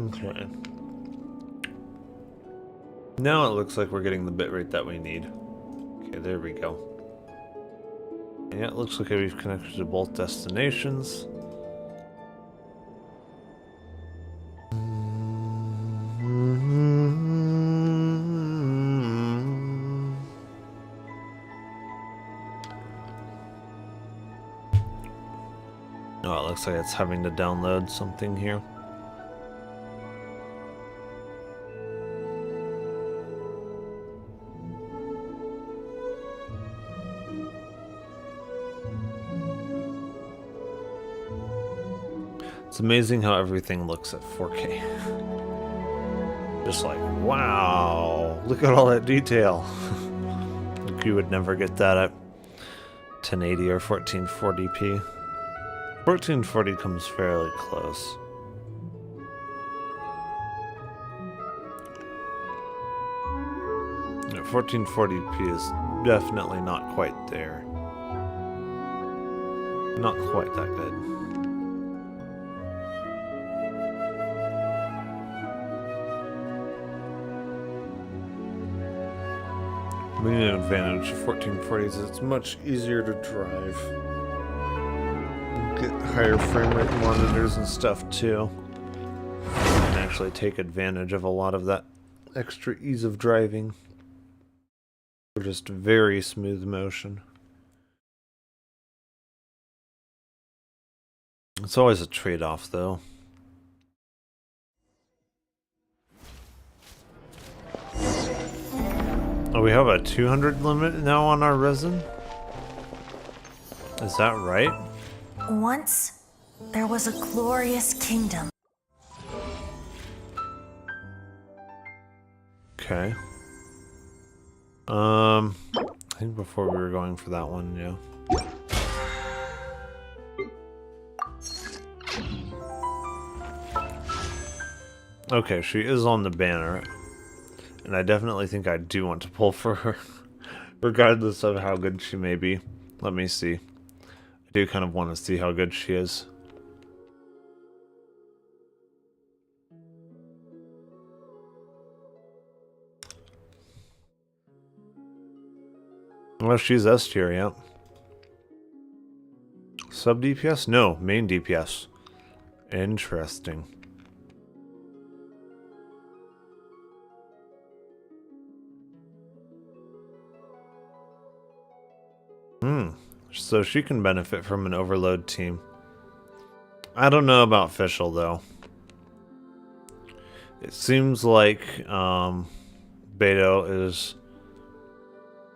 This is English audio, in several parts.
Okay. Now it looks like we're getting the bitrate that we need. Okay, there we go. Yeah, it looks like we've connected to both destinations. Oh, it looks like it's having to download something here. It's amazing how everything looks at 4K. Just like, wow, look at all that detail. Like you would never get that at 1080 or 1440p. 1440 comes fairly close. Yeah, 1440p is definitely not quite there. Not quite that good. The main advantage of 1440 is it's much easier to drive. Get higher frame rate monitors and stuff too. You can actually take advantage of a lot of that extra ease of driving. For just very smooth motion. It's always a trade-off though. Oh, we have a 200 limit now on our resin? Is that right? Once, there was a glorious kingdom. Okay. I think before we were going for that one, yeah. Okay, she is on the banner. And I definitely think I do want to pull for her. Regardless of how good she may be. Let me see. I do kind of want to see how good she is. Well, she's S tier, yeah. Sub DPS? No, main DPS. Interesting. So she can benefit from an overload team. I don't know about Fischl though. It seems like Beto is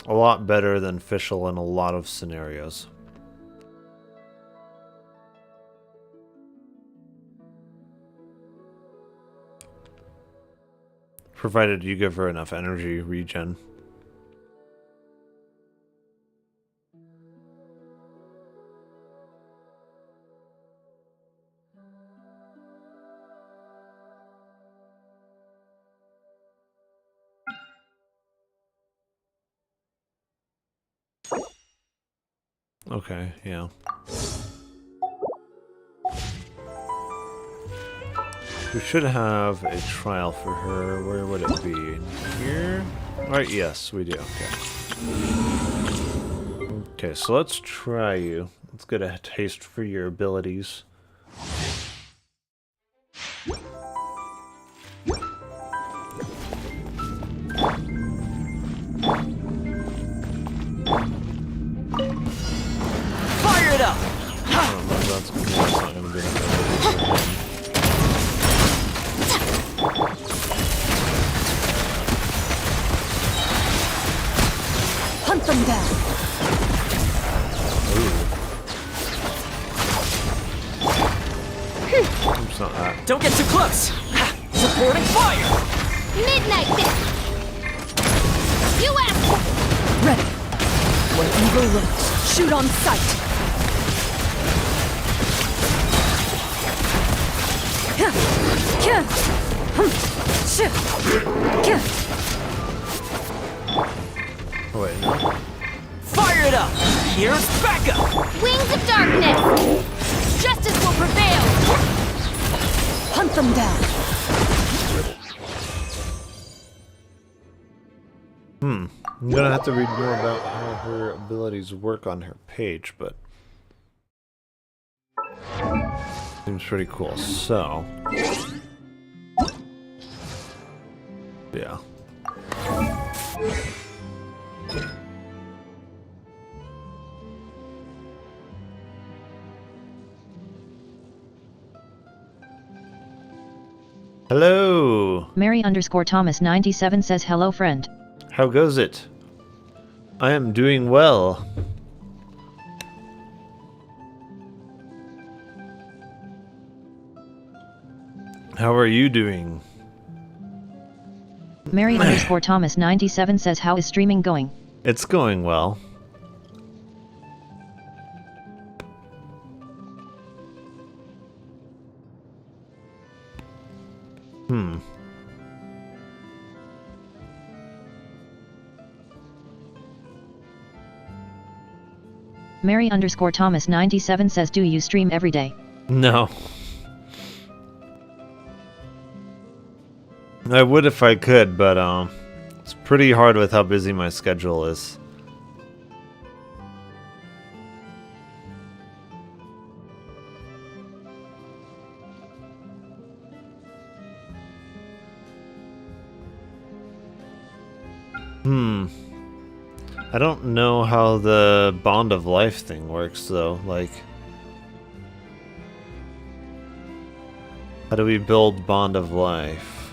a lot better than Fischl in a lot of scenarios. Provided you give her enough energy regen. Okay, yeah. We should have a trial for her. Where would it be? Here? Alright, yes, we do. Okay. Okay, so let's try you. Let's get a taste for your abilities. Fire it up! That's not gonna be enough. Hunt them down! Oops, not that. Don't get too close! Supporting fire! Midnight Fist! You asked for... Ready! Where evil lurks, shoot on sight! Oh, wait, no. Fire it up! Here's backup! Wings of Darkness! Justice will prevail! Hunt them down! I'm gonna have to read more about how her abilities work on her page, but seems pretty cool. So, yeah. Hello! Mary_Thomas97 says hello friend. How goes it? I am doing well. How are you doing? Mary_Thomas97 says how is streaming going? It's going well. Mary_Thomas97 says do you stream every day? No. I would if I could, but it's pretty hard with how busy my schedule is. I don't know how the Bond of Life thing works, though. Like, how do we build Bond of Life?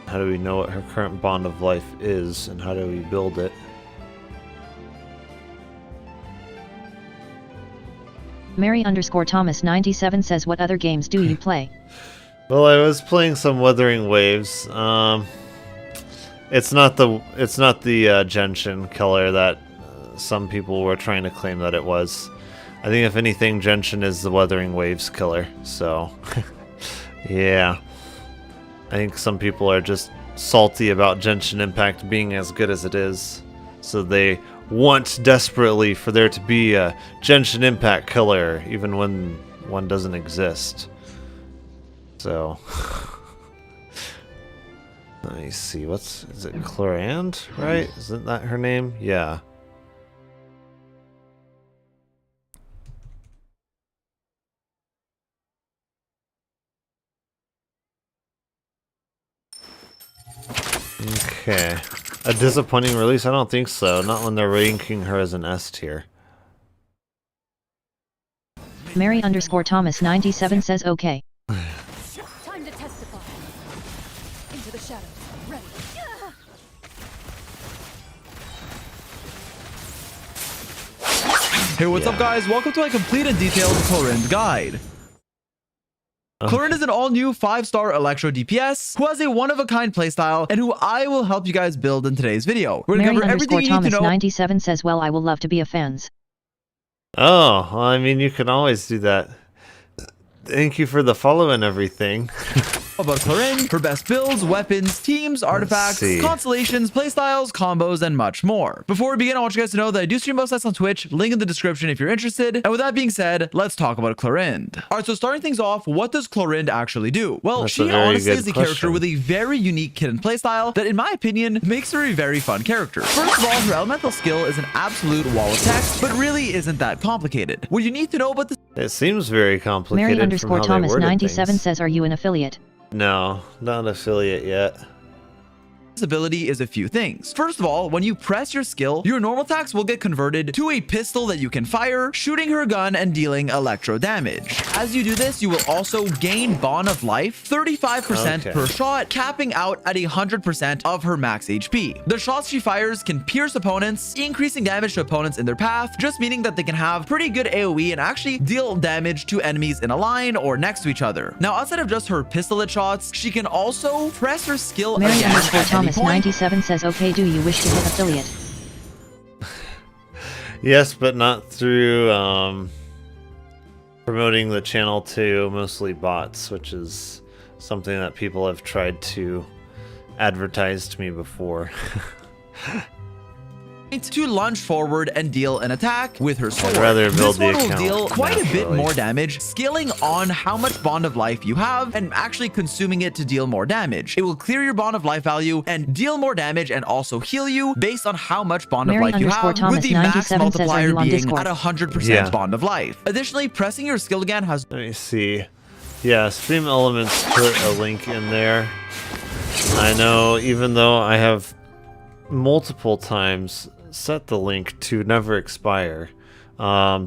How do we know what her current Bond of Life is, and how do we build it? Mary_Thomas97 says what other games do you play? Well, I was playing some Wuthering Waves. It's not the Genshin killer that some people were trying to claim that it was. I think if anything, Genshin is the Wuthering Waves killer. So, yeah. I think some people are just salty about Genshin Impact being as good as it is. So they want desperately for there to be a Genshin Impact killer, even when one doesn't exist. So... Let me see, is it Clorand, right? Isn't that her name? Yeah. Okay. A disappointing release? I don't think so. Not when they're ranking her as an S tier. Mary_Thomas97 says okay. Time to testify. Into the shadows. Ready. Hey, what's up guys? Welcome to my complete and detailed Clorand guide. Clorand is an all-new 5-star Electro DPS who has a one-of-a-kind playstyle and who I will help you guys build in today's video. We're gonna cover everything you need to know. Mary_Thomas97 says well I will love to be a fans. Oh, well, I mean, you can always do that. Thank you for the follow and everything. About Clorand, her best builds, weapons, teams, artifacts, constellations, playstyles, combos, and much more. Before we begin, I want you guys to know that I do stream both sites on Twitch, link in the description if you're interested. And with that being said, let's talk about Clorand. Alright, so starting things off, what does Clorand actually do? Well, she honestly is a character with a very unique kit and playstyle that, in my opinion, makes her a very fun character. First of all, her elemental skill is an absolute wall of text, but really isn't that complicated. What you need to know about this... It seems very complicated. Mary_Thomas97 says are you an affiliate? No, not an affiliate yet. This ability is a few things. First of all, when you press your skill, your normal attacks will get converted to a pistol that you can fire, shooting her gun and dealing electro damage. As you do this, you will also gain Bond of Life 35% per shot, capping out at 100% of her max HP. The shots she fires can pierce opponents, increasing damage to opponents in their path, just meaning that they can have pretty good AoE and actually deal damage to enemies in a line or next to each other. Now, outside of just her pistolet shots, she can also press her skill again at Thomas97 says okay, do you wish to hit affiliate? Yes, but not through promoting the channel to mostly bots, which is something that people have tried to advertise to me before. to lunge forward and deal an attack with her sword. I'd rather build This the one will account deal quite a bit naturally. more damage, scaling on how much Bond of Life you have and actually consuming it to deal more damage. It will clear your Bond of Life value and deal more damage and also heal you based on how much Bond of Life you have, with the max multiplier being at 100% Bond of Life. Additionally, pressing your skill again has... Let me see. Yeah, Stream Elements put a link in there. I know, even though I have multiple times set the link to never expire,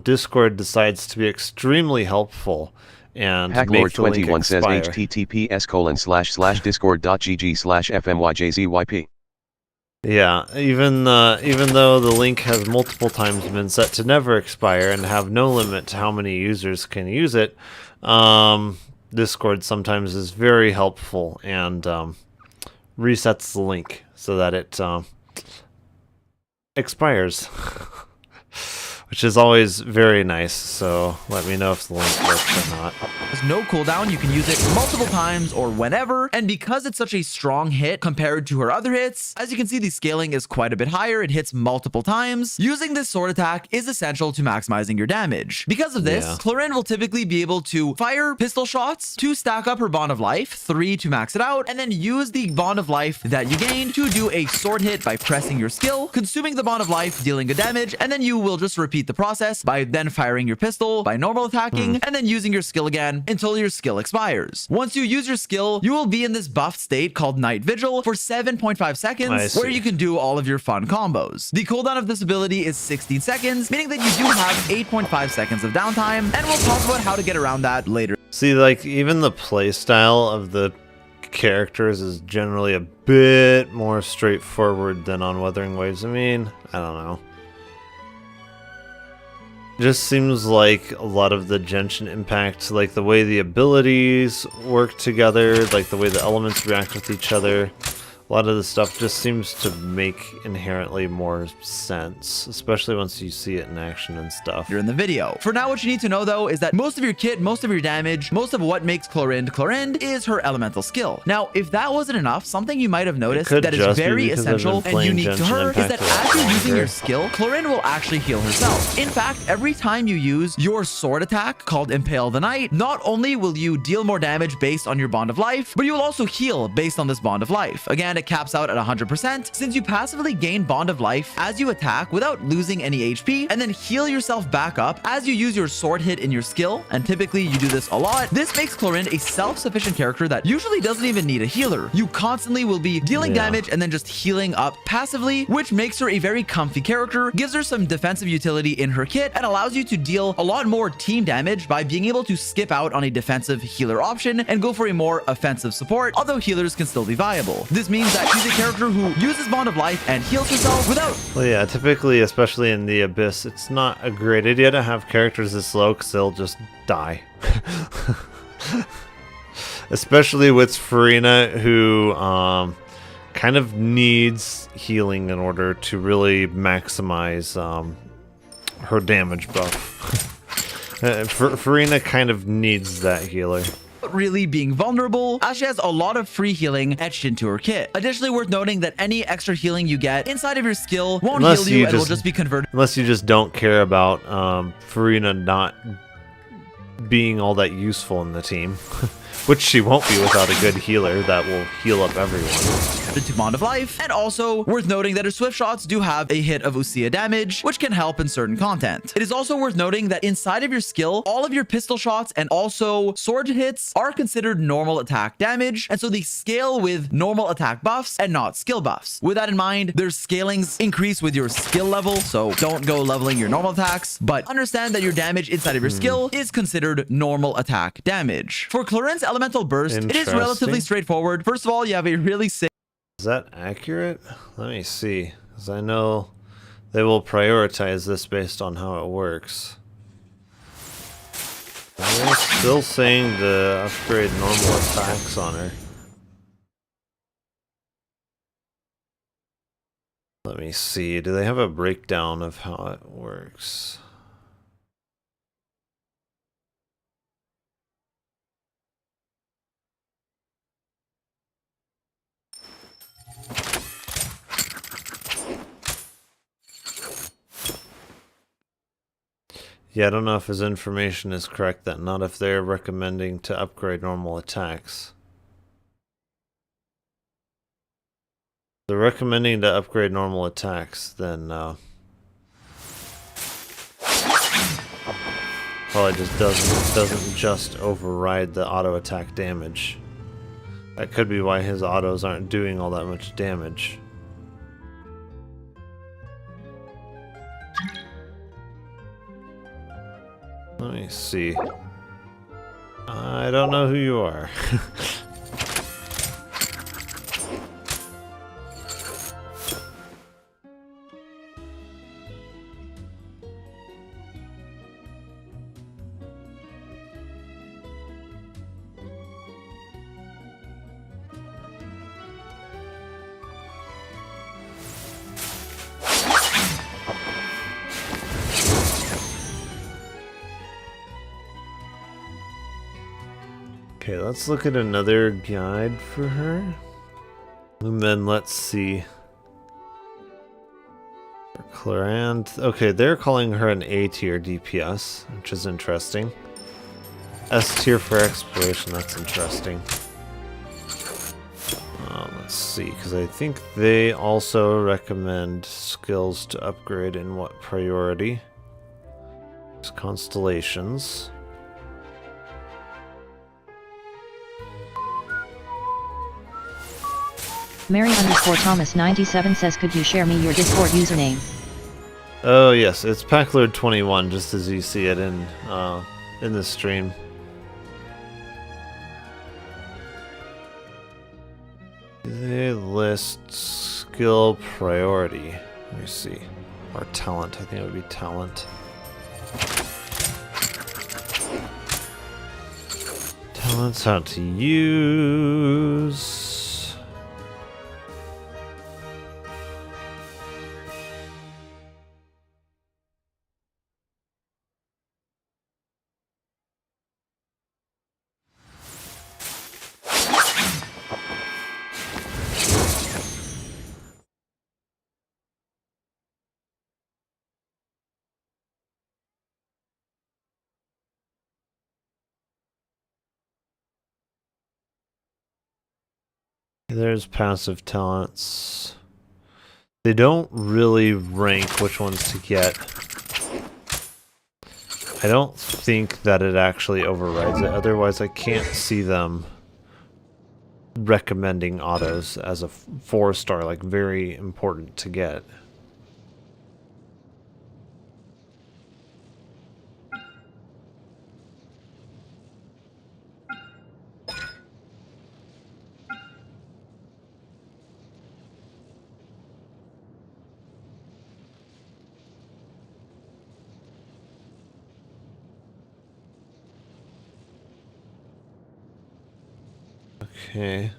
Discord decides to be extremely helpful and make the link Hacklord21 says expire. https://discord.gg/fmyjzyp. Yeah, even though the link has multiple times been set to never expire and have no limit to how many users can use it, Discord sometimes is very helpful and resets the link so that it expires, which is always very nice. So let me know if the link works or not. There's no cooldown. You can use it multiple times or whenever. And because it's such a strong hit compared to her other hits, as you can see, the scaling is quite a bit higher. It hits multiple times. Using this sword attack is essential to maximizing your damage. Because of this, Yeah. Clorinde will typically be able to fire pistol shots to stack up her Bond of Life, 3 to max it out, and then use the Bond of Life that you gained to do a sword hit by pressing your skill, consuming the Bond of Life, dealing good damage, and then you will just repeat the process by then firing your pistol, by normal attacking, and then using your skill again until your skill expires. Once you use your skill, you will be in this buffed state called Night Vigil for 7.5 seconds, where you can do all of your fun combos. The cooldown of this ability is 16 seconds, meaning that you do have 8.5 seconds of downtime, and we'll talk about how to get around that later. See, like, even the playstyle of the characters is generally a bit more straightforward than on Wuthering Waves. I mean, I don't know. Just seems like a lot of the Genshin Impact, like the way the abilities work together, like the way the elements react with each other, a lot of the stuff just seems to make inherently more sense, especially once you see it in action and stuff. You're in the video. For now, what you need to know though is that most of your kit, most of your damage, most of what makes Clorinde is her elemental skill. Now, if that wasn't enough, something you might have noticed that is very essential and unique to her is that as you're using your skill, Clorinde will actually heal herself. In fact, every time you use your sword attack called Impale the Knight, not only will you deal more damage based on your Bond of Life, but you will also heal based on this Bond of Life. Again, it caps out at 100% since you passively gain Bond of Life as you attack without losing any HP, and then heal yourself back up as you use your sword hit in your skill, and typically you do this a lot. This makes Clorinde a self-sufficient character that usually doesn't even need a healer. You constantly will be dealing damage and then just healing up passively, which makes her a very comfy character, gives her some defensive utility in her kit, and allows you to deal a lot more team damage by being able to skip out on a defensive healer option and go for a more offensive support, although healers can still be viable. This means that she's a character who uses Bond of Life and heals herself without... Well, yeah, typically, especially in the Abyss, it's not a great idea to have characters this low because they'll just die. Especially with Farina, who kind of needs healing in order to really maximize her damage buff. Farina kind of needs that healer. Really being vulnerable, as she has a lot of free healing etched into her kit. Additionally, worth noting that any extra healing you get inside of your skill won't heal you and will just be converted. Unless you just don't care about Farina not being all that useful in the team, which she won't be without a good healer that will heal up everyone. To Bond of Life, and also worth noting that her swift shots do have a hit of Usia damage, which can help in certain content. It is also worth noting that inside of your skill, all of your pistol shots and also sword hits are considered normal attack damage, and so they scale with normal attack buffs and not skill buffs. With that in mind, their scalings increase with your skill level, so don't go leveling your normal attacks, but understand that your damage inside of your skill is considered normal attack damage. For Clorinde's elemental burst, it is relatively straightforward. First of all, you have a really sick... Is that accurate? Let me see, because I know they will prioritize this based on how it works. They're still saying to upgrade normal attacks on her. Let me see, do they have a breakdown of how it works? Yeah, I don't know if his information is correct then. Not if they're recommending to upgrade normal attacks. If they're recommending to upgrade normal attacks, then probably just doesn't just override the auto attack damage. That could be why his autos aren't doing all that much damage. Let me see. I don't know who you are. Okay, let's look at another guide for her. And then let's see. Clarant. Okay, they're calling her an A tier DPS, which is interesting. S tier for exploration, that's interesting. Let's see, because I think they also recommend skills to upgrade in what priority? There's constellations. Mary_Thomas97 says, could you share me your Discord username? Oh yes, it's Packlord21, just as you see it in the stream. They list skill priority. Let me see. Or talent. I think it would be talent. Talents how to use. There's passive talents. They don't really rank which ones to get. I don't think that it actually overrides it, otherwise I can't see them recommending autos as a 4-star, like very important to get. Okay.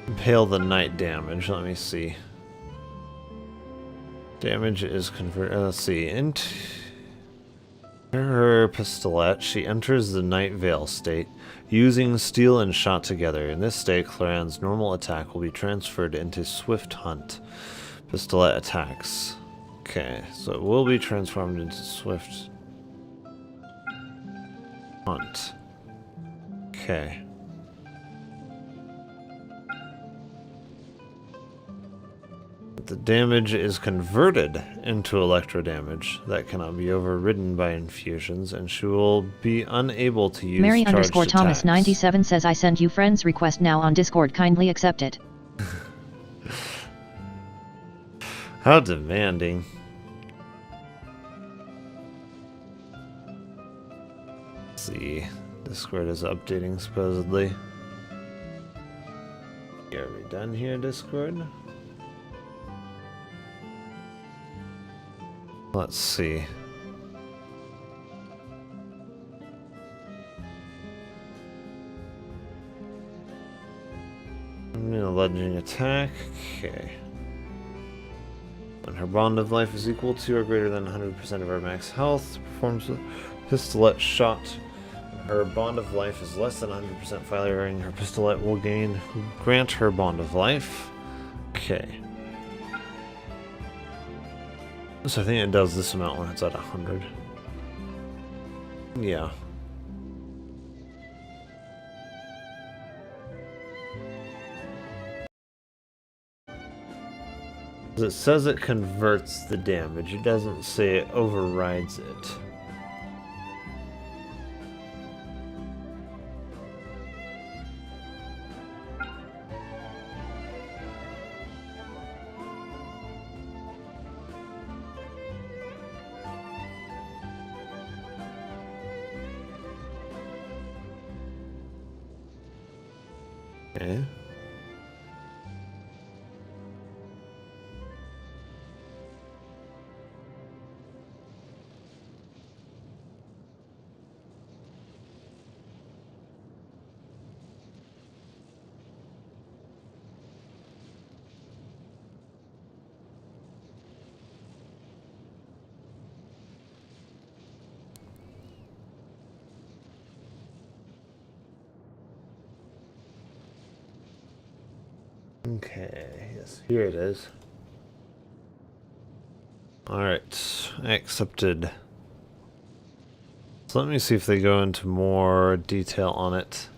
Impale the night damage. Let me see. Damage is converted. Let's see. Into her pistolet, she enters the Night Veil state, using steel and shot together. In this state, Claran's normal attack will be transferred into Swift Hunt. Pistolet attacks. Okay, so it will be transformed into Swift Hunt. Okay. The damage is converted into electro damage that cannot be overridden by infusions, and she will be unable to use Mary_Thomas97 says, I send you friends request now on Discord, kindly accept it. How demanding. Let's see. Discord is updating supposedly. Are we done here, Discord? Let's see. Alleging attack. Okay. When her bond of life is equal to or greater than 100% of her max health, performs a pistolet shot. Her bond of life is less than 100% firing. Her pistolet will grant her bond of life. Okay. So I think it does this amount when it's at 100. Yeah. It says it converts the damage. It doesn't say it overrides it. Okay. Okay, yes, here it is. Alright, I accepted. So let me see if they go into more detail on it.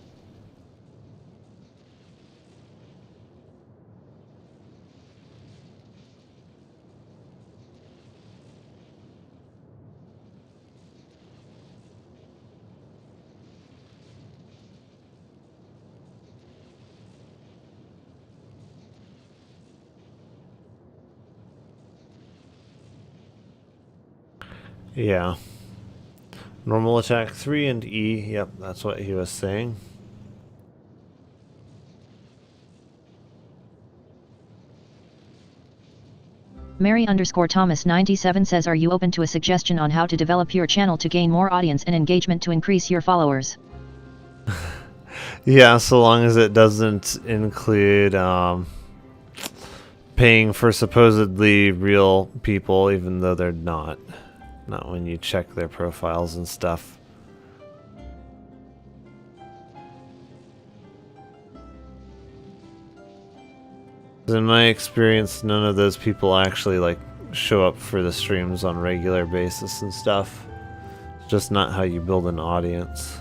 Yeah. Normal attack 3 and E. Yep, that's what he was saying. Mary_Thomas97 says, are you open to a suggestion on how to develop your channel to gain more audience and engagement to increase your followers? Yeah, so long as it doesn't include paying for supposedly real people, even though they're not. Not when you check their profiles and stuff. In my experience, none of those people actually like show up for the streams on a regular basis and stuff. It's just not how you build an audience.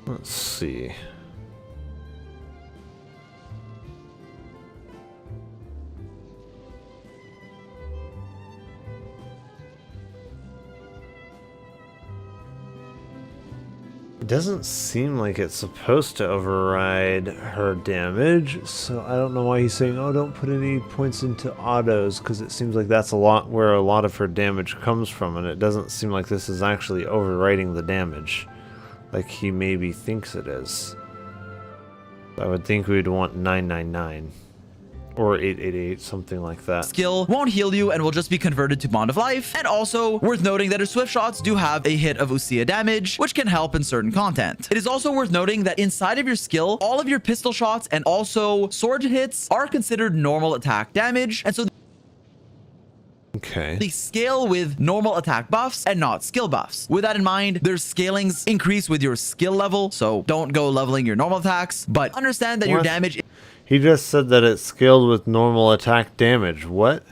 Let's see. It doesn't seem like it's supposed to override her damage, so I don't know why he's saying, oh, don't put any points into autos, because it seems like that's where a lot of her damage comes from, and it doesn't seem like this is actually overriding the damage. Like he maybe thinks it is. I would think we'd want 999 or 888, something like that. Skill won't heal you and will just be converted to Bond of Life. And also worth noting that her swift shots do have a hit of Usia damage, which can help in certain content. It is also worth noting that inside of your skill, all of your pistol shots and also sword hits are considered normal attack damage, and so okay, they scale with normal attack buffs and not skill buffs. With that in mind, their scalings increase with your skill level, so don't go leveling your normal attacks, but understand that your damage... He just said that it's scaled with normal attack damage. What?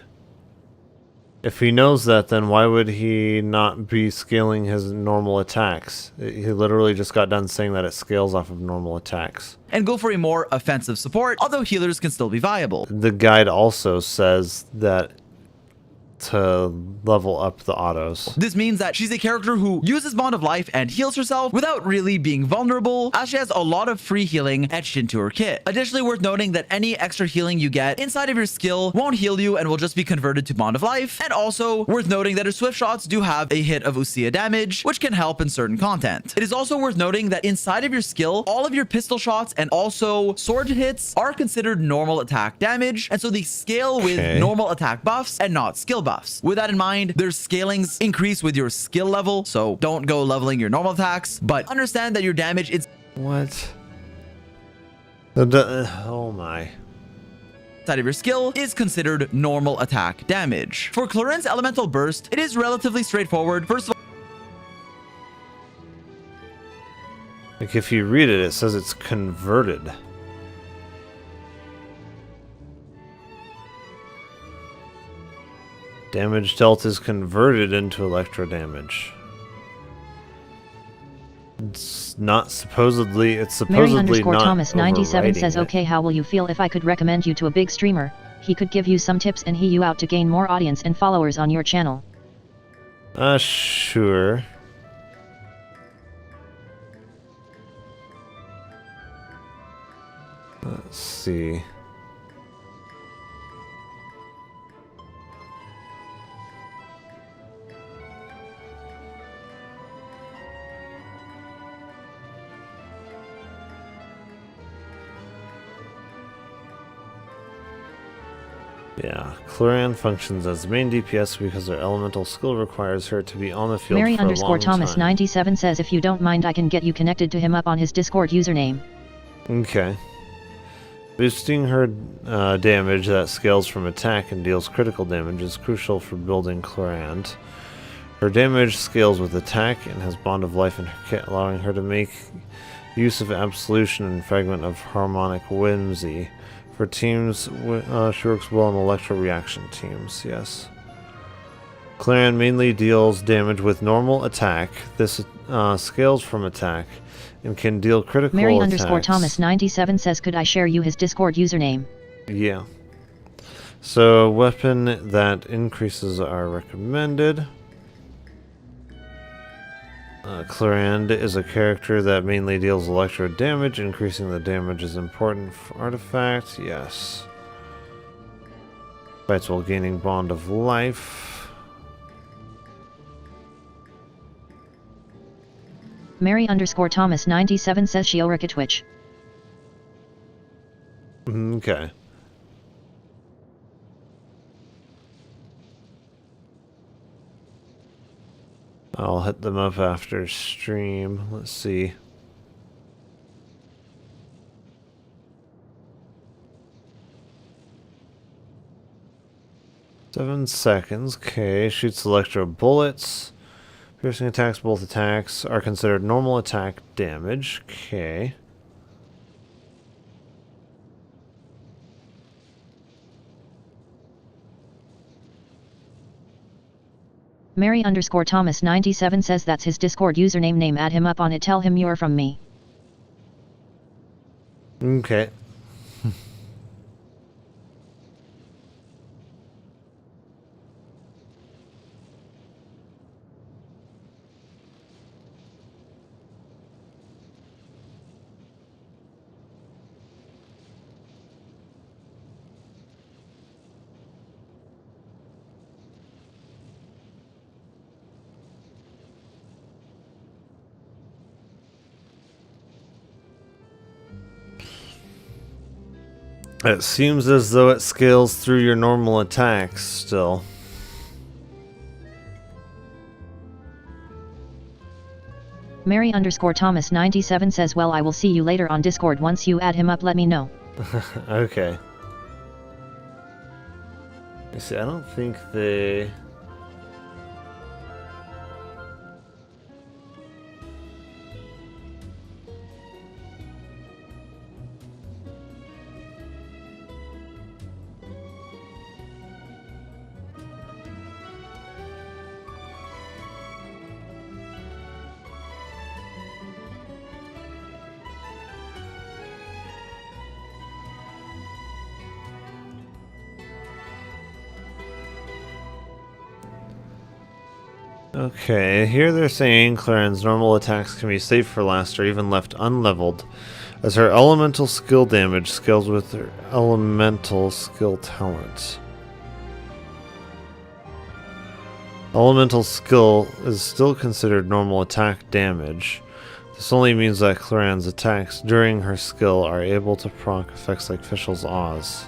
If he knows that, then why would he not be scaling his normal attacks? He literally just got done saying that it scales off of normal attacks. And go for a more offensive support, although healers can still be viable. The guide also says that to level up the autos. This means that she's a character who uses Bond of Life and heals herself without really being vulnerable, as she has a lot of free healing etched into her kit. Additionally, worth noting that any extra healing you get inside of your skill won't heal you and will just be converted to Bond of Life. And also worth noting that her swift shots do have a hit of Usia damage, which can help in certain content. It is also worth noting that inside of your skill, all of your pistol shots and also sword hits are considered normal attack damage, and so they scale with normal attack buffs and not skill buffs. With that in mind, their scalings increase with your skill level, so don't go leveling your normal attacks, but understand that your damage is... What? Oh my. side of your skill is considered normal attack damage. For Clorin's elemental burst, it is relatively straightforward. First of all, Like if you read it, it says it's converted. Damage dealt is converted into electro damage. It's not supposedly. It's Mary supposedly underscore not Thomas 97 overwriting says, it. okay, how will you feel if I could recommend you to a big streamer? He could give you some tips and he you out to gain more audience and followers on your channel. Sure. Let's see. Yeah, Cloran functions as main DPS because her elemental skill requires her to be on the field Mary for a underscore long Thomas time. 97 says, if you don't mind, I can get you connected to him up on his Discord username. Okay. Boosting her damage that scales from attack and deals critical damage is crucial for building Clorand. Her damage scales with attack and has Bond of Life in her kit, allowing her to make use of Absolution and Fragment of Harmonic Whimsy. For teams, she works well in electro reaction teams, yes. Clarion mainly deals damage with normal attack. This scales from attack and can deal critical Mary attacks. underscore Thomas 97 says, could I share you his Discord username? Yeah. So, weapon that increases are recommended. Clorand is a character that mainly deals electro damage. Increasing the damage is important for artifacts. Yes. Fights while gaining Bond of Life. Mary underscore Thomas 97 says, Shiorika Twitch. Okay. I'll hit them up after stream. Let's see. Seven seconds. Okay. Shoots electro bullets. Piercing attacks. Both attacks are considered normal attack damage. Okay. Mary underscore Thomas 97 says that's his Discord username. Add him up on it. Tell him you're from me. Okay. It seems as though it scales through your normal attacks still. Mary underscore Thomas 97 says, well, I will see you later on Discord. Once you add him up, let me know. Okay. You see, I don't think they... Okay, here they're saying Claren's normal attacks can be saved for last or even left unleveled, as her elemental skill damage scales with her elemental skill talent. Elemental skill is still considered normal attack damage. This only means that Claren's attacks during her skill are able to proc effects like Fischl's Oz.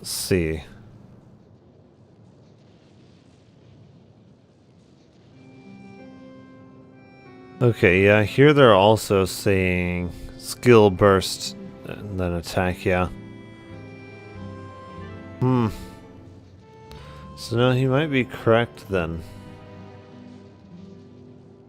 Let's see. Okay, yeah, here they're also saying skill burst and then attack, yeah. So no, he might be correct then.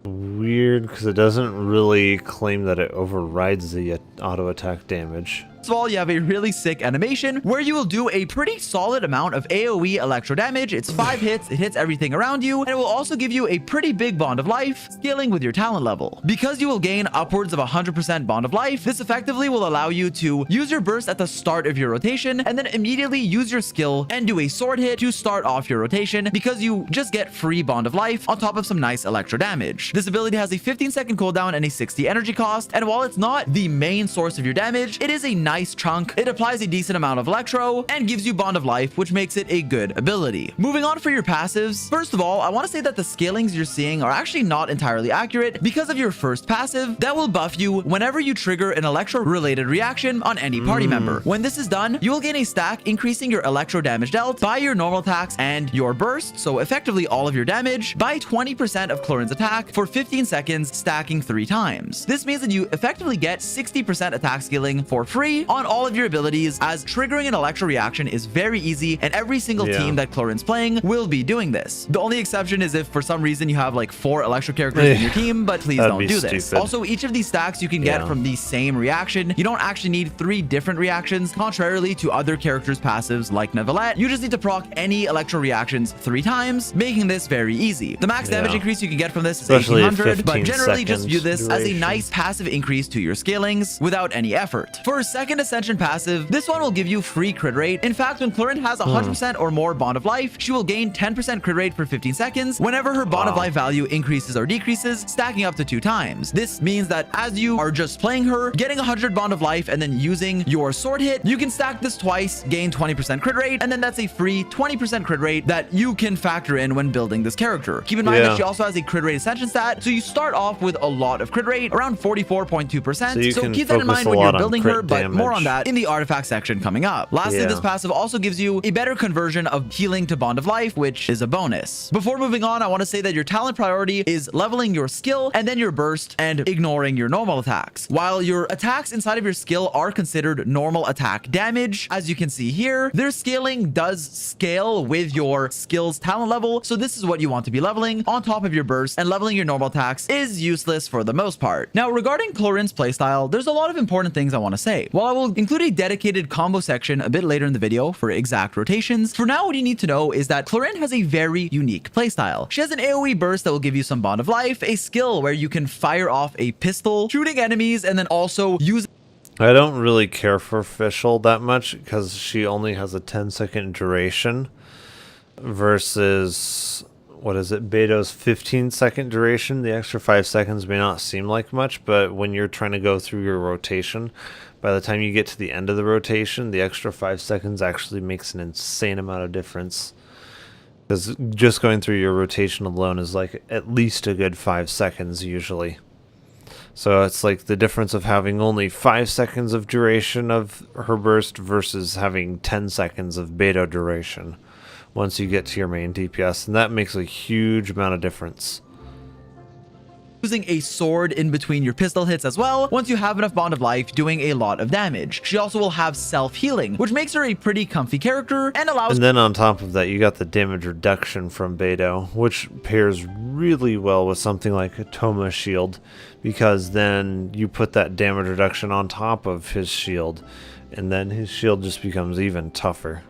Weird, because it doesn't really claim that it overrides the auto attack damage. First of all, you have a really sick animation where you will do a pretty solid amount of AoE electro damage. It's 5 hits, it hits everything around you, and it will also give you a pretty big bond of life, scaling with your talent level. Because you will gain upwards of 100% bond of life, this effectively will allow you to use your burst at the start of your rotation, and then immediately use your skill and do a sword hit to start off your rotation, because you just get free bond of life on top of some nice electro damage. This ability has a 15-second cooldown and a 60 energy cost, and while it's not the main source of your damage, it is a nice chunk. It applies a decent amount of electro and gives you bond of life, which makes it a good ability. Moving on for your passives. First of all, I want to say that the scalings you're seeing are actually not entirely accurate because of your first passive that will buff you whenever you trigger an electro related reaction on any party member. When this is done, you will gain a stack increasing your electro damage dealt by your normal attacks and your burst, so effectively all of your damage, by 20% of Clorin's attack for 15 seconds, stacking 3 times. This means that you effectively get 60% attack scaling for free on all of your abilities, as triggering an electro reaction is very easy, and every single team that Clorin's playing will be doing this. The only exception is if for some reason you have like 4 electro characters in your team, but please don't do this. Stupid. Also, each of these stacks you can get from the same reaction. You don't actually need 3 different reactions, contrarily to other characters' passives like Neuvillette. You just need to proc any electro reactions 3 times, making this very easy. The max damage increase you can get from this is 1800, but generally just view this as a nice passive increase to your scalings without any effort. For a second ascension passive, this one will give you free crit rate. In fact, when Clorin has 100% or more bond of life, she will gain 10% crit rate for 15 seconds whenever her bond of life value increases or decreases, stacking up to 2 times. This means that as you are just playing her, getting 100 bond of life and then using your sword hit, you can stack this twice, gain 20% crit rate, and then that's a free 20% crit rate that you can factor in when building this character. Keep in mind that she also has a crit rate ascension stat, so you start off with a lot of crit rate, around 44.2%. So keep that in mind when you're building her, but more on that in the artifact section coming up. Lastly, this passive also gives you a better conversion of healing to bond of life, which is a bonus. Before moving on, I want to say that your talent priority is leveling your skill and then your burst and ignoring your normal attacks. While your attacks inside of your skill are considered normal attack damage, as you can see here, their scaling does scale with your skill's talent level, so this is what you want to be leveling on top of your burst, and leveling your normal attacks is useless for the most part. Now, regarding Clorin's playstyle, there's a lot of important things I want to say. While I will include a dedicated combo section a bit later in the video for exact rotations, for now what you need to know is that Clorin has a very unique playstyle. She has an AoE burst that will give you some bond of life, a skill where you can fire off a pistol, shooting enemies, and then also use... I don't really care for Fischl that much because she only has a 10-second duration versus, what is it, Beto's 15-second duration. The extra 5 seconds may not seem like much, but when you're trying to go through your rotation, by the time you get to the end of the rotation, the extra 5 seconds actually makes an insane amount of difference. Because just going through your rotation alone is like at least a good 5 seconds usually. So it's like the difference of having only 5 seconds of duration of her burst versus having 10 seconds of Beto duration once you get to your main DPS, and that makes a huge amount of difference. Using a sword in between your pistol hits as well, once you have enough bond of life, doing a lot of damage. She also will have self-healing, which makes her a pretty comfy character and allows... And then on top of that, you got the damage reduction from Beto, which pairs really well with something like a Toma shield, because then you put that damage reduction on top of his shield, and then his shield just becomes even tougher.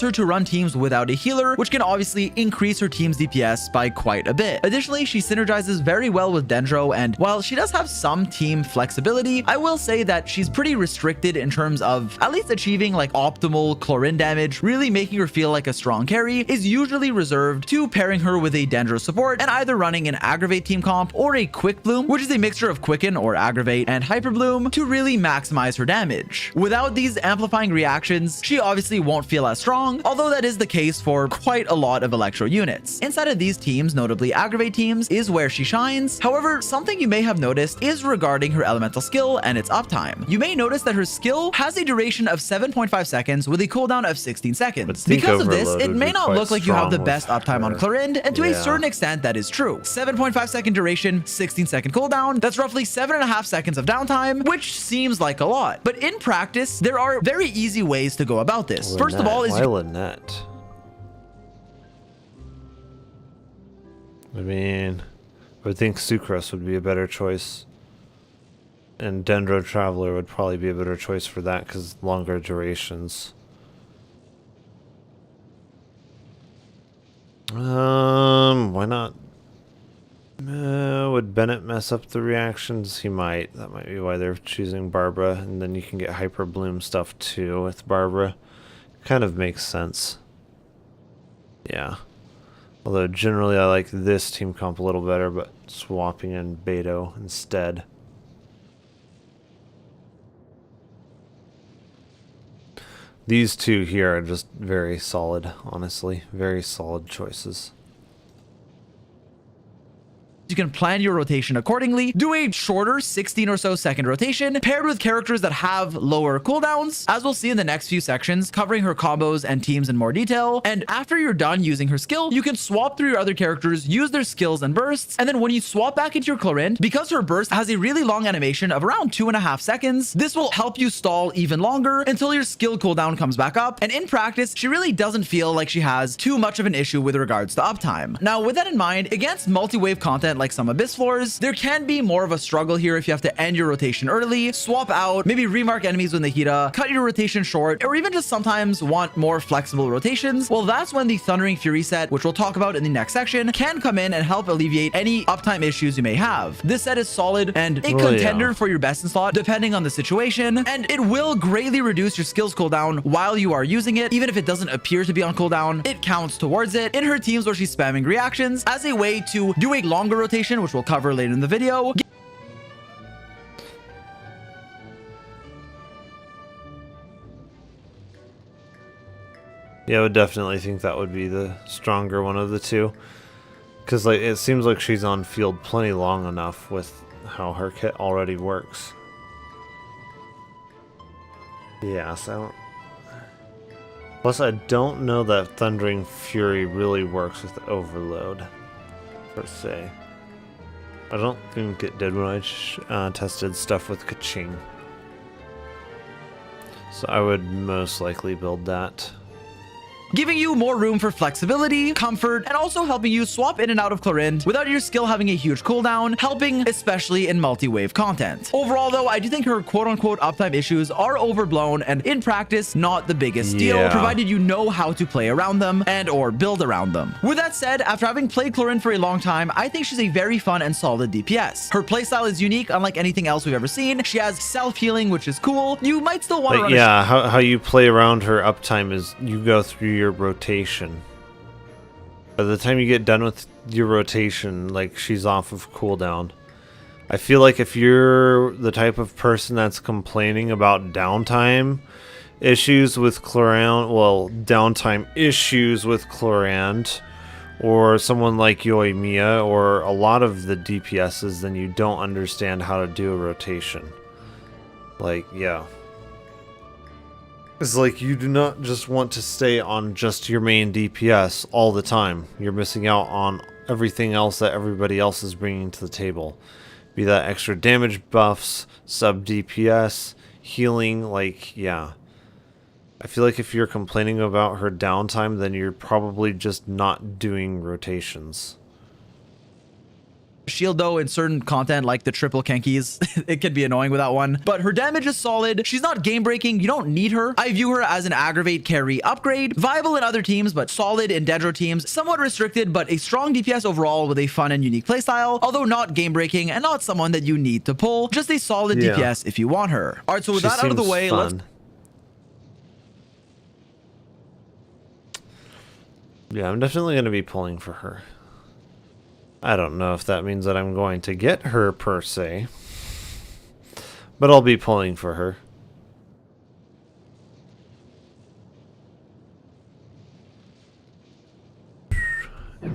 Her to run teams without a healer, which can obviously increase her team's DPS by quite a bit. Additionally, she synergizes very well with Dendro, and while she does have some team flexibility, I will say that she's pretty restricted in terms of at least achieving like optimal Clorin damage. Really making her feel like a strong carry is usually reserved to pairing her with a Dendro support and either running an Aggravate team comp or a Quick Bloom, which is a mixture of Quicken or Aggravate and Hyper Bloom, to really maximize her damage. Without these amplifying reactions, she obviously won't feel as strong, strong, although that is the case for quite a lot of Electro units. Inside of these teams, notably aggravate teams, is where she shines. However, something you may have noticed is regarding her elemental skill and its uptime. You may notice that her skill has a duration of 7.5 seconds with a cooldown of 16 seconds. Because of this, it may not look like you have the best uptime on Clorind, and to a certain extent that is true. 7.5 second duration, 16 second cooldown, that's roughly 7.5 seconds of downtime, which seems like a lot. But in practice, there are very easy ways to go about this. First of all is why Lynette? I mean, I would think Sucrose would be a better choice. And Dendro Traveler would probably be a better choice for that because longer durations. Why not? Would Bennett mess up the reactions? He might. That might be why they're choosing Barbara. And then you can get Hyper Bloom stuff too with Barbara. Kind of makes sense. Yeah. Although generally I like this team comp a little better, but swapping in Beto instead. These two here are just very solid, honestly. Very solid choices. You can plan your rotation accordingly. Do a shorter 16 or so second rotation paired with characters that have lower cooldowns, as we'll see in the next few sections, covering her combos and teams in more detail. And after you're done using her skill, you can swap through your other characters, use their skills and bursts, and then when you swap back into your Clorind, because her burst has a really long animation of around 2.5 seconds, this will help you stall even longer until your skill cooldown comes back up. And in practice, she really doesn't feel like she has too much of an issue with regards to uptime. Now, with that in mind, against multi-wave content like some Abyss floors, there can be more of a struggle here if you have to end your rotation early, swap out, maybe remark enemies when they heat up, cut your rotation short, or even just sometimes want more flexible rotations. Well, that's when the Thundering Fury set, which we'll talk about in the next section, can come in and help alleviate any uptime issues you may have. This set is solid and a contender for your best in slot depending on the situation, and it will greatly reduce your skills cooldown while you are using it. Even if it doesn't appear to be on cooldown, it counts towards it in her teams where she's spamming reactions as a way to do a longer rotation, which we'll cover later in the video. Yeah, I would definitely think that would be the stronger one of the two. Because like, it seems like she's on field plenty long enough with how her kit already works. Yeah, so... Plus, I don't know that Thundering Fury really works with Overload, per se. I don't think it did when I tested stuff with Kaching. So I would most likely build that. Giving you more room for flexibility, comfort, and also helping you swap in and out of Clorind without your skill having a huge cooldown, helping especially in multi-wave content. Overall though, I do think her quote-unquote uptime issues are overblown and in practice not the biggest deal, provided you know how to play around them and or build around them. With that said, after having played Clorind for a long time, I think she's a very fun and solid DPS. Her playstyle is unique unlike anything else we've ever seen. She has self-healing, which is cool. You might still want to run how you play around her uptime is you go through your rotation. By the time you get done with your rotation, like, she's off of cooldown. I feel like if you're the type of person that's complaining about downtime issues with downtime issues with Clorand, or someone like Yoimiya, or a lot of the DPSs, then you don't understand how to do a rotation. Like, yeah. It's like you do not just want to stay on just your main DPS all the time. You're missing out on everything else that everybody else is bringing to the table. Be that extra damage buffs, sub DPS, healing, like, yeah. I feel like if you're complaining about her downtime, then you're probably just not doing rotations. Shield though in certain content like the triple Kenkis, it could be annoying with that one, but her damage is solid. She's not game breaking. You don't need her. I view her as an aggravate carry upgrade, viable in other teams but solid in Dendro teams, somewhat restricted but a strong DPS overall with a fun and unique playstyle, although not game breaking and not someone that you need to pull, just a solid DPS if you want her. All right, so with that out of the way, let's... Yeah, I'm definitely going to be pulling for her. I don't know if that means that I'm going to get her per se, but I'll be pulling for her.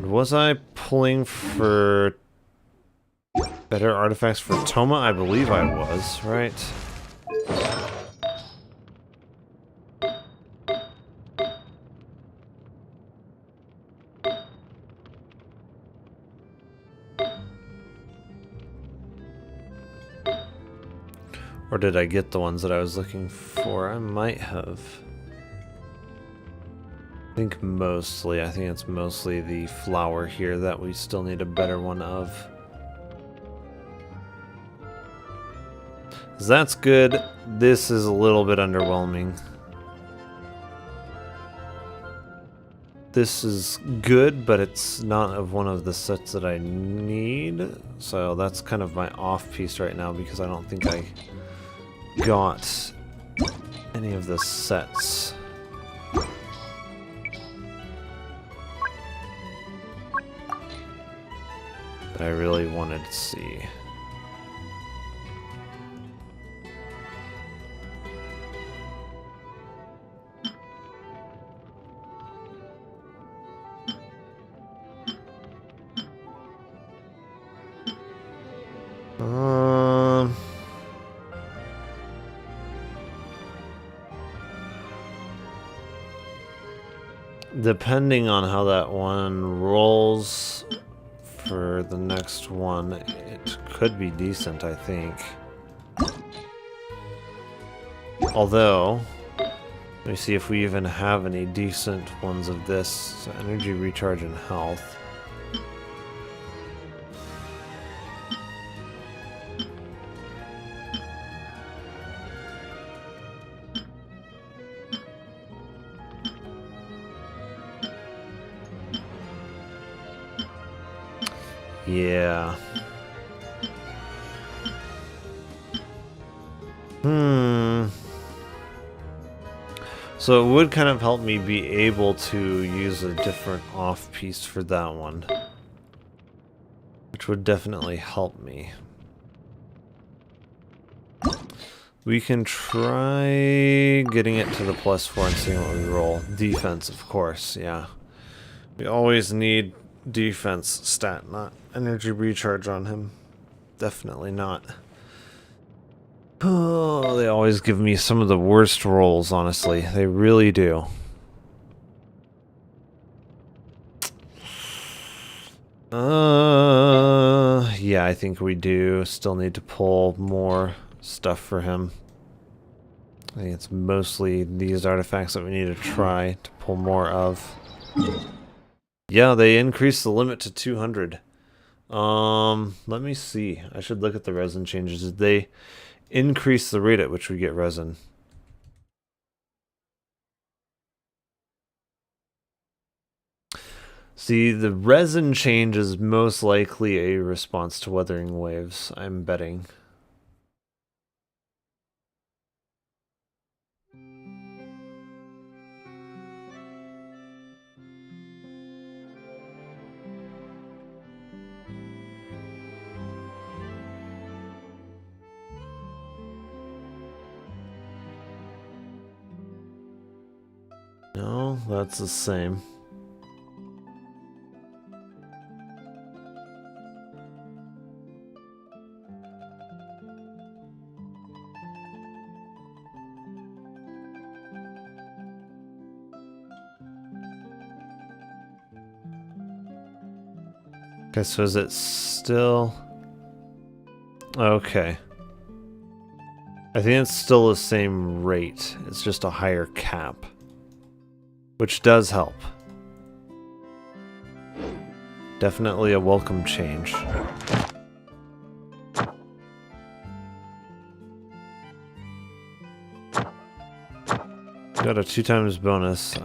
Was I pulling for better artifacts for Toma? I believe I was, right? Or did I get the ones that I was looking for? I might have. I think it's mostly the flower here that we still need a better one of. So that's good. This is a little bit underwhelming. This is good, but it's not of one of the sets that I need. So that's kind of my off piece right now because I don't think I got any of the sets. That I really wanted to see. Depending on how that one rolls for the next one, it could be decent, I think. Although, let me see if we even have any decent ones of this. So energy, recharge, and health. Yeah. So it would kind of help me be able to use a different off piece for that one, which would definitely help me. We can try getting it to the +4 and seeing what we roll. Defense, of course, yeah. We always need defense stat, not energy recharge on him. Definitely not. Oh, they always give me some of the worst rolls, honestly. They really do. Yeah, I think we do still need to pull more stuff for him. I think it's mostly these artifacts that we need to try to pull more of. Yeah, they increased the limit to 200. Let me see. I should look at the resin changes. Did they increase the rate at which we get resin? See, the resin change is most likely a response to Wuthering Waves, I'm betting. No, that's the same. Okay, so is it still... Okay. I think it's still the same rate. It's just a higher cap. Which does help. Definitely a welcome change. Got a 2x bonus.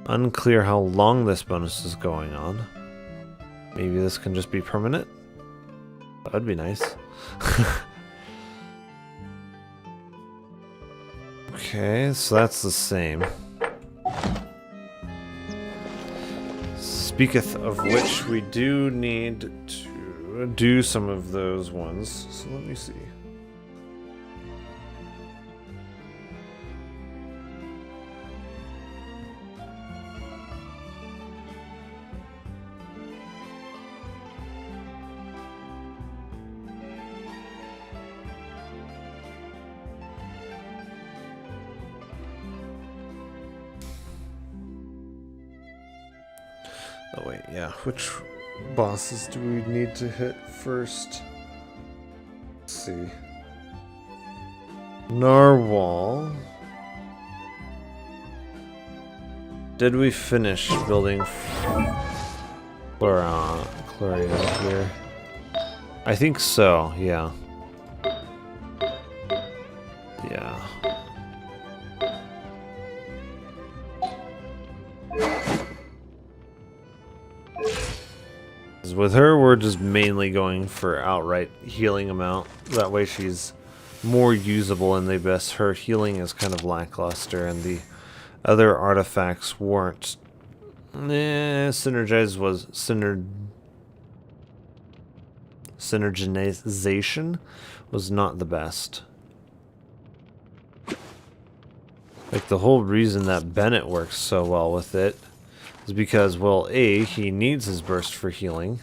Unclear how long this bonus is going on. Maybe this can just be permanent? That'd be nice. Okay, so that's the same. Speaketh of which, we do need to do some of those ones. So let me see. yeah, which bosses do we need to hit first? Let's see. Narwhal. Did we finish building Chloria here? I think so, yeah. Yeah. With her, we're just mainly going for outright healing amount. That way she's more usable in the abyss. Her healing is kind of lackluster, and the other artifacts weren't. Synergization was not the best. Like, the whole reason that Bennett works so well with it is because, well, A, he needs his burst for healing.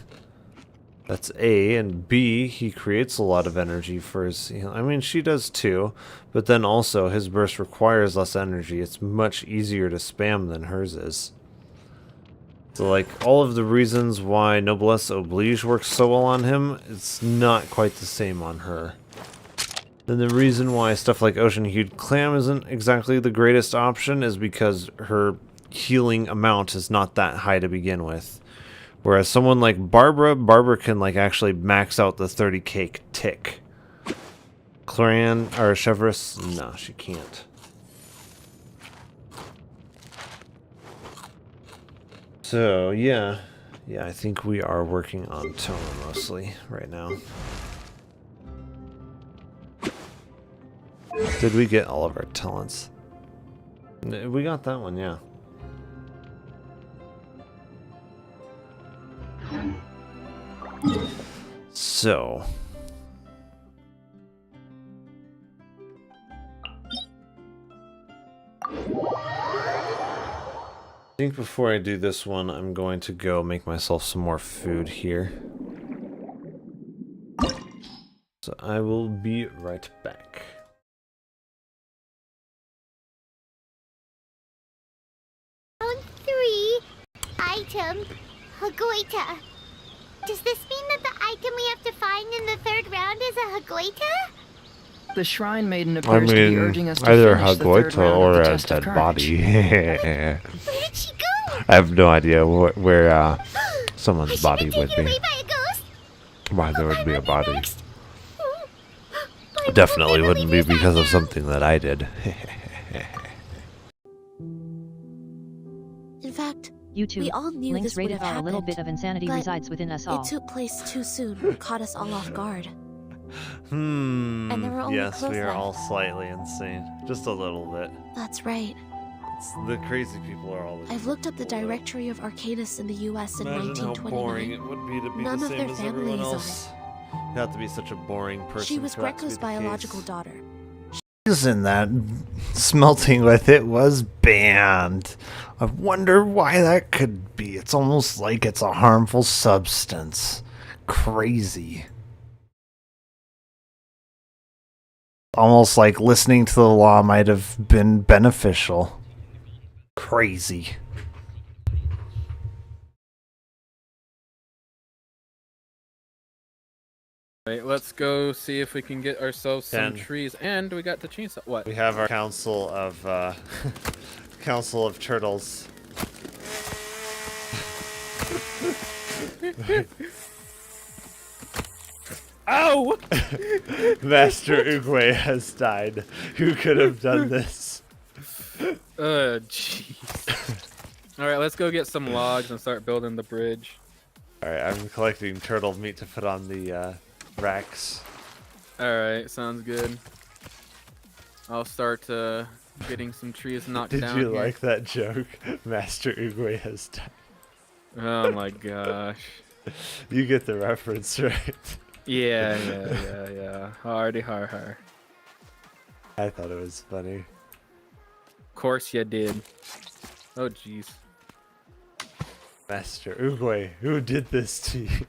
That's A, and B, he creates a lot of energy for his healing. I mean, she does too, but then also his burst requires less energy. It's much easier to spam than hers is. So, like, all of the reasons why Noblesse Oblige works so well on him, it's not quite the same on her. Then the reason why stuff like Ocean Hued Clam isn't exactly the greatest option is because her healing amount is not that high to begin with. Whereas someone like Barbara can like actually max out the 30 cake tick. Clarion or Chevreuse, no, she can't. So yeah, I think we are working on Toma mostly right now. Did we get all of our talents? We got that one, yeah. So I think before I do this one, I'm going to go make myself some more food here. So I will be right back. Round 3, item, Hagoita. Does this mean that the item we have to find in the 3rd round is a Hagoita? The Shrine Maiden appears to be urging us to either finish the 3rd Hagoita round or of the a Test of dead Courage. body. Where did she go? I have no idea where someone's Has body she been would taken be. away by a ghost? Why there would be a body. Next? Bible Definitely will never wouldn't leave be your because of side now. something that I did. In fact, You too. we all knew Links this would rated have R. A little happened, bit of insanity but resides within us all. it took place too soon, caught us all off guard. And there were only yes, we clothes are left. all slightly insane. Just a little bit. That's right. The crazy people are all the I've looked up the directory of Arcadis in the US in Imagine how boring 1929. it would be to be None the of same their as family everyone is on else. You have to be such a boring person. She was for that to Greco's be the biological case. daughter. Reason that smelting with it was banned. I wonder why that could be. It's almost like it's a harmful substance. Crazy. Almost like listening to the law might have been beneficial. Crazy. Right, let's go see if we can get ourselves some 10. trees, and we got the chainsaw. What? We have our council of council of turtles. Ow! Master Uguay has died. Who could have done this? Jeez. All right, let's go get some logs and start building the bridge. All right, I'm collecting turtle meat to put on the racks. All right, sounds good. I'll start getting some trees knocked Did down you here. like that joke? Master Uguay has died. Oh my gosh. You get the reference, right? Yeah. Hardy har. I thought it was funny. Of course you did. Oh jeez. Master Uguay, who did this to you?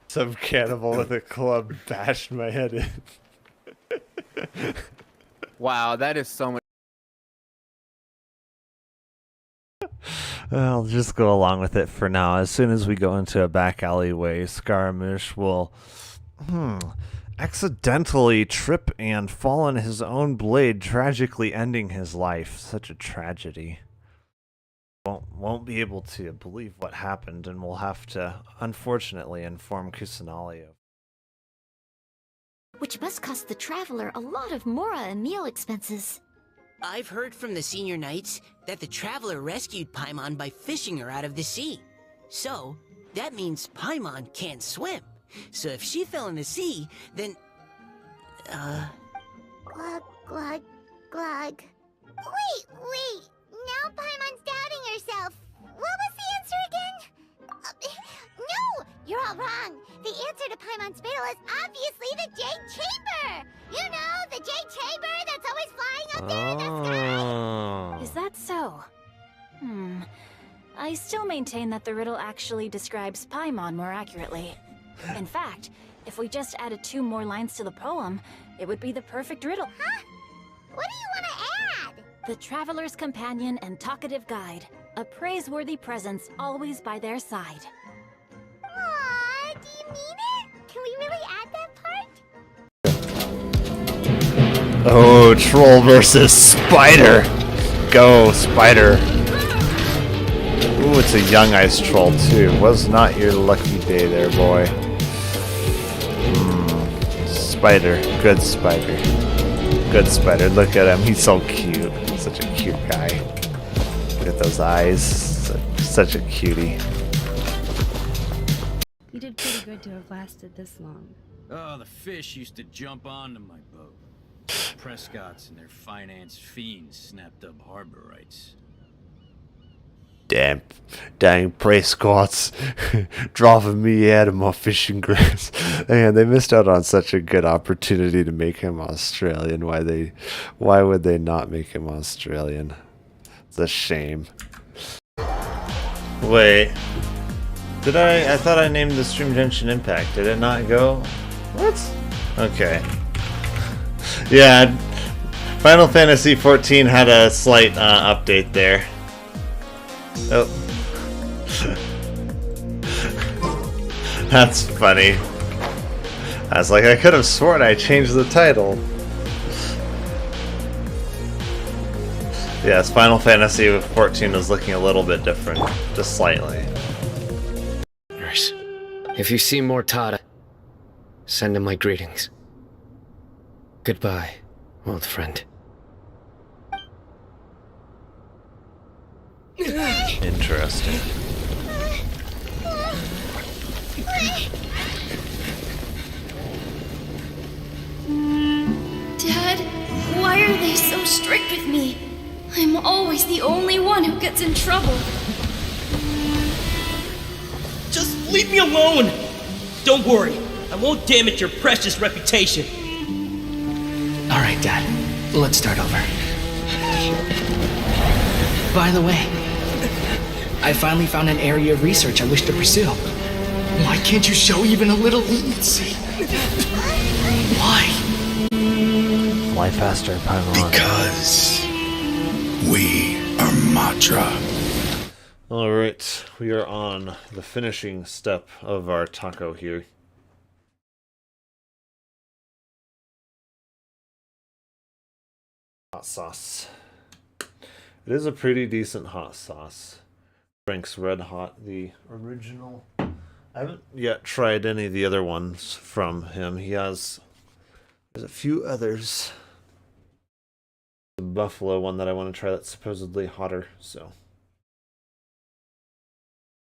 Some cannibal with a club bashed my head in. Wow, that is so much. I'll just go along with it for now. As soon as we go into a back alleyway, Scaramouche will accidentally trip and fall on his own blade, tragically ending his life. Such a tragedy. Won't be able to believe what happened, and we'll have to, unfortunately, inform Kusanali. Which must cost the traveler a lot of mora and meal expenses. I've heard from the senior knights that the traveler rescued Paimon by fishing her out of the sea. So, that means Paimon can't swim. So if she fell in the sea, then... Glug, glug, glug. Wait! Now Paimon's doubting herself. What was the answer again? No! You're all wrong. The answer to Paimon's riddle is obviously the Jade Chamber! You know, the Jade Chamber that's always flying up there in the sky! Is that so? I still maintain that the riddle actually describes Paimon more accurately. In fact, if we just added 2 more lines to the poem, it would be the perfect riddle. Huh? What do you want to add? The traveler's companion and talkative guide, a praiseworthy presence always by their side. Aww, do you mean it? Can we really add that part? Oh, troll versus spider. Go, spider. Ooh, it's a young ice troll too. Was not your lucky day there, boy. Spider. Good spider. Good spider. Look at him. He's so cute. Such a cute guy. Look at those eyes. Such a cutie. You did pretty good to have lasted this long. Oh, the fish used to jump onto my boat. Prescott's and their finance fiends snapped up harbor rights. Dang Prescott's driving me out of my fishing grounds. And they missed out on such a good opportunity to make him Australian. Why would they not make him Australian? It's a shame. Wait. I thought I named the stream Genshin Impact. Did it not go? What? Okay. Yeah, Final Fantasy XIV had a slight update there. Oh. That's funny. I was like, I could have sworn I changed the title. Yes, Final Fantasy XIV was looking a little bit different. Just slightly. Nurse, if you see Mortada, send him my greetings. Goodbye, old friend. Interesting. Dad, why are they so strict with me? I'm always the only one who gets in trouble. Just leave me alone! Don't worry, I won't damage your precious reputation. Alright, Dad. Let's start over. By the way, I finally found an area of research I wish to pursue. Why can't you show even a little leniency? Why? Fly faster, Paimon. Because we are Matra. Alright, we are on the finishing step of our taco here. Hot sauce. It is a pretty decent hot sauce. Frank's Red Hot, the original. I haven't yet tried any of the other ones from him. There's a few others. The buffalo one that I want to try that's supposedly hotter, so.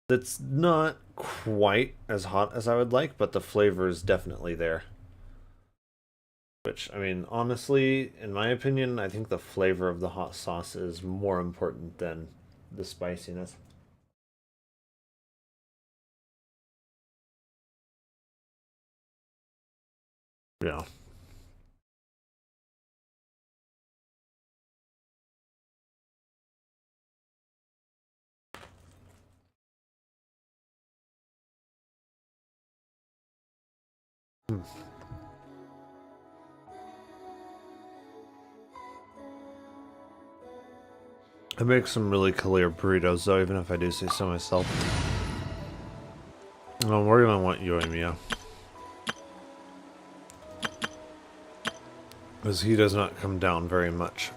It's not quite as hot as I would like, but the flavor is definitely there. Which, I mean, honestly, in my opinion, I think the flavor of the hot sauce is more important than the spiciness. Yeah. I make some really clear burritos though, even if I do say so myself. Oh, we're gonna want Yoimiya. Because he does not come down very much.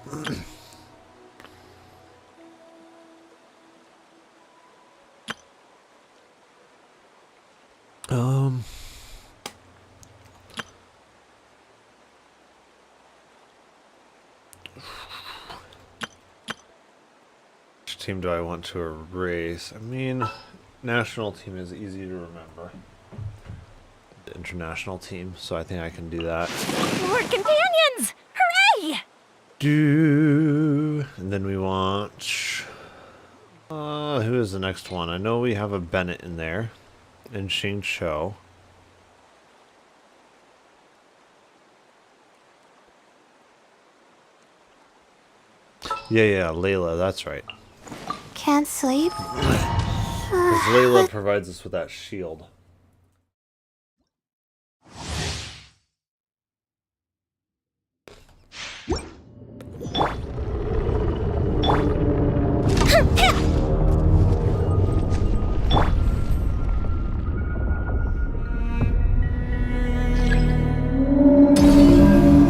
Which team do I want to erase? I mean, national team is easy to remember. The international team, so I think I can do that. More companions! Hooray! And then we want... who is the next one? I know we have a Bennett in there. And Xing Cho. Yeah, Layla, that's right. Can't sleep? Because Layla provides us with that shield.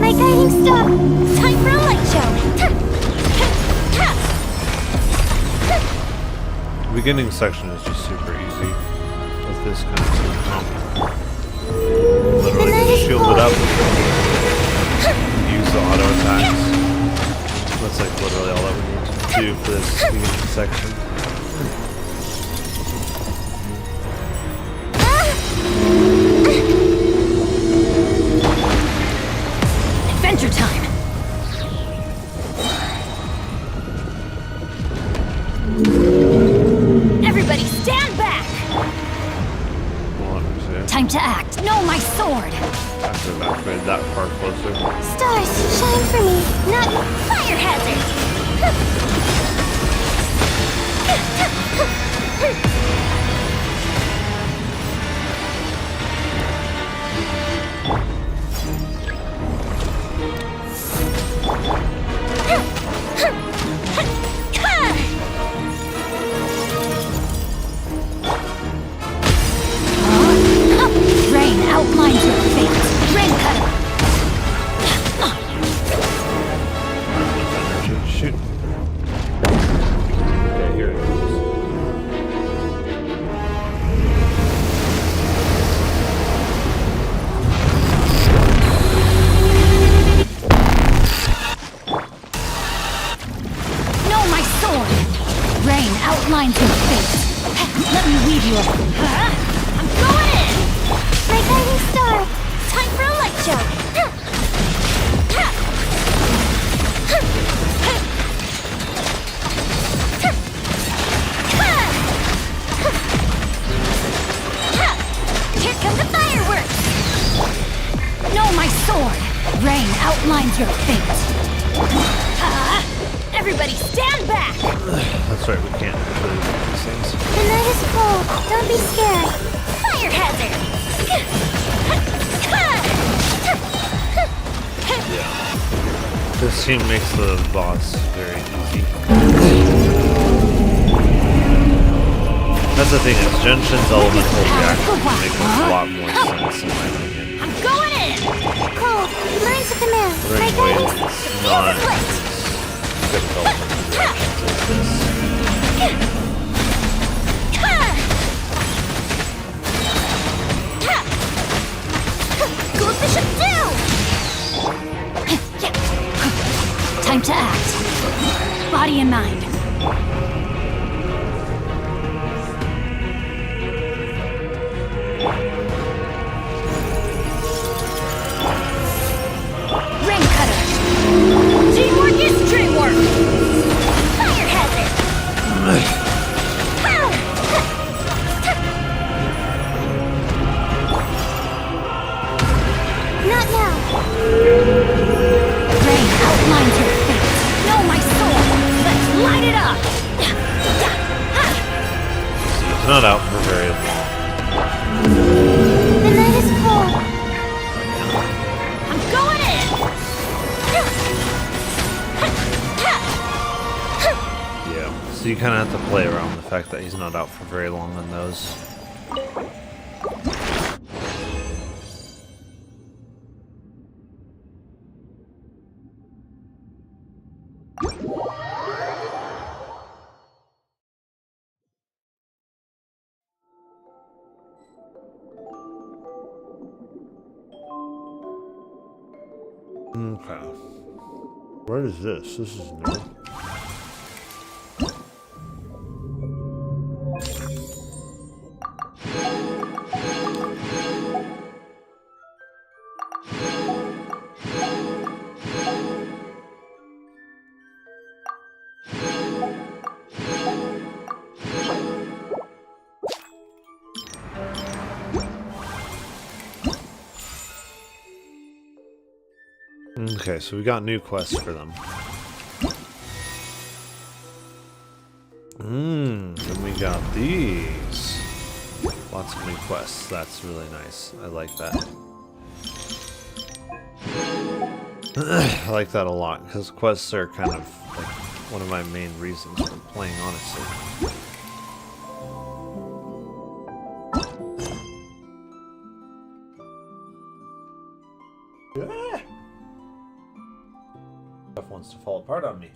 My guiding star! Time for a light show! The beginning section is just super easy with this kind of comp. Literally just shield it up, use the auto attacks. That's like literally all that we need to do for this beginning section. Adventure time! Everybody stand back! Time to act! No, my sword! I should have activated that far closer. Stars, shine for me! Not fire hazard! Rain outlines your fate. Rain cutter. Shoot. Okay, here it goes. No, my sword! Rain outlines your fate. Let me weave you up. I'm going in! my guiding star! Time for a light show! Here come the fireworks! No, my sword! Rain outlines your fate. Everybody stand back! That's right, we can't really do these things. The night is cold. Don't be scared. Fire hazard! This team makes the boss very easy. That's the thing, is Genshin's elemental reaction makes a lot more sense in my opinion. I'm going in! Cold, learn to command. My Ring guiding Wave is not as good elemental reactions as this. Good bishop down! Time to act. Body and mind. Rain cutter. Teamwork is dreamwork. Fire hazard. Not now. Rain outlines your fate. No, my sword. Let's light it up. It's not out for very long. The night is cold. I'm going in. So you kind of have to play around with the fact that he's not out for very long on those. Okay. What is this? This is new. Okay, so we got new quests for them. And we got these. Lots of new quests. That's really nice. I like that. I like that a lot, because quests are kind of like one of my main reasons for playing, honestly. Stuff wants to fall apart on me.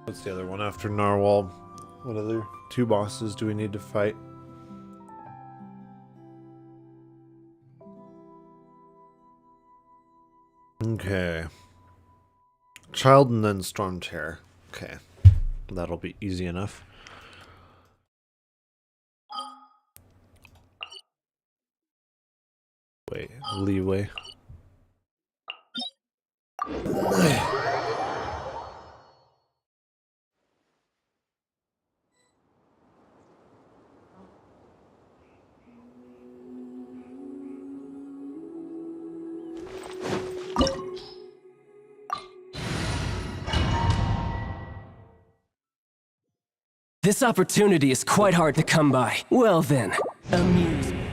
What's the other one after Narwhal? What other two bosses do we need to fight? Okay. Child and then Storm Terror. Okay. That'll be easy enough. Wait, leeway. This opportunity is quite hard to come by. Well then, amuse me.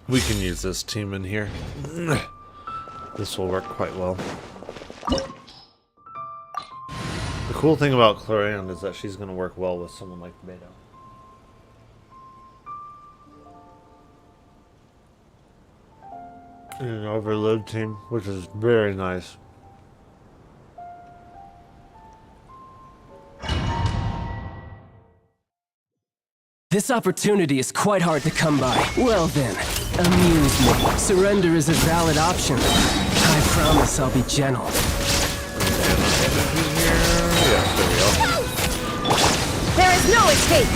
We can use this team in here. This will work quite well. The cool thing about Clorian is that she's going to work well with someone like Beto. An overload team, which is very nice. This opportunity is quite hard to come by. Well then, amuse me. Surrender is a valid option. I promise I'll be gentle. There is no escape!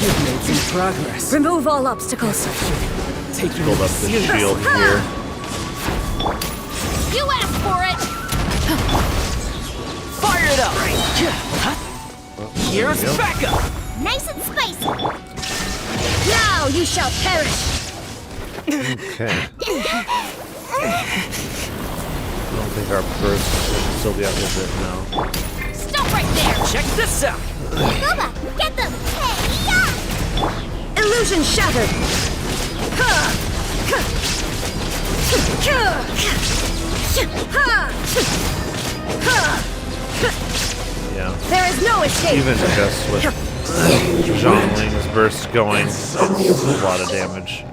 You've made some progress. Remove all obstacles. Take your Build up the shield here. You asked for it! Fire it up! Here's backup! Nice and spicy! Now you shall perish! Okay. I don't think our burst should still be out of it now. Stop right there! Check this out! Boba, get them! Hey, yeah! Illusion shattered! Yeah. There is no escape! Even just with Zhongling's burst going, it's a lot of damage.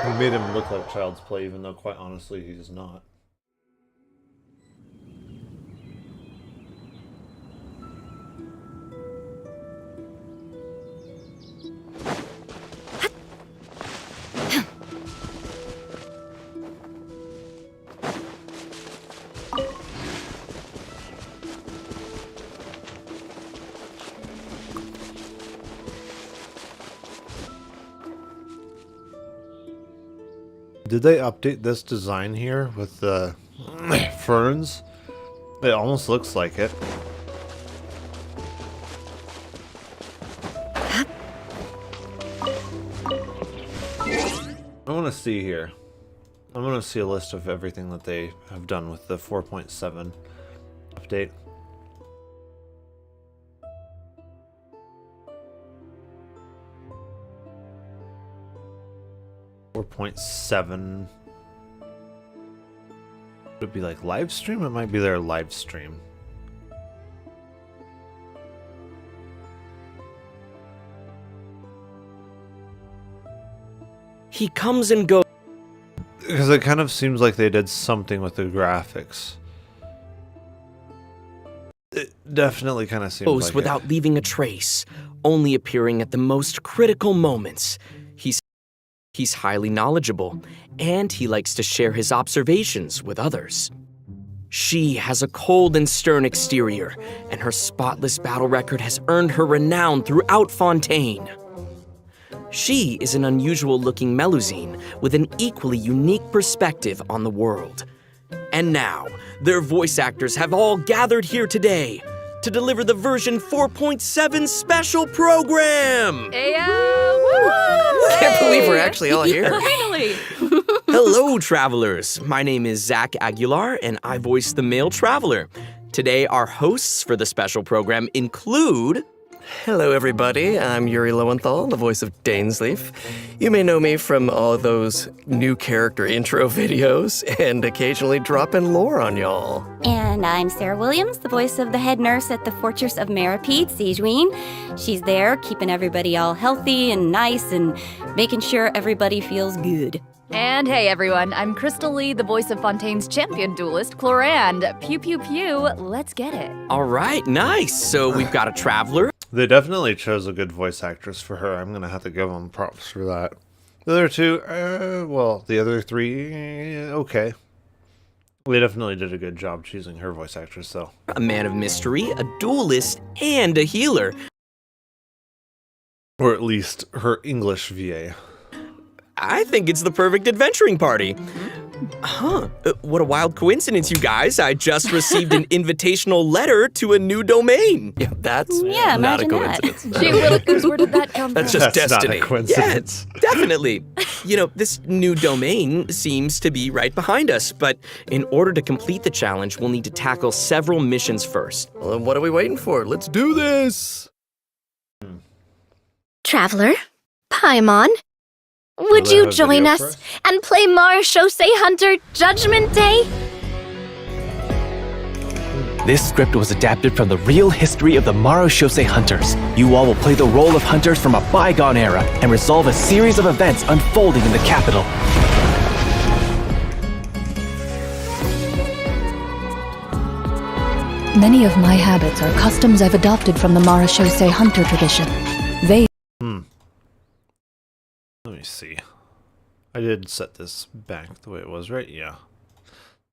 We made him look like Child's Play, even though quite honestly he's not. Did they update this design here with the ferns? It almost looks like it. I want to see here. I want to see a list of everything that they have done with the 4.7 update. .7 would it be like live stream? It might be their live stream. He comes and goes. Because it kind of seems like they did something with the graphics. It definitely kind of seems like without leaving a trace, only appearing at the most critical moments. He's highly knowledgeable, and he likes to share his observations with others. She has a cold and stern exterior, and her spotless battle record has earned her renown throughout Fontaine. She is an unusual-looking Melusine with an equally unique perspective on the world. And now, their voice actors have all gathered here today to deliver the version 4.7 special program! I Can't believe we're actually all here. Finally! Hello, travelers. My name is Zach Aguilar, and I voice the male traveler. Today, our hosts for the special program include... Hello, everybody. I'm Yuri Lowenthal, the voice of Dainsleif. You may know me from all those new character intro videos and occasionally dropping lore on y'all. And I'm Sarah Williams, the voice of the head nurse at the Fortress of Maripede, Siegeween. She's there keeping everybody all healthy and nice and making sure everybody feels good. And hey everyone, I'm Crystal Lee, the voice of Fontaine's champion duelist, Clorand. Pew pew pew, let's get it. All right, nice. So we've got a traveler. They definitely chose a good voice actress for her. I'm going to have to give them props for that. The other two, well, the other three, okay. They definitely did a good job choosing her voice actress, though. A man of mystery, a duelist, and a healer. Or at least her English VA. I think it's the perfect adventuring party. What a wild coincidence, you guys. I just received an invitational letter to a new domain. Yeah, that's Yeah, not a imagine that. coincidence. Gee willikers, where did that come That's from? just That's destiny. not a coincidence. Yeah, definitely. You know, this new domain seems to be right behind us, but in order to complete the challenge, we'll need to tackle several missions first. Well, then what are we waiting for? Let's do this! Traveler, Paimon, would they you have a join video us for us? and play Marechaussee Hunter Judgment Day? This script was adapted from the real history of the Marechaussee Hunters. You all will play the role of hunters from a bygone era and resolve a series of events unfolding in the capital. Many of my habits are customs I've adopted from the Marechaussee Hunter tradition. They Let me see. I did set this back the way it was, right? Yeah.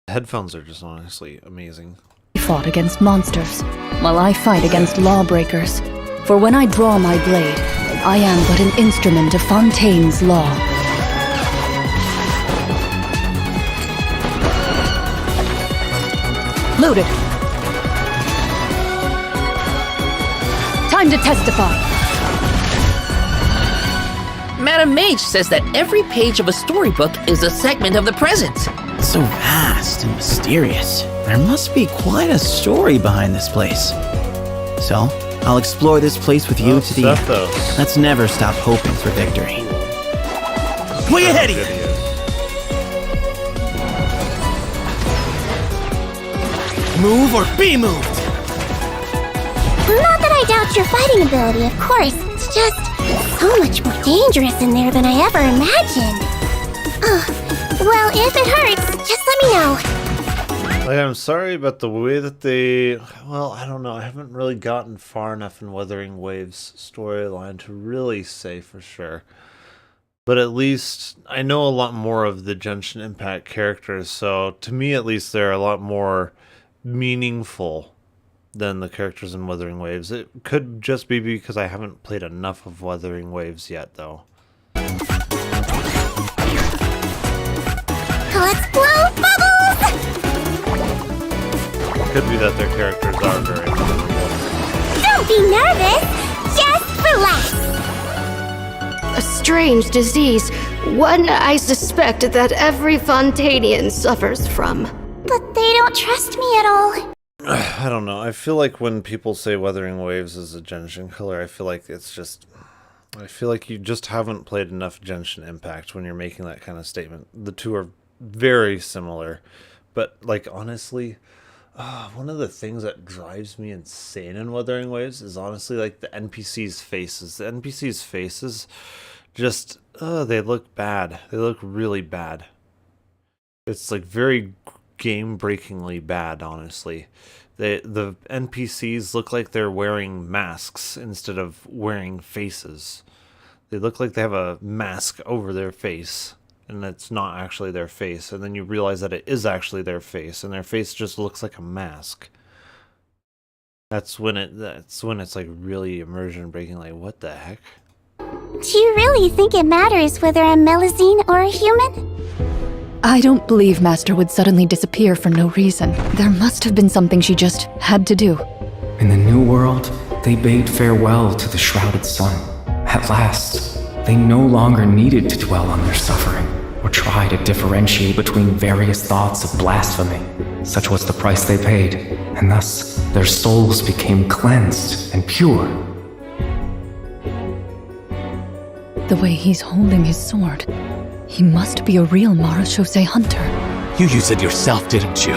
The headphones are just honestly amazing. fought against monsters, while I fight against lawbreakers. For when I draw my blade, I am but an instrument of Fontaine's law. Loaded. Time to testify. Madam Mage says that every page of a storybook is a segment of the present. So vast and mysterious. There must be quite a story behind this place. So, I'll explore this place with you to the end. Let's never stop hoping for victory. Way ahead of you! Move or be moved! Not that I doubt your fighting ability, of course. It's just so much more dangerous in there than I ever imagined. Well, if it hurts, just let me know. Like, I'm sorry about the way that they... Well, I don't know. I haven't really gotten far enough in Wuthering Waves storyline to really say for sure. But at least I know a lot more of the Genshin Impact characters, so to me at least they're a lot more meaningful than the characters in Wuthering Waves. It could just be because I haven't played enough of Wuthering Waves yet, though. Let's blow bubbles! Could be that their characters are very memorable. Don't be nervous! Just relax! A strange disease, one I suspect that every Fontanian suffers from. But they don't trust me at all. I don't know. I feel like when people say Wuthering Waves is a Genshin killer, I feel like it's just... I feel like you just haven't played enough Genshin Impact when you're making that kind of statement. The two are very similar. But, like, honestly, one of the things that drives me insane in Wuthering Waves is honestly, like, the NPCs' faces. The NPCs' faces just... they look bad. They look really bad. It's, like, very game-breakingly bad, honestly. The NPCs look like they're wearing masks instead of wearing faces. They look like they have a mask over their face, and it's not actually their face. And then you realize that it is actually their face, and their face just looks like a mask. That's when it's like really immersion breaking. Like, what the heck? Do you really think it matters whether I'm Melusine or a human? I don't believe Master would suddenly disappear for no reason. There must have been something she just had to do. In the new world, they bade farewell to the shrouded sun. At last, they no longer needed to dwell on their suffering, or try to differentiate between various thoughts of blasphemy. Such was the price they paid, and thus their souls became cleansed and pure. The way he's holding his sword, he must be a real Marachose hunter. You used it yourself, didn't you?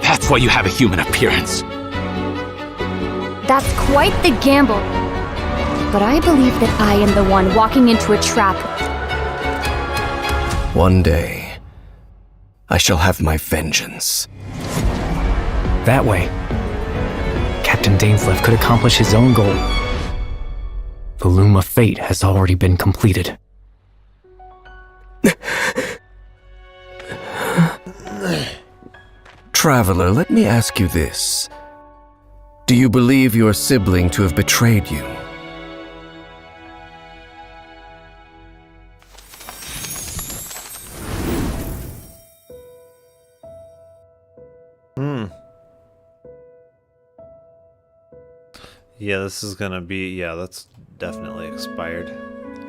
That's why you have a human appearance. That's quite the gamble. But I believe that I am the one walking into a trap. One day, I shall have my vengeance. That way, Captain Dainsleif could accomplish his own goal. The loom of fate has already been completed. Traveler, let me ask you this. Do you believe your sibling to have betrayed you? Yeah, this is gonna be... Yeah, that's definitely expired.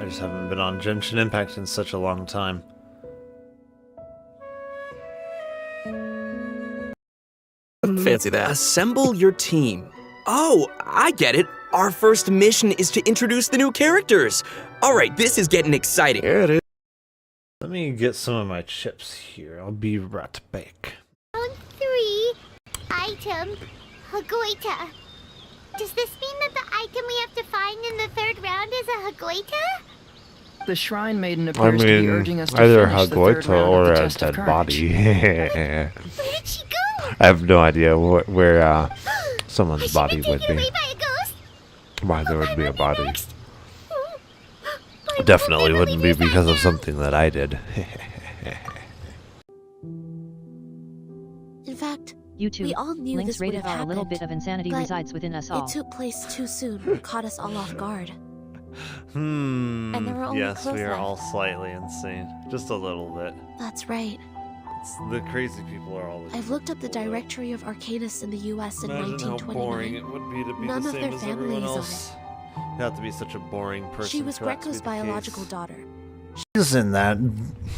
I just haven't been on Genshin Impact in such a long time. Fancy that. Assemble your team. Oh, I get it. Our first mission is to introduce the new characters. All right, this is getting exciting. Here it is. Let me get some of my chips here. I'll be right back. Round 3. Item. Hagoita. Does this mean that the item we have to find in the 3rd round is a Hagoita? The Shrine Maiden appears to be urging us to either finish the 3rd Hagoita round or of the a Test of dead Courage. body. Where did she go? I have no idea where someone's body would be. By a ghost? Why there would be a body. Definitely wouldn't be because of something that I did. In fact, You too. we all knew Link's this would rated have R. A little happened, bit of insanity but resides within us all. It took place too soon, caught us all off guard. And there were only yes, we clothes are left. all slightly insane. Just a little bit. That's right. The crazy people are always... I've looked up the directory of Arcadists in the US in Imagine how 1929. boring it would be to be None the of same their as family everyone is on else. You have to be such a boring person. She was for that to Greco's be the biological case. daughter. Reason that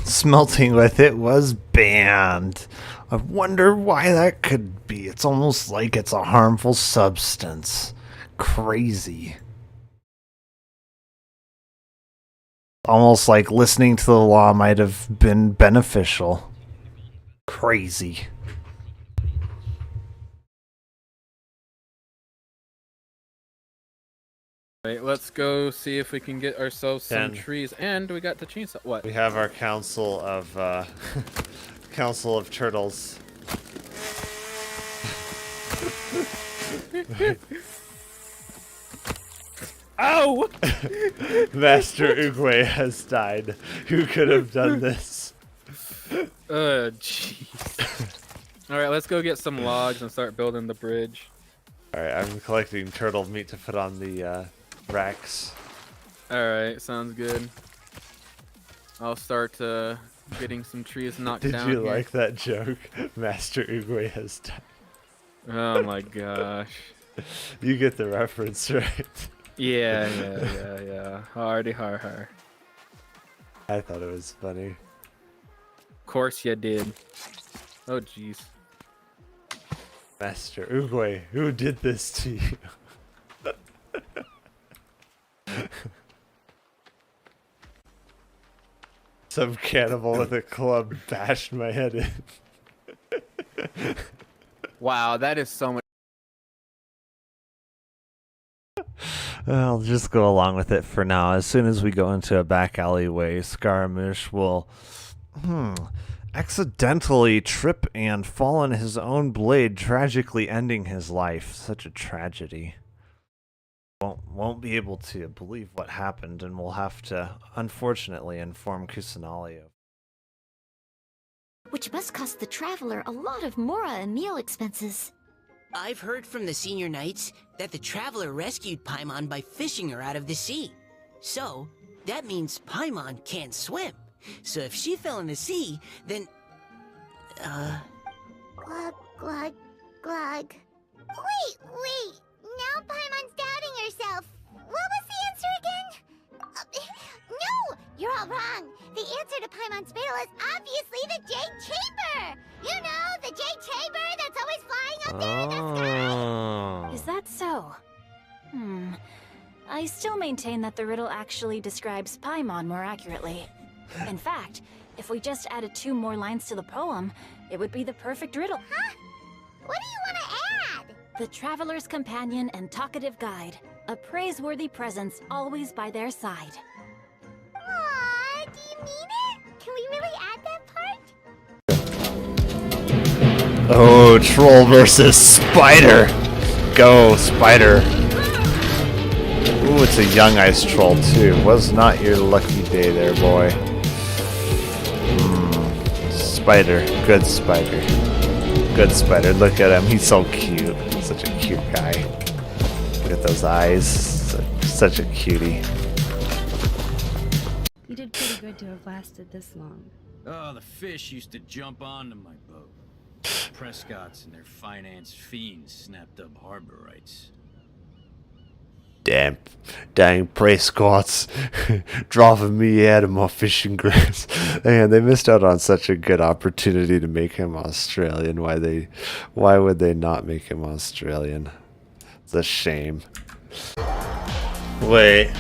smelting with it was banned. I wonder why that could be. It's almost like it's a harmful substance. Crazy. Almost like listening to the law might have been beneficial. Crazy. Right, let's go see if we can get ourselves some 10. trees. And we got the chainsaw. What? We have our council of council of turtles. Ow! Master Uguay has died. Who could have done this? Jeez. Alright, let's go get some logs and start building the bridge. Alright, I'm collecting turtle meat to put on the racks. Alright, sounds good. I'll start getting some trees knocked Did down you here. like that joke? Master Oogway has died. Oh my gosh. You get the reference, right? Yeah. Hardy har. I thought it was funny. Of course you did. Oh jeez. Master Oogway, who did this to you? Some cannibal with a club bashed my head in. Wow, that is so much. I'll just go along with it for now. As soon as we go into a back alleyway, Scaramouche will accidentally trip and fall on his own blade, tragically ending his life. Such a tragedy. Won't be able to believe what happened, and we'll have to, unfortunately, inform Kusanali. Which must cost the traveler a lot of Mora and meal expenses. I've heard from the senior knights that the traveler rescued Paimon by fishing her out of the sea. So, that means Paimon can't swim. So if she fell in the sea, then... Glug, glug, glug. Wait! Now Paimon's doubting herself. What was the answer again? No! You're all wrong. The answer to Paimon's riddle is obviously the Jade Chamber! You know, the Jade Chamber that's always flying up there in the sky! Is that so? I still maintain that the riddle actually describes Paimon more accurately. In fact, if we just added 2 more lines to the poem, it would be the perfect riddle. Huh? What do you want to add? The traveler's companion and talkative guide, a praiseworthy presence always by their side. Aww, do you mean it? Can we really add that part? Oh, troll versus spider! Go, spider! Ooh, it's a young ice troll too. Was not your lucky day there, boy. Spider. Good spider. Good spider. Look at him. He's so cute. Such a cute guy. Look at those eyes. Such a cutie. You did pretty good to have lasted this long. Oh, the fish used to jump onto my boat. Prescott's and their finance fiends snapped up harbor rights. Dang Prescott's driving me out of my fishing grounds. And they missed out on such a good opportunity to make him Australian. Why would they not make him Australian? It's a shame. Wait.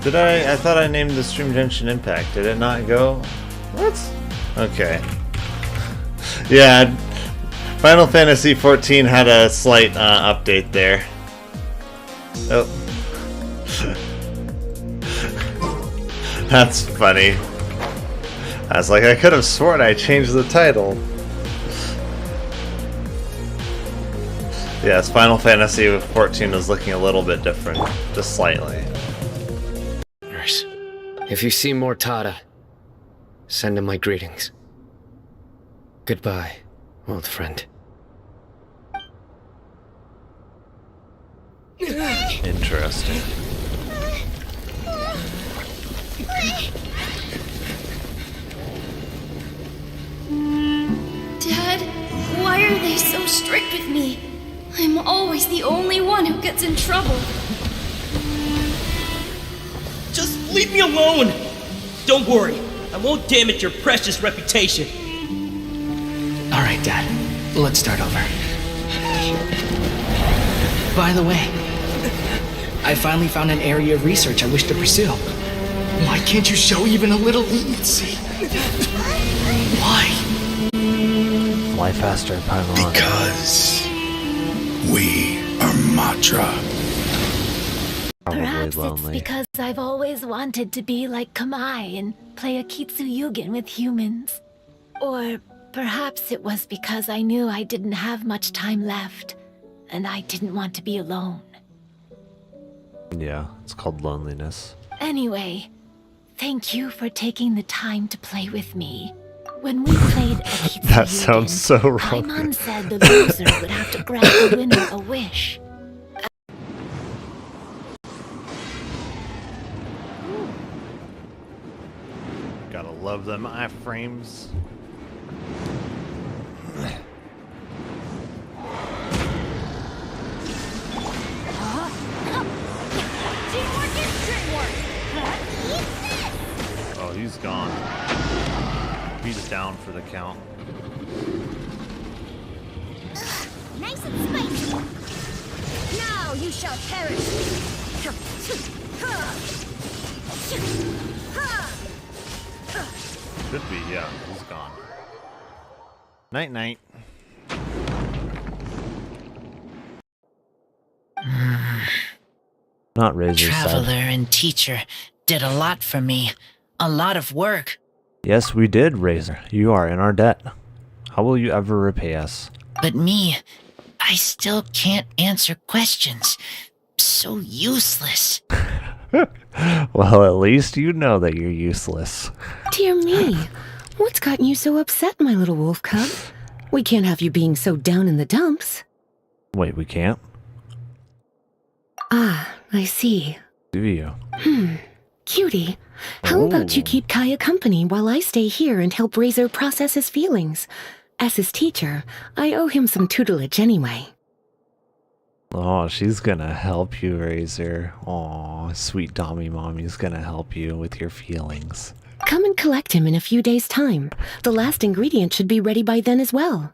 Did I thought I named the stream Genshin Impact. Did it not go? What? Okay. Yeah, Final Fantasy XIV had a slight update there. Oh. That's funny. I was like, I could have sworn I changed the title. Yes, Final Fantasy XIV is looking a little bit different. Just slightly. Nurse, if you see Mortada, send him my greetings. Goodbye, old friend. Interesting. Dad, why are they so strict with me? I'm always the only one who gets in trouble. Just leave me alone! Don't worry, I won't damage your precious reputation. Alright, Dad. Let's start over. By the way, I finally found an area of research I wish to pursue. Why can't you show even a little leniency? Why? Fly faster, Paimon. Because we are Matra. Perhaps lonely. it's because I've always wanted to be like Kamai and play a Kitsuyugen with humans. Or perhaps it was because I knew I didn't have much time left, and I didn't want to be alone. Yeah, it's called loneliness. Anyway, thank you for taking the time to play with me. When we played a Kitsuyugen, That sounds so wrong. Paimon said the loser would have to grant the winner a wish. love them iframes. Oh, he's gone. He's down for the count. Nice and spicy. Now you shall perish. Should be, yeah, he's gone. Night night. Not Razor's Traveler side. and teacher did a lot for me. A lot of work. Yes, we did, Razor. You are in our debt. How will you ever repay us? But me, I still can't answer questions. So useless. Well, at least you know that you're useless. Dear me, what's gotten you so upset, my little wolf cub? We can't have you being so down in the dumps. Wait, we can't? Ah, I see. Do you? Cutie, how about you keep Kaya company while I stay here and help Razor process his feelings? As his teacher, I owe him some tutelage anyway. Oh, she's gonna help you, Razor. Aw, sweet Dommy Mommy's gonna help you with your feelings. Come and collect him in a few days' time. The last ingredient should be ready by then as well.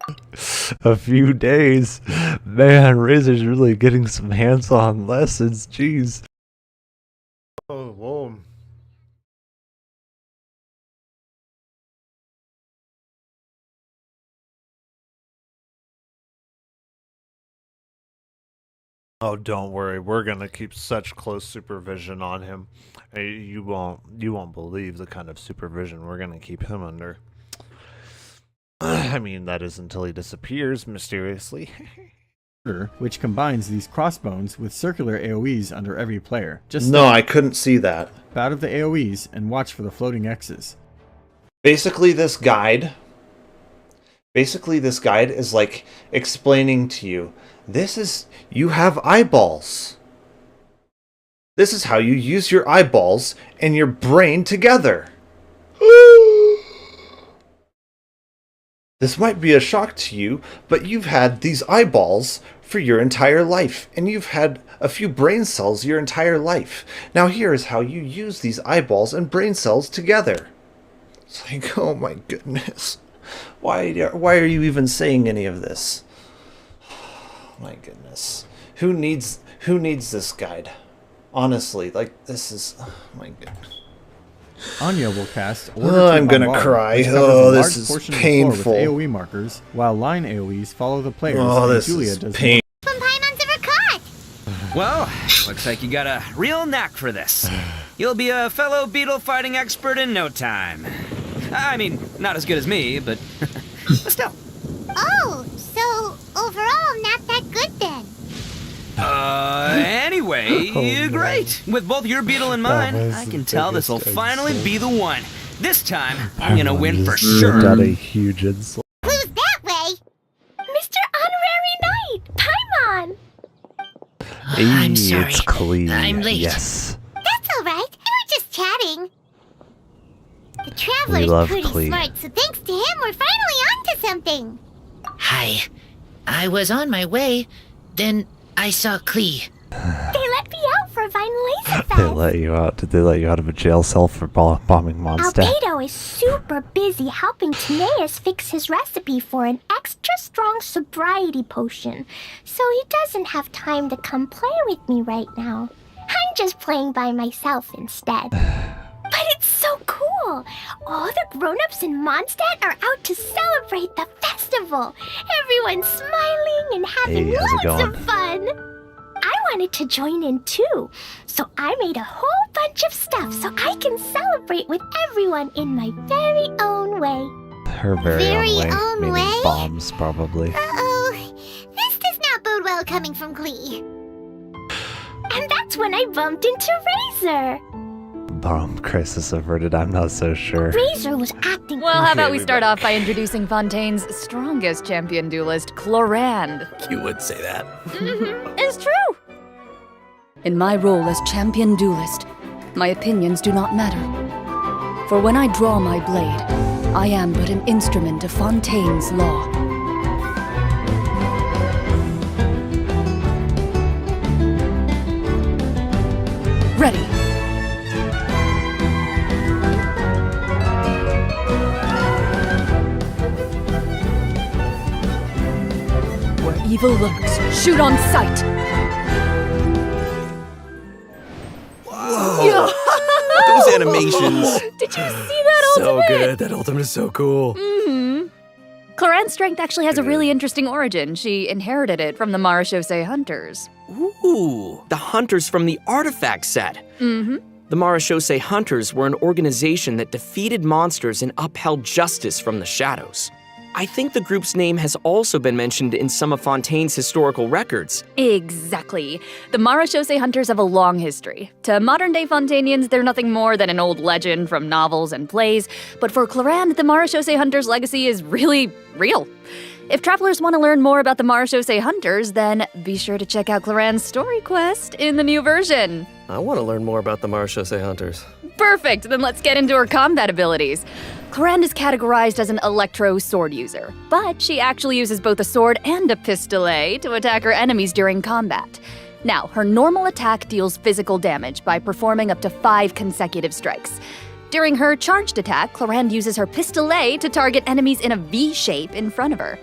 A few days? Man, Razor's really getting some hands-on lessons, jeez. Oh, whoa. Oh, don't worry. We're gonna keep such close supervision on him. You won't believe the kind of supervision we're gonna keep him under. I mean, that is until he disappears mysteriously. Which combines these crossbones with circular AoEs under every player. Just No, I couldn't see that. out of the AoEs and watch for the floating X's. Basically, this guide is like explaining to you, you have eyeballs. This is how you use your eyeballs and your brain together. This might be a shock to you, but you've had these eyeballs for your entire life, and you've had a few brain cells your entire life. Now here is how you use these eyeballs and brain cells together. It's like, oh my goodness. Why are you even saying any of this? My goodness. Who needs this guide? Honestly, like, this is... Oh my goodness. Anya will cast I'm gonna cry. This is painful. With AoE markers, while line AoEs follow the players. Oh, and this Julia is does painful. When Paimon's ever caught! Well, looks like you got a real knack for this. You'll be a fellow beetle fighting expert in no time. I mean, not as good as me, but still. Oh, so overall not that good then. Anyway, Oh, great. With both your beetle and mine, I can tell this will finally be the one. This time, I'm gonna win for sure. Got a huge insult. Who's that way? Mr. Honorary Knight, Paimon! I'm sorry. It's Klee. I'm late. Yes. That's alright. We were just chatting. The We Traveler's love pretty Klee. smart, so thanks to him, we're finally onto something. Hi. I was on my way, then I saw Klee. They let me out for Vine Laser They Fest. let you out. Did they let you out of a jail cell for bombing Mondstadt? Albedo is super busy helping Tineas fix his recipe for an extra strong sobriety potion, so he doesn't have time to come play with me right now. I'm just playing by myself instead. But it's so cool! All the grown-ups in Mondstadt are out to celebrate the festival. Everyone's smiling and having Hey, how's it loads going? of fun. I wanted to join in too, so I made a whole bunch of stuff so I can celebrate with everyone in my very own way. Her very own way. Meaning way? bombs, probably. Uh-oh. This does not bode well coming from Klee. And that's when I bumped into Razor. Bomb crisis averted. I'm not so sure. Razor was acting. Well, how about Okay, we we start off by introducing Fontaine's strongest champion duelist, Clorand. You would say that. It's true! In my role as champion duelist, my opinions do not matter. For when I draw my blade, I am but an instrument of Fontaine's law. Ready. Where evil lurks, shoot on sight! Whoa! Those animations. Did you see that ultimate? So good. That ultimate is so cool. Mm-hmm. Cloran's strength actually has a really interesting origin. She inherited it from the Marechaussee Hunters. Ooh, the Hunters from the Artifact set. Mm-hmm. The Marechaussee Hunters were an organization that defeated monsters and upheld justice from the shadows. I think the group's name has also been mentioned in some of Fontaine's historical records. Exactly. The Marechaussee Hunters have a long history. To modern-day Fontainians, they're nothing more than an old legend from novels and plays, but for Cloran, the Marechaussee Hunters' legacy is really real. If travelers want to learn more about the Marechaussee Hunters, then be sure to check out Cloran's story quest in the new version. I want to learn more about the Marechaussee Hunters. Perfect! Then let's get into her combat abilities. Cloran is categorized as an electro sword user, but she actually uses both a sword and a pistolet to attack her enemies during combat. Now, her normal attack deals physical damage by performing up to 5 consecutive strikes. During her charged attack, Cloran uses her pistolet to target enemies in a V shape in front of her.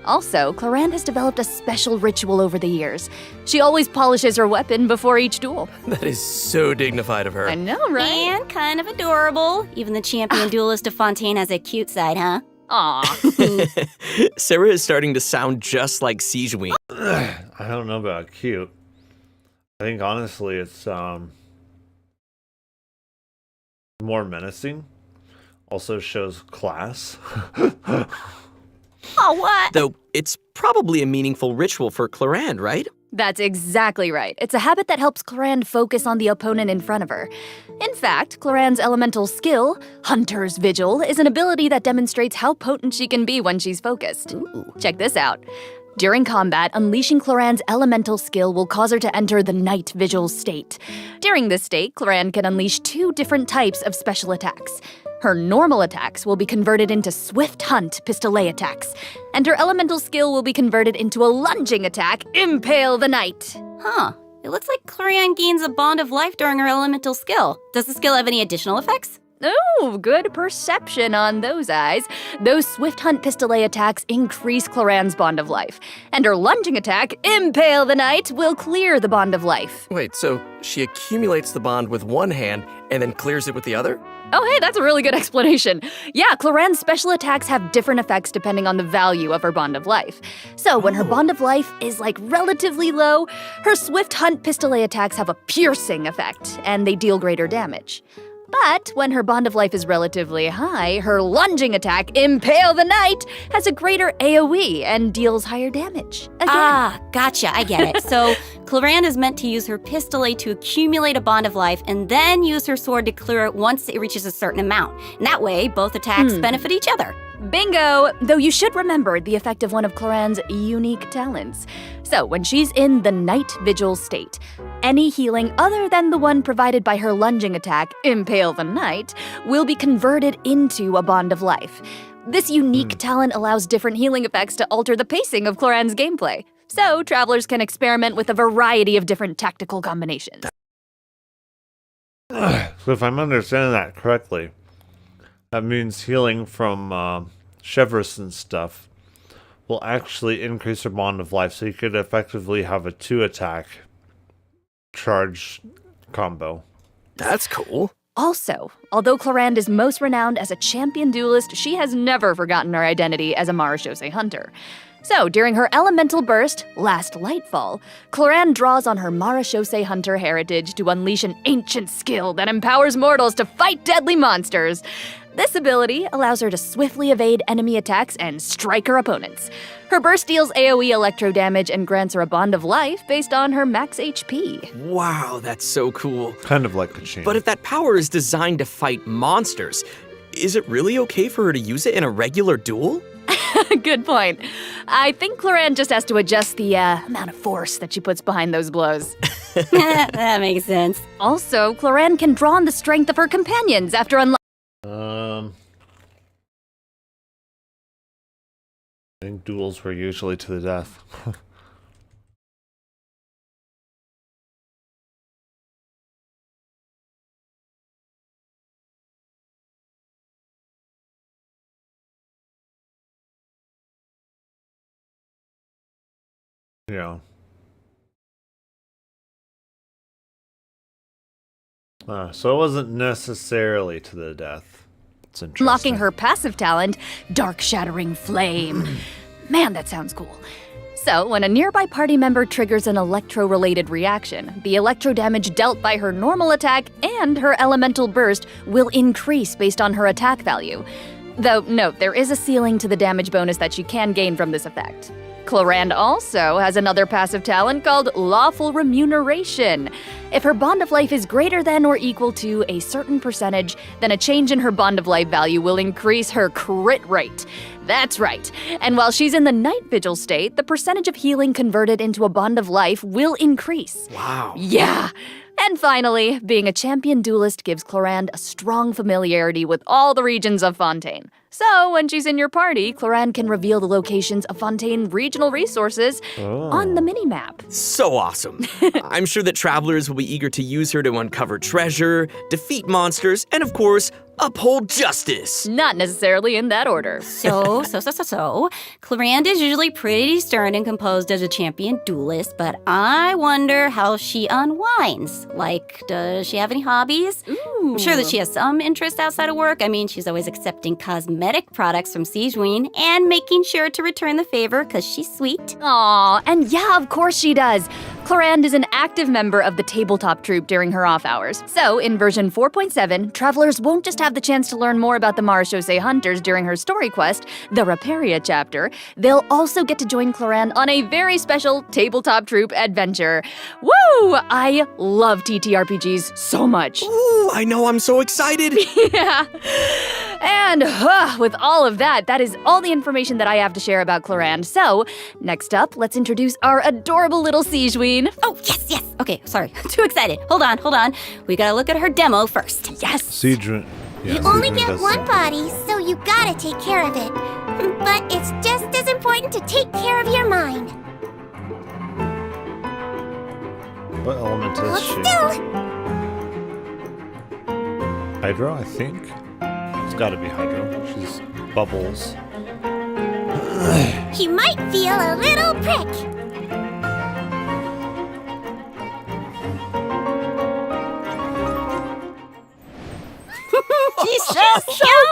Also, Cloran has developed a special ritual over the years. She always polishes her weapon before each duel. That is so dignified of her. I know, right? And kind of adorable. Even the champion duelist of Fontaine has a cute side, huh? Aw. Sarah is starting to sound just like Sigewin. I don't know about cute. I think honestly it's more menacing. Also shows class. Oh, what? Though it's probably a meaningful ritual for Cloran, right? That's exactly right. It's a habit that helps Cloran focus on the opponent in front of her. In fact, Cloran's elemental skill, Hunter's Vigil, is an ability that demonstrates how potent she can be when she's focused. Ooh. Check this out. During combat, unleashing Cloran's elemental skill will cause her to enter the Night Vigil state. During this state, Cloran can unleash 2 different types of special attacks. Her normal attacks will be converted into Swift Hunt pistolet attacks, and her elemental skill will be converted into a lunging attack, Impale the Night. Huh. It looks like Cloran gains a bond of life during her elemental skill. Does the skill have any additional effects? Oh, good perception on those eyes. Those Swift Hunt pistolet attacks increase Cloran's bond of life, and her lunging attack, Impale the Night, will clear the bond of life. Wait, so she accumulates the bond with one hand and then clears it with the other? Oh, hey, that's a really good explanation. Yeah, Cloran's special attacks have different effects depending on the value of her bond of life. So when her bond of life is relatively low, her Swift Hunt pistolet attacks have a piercing effect, and they deal greater damage. But when her bond of life is relatively high, her lunging attack, Impale the Night, has a greater AoE and deals higher damage. Again. Ah, gotcha, I get it. So, Cloran is meant to use her pistolet to accumulate a bond of life and then use her sword to clear it once it reaches a certain amount. And that way, both attacks benefit each other. Bingo! Though you should remember the effect of one of Cloran's unique talents. So, when she's in the Night Vigil state, any healing other than the one provided by her lunging attack, Impale the Night, will be converted into a bond of life. This unique talent allows different healing effects to alter the pacing of Cloran's gameplay, so travelers can experiment with a variety of different tactical combinations. So if I'm understanding that correctly, that means healing from Chevreuse and stuff will actually increase her bond of life, so you could effectively have a 2-attack charge combo. That's cool. Also, although Cloran is most renowned as a champion duelist, she has never forgotten her identity as a Marechaussee hunter. So, during her elemental burst, Last Lightfall, Cloran draws on her Marechaussee hunter heritage to unleash an ancient skill that empowers mortals to fight deadly monsters. This ability allows her to swiftly evade enemy attacks and strike her opponents. Her burst deals AoE electro damage and grants her a bond of life based on her max HP. Wow, that's so cool. Kind of like a chain. But if that power is designed to fight monsters, is it really okay for her to use it in a regular duel? Good point. I think Cloran just has to adjust the amount of force that she puts behind those blows. That makes sense. Also, Cloran can draw on the strength of her companions after unlocking. I think duels were usually to the death. Yeah. So it wasn't necessarily to the death. It's interesting. Unlocking her passive talent, Dark Shattering Flame. Man, that sounds cool. So, when a nearby party member triggers an electro-related reaction, the electro damage dealt by her normal attack and her elemental burst will increase based on her attack value. Though, note, there is a ceiling to the damage bonus that she can gain from this effect. Cloran also has another passive talent called Lawful Remuneration. If her bond of life is greater than or equal to a certain percentage, then a change in her bond of life value will increase her crit rate. That's right. And while she's in the night vigil state, the percentage of healing converted into a bond of life will increase. Wow. Yeah. And finally, being a champion duelist gives Cloran a strong familiarity with all the regions of Fontaine. So, when she's in your party, Cloran can reveal the locations of Fontaine regional resources on the minimap. So awesome. I'm sure that travelers will be eager to use her to uncover treasure, defeat monsters, and of course, uphold justice. Not necessarily in that order. So. Clorand is usually pretty stern and composed as a champion duelist, but I wonder how she unwinds. Like, does she have any hobbies? Ooh. I'm sure that she has some interest outside of work. I mean, she's always accepting cosmetic products from Sigewinne and making sure to return the favor because she's sweet. Aw, and yeah, of course she does. Clorand is an active member of the tabletop troupe during her off hours. So, in version 4.7, travelers won't just have the chance to learn more about the Marechaussee Hunters during her story quest, the Raparia chapter, they'll also get to join Clorand on a very special tabletop troupe adventure. Woo! I love TTRPGs so much. Ooh, I know, I'm so excited. Yeah. And with all of that, that is all the information that I have to share about Clorand. So, next up, let's introduce our adorable little Sigewinne. Oh, yes. Okay, sorry. Too excited. Hold on. We gotta look at her demo first. Yes. Sigewinne. Yeah, You only Sigewinne get does one that. body, so you gotta take care of it. But it's just as important to take care of your mind. What element Hold is she? still. Hydro, I think. It's gotta be Hydro. She's bubbles. He might feel a little prick. She's so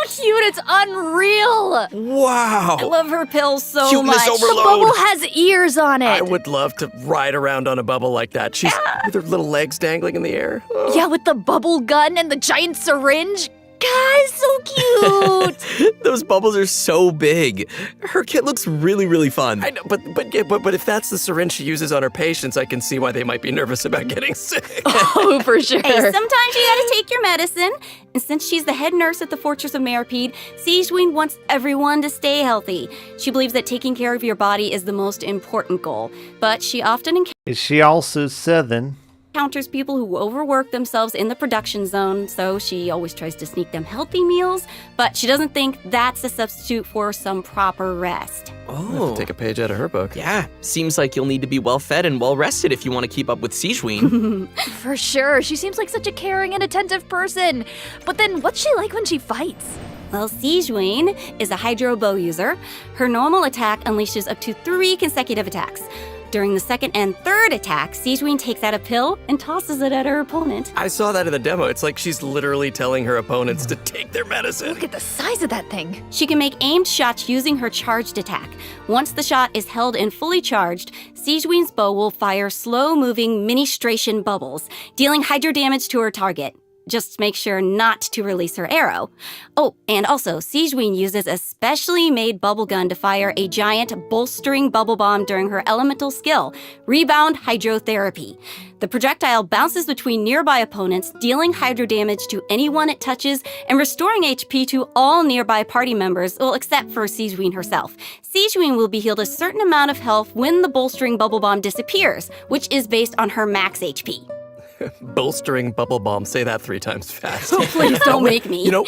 Cute, it's unreal. Wow. I love her pills so Cuteness much. overload. The bubble has ears on it. I would love to ride around on a bubble like that. She's with her little legs dangling in the air. Oh. Yeah, with the bubble gun and the giant syringe. Guys, so cute. Those bubbles are so big. Her kit looks really, really fun. I know, but if that's the syringe she uses on her patients, I can see why they might be nervous about getting sick. Oh, for sure. Hey, sometimes you gotta take your medicine. And since she's the head nurse at the Fortress of Meripede, Sigewinne wants everyone to stay healthy. She believes that taking care of your body is the most important goal. But she often Is she also Southern? encounters people who overwork themselves in the production zone, so she always tries to sneak them healthy meals, but she doesn't think that's a substitute for some proper rest. Oh. Take a page out of her book. Yeah, seems like you'll need to be well fed and well rested if you want to keep up with Sigewinne. For sure. She seems like such a caring and attentive person. But then what's she like when she fights? Well, Sigewinne is a Hydro Bow user. Her normal attack unleashes up to 3 consecutive attacks. During the second and third attack, Sigewinne takes out a pill and tosses it at her opponent. I saw that in the demo. It's like she's literally telling her opponents to take their medicine. Look at the size of that thing. She can make aimed shots using her charged attack. Once the shot is held and fully charged, Sigewinne's bow will fire slow-moving ministration bubbles, dealing hydro damage to her target. Just make sure not to release her arrow. Oh, and also, Sigewinne uses a specially made bubble gun to fire a giant bolstering bubble bomb during her elemental skill, Rebound Hydrotherapy. The projectile bounces between nearby opponents, dealing hydro damage to anyone it touches and restoring HP to all nearby party members, well, except for Sigewinne herself. Sigewinne will be healed a certain amount of health when the bolstering bubble bomb disappears, which is based on her max HP. Bolstering bubble bomb. Say that 3 times fast. Oh, please don't make me. You know,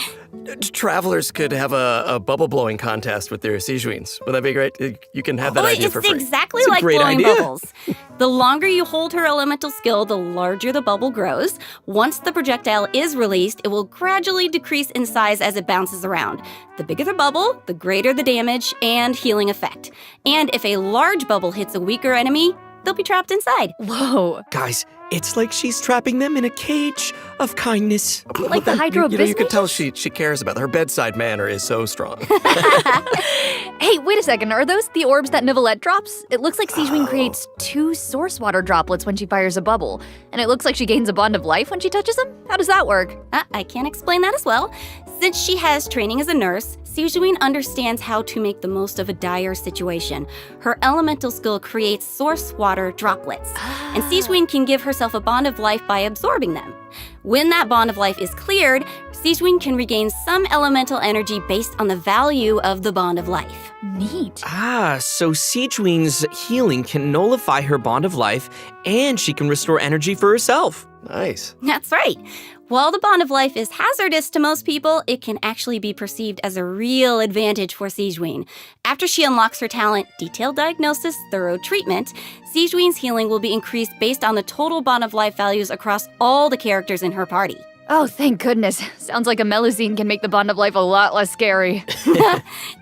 travelers could have a bubble blowing contest with their Sigewinnes. Would that be great? You can have that idea for free. It's exactly It's a like great blowing idea. bubbles. The longer you hold her elemental skill, the larger the bubble grows. Once the projectile is released, it will gradually decrease in size as it bounces around. The bigger the bubble, the greater the damage and healing effect. And if a large bubble hits a weaker enemy, they'll be trapped inside. Whoa. Guys, it's like she's trapping them in a cage of kindness. Like the Hydro You could tell she cares about her bedside manner is so strong. Hey, wait a second. Are those the orbs that Nivelette drops? It looks like Sigewinne creates 2 source water droplets when she fires a bubble. And it looks like she gains a bond of life when she touches them? How does that work? I can explain that as well. Since she has training as a nurse, Sigewinne understands how to make the most of a dire situation. Her elemental skill creates source water droplets, and Sigewinne can give herself a bond of life by absorbing them. When that bond of life is cleared, Sigewinne can regain some elemental energy based on the value of the bond of life. Neat. So Sigewinne's healing can nullify her bond of life, and she can restore energy for herself. Nice. That's right. While the bond of life is hazardous to most people, it can actually be perceived as a real advantage for Sigewinne. After she unlocks her talent, Detailed Diagnosis, Thorough Treatment, Sigewinne's healing will be increased based on the total bond of life values across all the characters in her party. Oh, thank goodness. Sounds like a Melusine can make the bond of life a lot less scary.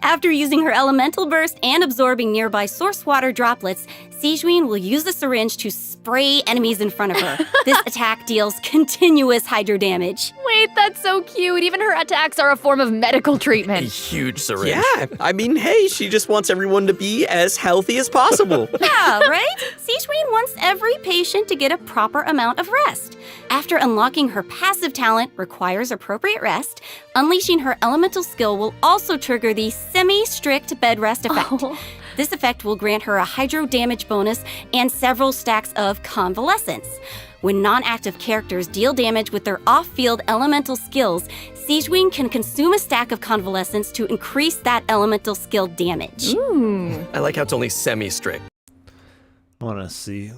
After using her elemental burst and absorbing nearby source water droplets, Sigewinne will use the syringe to spray enemies in front of her. This attack deals continuous hydro damage. Wait, that's so cute. Even her attacks are a form of medical treatment. A huge syringe. Yeah, I mean, hey, she just wants everyone to be as healthy as possible. Yeah, right? Sigewinne wants every patient to get a proper amount of rest. After unlocking her passive talent requires appropriate rest, unleashing her elemental skill will also trigger the semi-strict bed rest effect. Oh. This effect will grant her a hydro damage bonus and several stacks of convalescence. When non-active characters deal damage with their off-field elemental skills, Sigewinne can consume a stack of convalescence to increase that elemental skill damage. Ooh. I like how it's only semi-strict. I want to see.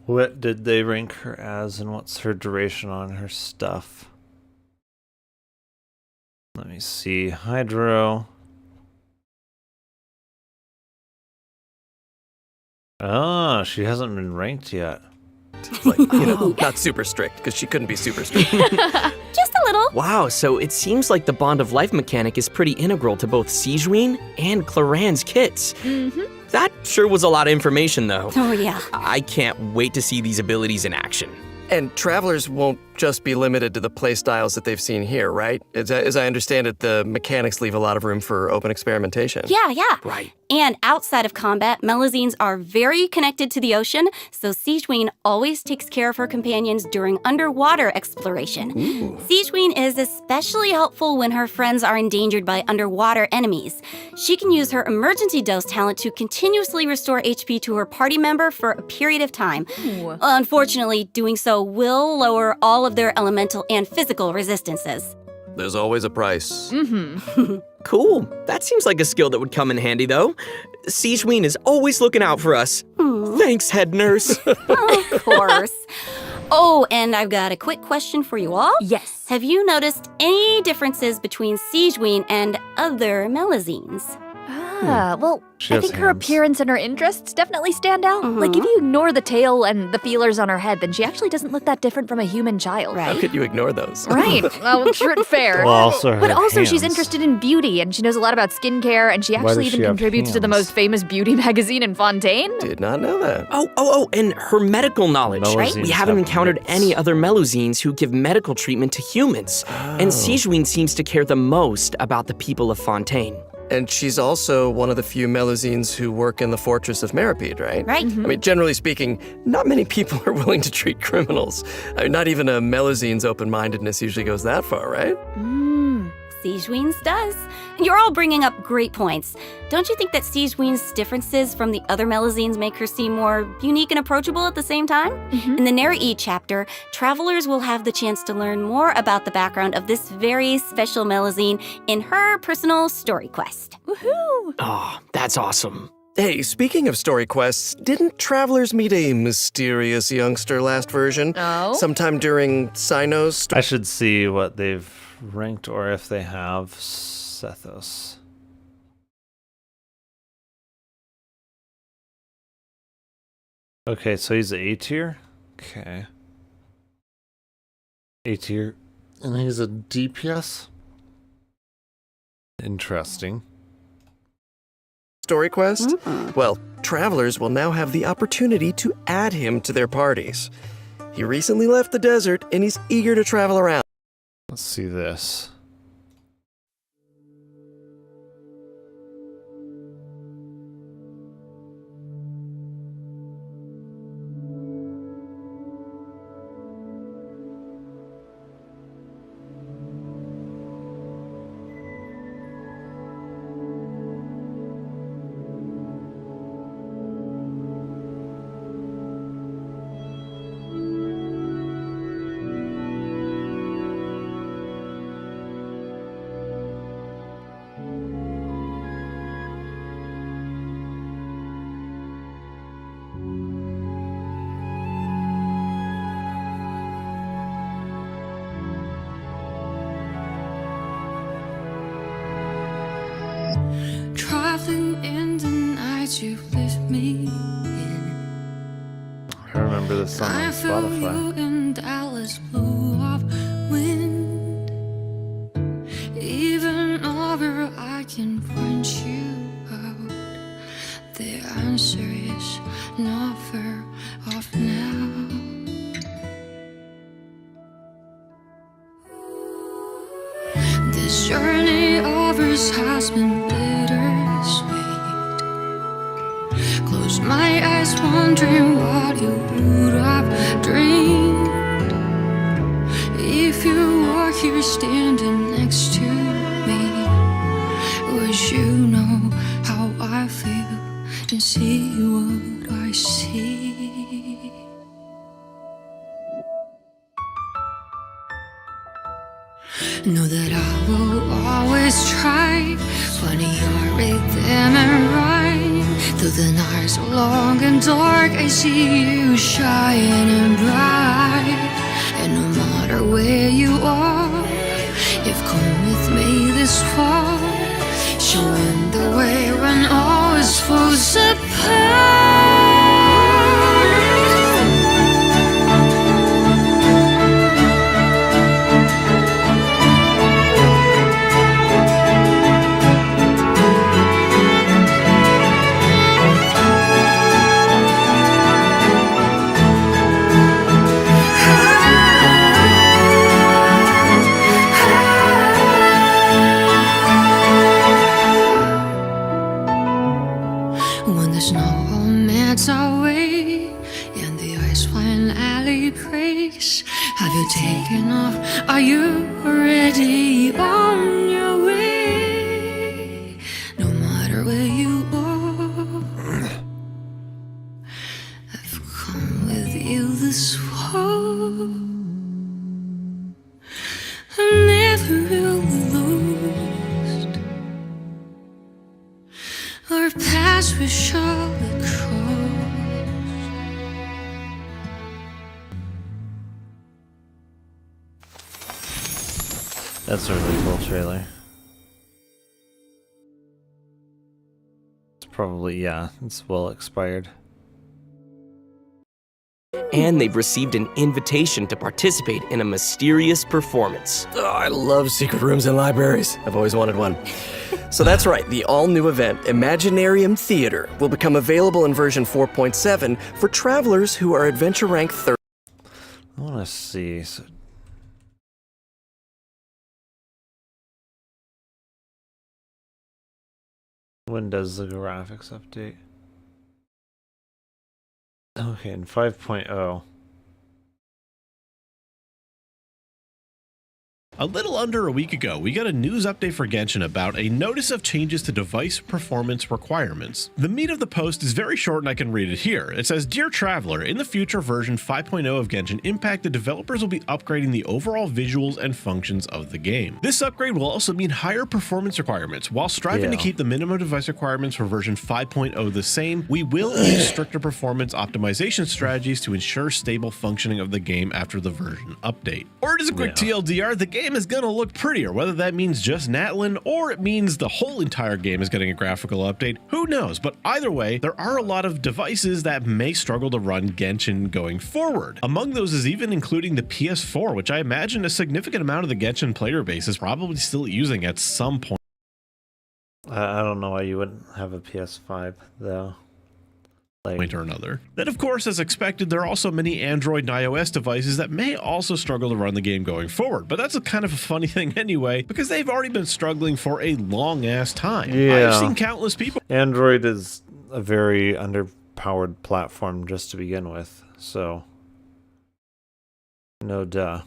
What did they rank her as, and what's her duration on her stuff? Let me see. Hydro. Ah, she hasn't been ranked yet. Like, not super strict, because she couldn't be super strict. Just a little. Wow, so it seems like the bond of life mechanic is pretty integral to both Sigewinne and Claran's kits. Mm-hmm. That sure was a lot of information, though. Oh, yeah. I can't wait to see these abilities in action. And travelers won't just be limited to the playstyles that they've seen here, right? As I understand it, the mechanics leave a lot of room for open experimentation. Yeah. Right. And outside of combat, Melusines are very connected to the ocean, so Sigewinne always takes care of her companions during underwater exploration. Ooh. Sigewinne is especially helpful when her friends are endangered by underwater enemies. She can use her emergency dose talent to continuously restore HP to her party member for a period of time. Ooh. Unfortunately, doing so will lower all of their elemental and physical resistances. There's always a price. Mm-hmm. Cool. That seems like a skill that would come in handy, though. Sigewinne is always looking out for us. Thanks, head nurse. Of course. Oh, and I've got a quick question for you all. Yes. Have you noticed any differences between Sigewinne and other Melusines? Well, She I has think her hands. appearance and her interests definitely stand out. Mhm. Like, if you ignore the tail and the feelers on her head, then she actually doesn't look that different from a human child. Right. How could you ignore those? Right. Well, fair. Well, also But her also, she's hands. interested in beauty, and she knows a lot about skincare, and she Why actually does even she have contributes to the hands? most famous beauty magazine in Fontaine. Did not know that. Oh, and her medical knowledge. Melusines We haven't have encountered mitts. any other Melusines who give medical treatment to humans. And Sigewinne seems to care the most about the people of Fontaine. And she's also one of the few Melusines who work in the Fortress of Meripede, right? Right. I mean, generally speaking, not many people are willing to treat criminals. I mean, not even a Melusine's open-mindedness usually goes that far, right? Siegeween's does. You're all bringing up great points. Don't you think that Siegeween's differences from the other Melusines make her seem more unique and approachable at the same time? In the Neri chapter, travelers will have the chance to learn more about the background of this very special Melusine in her personal story quest. Woohoo! Oh, that's awesome. Hey, speaking of story quests, didn't travelers meet a mysterious youngster last version? Oh? Sometime during Cyno's I should see what they've ranked or if they have Sethos. Okay, so he's A tier? Okay. A tier. And he's a DPS? Interesting. story quest? Well, travelers will now have the opportunity to add him to their parties. He recently left the desert and he's eager to travel around. Let's see this. Traveling in the night you lift me in. I remember this song I on feel Spotify. you in Dallas blue of wind. Even over I can point you out. The answer is not far off now. This journey of ours has been bittersweet. Close my eyes wondering what you would have dreamed if you were here standing next to me. Would you know how I feel and see what I see? Know that I will always try, funny your rhythm and rhyme. Though the nights are long and dark, I see you shining bright. And no matter where you are, you've come with me this far, showing the way when all is falls apart. When the snow melts away and the ice finally breaks, have you taken off? Are you already on your way? No matter where you are, I've come with you this far. I'm never really lost. Our paths we surely cross. That's a really cool trailer. It's probably, yeah, it's well expired. And they've received an invitation to participate in a mysterious performance. Oh, I love secret rooms in libraries. I've always wanted one. So that's right, the all-new event, Imaginarium Theater, will become available in version 4.7 for travelers who are adventure rank 30. I want to see. So When does the graphics update? Okay, in 5.0. A little under a week ago, we got a news update for Genshin about a notice of changes to device performance requirements. The meat of the post is very short and I can read it here. It says, "Dear Traveler, in the future version 5.0 of Genshin Impact, the developers will be upgrading the overall visuals and functions of the game. This upgrade will also mean higher performance requirements. While striving to keep the minimum device requirements for version 5.0 the same, we will use stricter performance optimization strategies to ensure stable functioning of the game after the version update." Or as a quick TLDR, the game is gonna look prettier, whether that means just Natlin or it means the whole entire game is getting a graphical update, who knows, but either way, there are a lot of devices that may struggle to run Genshin going forward. Among those is even including the PS4, which I imagine a significant amount of the Genshin player base is probably still using at some point. I don't know why you wouldn't have a PS5 though. Point or another. Then of course, as expected, there are also many Android and iOS devices that may also struggle to run the game going forward, but that's a kind of a funny thing anyway, because they've already been struggling for a long ass time. I've seen countless people. Android is a very underpowered platform just to begin with, so no duh.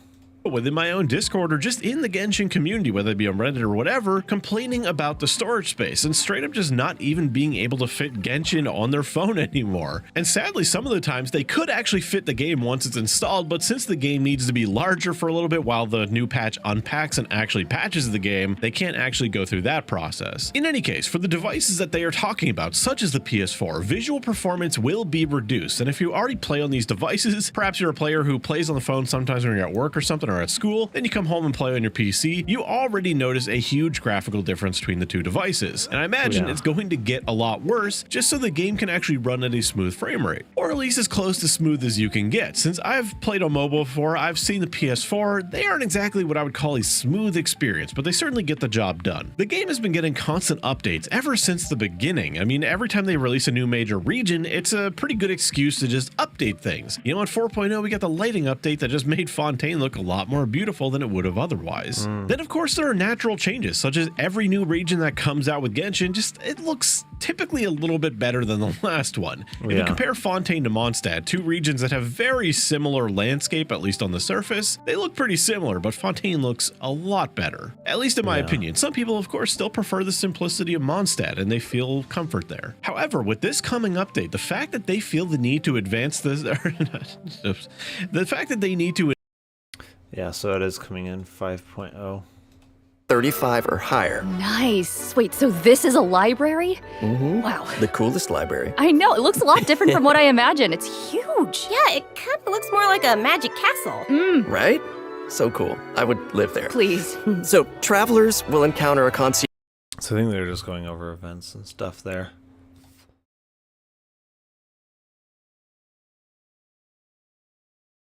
Within my own Discord or just in the Genshin community, whether it be on Reddit or whatever, complaining about the storage space and straight up just not even being able to fit Genshin on their phone anymore. And sadly, some of the times they could actually fit the game once it's installed, but since the game needs to be larger for a little bit while the new patch unpacks and actually patches the game, they can't actually go through that process. In any case, for the devices that they are talking about, such as the PS4, visual performance will be reduced. And if you already play on these devices, perhaps you're a player who plays on the phone sometimes when you're at work or something, or at school, then you come home and play on your PC, you already notice a huge graphical difference between the two devices. And I imagine it's going to get a lot worse just so the game can actually run at a smooth frame rate, or at least as close to smooth as you can get. Since I've played on mobile before, I've seen the PS4, they aren't exactly what I would call a smooth experience, but they certainly get the job done. The game has been getting constant updates ever since the beginning. I mean, every time they release a new major region, it's a pretty good excuse to just update things. You know, in 4.0, we got the lighting update that just made Fontaine look a lot more beautiful than it would have otherwise. Then of course there are natural changes, such as every new region that comes out with Genshin, it looks typically a little bit better than the last one. If you compare Fontaine to Mondstadt, two regions that have very similar landscape, at least on the surface, they look pretty similar, but Fontaine looks a lot better, at least in my opinion. Some people of course still prefer the simplicity of Mondstadt and they feel comfort there. However, with this coming update, the fact that they feel the need to advance this, the fact that they need to so it is coming in 5.0. 35 or higher. Nice. Wait, so this is a library? Wow. The coolest library. I know, it looks a lot different from what I imagined. It's huge. Yeah, it kind of looks more like a magic castle. Right? So cool. I would live there. Please. So, travelers will encounter a concierge. So I think they're just going over events and stuff there.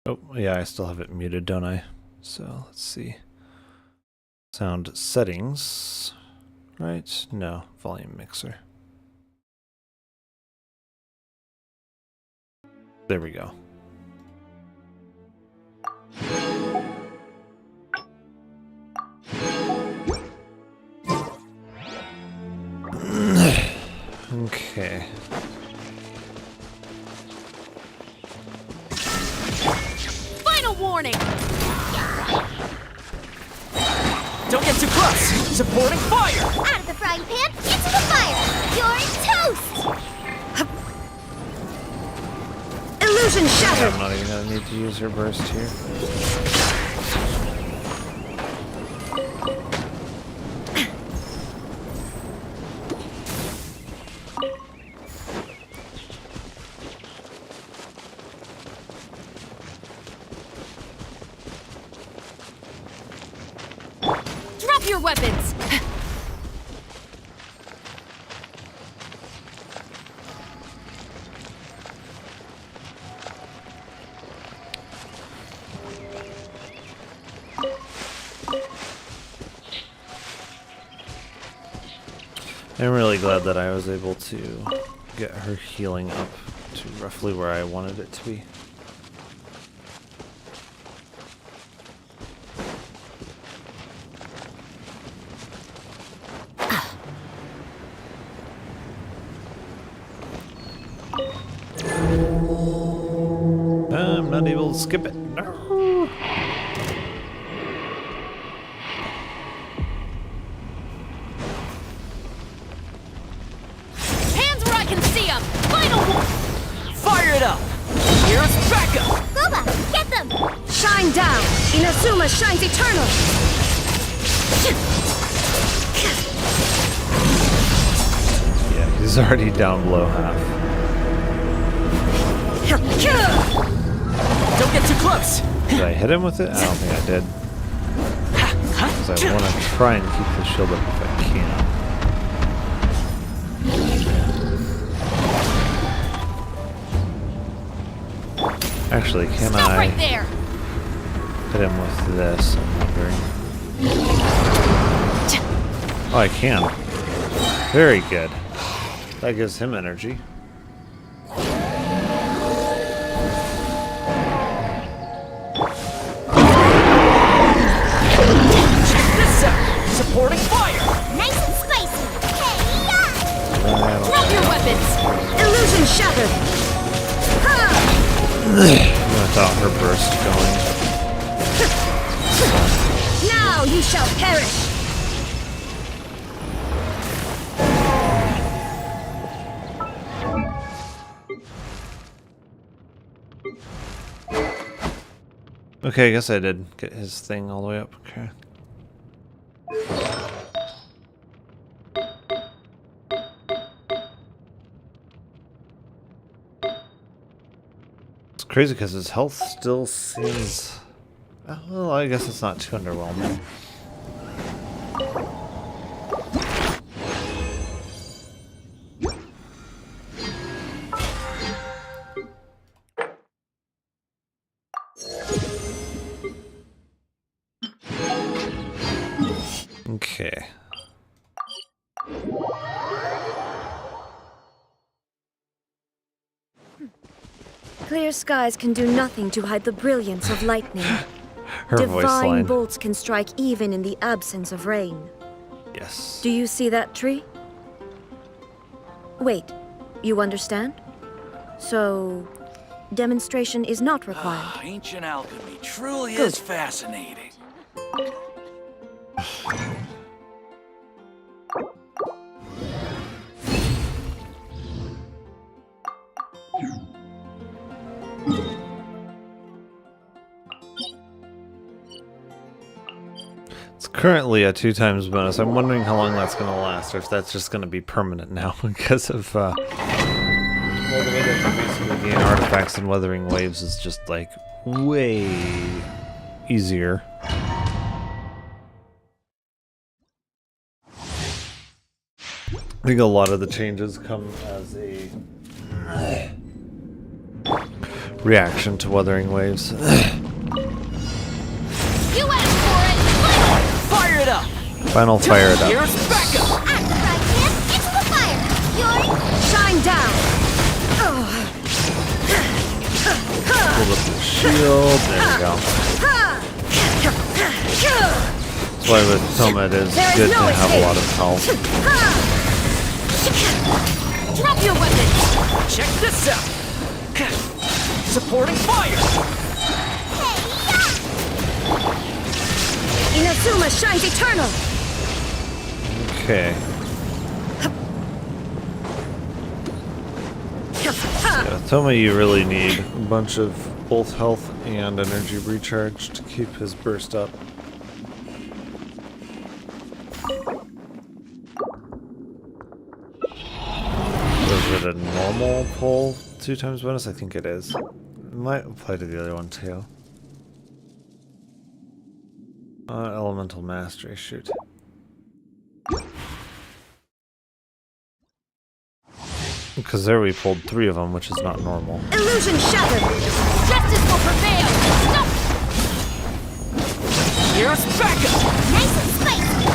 Oh, yeah, I still have it muted, don't I? So, let's see. Sound settings. Right? No, volume mixer. There we go. Okay. Final warning! Don't get too close! Supporting fire! Out of the frying pan, into the fire! You're toast! Illusion shattered! I'm not even gonna need to use her burst here. Drop your weapons! I'm really glad that I was able to get her healing up to roughly where I wanted it to be. No, skip it. No. Hands where I can see them! Final one! Fire it up! Here's backup! Booba, get them! Shine down! Inazuma shines eternal! Yeah, he's already down below half. Don't get too close! Did I hit him with it? I don't think I did. Because I want to try and keep the shield up if I can. Actually, can Stop I right there! hit him with this? I'm wondering. Oh, I can. Very good. That gives him energy. Check this out! Supporting fire! Nice and spicy! Hey-ya! Drop your weapons! Illusion shattered! I thought her burst going. Now you shall perish! Okay, I guess I did get his thing all the way up. Okay. It's crazy because his health still seems... Well, I guess it's not too underwhelming. Okay. Clear skies can do nothing to hide the brilliance of lightning. Her voice Divine line. bolts can strike even in the absence of rain. Yes. Do you see that tree? Wait, you understand? So, demonstration is not required. Ancient alchemy truly Good. is fascinating. It's currently a 2x bonus. I'm wondering how long that's going to last, or if that's just going to be permanent now because of, well, the way that you basically gain artifacts and Wuthering Waves is just, like, way easier. I think a lot of the changes come as a reaction to Wuthering Waves. You asked for it! Fire it up! Final fire it up. Here's backup! At the frying pan, into the fire! Yours! Shine down! Pull up the shield. There we go. That's why with Toma it is There is good no to have a escape. lot of health. Drop your weapons! Check this out! Supporting fire! Inazuma shines eternal! Okay. Yeah, Toma, you really need a bunch of both health and energy recharge to keep his burst up. Was it a normal pull 2x bonus? I think it is. It might apply to the other one too. Elemental Mastery, shoot. Because there we pulled 3 of them, which is not normal. Illusion shattered! Justice will prevail! Stop! Here's backup! Nice and spicy!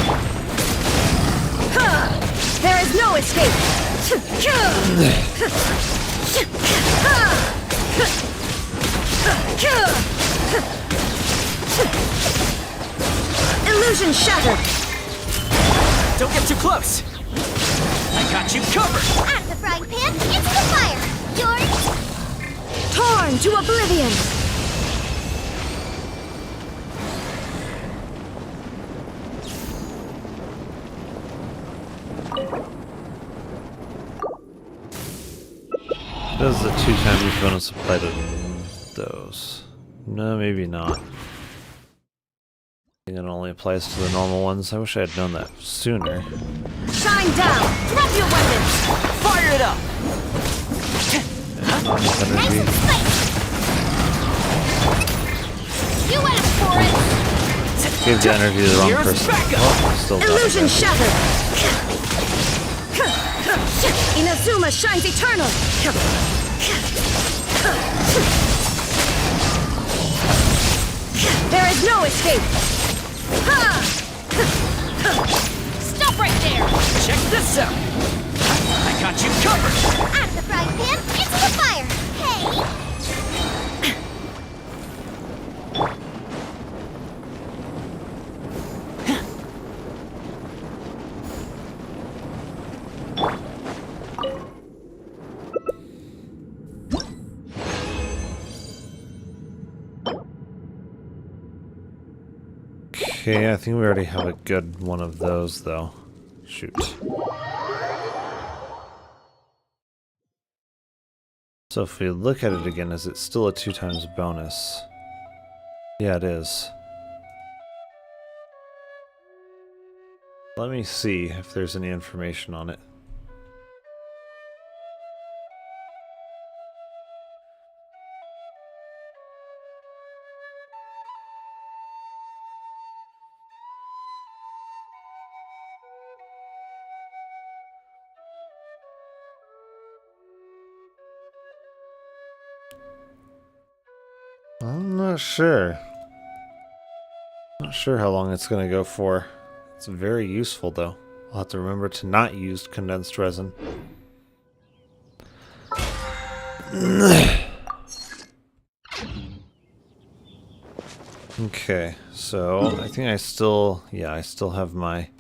There is no escape! Illusion shattered! Don't get too close! I got you covered! At the frying pan, into the fire! Yours! Torn to oblivion! Does the 2x bonus apply to those? No, maybe not. I think it only applies to the normal ones. I wish I had known that sooner. Shine down! Drop your weapons! Fire it up! Energy. You went for it! Gave the energy to the wrong person. Oh, still got Illusion it. shattered! Inazuma shines eternal! There is no escape! Stop right there! Check this out! I got you covered! Out of the frying pan, into the fire! Hey! Okay, I think we already have a good one of those, though. Shoot. So if we look at it again, is it still a 2x bonus? Yeah, it is. Let me see if there's any information on it. I'm not sure. Not sure how long it's going to go for. It's very useful, though. I'll have to remember to not use condensed resin. Okay, so I think I still have my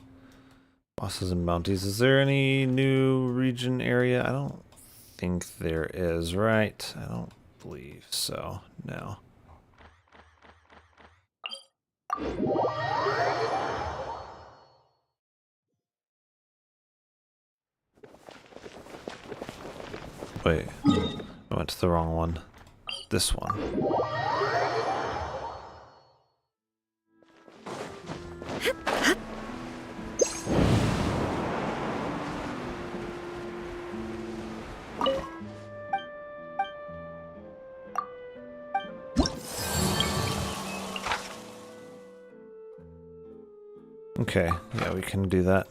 bosses and bounties. Is there any new region area? I don't think there is, right? I don't believe so. No. Wait, I went to the wrong one. This one. Okay, yeah, we can do that.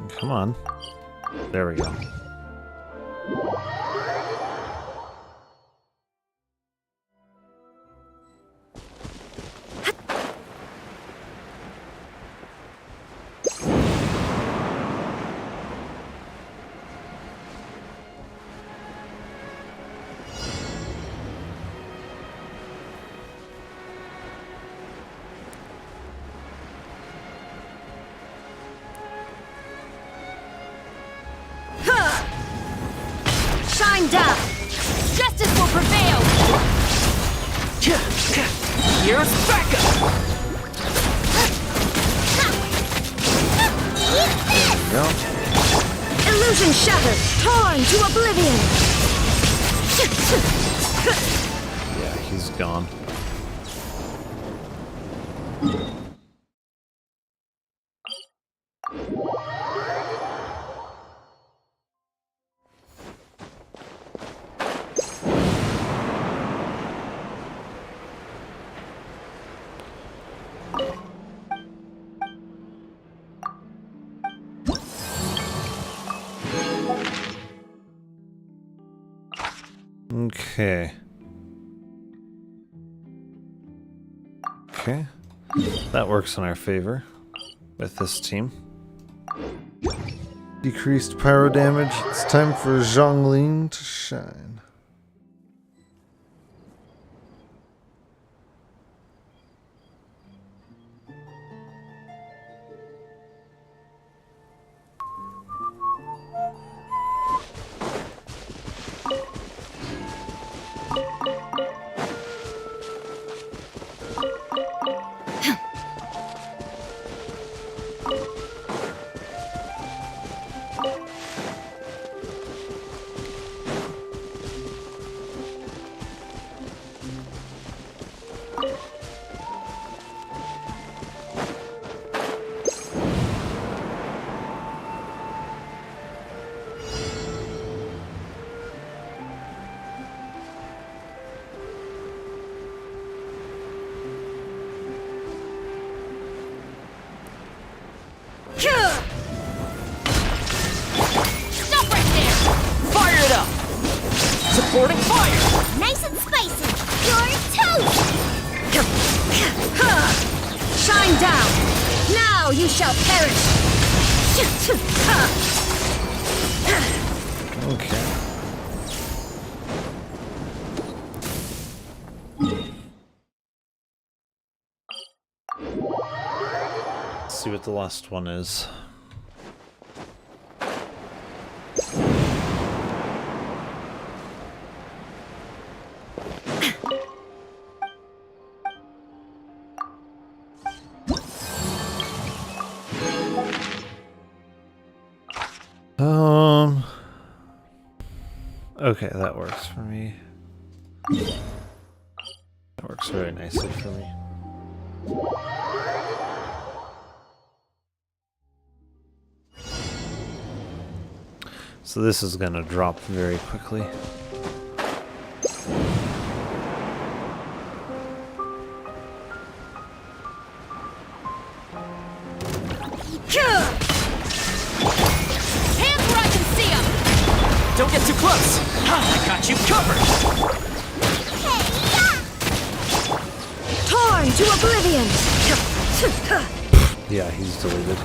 Come on. There we go. Shine down! Justice will prevail! Here's backup! There we go. Illusion shattered! Torn to oblivion! Yeah, he's gone. Okay. Okay. That works in our favor with this team. Decreased pyro damage. It's time for Zhongling to shine. Teleporting fire! Nice and spicy. You're toast. Shine down! Now you shall perish! Okay. Let's see what the last one is. Okay, that works for me. That works very nicely for me. So this is gonna drop very quickly. Hands where I can see them! Don't get too close! I got you covered! Torn to oblivion! Yeah, he's deleted.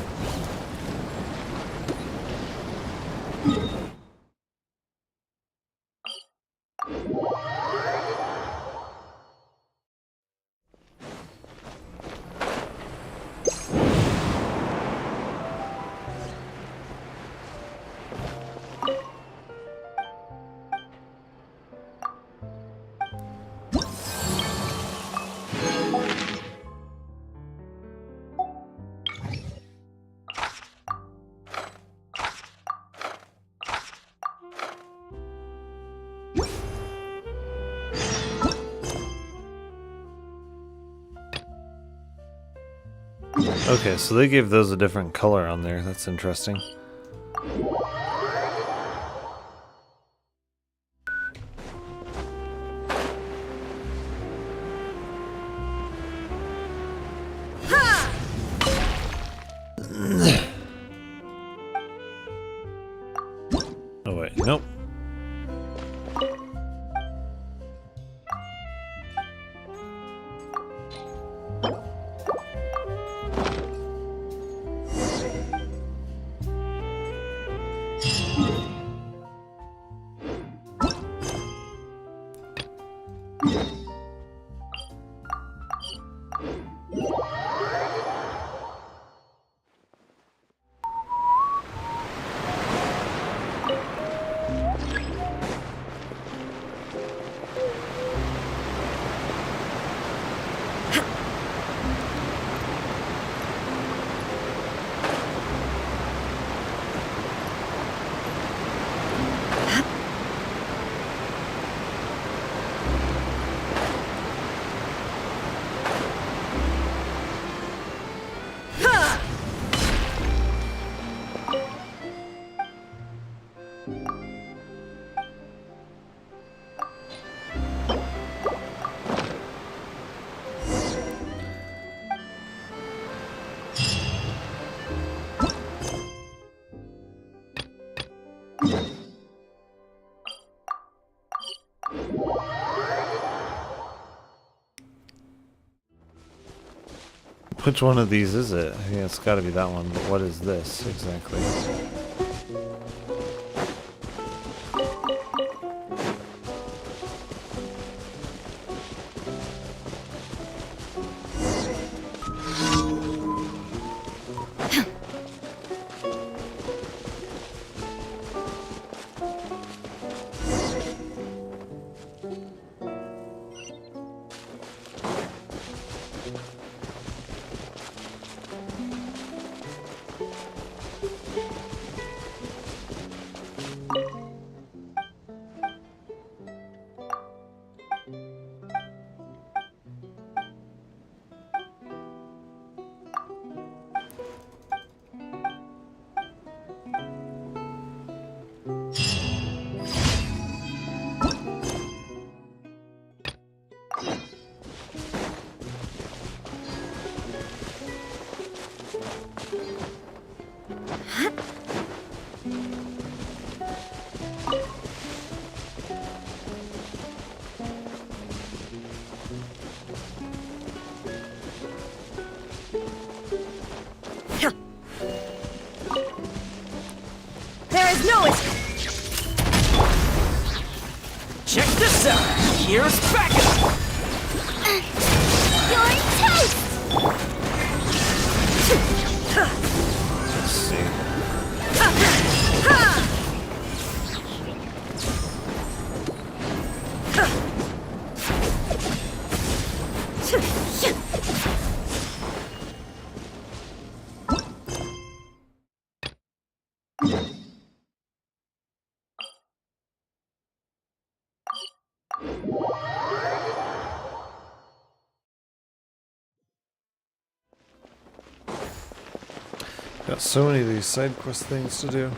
Okay, so they gave those a different color on there. That's interesting. Oh wait, nope. Which one of these is it? I think it's got to be that one, but what is this exactly? Check this out! Here's backup! You're toast! Let's see. Got so many of these side quest things to do.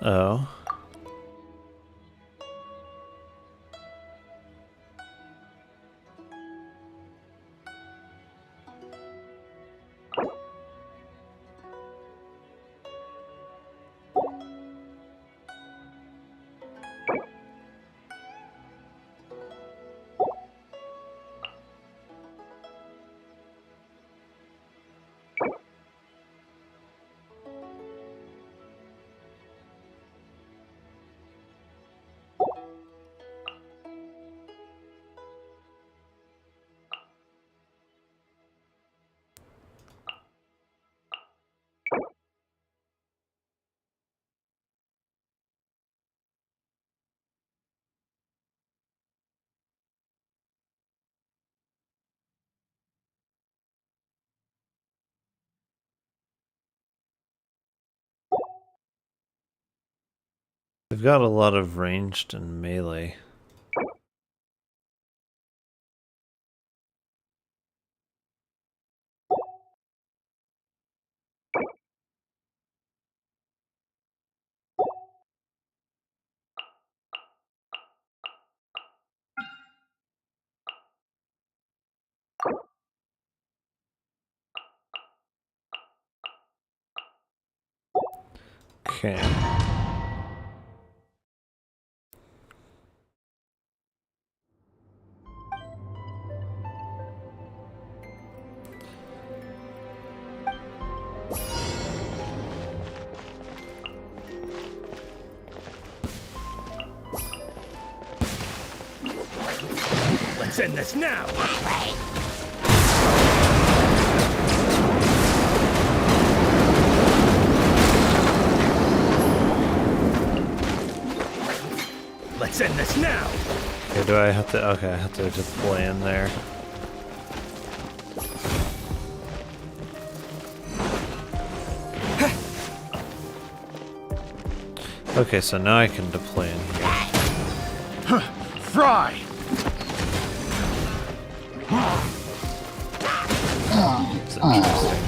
Oh. They've got a lot of ranged and melee. Okay. Let's end this now! Let's end this now! Okay, do I have to? Okay, I have to just play in there. Okay, so now I can deploy in here. Fry! It's interesting.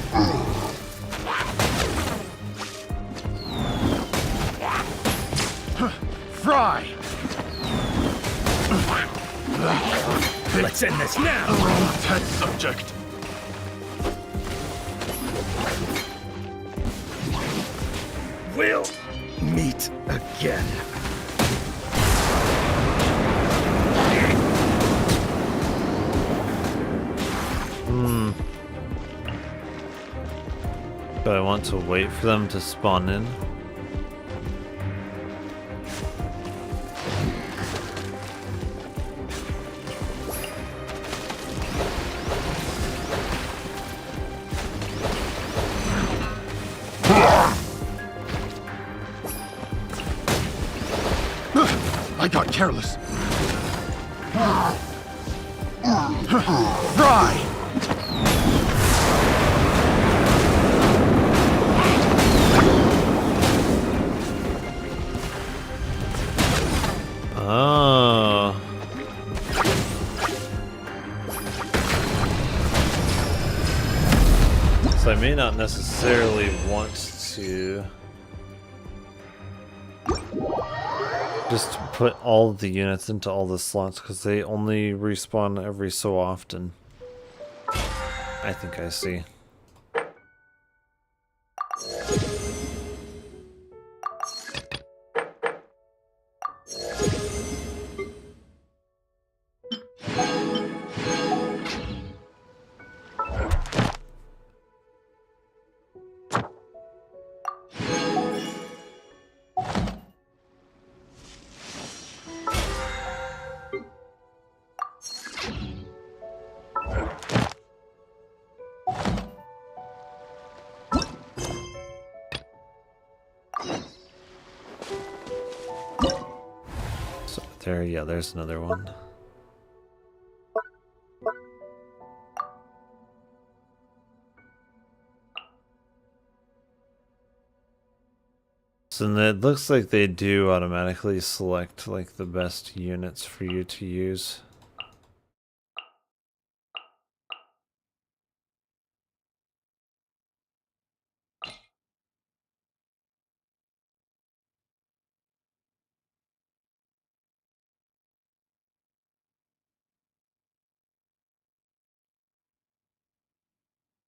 Fry! Let's end this now! Test subject. We'll meet again. But I want to wait for them to spawn in. I got careless. Fry! Oh. So I may not necessarily want to just put all of the units into all the slots because they only respawn every so often. I think I see. There, yeah, there's another one. So then it looks like they do automatically select like the best units for you to use.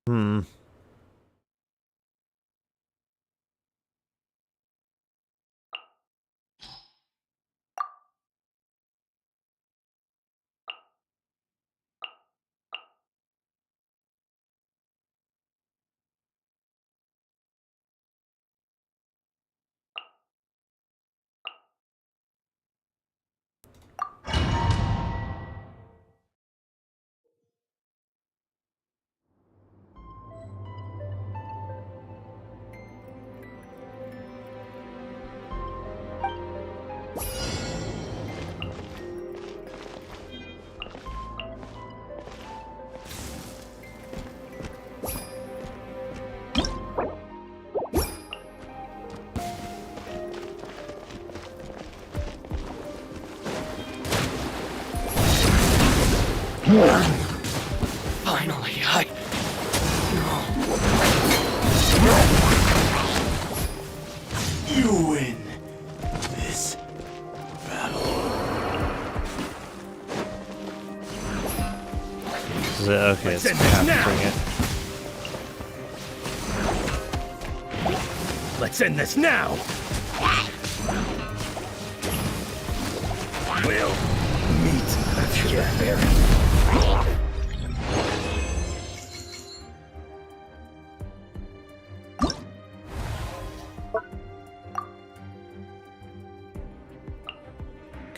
Hmm. Finally, You win this battle. Is it okay? It's capturing it. Let's end this now! We'll meet at your very.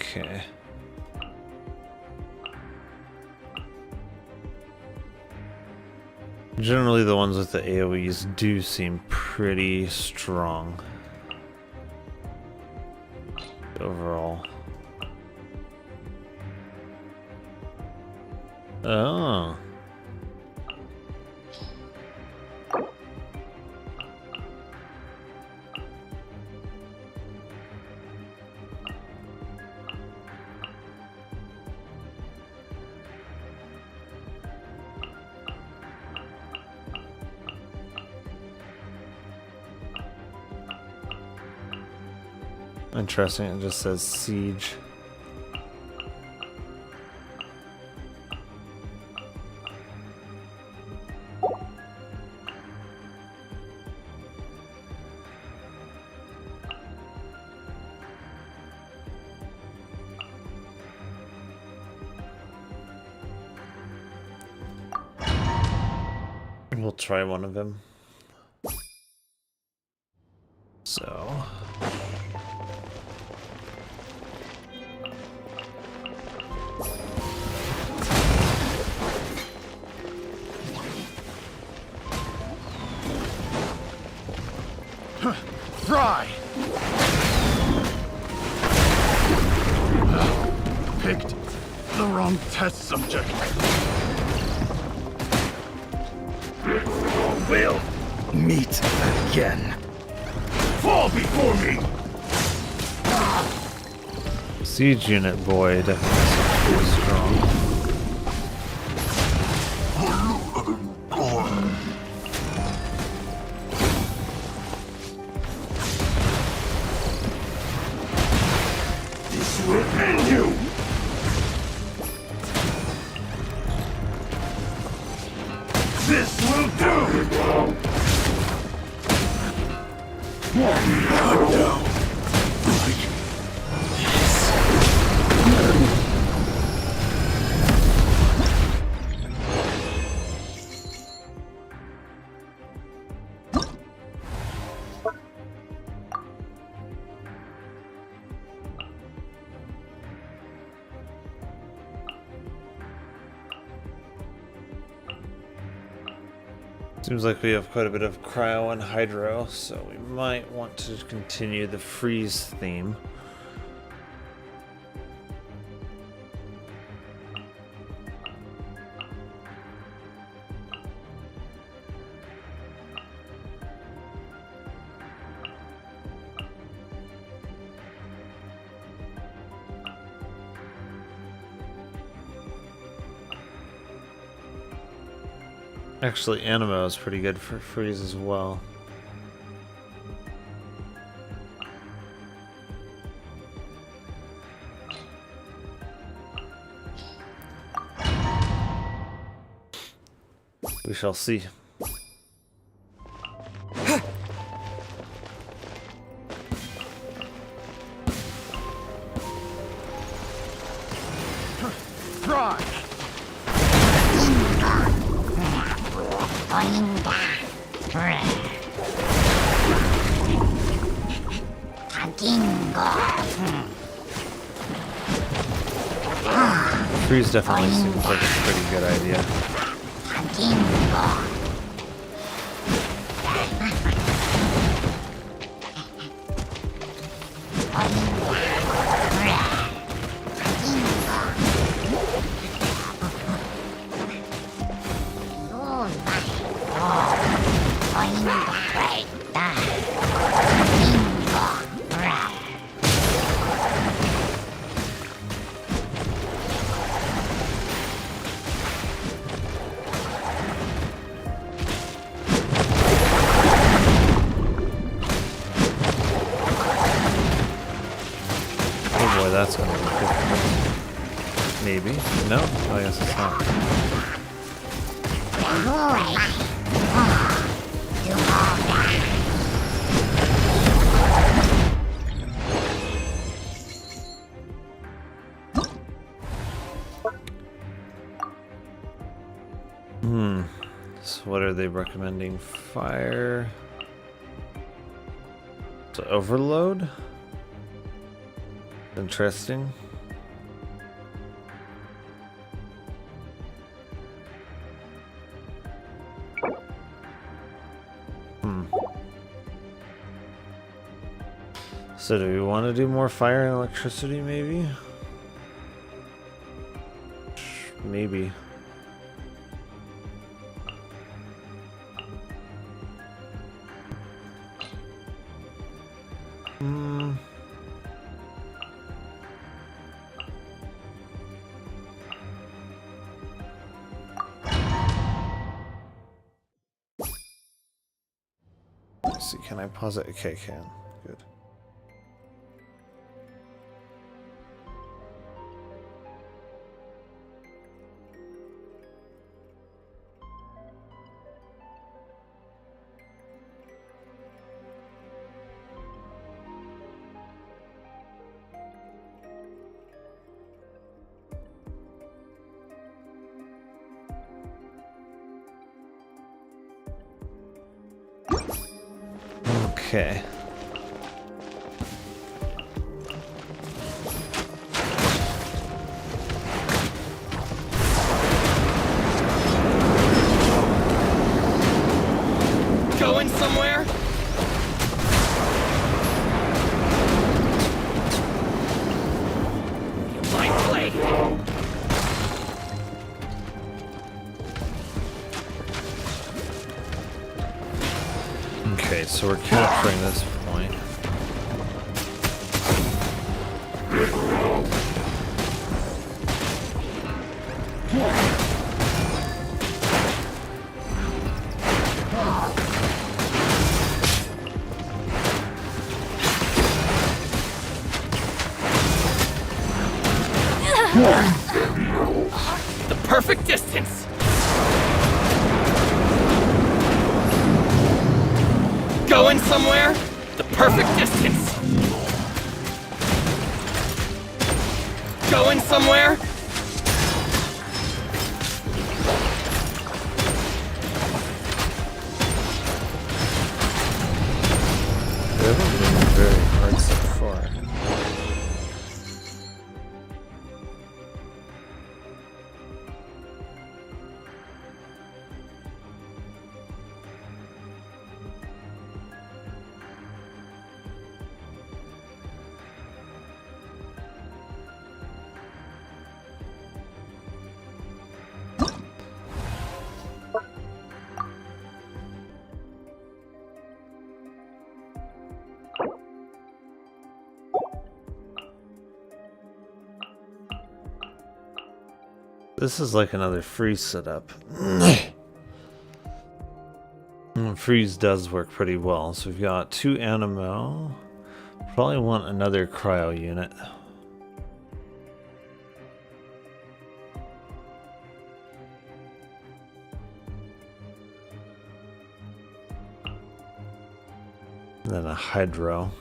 Okay. Generally, the ones with the AoEs do seem pretty strong overall. Oh. Interesting, it just says siege. We'll try one of them. So... Fry! Wrong test subject. We'll meet again. Fall before me! Siege unit boy definitely seems pretty strong. This will end you! This will do! Cut down. Seems like we have quite a bit of cryo and hydro, so we might want to continue the freeze theme. Actually, Animo is pretty good for freeze as well. We shall see. Try! Freeze definitely seems like a pretty good idea. That's gonna be difficult. Maybe. No? I guess it's not. So what are they recommending? Fire to overload? Interesting. So do we want to do more fire and electricity, maybe? Maybe. Let's see, can I pause it? Okay, can. Good. Okay. Going somewhere? You might play. so we're capturing this point. The perfect distance! Going somewhere? The perfect distance! Going somewhere? They haven't been very hard so far. This is like another freeze setup. Freeze does work pretty well. So we've got 2 Animo. Probably want another cryo unit. And then a Hydro.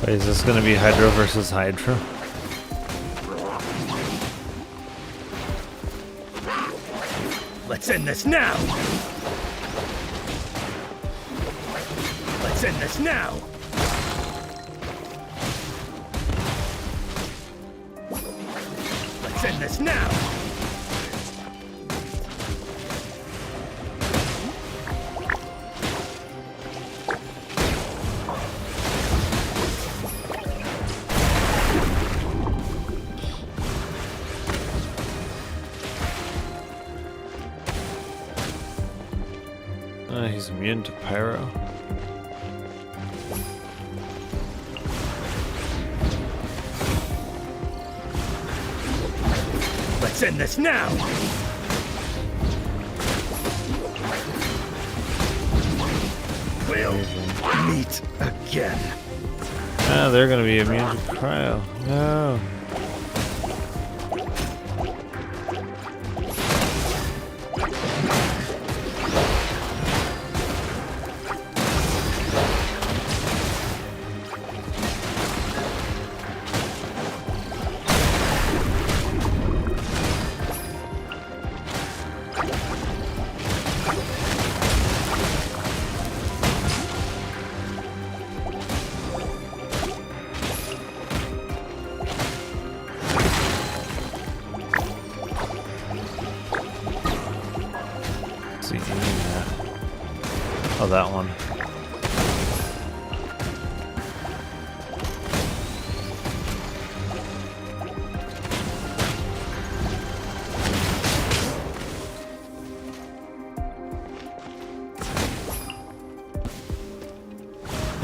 Wait, is this going to be Hydro versus Hydro? Let's end this now! Let's end this now! Let's end this now! He's immune to Pyro. Let's end this now! We'll meet again. Ah, they're gonna be immune to Cryo. No. Oh, that one.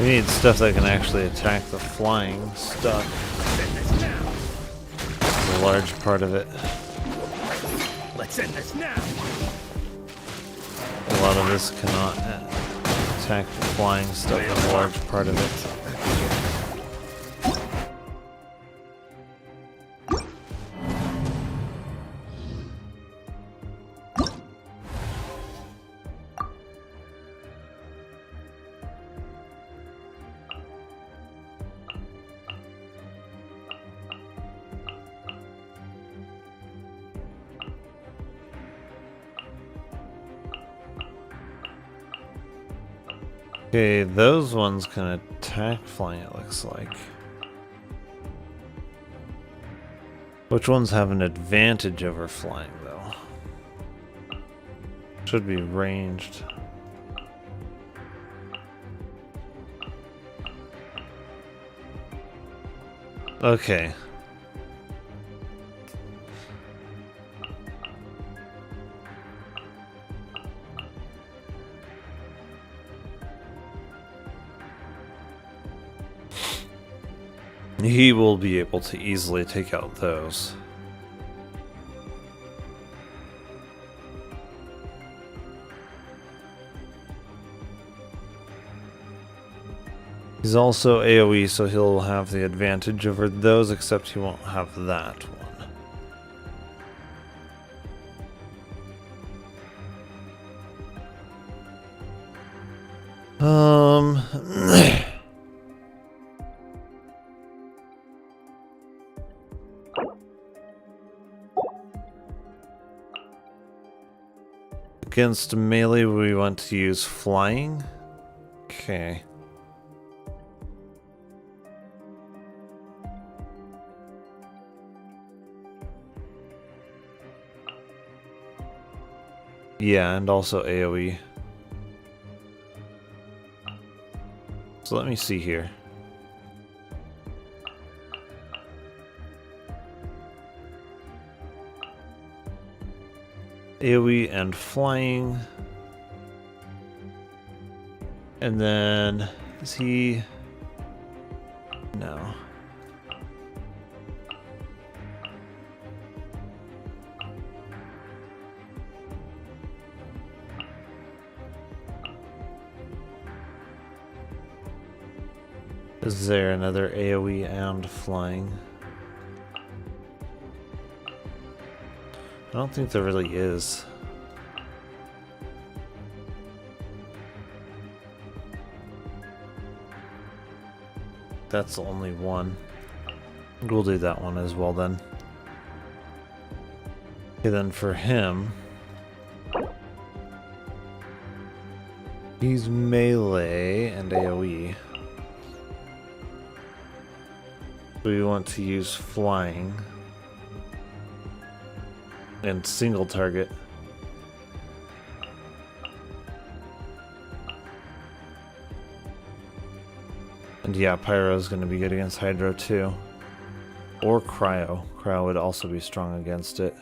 We need stuff that can actually attack the flying stuff. It's a large part of it. Let's end this now. A lot of this cannot attack the flying stuff, a large part of it. Okay, those ones can attack flying, it looks like. Which ones have an advantage over flying, though? Should be ranged. Okay. He will be able to easily take out those. He's also AoE, so he'll have the advantage over those, except he won't have that one. Against melee, we want to use flying. Okay. Yeah, and also AoE. So let me see here. AoE and flying. And then, is he... No. Is there another AoE and flying? I don't think there really is. That's the only one. We'll do that one as well then. Okay, then for him, he's melee and AoE. We want to use flying and single target. And yeah, Pyro is going to be good against Hydro too. Or Cryo. Cryo would also be strong against it.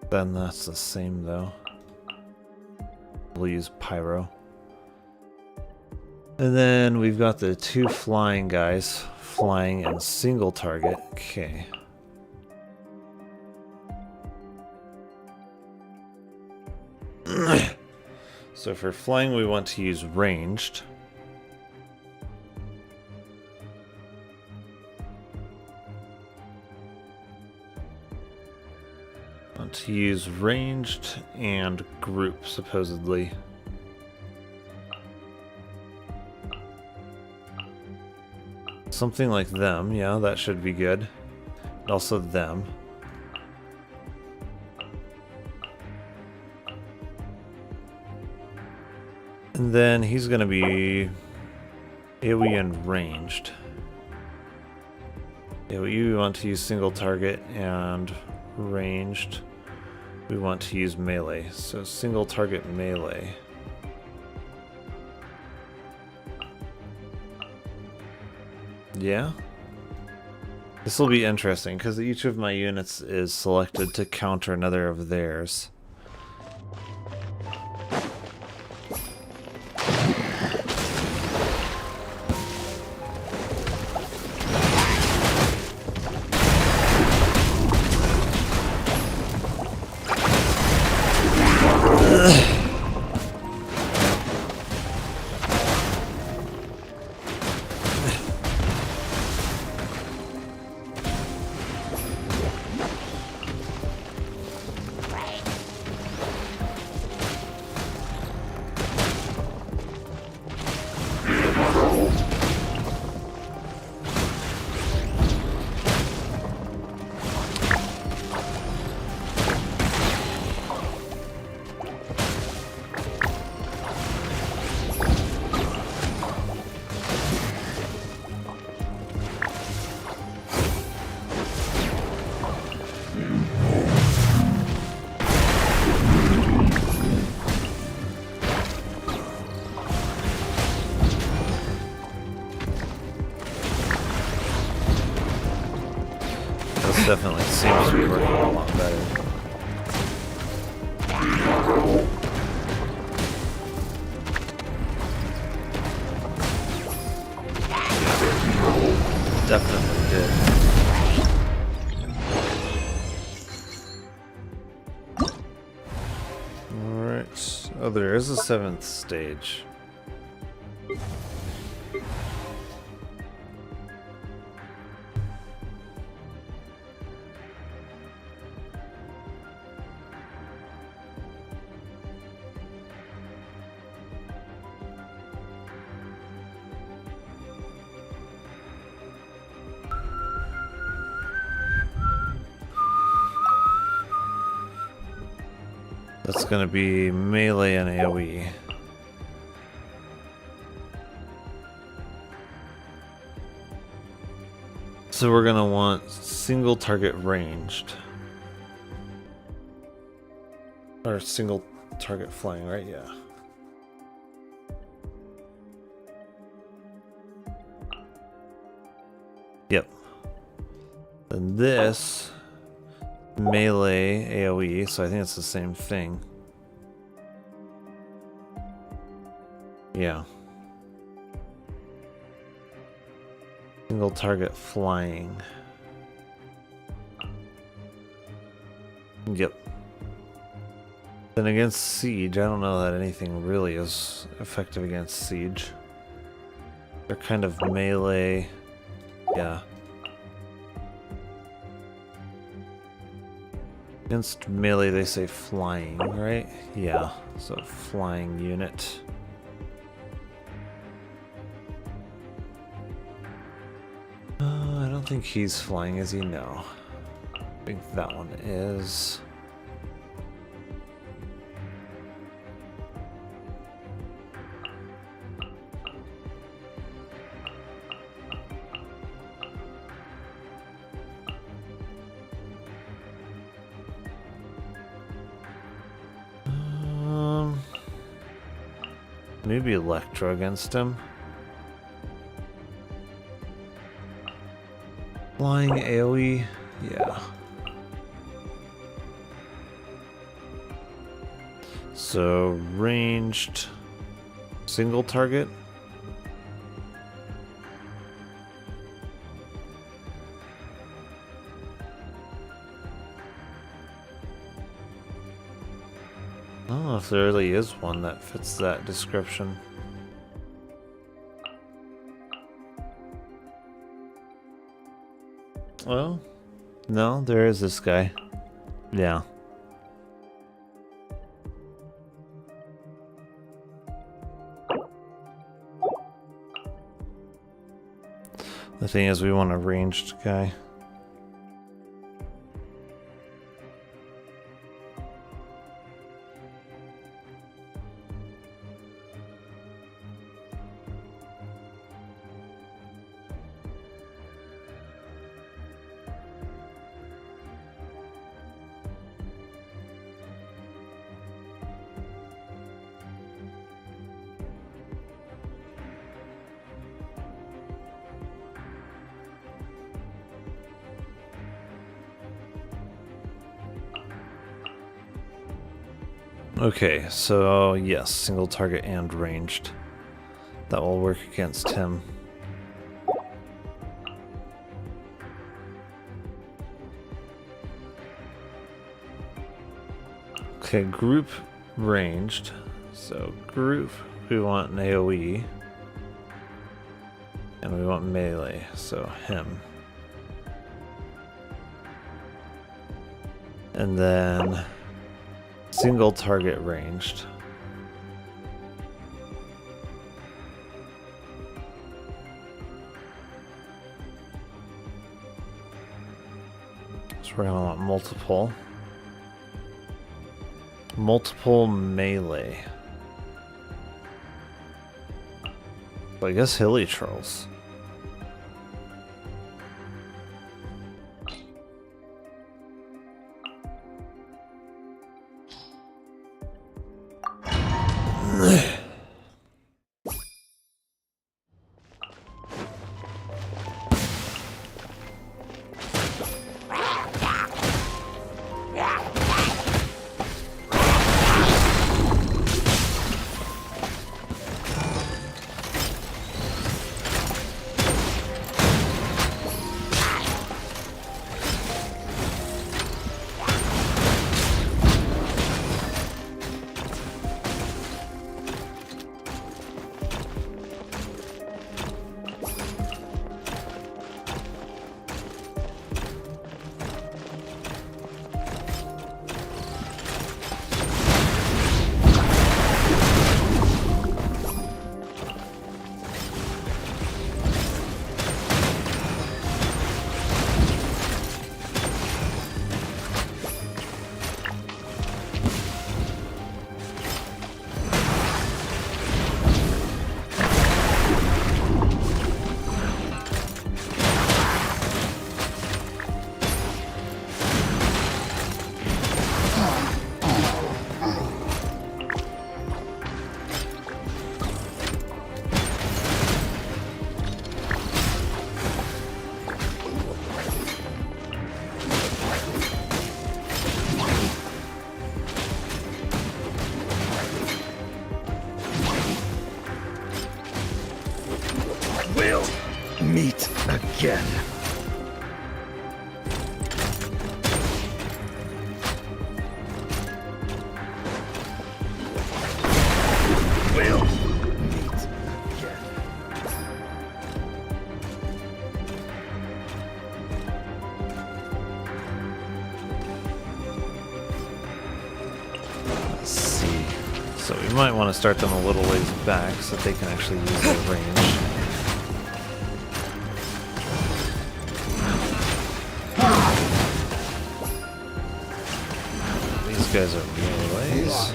Then that's the same though. We'll use Pyro. And then we've got the two flying guys. Flying and single target. Okay. So for flying, we want to use ranged. Want to use ranged and group, supposedly. Something like them, yeah, that should be good. And also them. And then he's going to be AoE and ranged. AoE, we want to use single target, and ranged, we want to use melee. So single target melee. Yeah? This will be interesting, because each of my units is selected to counter another of theirs. Definitely seems to be working a lot better. Definitely did. Alright. Oh, there is a 7th stage. That's gonna be melee and AoE. So we're gonna want single target ranged. Or single target flying, right? Yeah. Yep. And this melee AoE, so I think it's the same thing. Yeah. Single target flying. Yep. Then against siege, I don't know that anything really is effective against siege. They're kind of melee. Yeah. Against melee, they say flying, right? Yeah, so flying unit. I don't think he's flying, is he? No. I think that one is. Maybe Electro against him. Flying AoE, yeah. So ranged single target. I don't know if there really is one that fits that description. Well, no, there is this guy. Yeah. The thing is, we want a ranged guy. Okay, so yes, single target and ranged. That will work against him. Okay, group ranged. So group, we want an AoE. And we want melee, so him. And then single target ranged. So we're gonna want multiple. Multiple melee. Well, I guess hilly trolls. So we might want to start them a little ways back so that they can actually use their range. These guys are melees.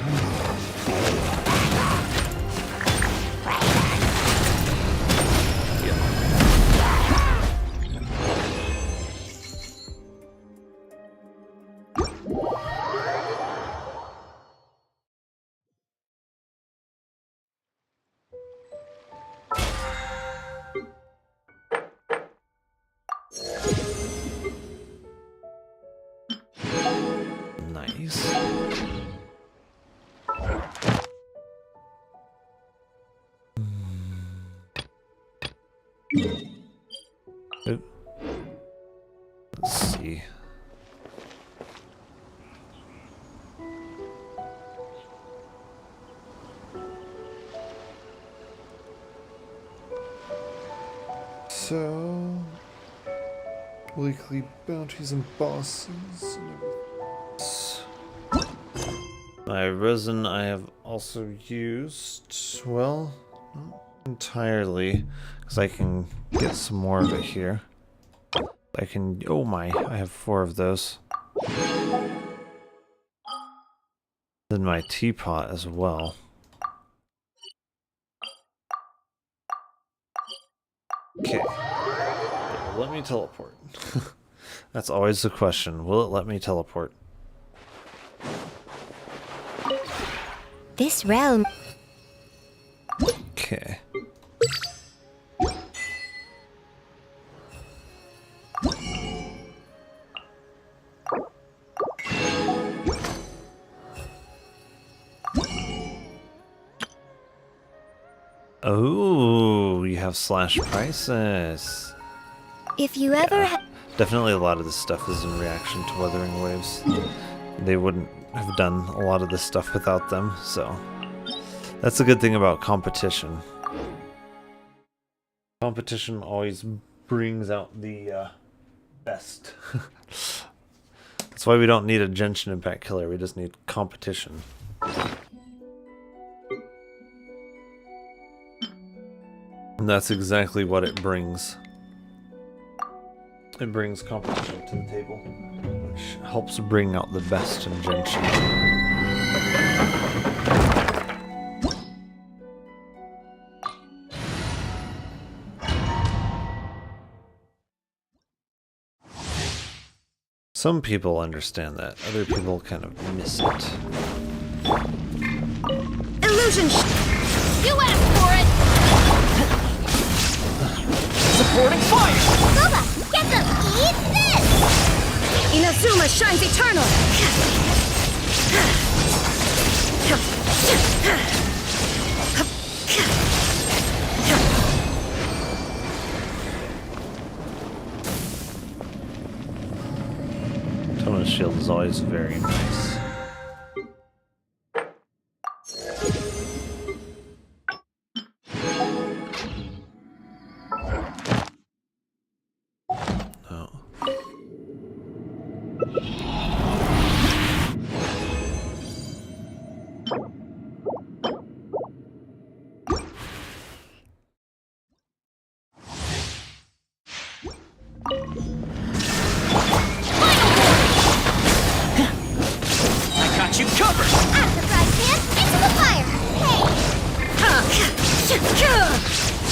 Nice. Oop. Let's see. So, weekly bounties and bosses and everything. My resin I have also used, well, not entirely, because I can get some more of it here. I can, oh my, I have 4 of those. Then my teapot as well. Okay. Let me teleport. That's always the question. Will it let me teleport? This realm. Okay. Oh, you have slash prices. If you ever Definitely a lot of this stuff is in reaction to Wuthering Waves. They wouldn't have done a lot of this stuff without them, so that's a good thing about competition. Competition always brings out the best. That's why we don't need a Genshin Impact killer, we just need competition. And that's exactly what it brings. It brings competition to the table, which helps bring out the best in Genshin. Some people understand that, other people kind of miss it. Illusion! You asked for it! Supporting fire! Boba, get them! Eat this! Inazuma shines eternal! Tona's shield is always very nice.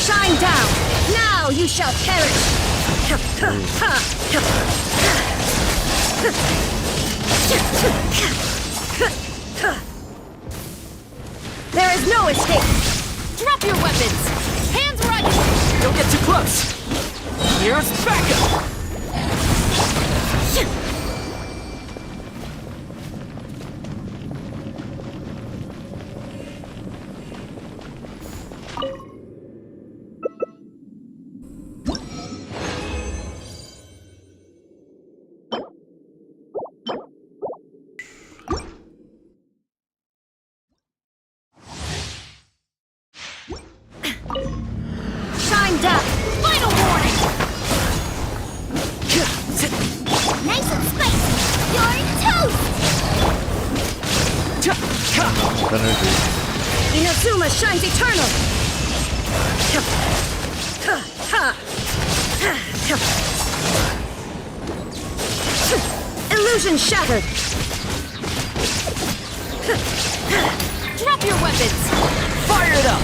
Shine down! Now you shall perish! There is no escape! Drop your weapons! Hands where I can... Don't get too close! Here's backup! Shine down! Final warning! Nice and spicy! You're toast! Energy. Inazuma shines eternal! Illusion shattered! Drop your weapons! Fire it up!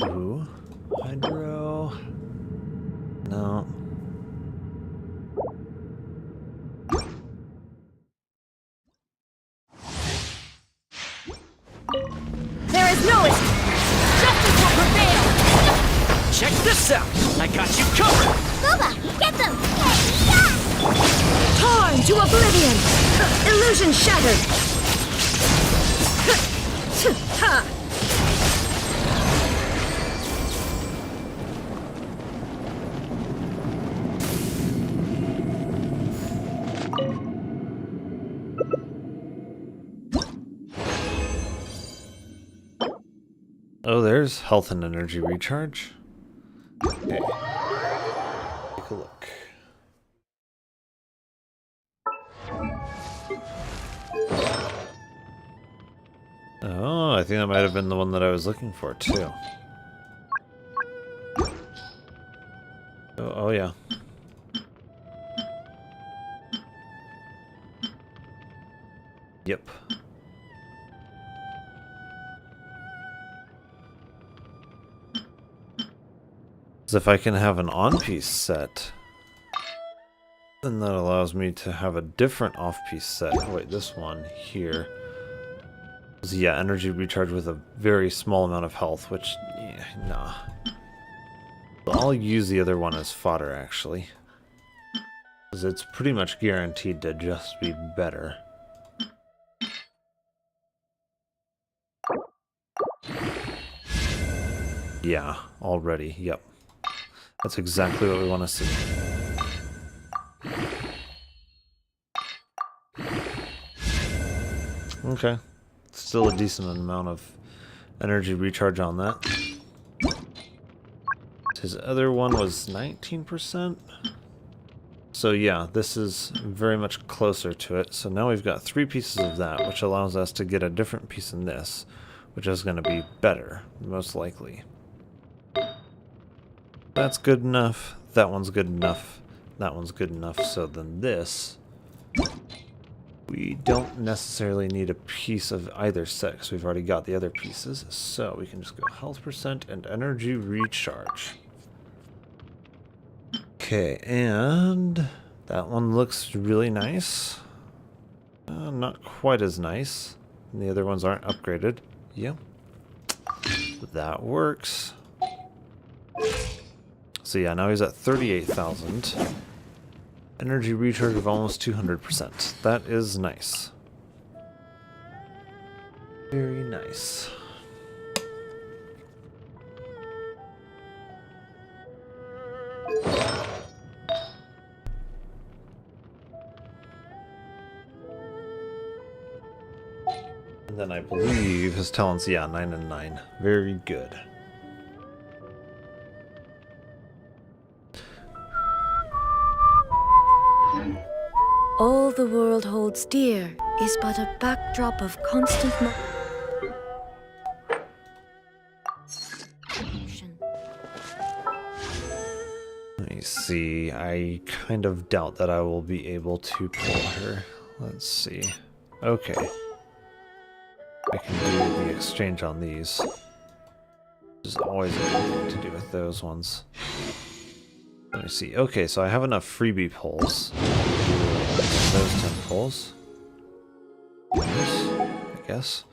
Ooh, hydro. No. There is no escape! Justice will prevail! Check this out! I got you covered! Booba, get them! Torn to oblivion! Illusion shattered! Ha! Oh, there's health and energy recharge. Okay. Take a look. Oh, I think that might have been the one that I was looking for, too. Oh yeah. Yep. So if I can have an on-piece set, then that allows me to have a different off-piece set. Oh, wait, this one here. So yeah, energy recharge with a very small amount of health, which, yeah, nah. I'll use the other one as fodder, actually. Because it's pretty much guaranteed to just be better. Yeah, already, yep. That's exactly what we want to see. Okay. Still a decent amount of energy recharge on that. His other one was 19%. So yeah, this is very much closer to it. So now we've got 3 pieces of that, which allows us to get a different piece in this, which is going to be better, most likely. That's good enough. That one's good enough. That one's good enough. So then this, we don't necessarily need a piece of either set because we've already got the other pieces. So we can just go health percent and energy recharge. Okay, and that one looks really nice. Not quite as nice. And the other ones aren't upgraded. Yep. That works. So yeah, now he's at 38,000. Energy recharge of almost 200%. That is nice. Very nice. And then I believe his talents, yeah, 9 and 9. Very good. All the world holds dear is but a backdrop of constant Let me see. I kind of doubt that I will be able to pull her. Let's see. Okay. I can do the exchange on these. Which is always a good thing to do with those ones. Let me see. Okay, so I have enough freebie pulls. Those 10 pulls. I guess.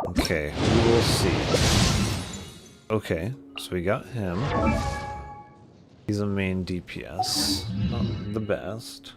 Okay, we will see. Okay, so we got him. He's a main DPS. Not the best.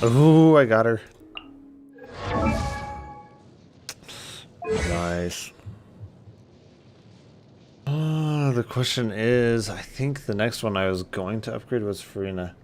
Oh, I got her. Nice. The question is, I think the next one I was going to upgrade was Farina.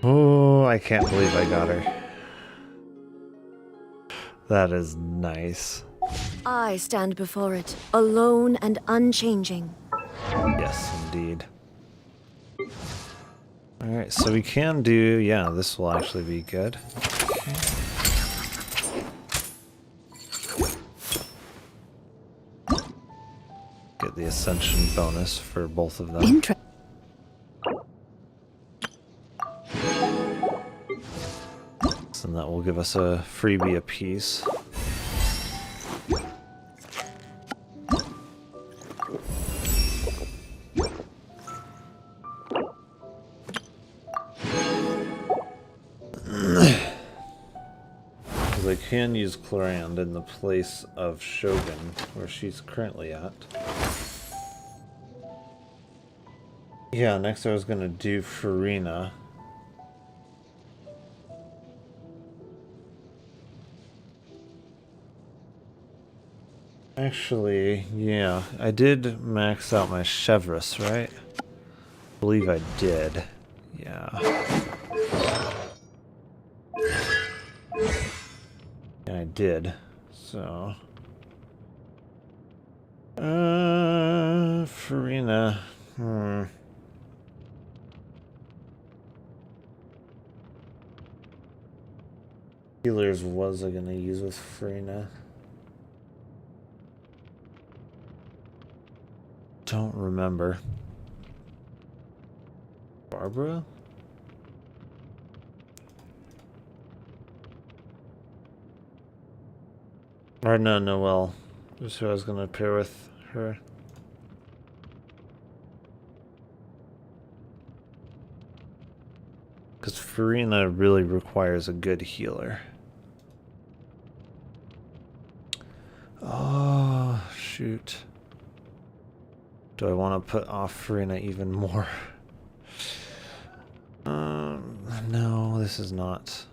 Oh, I can't believe I got her. That is nice. I stand before it, alone and unchanging. Yes, indeed. Alright, so we can do... Yeah, this will actually be good. Get the Ascension bonus for both of them. And that will give us a freebie apiece. Because I can use Clorand in the place of Shogun, where she's currently at. Yeah, next I was going to do Farina. Actually, yeah, I did max out my Chevreuse, right? I believe I did. Yeah. Yeah, I did. So. Farina. Healers was I gonna use with Farina? Don't remember. Barbara? Or no, Noelle. Just who I was gonna pair with her. Because Farina really requires a good healer. Oh, shoot. Do I want to put off Farina even more? No, this is not.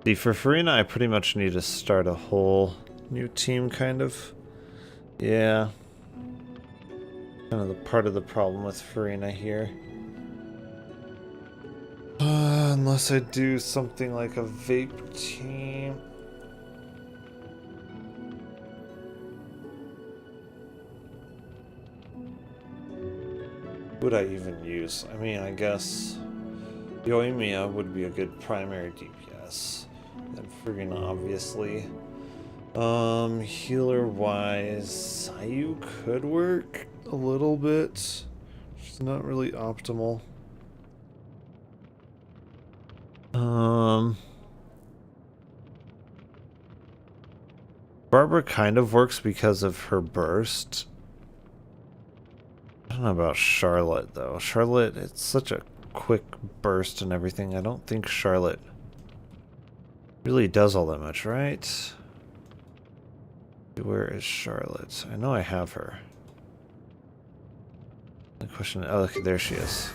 See, for Farina, I pretty much need to start a whole new team, kind of. Yeah. Kind of the part of the problem with Farina here. Unless I do something like a vape team. Would I even use? I mean, I guess Yoimiya would be a good primary DPS. And Farina, obviously. Healer-wise, Sayu could work a little bit. She's not really optimal. Barbara kind of works because of her burst. I don't know about Charlotte, though. Charlotte, it's such a quick burst and everything. I don't think Charlotte really does all that much, right? Where is Charlotte? I know I have her. The question... Oh, look, there she is.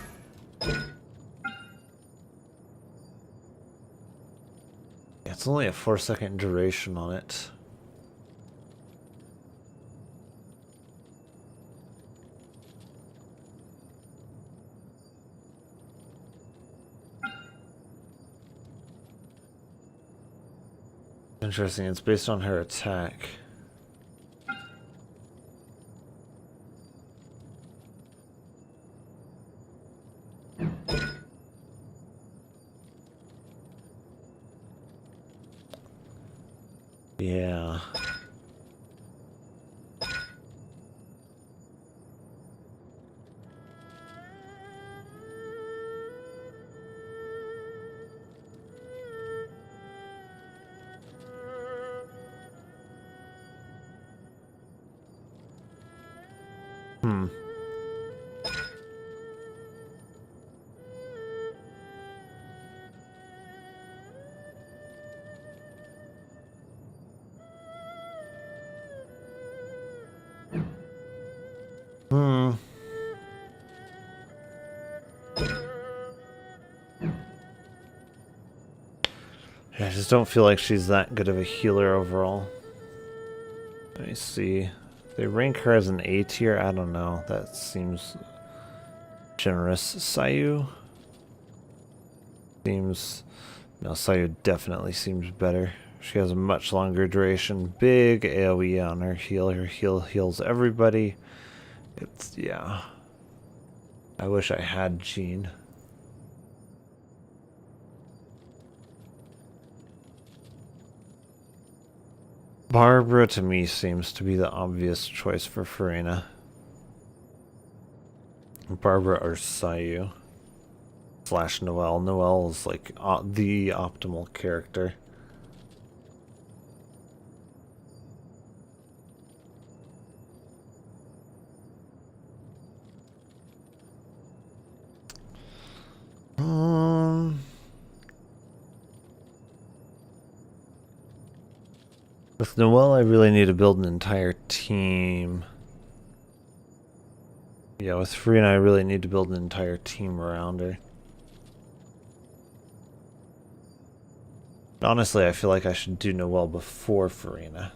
It's only a 4-second duration on it. Interesting, it's based on her attack. Yeah. Hmm. Hmm. Yeah, I just don't feel like she's that good of a healer overall. Let me see. They rank her as an A tier? I don't know. That seems generous. Sayu? Seems... No, Sayu definitely seems better. She has a much longer duration. Big AoE on her heal. Her heal heals everybody. It's... yeah. I wish I had Jean. Barbara to me seems to be the obvious choice for Farina. Barbara or Sayu. / Noelle. Noelle is like the optimal character. With Noelle, I really need to build an entire team. Yeah, with Farina, I really need to build an entire team around her. Honestly, I feel like I should do Noelle before Farina.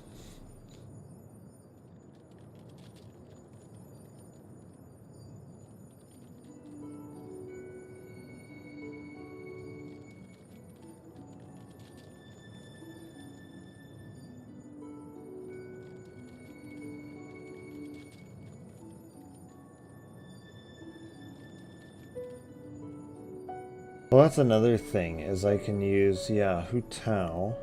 Well, that's another thing, is I can use, yeah, Hu Tao.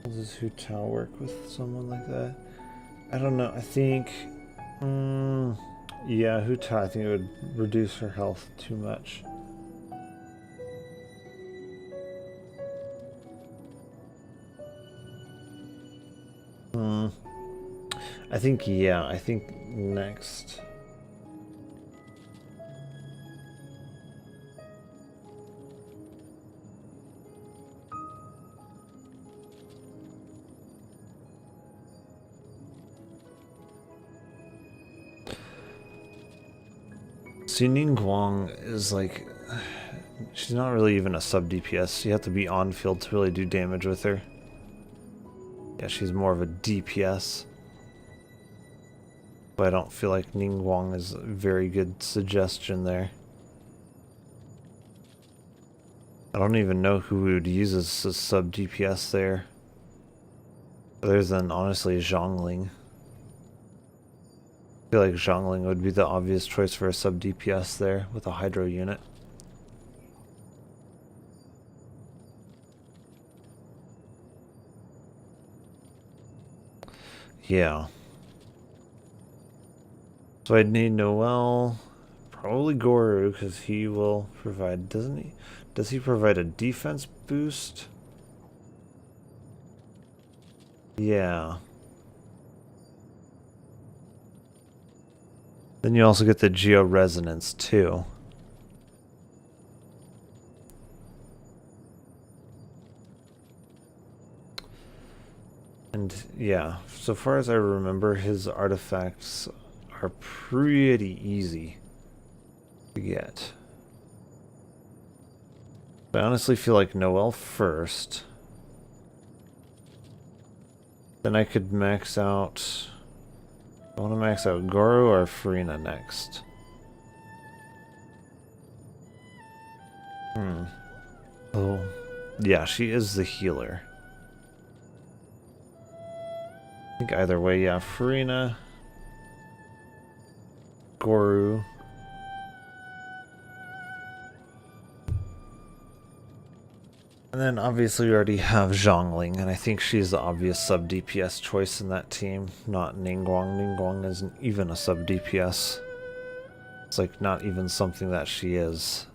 How does Hu Tao work with someone like that? I don't know, I think... yeah, Hu Tao, I think it would reduce her health too much. I think, yeah, I think next... See, Ningguang is like... she's not really even a sub DPS. You have to be on field to really do damage with her. Yeah, she's more of a DPS. But I don't feel like Ningguang is a very good suggestion there. I don't even know who we would use as a sub DPS there. Other than, honestly, Zhongling. I feel like Zhongling would be the obvious choice for a sub DPS there with a Hydro unit. Yeah. So I'd need Noelle, probably Goru, because he will provide, doesn't he? Does he provide a defense boost? Yeah. Then you also get the Geo Resonance too. And yeah, so far as I remember, his artifacts are pretty easy to get. I honestly feel like Noelle first. Then I could max out... I want to max out Goro or Farina next. Oh. Yeah, she is the healer. I think either way, yeah. Farina. Goro. And then obviously we already have Zhongling, and I think she's the obvious sub-DPS choice in that team, not Ningguang. Ningguang isn't even a sub-DPS. It's like not even something that she is.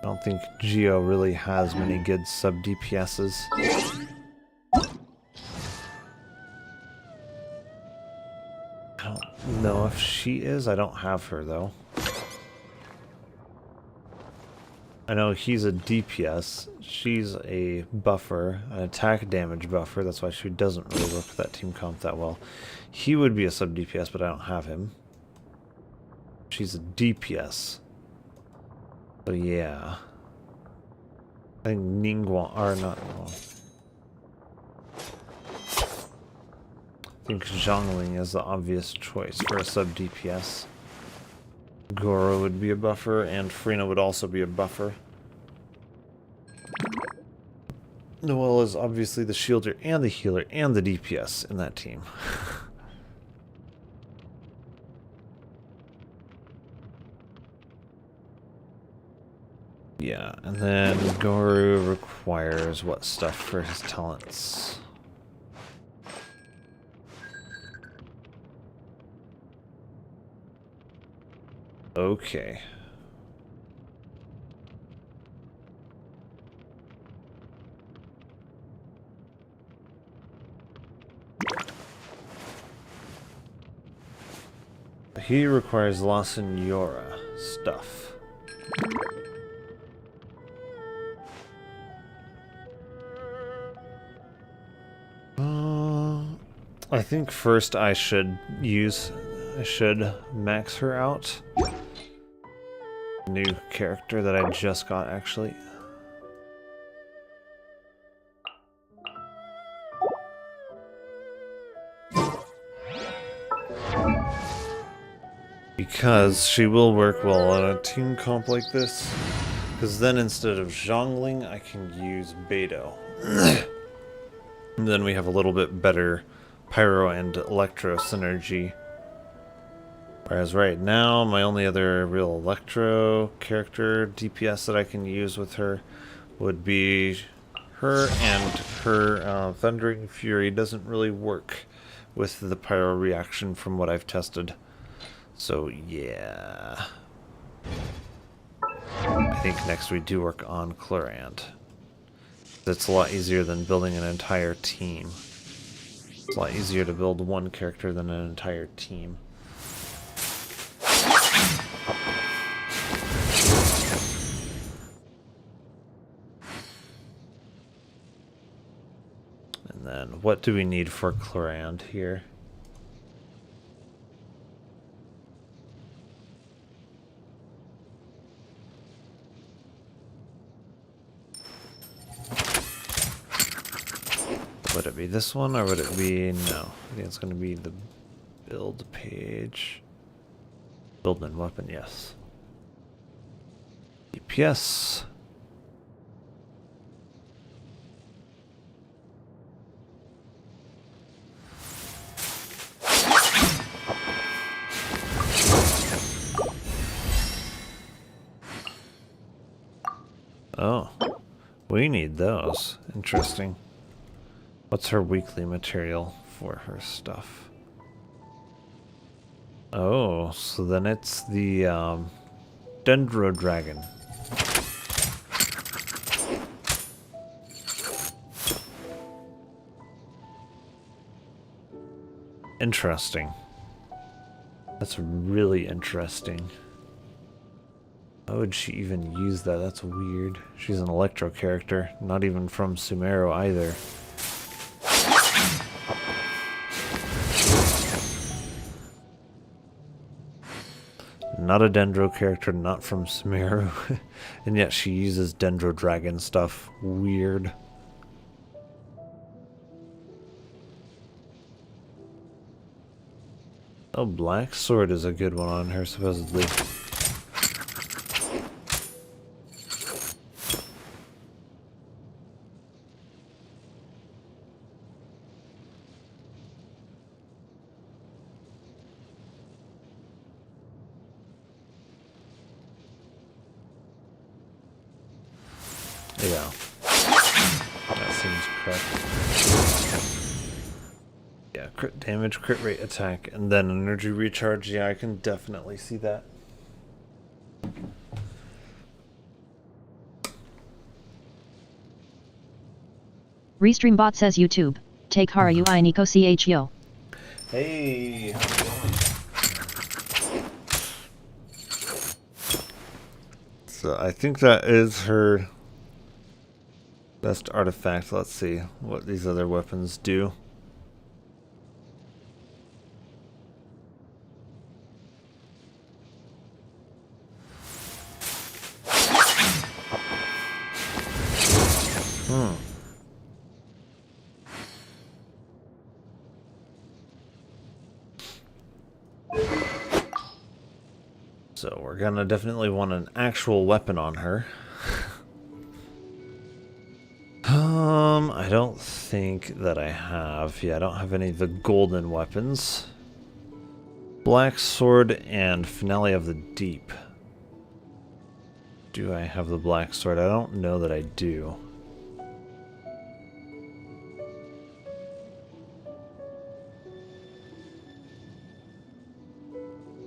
I don't think Geo really has many good sub-DPSs. I don't know if she is. I don't have her though. I know he's a DPS. She's a buffer, an attack damage buffer. That's why she doesn't really work with that team comp that well. He would be a sub DPS, but I don't have him. She's a DPS. So yeah. I think Ningguang, or not Ningguang. I think Zhongling is the obvious choice for a sub DPS. Goro would be a buffer, and Farina would also be a buffer. Noelle is obviously the shielder and the healer and the DPS in that team. Yeah, and then Goro requires what stuff for his talents? Okay. He requires La Senora stuff. I think first I should max her out. New character that I just got, actually. Because she will work well on a team comp like this. Because then instead of Zhongling, I can use Beidou. And then we have a little bit better Pyro and Electro synergy. Whereas right now, my only other real Electro character DPS that I can use with her would be her, and her Thundering Fury doesn't really work with the Pyro reaction from what I've tested. So yeah. I think next we do work on Clorand. That's a lot easier than building an entire team. It's a lot easier to build one character than an entire team. And then, what do we need for Clorand here? Would it be this one, or would it be... No. I think it's going to be the build page. Build and weapon, yes. DPS. Oh. We need those. Interesting. What's her weekly material for her stuff? Oh, so then it's the Dendro Dragon. Interesting. That's really interesting. Why would she even use that? That's weird. She's an Electro character, not even from Sumeru either. not a Dendro character, not from Sumeru. And yet she uses Dendro Dragon stuff. Weird. Oh, Black Sword is a good one on her, supposedly. Yeah. That seems correct. Yeah, crit damage, crit rate, attack, and then energy recharge. Yeah, I can definitely see that. Restreambot says YouTube. Take Haru I Nico CH yo. Hey, how's it going? So I think that is her best artifact. Let's see what these other weapons do. So we're gonna definitely want an actual weapon on her. I don't think that I have. Yeah, I don't have any of the golden weapons. Black Sword and Finale of the Deep. Do I have the Black Sword? I don't know that I do.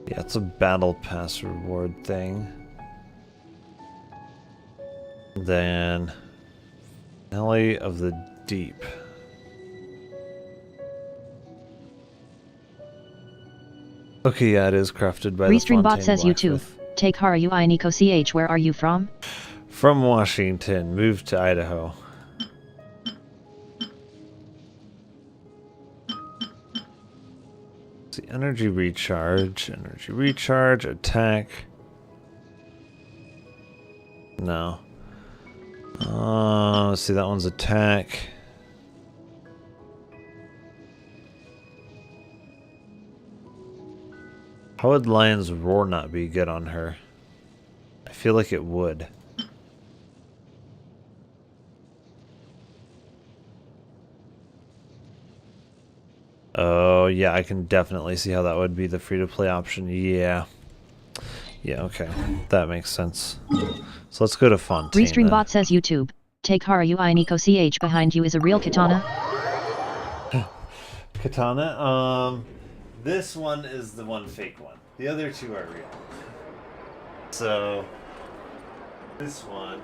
Yeah, it's a battle pass reward thing. Then Finale of the Deep. Okay, yeah, it is crafted by Restreambot the says YouTube. Take Haru I Nico CH. Where are you from? From Washington, moved to Idaho. See, energy recharge, attack. No. Let's see, that one's attack. How would Lion's Roar not be good on her? I feel like it would. Oh, yeah, I can definitely see how that would be the free-to-play option. Yeah. Yeah, okay. That makes sense. So let's go to Fontaine. Restreambot says YouTube. Take Haru I Nico CH. Behind you is a real katana. Katana? This one is the one fake one. The other two are real. So, this one...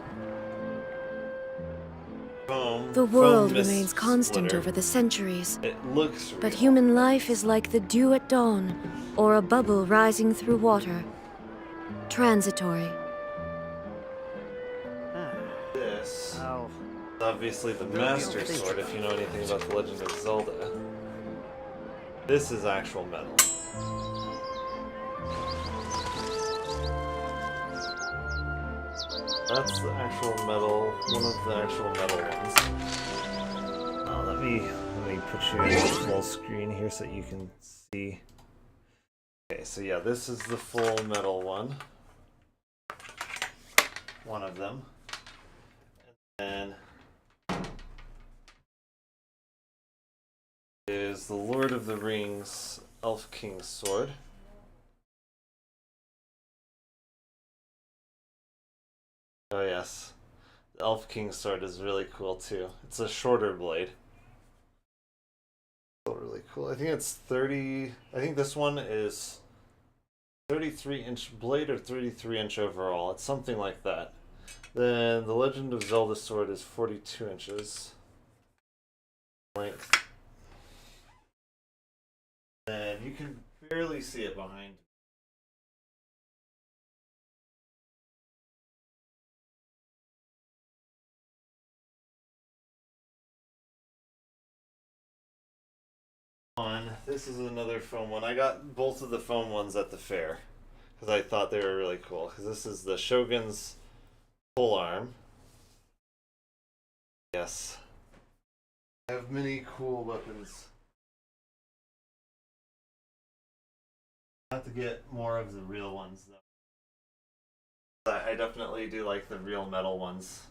The world remains constant over the centuries, but human life is like the dew at dawn, or a bubble rising through water. Transitory. This is obviously the Master Sword, if you know anything about The Legend of Zelda. This is actual metal. That's the actual metal, one of the actual metal ones. Let me put you in the full screen here so that you can see. Okay, so yeah, this is the full metal one. One of them. And then is the Lord of the Rings Elf King's Sword. Oh yes, the Elf King's Sword is really cool too. It's a shorter blade. Still really cool. I think it's 30. I think this one is 33-inch blade or 33-inch overall. It's something like that. Then the Legend of Zelda sword is 42 inches length. And you can barely see it behind. This is another foam one. I got both of the foam ones at the fair. because I thought they were really cool. Because this is the Shogun's pole arm. Yes. I have many cool weapons. I have to get more of the real ones, though. I definitely do like the real metal ones.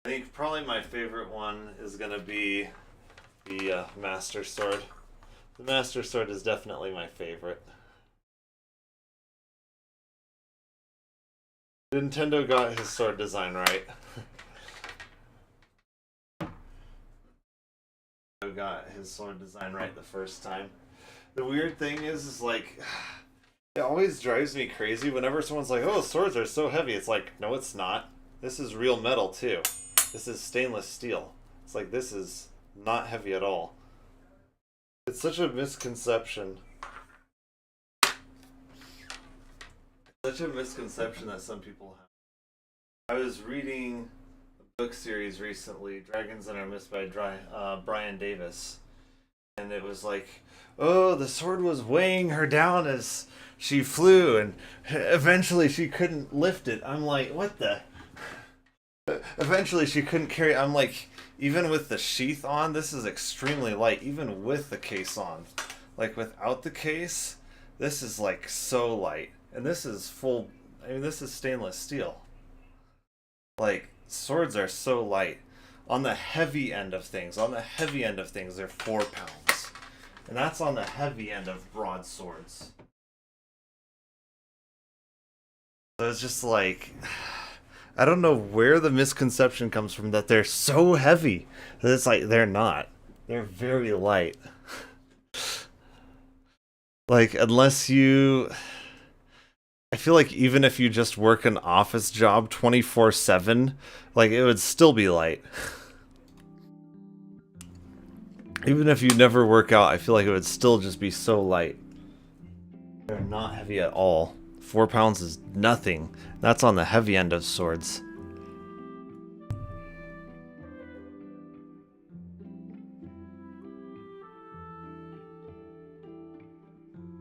I think probably my favorite one is going to be the Master Sword. The Master Sword is definitely my favorite. Nintendo got his sword design right. Got his sword design right the first time. The weird thing is like, it always drives me crazy whenever someone's like, oh, swords are so heavy. It's like, no, it's not. This is real metal too. This is stainless steel. It's like, this is not heavy at all. It's such a misconception. Such a misconception that some people have. I was reading a book series recently, Dragons That Are Missed by Brian Davis. And it was like, oh, the sword was weighing her down as she flew, and eventually she couldn't lift it. I'm like, what the? Eventually she couldn't carry it. I'm like, even with the sheath on, this is extremely light, even with the case on. Like, without the case, this is like so light. And this is full, I mean, this is stainless steel. Like, swords are so light. On the heavy end of things, they're 4 pounds. And that's on the heavy end of broadswords. So it's just like, I don't know where the misconception comes from that they're so heavy. It's like, they're not. They're very light. Like, unless you... I feel like even if you just work an office job 24/7, like, it would still be light. Even if you never work out, I feel like it would still just be so light. They're not heavy at all. 4 pounds is nothing. That's on the heavy end of swords.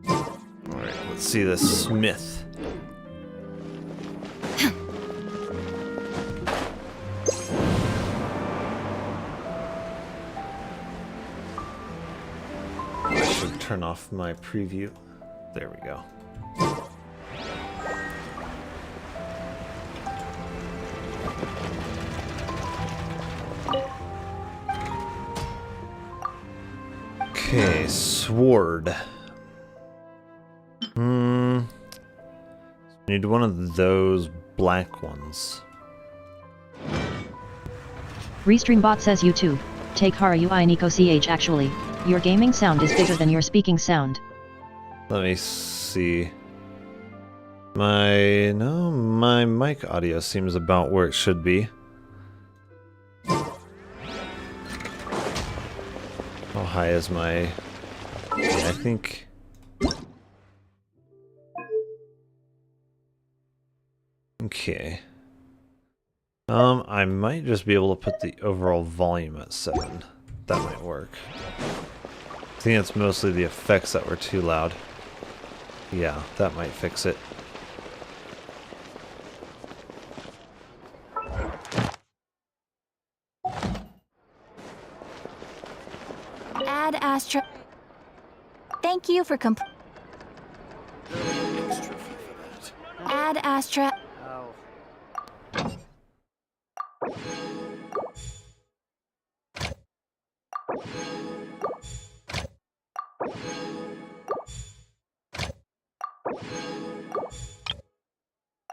Alright, let's see the smith. Turn off my preview. There we go. Okay, sword. Need one of those black ones. Restreambot says YouTube. Take Haru I Nico CH actually. Your gaming sound is bigger than your speaking sound. Let me see. My mic audio seems about where it should be. How high is my... Yeah, I think... Okay. I might just be able to put the overall volume at 7. That might work. I think it's mostly the effects that were too loud. Yeah, that might fix it. Add Astra. Thank you for Add Astra.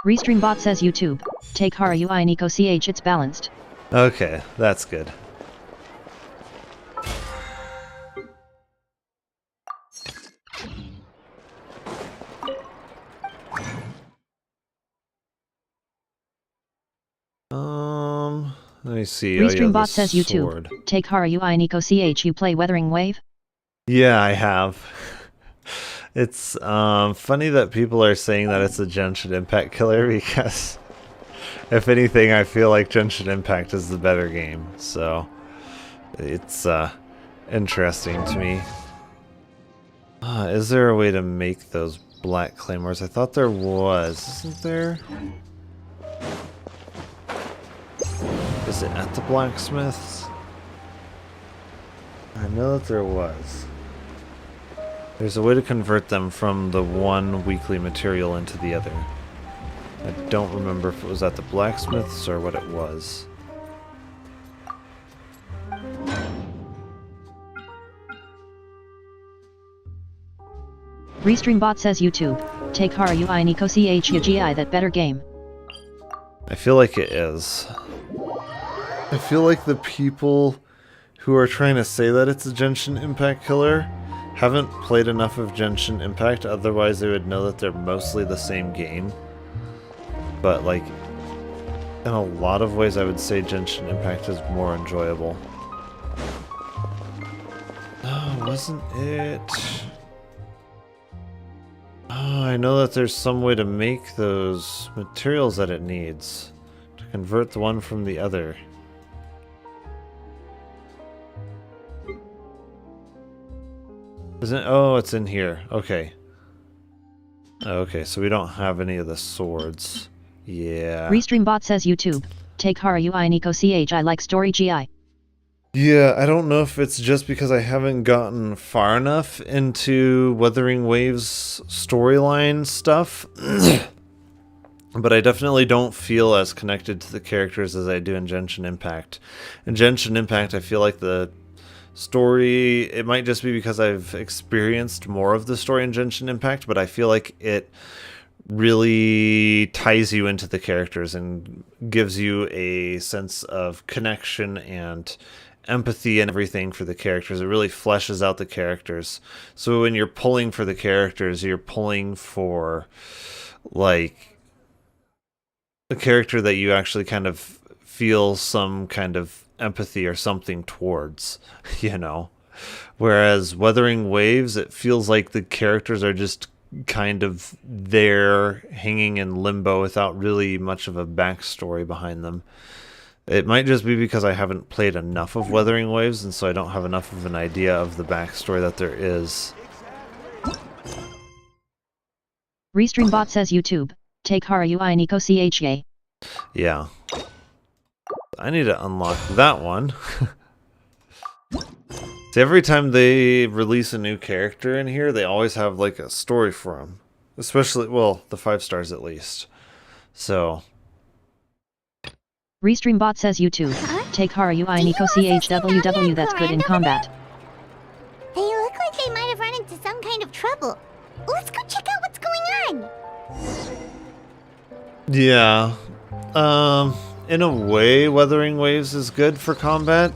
Restreambot says YouTube. Take Haru I Nico CH, it's balanced. Okay, that's good. Let me see. Restreambot says YouTube. Take Haru I Nico CH, you play Wuthering Wave? Yeah, I have. It's funny that people are saying that it's a Genshin Impact killer because if anything, I feel like Genshin Impact is the better game. So it's interesting to me. Is there a way to make those black claymores? I thought there was. Isn't there? Is it at the blacksmiths? I know that there was. There's a way to convert them from the one weekly material into the other. I don't remember if it was at the blacksmiths or what it was. Restreambot says YouTube. Take Haru I Niko CHYGI that better game. I feel like it is. I feel like the people who are trying to say that it's a Genshin Impact killer haven't played enough of Genshin Impact, otherwise they would know that they're mostly the same game. But like, in a lot of ways I would say Genshin Impact is more enjoyable. Oh, wasn't it? Oh, I know that there's some way to make those materials that it needs. To convert the one from the other. Isn't it? Oh, it's in here. Okay. Okay, so we don't have any of the swords. Yeah. Restreambot says YouTube. Take Haru I Niko CH I like story GI. Yeah, I don't know if it's just because I haven't gotten far enough into Wuthering Waves storyline stuff. But I definitely don't feel as connected to the characters as I do in Genshin Impact. In Genshin Impact, I feel like the story, it might just be because I've experienced more of the story in Genshin Impact, but I feel like it really ties you into the characters and gives you a sense of connection and empathy and everything for the characters. It really fleshes out the characters. So when you're pulling for the characters, you're pulling for like a character that you actually kind of feel some kind of empathy or something towards, you know. Whereas Wuthering Waves, it feels like the characters are just kind of there hanging in limbo without really much of a backstory behind them. It might just be because I haven't played enough of Wuthering Waves, and so I don't have enough of an idea of the backstory that there is. Restreambot says YouTube. Take Haru I Niko CH. Yeah. I need to unlock that one. See, every time they release a new character in here, they always have like a story for them. Especially, well, the 5 stars at least. So... Restreambot says YouTube. Take Haru I Niko CHWW that's good in combat. They look like they might have run into some kind of trouble. Let's go check out what's going on. Yeah. In a way, Wuthering Waves is good for combat.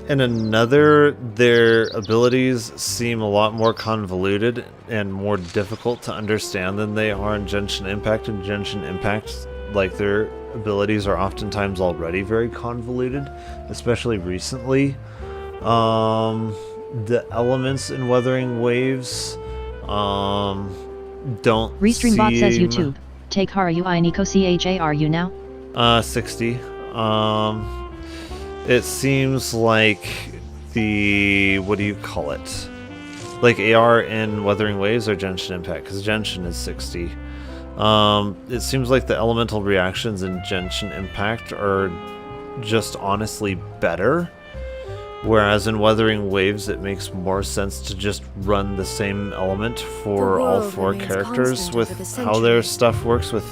In another, their abilities seem a lot more convoluted and more difficult to understand than they are in Genshin Impact. In Genshin Impact, like, their abilities are oftentimes already very convoluted, especially recently. The elements in Wuthering Waves don't Restreambot says YouTube. Take Haru I Niko CHA are you now? 60. It seems like the, what do you call it? Like AR in Wuthering Waves or Genshin Impact? Because Genshin is 60. It seems like the elemental reactions in Genshin Impact are just honestly better. Whereas in Wuthering Waves, it makes more sense to just run the same element for all 4 characters with how their stuff works, with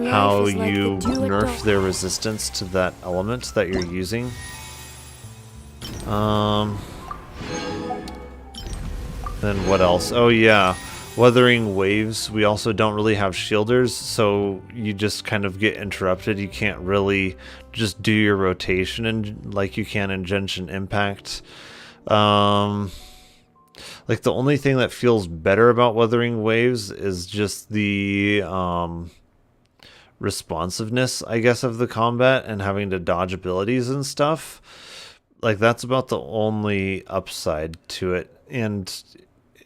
how you nerf their resistance to that element that you're using. Then what else? Oh yeah, Wuthering Waves, we also don't really have shielders, so you just kind of get interrupted. You can't really just do your rotation like you can in Genshin Impact. Like, the only thing that feels better about Wuthering Waves is just the responsiveness, I guess, of the combat and having to dodge abilities and stuff. Like, that's about the only upside to it. And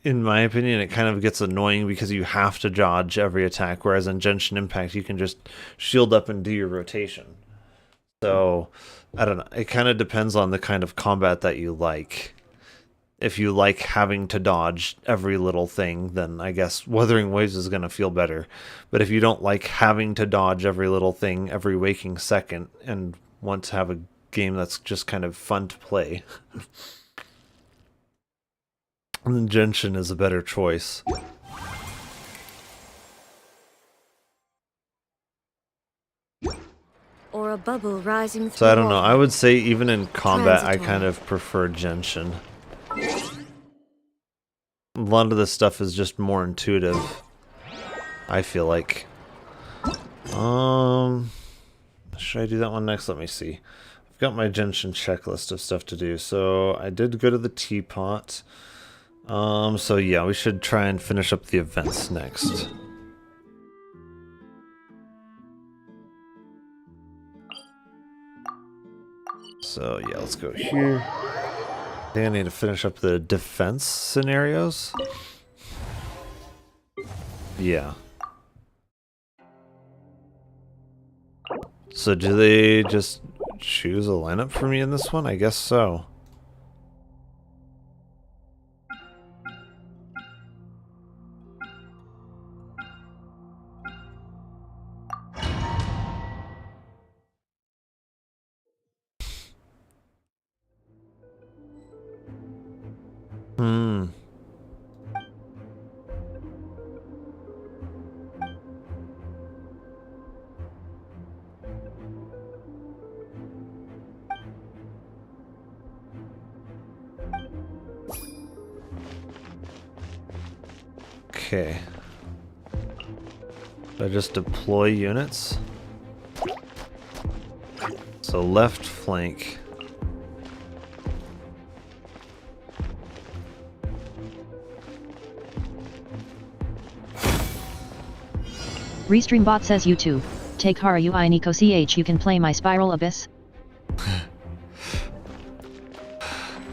in my opinion, it kind of gets annoying because you have to dodge every attack, whereas in Genshin Impact, you can just shield up and do your rotation. So, I don't know. It kind of depends on the kind of combat that you like. if you like having to dodge every little thing, then I guess Wuthering Waves is going to feel better. But if you don't like having to dodge every little thing every waking second and want to have a game that's just kind of fun to play, then Genshin is a better choice. Or a bubble rising through So I don't know. water. I would say even in combat, I Transitory. kind of prefer Genshin. A lot of this stuff is just more intuitive, I feel like. Should I do that one next? Let me see. I've got my Genshin checklist of stuff to do. So I did go to the teapot. So yeah, we should try and finish up the events next. So yeah, let's go here. I think I need to finish up the defense scenarios. Yeah. So do they just choose a lineup for me in this one? I guess so. Hmm. Okay. Should I just deploy units? So left flank. Restreambot says YouTube. Take Haru I Nico CH, you can play my Spiral Abyss.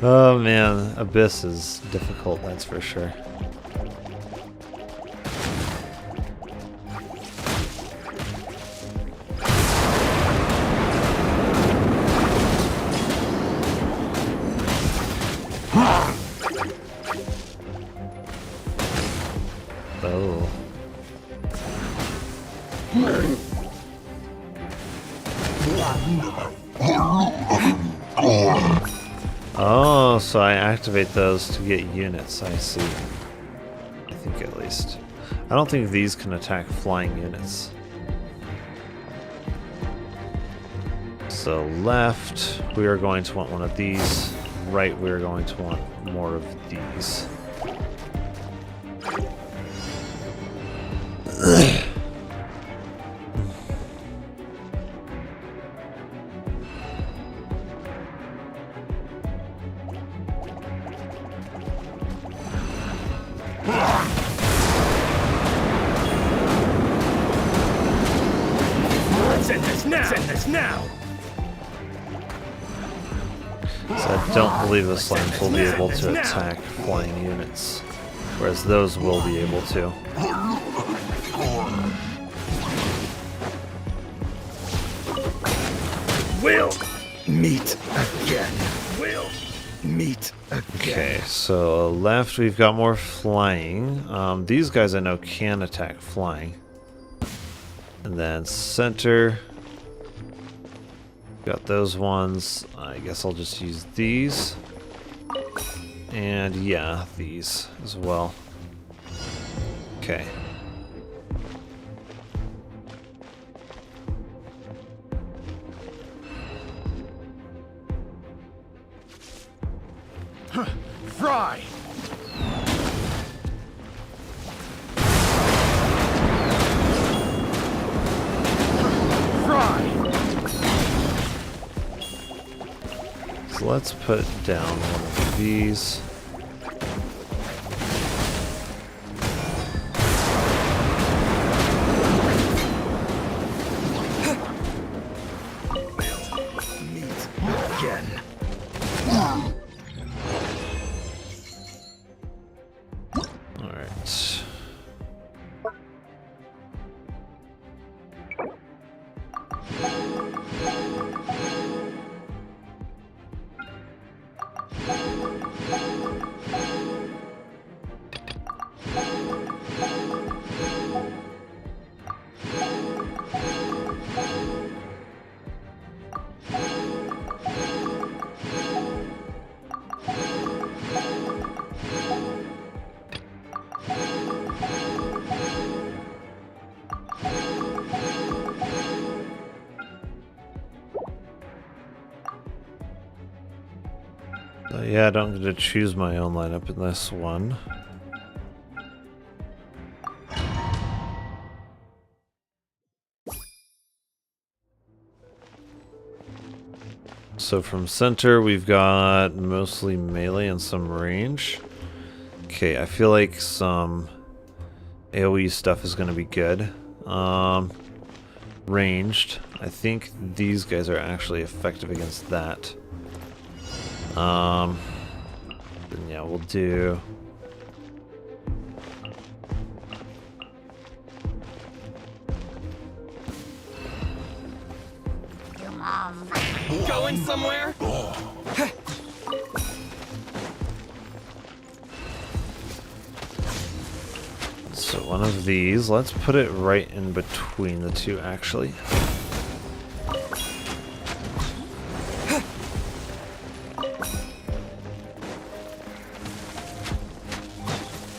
Oh man, Abyss is difficult, that's for sure. Oh. Oh, so I activate those to get units, I see. I think at least. I don't think these can attack flying units. So left, we are going to want one of these. Right, we are going to want more of these. Let's end this now! Let's end this now! So I don't believe the slimes will be able to attack flying units, whereas those will be able to. We'll meet again. We'll meet again. Okay, so left we've got more flying. These guys I know can attack flying. And then center, got those ones. I guess I'll just use these. And yeah, these as well. Okay. Fry! So let's put down one of these. Again. All right. Yeah, I don't get to choose my own lineup in this one. So from center, we've got mostly melee and some range. Okay, I feel like some AoE stuff is going to be good. Ranged. I think these guys are actually effective against that. Then yeah, we'll do... Going somewhere? So one of these, let's put it right in between the two actually.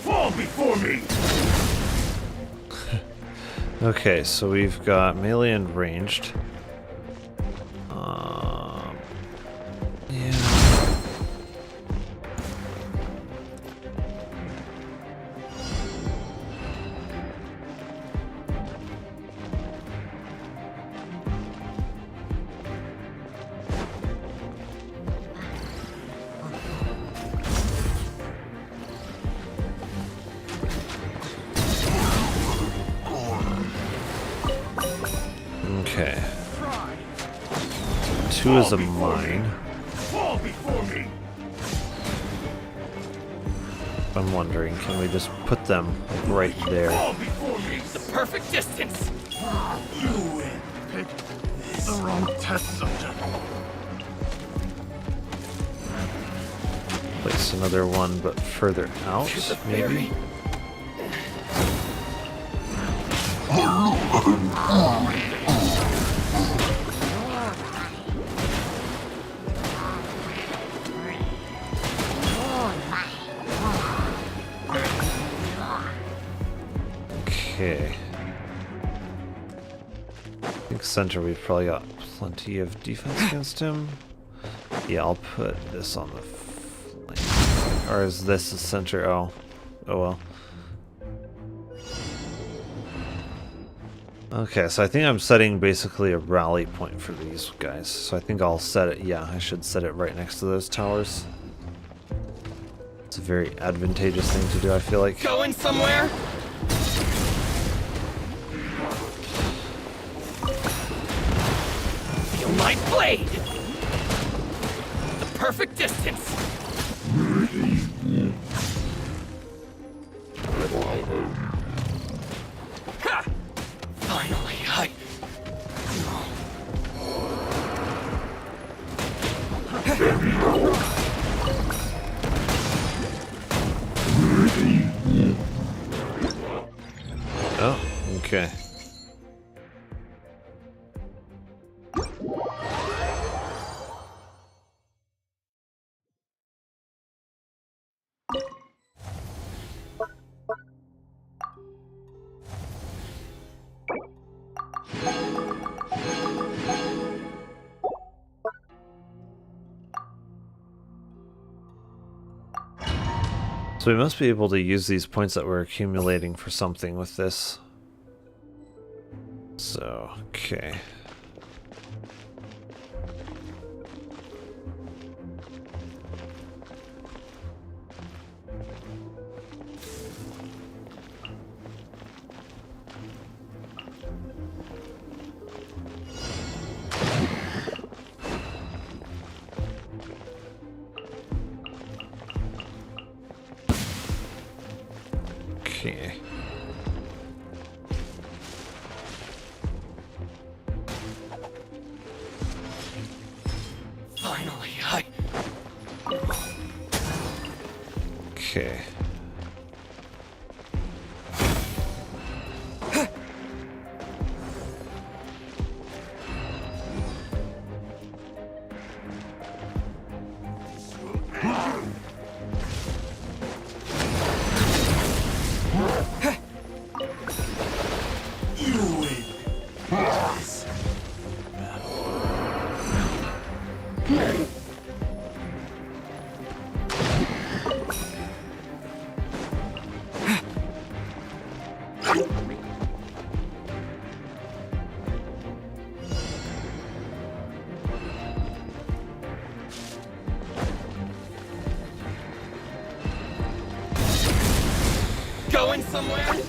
Fall before me! Okay, so we've got melee and ranged. Yeah. Okay. 2 is a mine. Fall before me! I'm wondering, can we just put them like, right there? Fall before me! The perfect distance! You picked the wrong test subject. Place another one, but further out, maybe? Okay. I think center we've probably got plenty of defense against him. Yeah, I'll put this on the flank. Or is this the center? Oh. Oh well. Okay, so I think I'm setting basically a rally point for these guys. So I think I'll set it, yeah, I should set it right next to those towers. It's a very advantageous thing to do, I feel like. Going somewhere? Feel my blade! The perfect distance! Ha! Finally, Oh, okay. So we must be able to use these points that we're accumulating for something with this. So, okay. Okay. finally, Okay. going somewhere?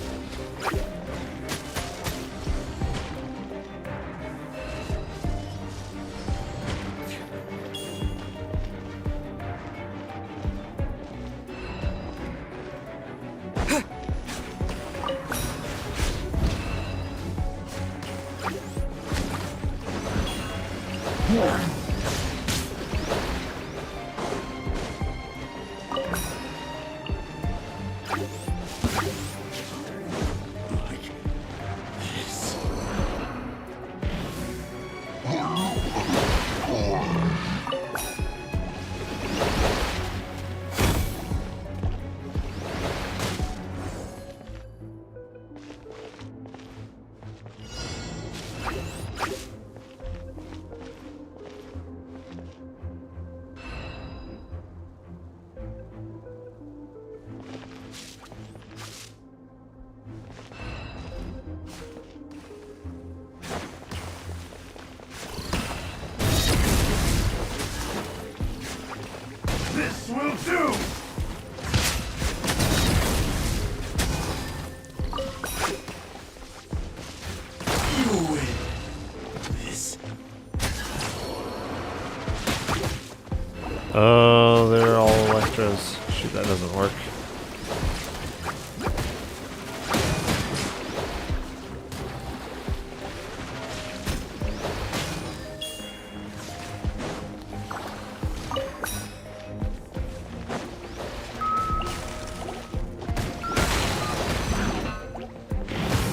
This will do! You win. This. Oh, they're all Electros. Shoot, that doesn't work.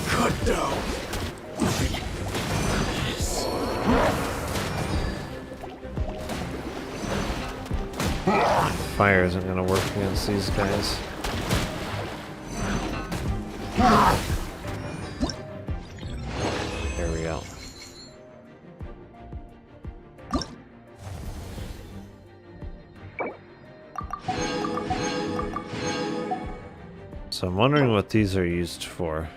Cut down. Fire isn't gonna work against these guys. There we go. So I'm wondering what these are used for.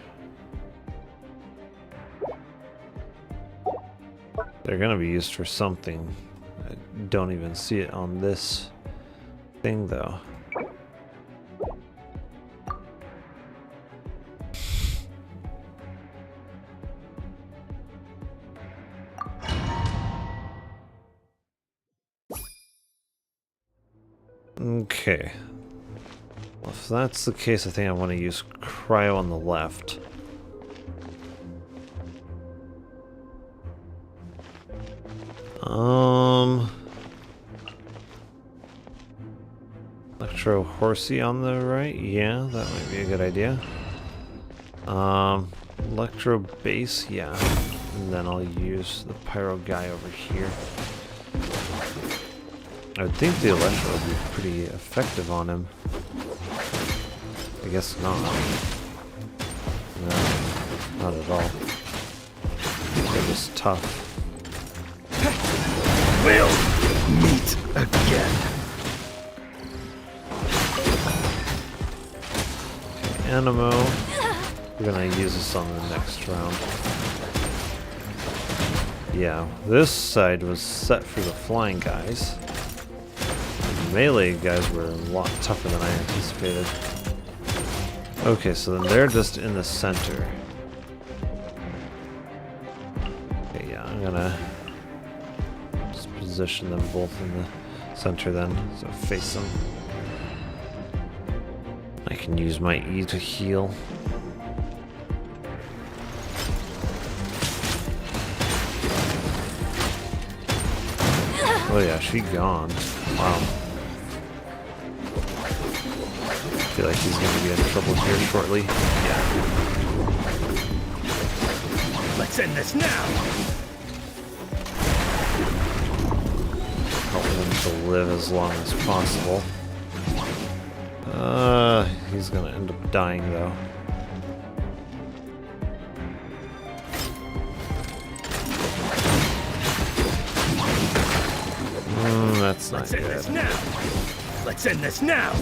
They're gonna be used for something. I don't even see it on this thing though. Okay. Well, if that's the case, I think I want to use cryo on the left. Electro Horsey on the right? Yeah, that might be a good idea. Electro Base, yeah. And then I'll use the Pyro guy over here. I would think the Electro would be pretty effective on him. I guess not. No, not at all. They're just tough. We'll meet again. Okay, Animo. We're gonna use this on the next round. Yeah, this side was set for the flying guys. The melee guys were a lot tougher than I anticipated. Okay, so then they're just in the center. Okay, yeah, I'm gonna just position them both in the center then, so face them. I can use my E to heal. Oh yeah, she gone. Wow. I feel like he's gonna be in trouble here shortly. Yeah. Let's end this now. I want him to live as long as possible. He's gonna end up dying though. That's not good. Let's end this now. Let's end this now.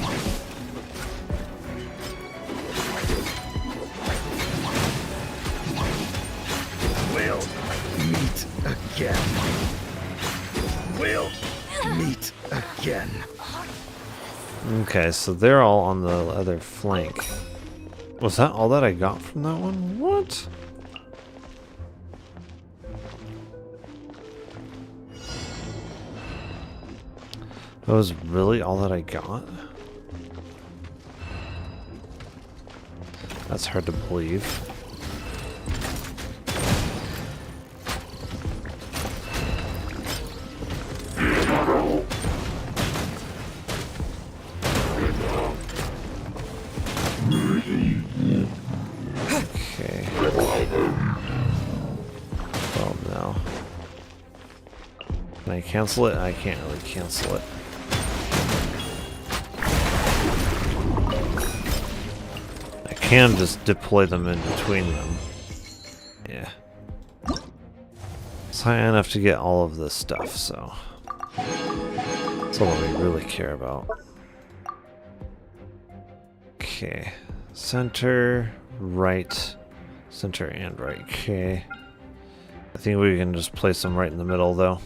We'll meet again. We'll meet again. Okay, so they're all on the other flank. Was that all that I got from that one? What? That was really all that I got? That's hard to believe. Okay. 12 now. Can I cancel it? I can't really cancel it. I can just deploy them in between them. Yeah. It's high enough to get all of this stuff, so that's all we really care about. Okay. Center, right, center and right. Okay. I think we can just place them right in the middle though.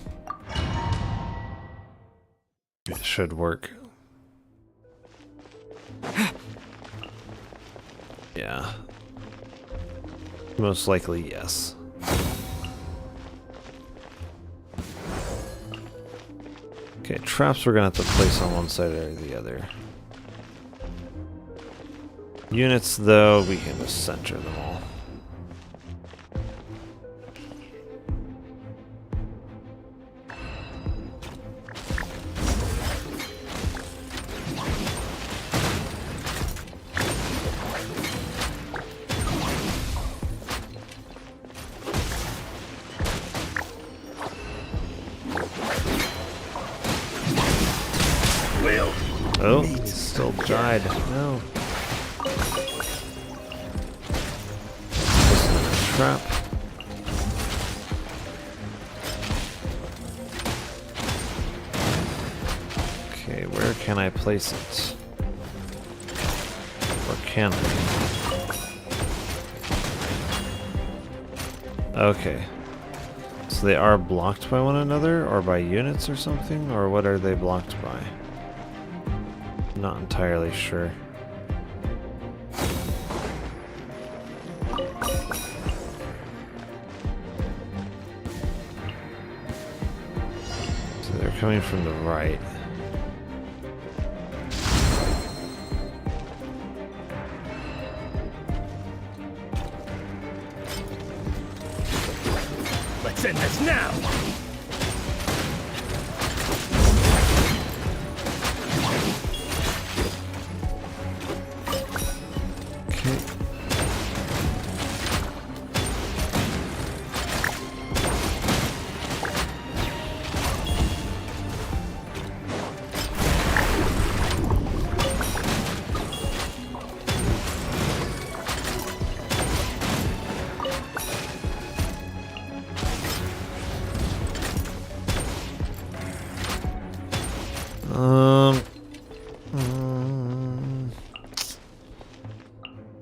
It should work. Yeah. Most likely, yes. Okay, traps we're gonna have to place on one side or the other. Units, though, we can just center them all. Oh, he still died. No. Trap. Okay, where can I place it? Or can I? Okay. So they are blocked by one another, or by units or something? Or what are they blocked by? Not entirely sure. So they're coming from the right. Let's end this now!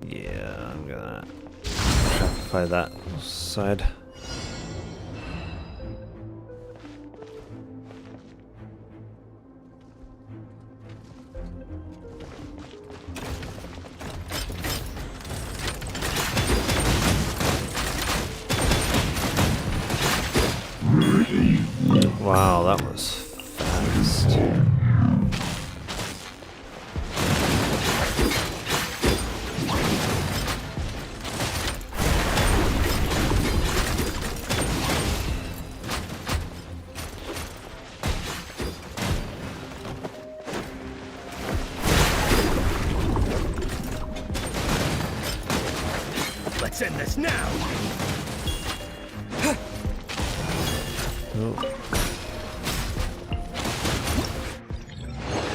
Yeah, I'm gonna trapify that side. Wow, that was fast. Let's end this now! Oh.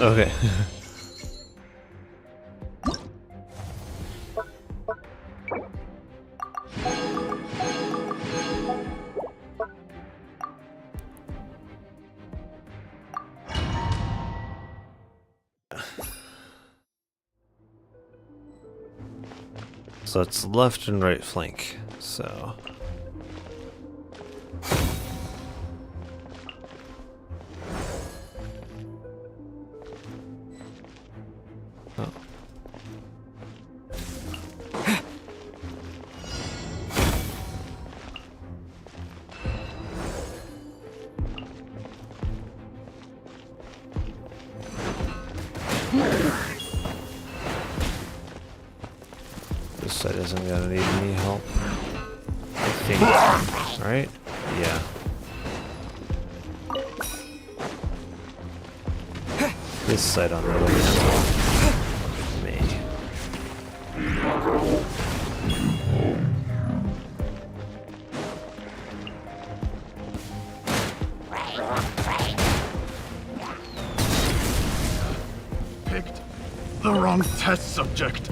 Okay. So it's left and right flank, so... Oh. This side isn't gonna need any help. I think. Right? Yeah. This side on the other hand. Me. Picked the wrong test subject.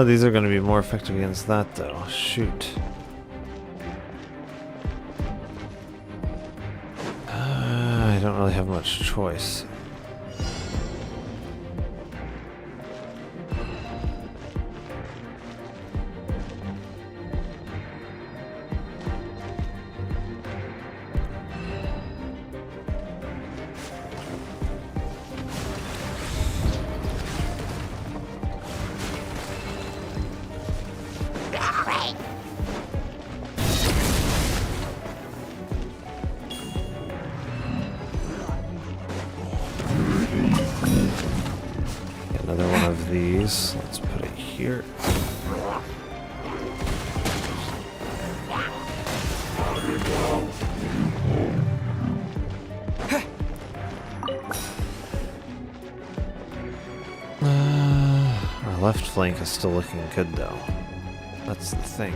These are going to be more effective against that, though. Shoot. I don't really have much choice. Another one of these. Let's put it here. Our left flank is still looking good, though. That's the thing.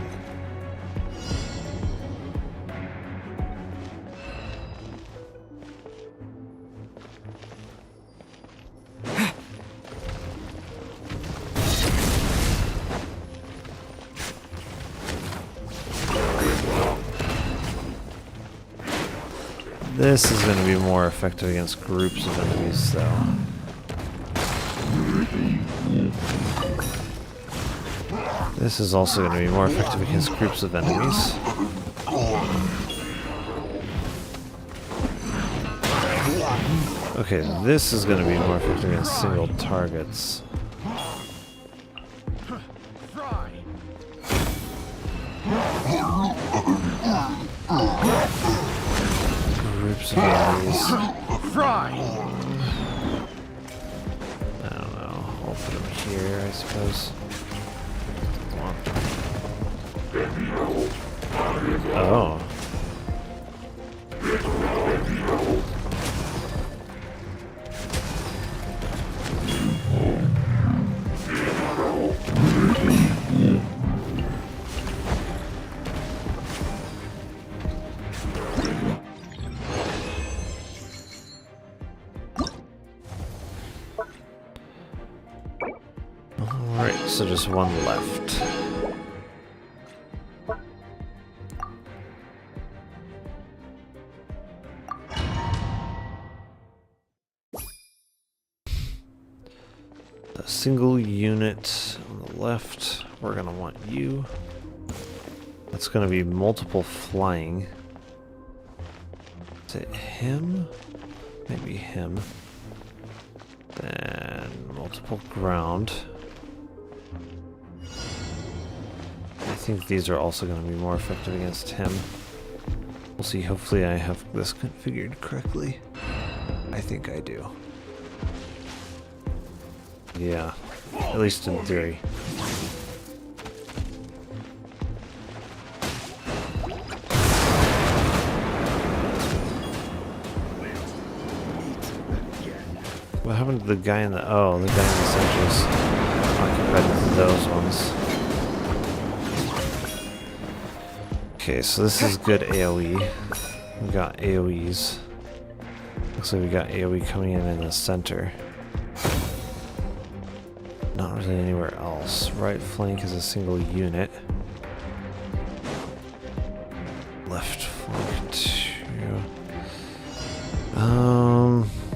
This is going to be more effective against groups of enemies, though. This is also going to be more effective against groups of enemies. Okay, this is going to be more effective against single targets. Groups of enemies. I don't know. I'll put them here, I suppose. Oh. Alright, so just one left. A single unit on the left. We're gonna want you. That's gonna be multiple flying. Is it him? Maybe him. Then multiple ground. I think these are also going to be more effective against him. We'll see. Hopefully I have this configured correctly. I think I do. Yeah, at least in theory. What happened to the guy in the... Oh, the guy in the centers occupied with those ones. Okay, so this is good AoE. We got AoEs. Looks like we got AoE coming in the center. Not really anywhere else. Right flank is a single unit. Left flank 2.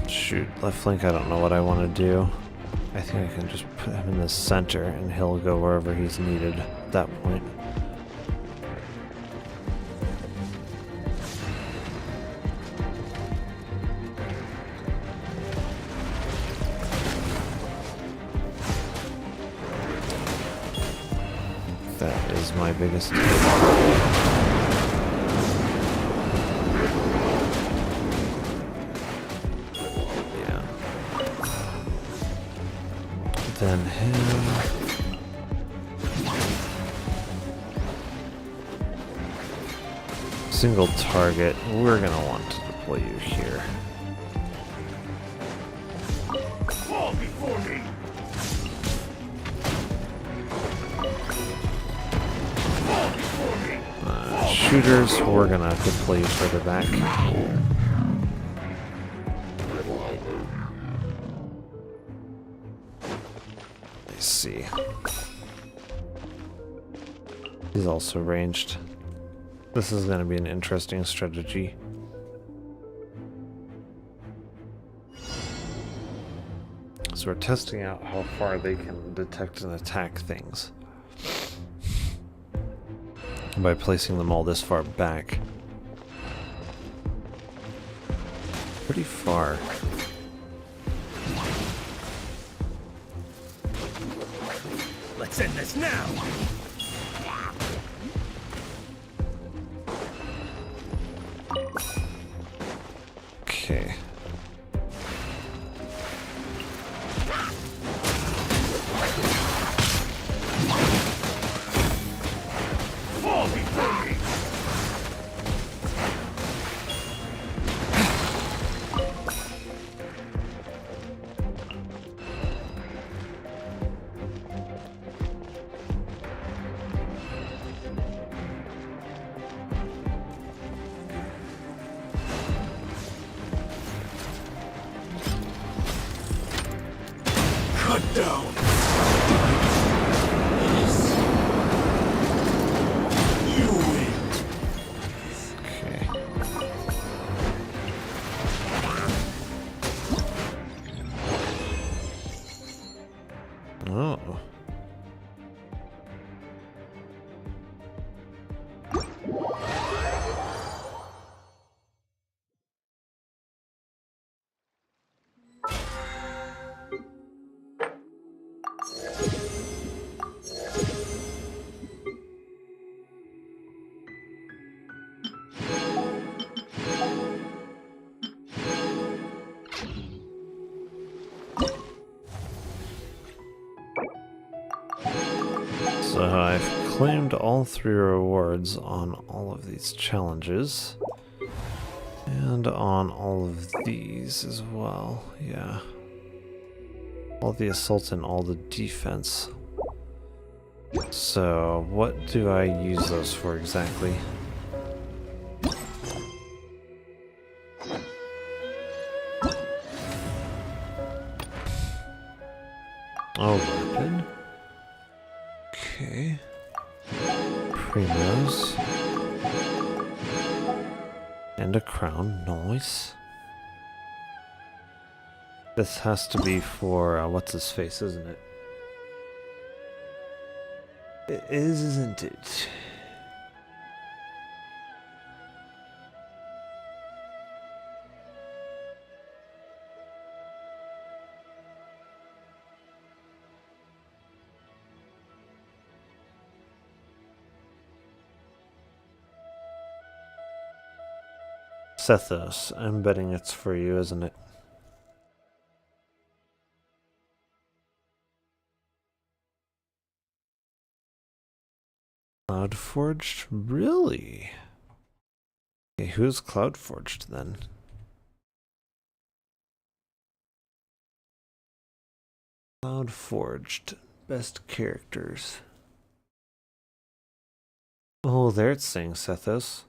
Shoot, left flank I don't know what I want to do. I think I can just put him in the center and he'll go wherever he's needed at that point. That is my biggest Then him. Single target. We're gonna want to deploy you here. Fall before me. Shooters, we're gonna deploy you further back. Let's see. He's also ranged. This is gonna be an interesting strategy. So we're testing out how far they can detect and attack things by placing them all this far back. Pretty far. Let's end this now. Okay. Fall before me. Cut down. You win. Okay. Oh. So I've claimed all 3 rewards on all of these challenges. And on all of these as well, yeah. All the assault and all the defense. So, what do I use those for exactly? Oh, weapon. Okay. Primos. And a crown, nice. This has to be for, what's his face, isn't it? It is, isn't it? Sethos, I'm betting it's for you, isn't it? Cloudforged? Really? Okay, who's Cloudforged then? Cloudforged. Best characters. Oh, there it's saying Sethos.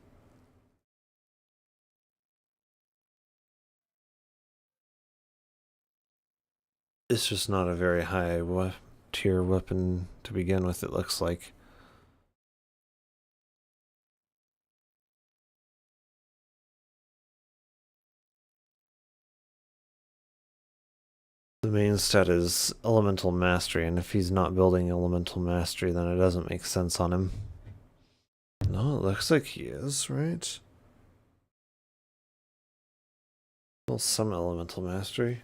It's just not a very high tier weapon to begin with, it looks like. The main stat is Elemental Mastery, and if he's not building Elemental Mastery, then it doesn't make sense on him. No, it looks like he is, right? Well, some Elemental Mastery.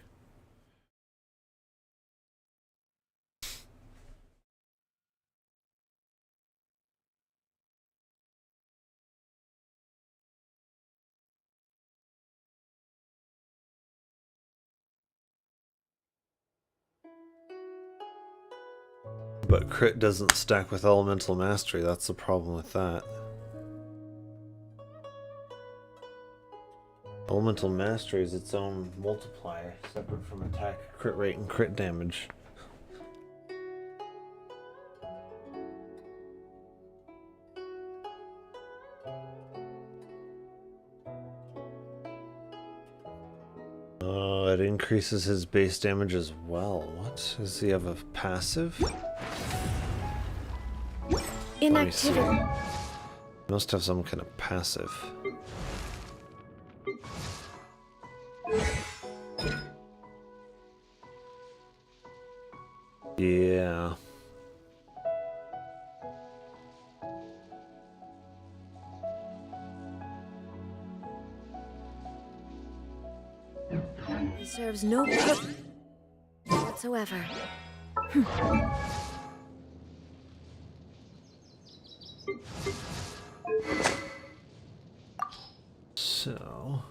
But crit doesn't stack with elemental mastery, that's the problem with that. Elemental mastery is its own multiplier, separate from attack, crit rate, and crit damage. Oh, it increases his base damage as well. What? Does he have a passive? Inactivity. Must have some kind of passive. Yeah. He serves no purpose whatsoever. So...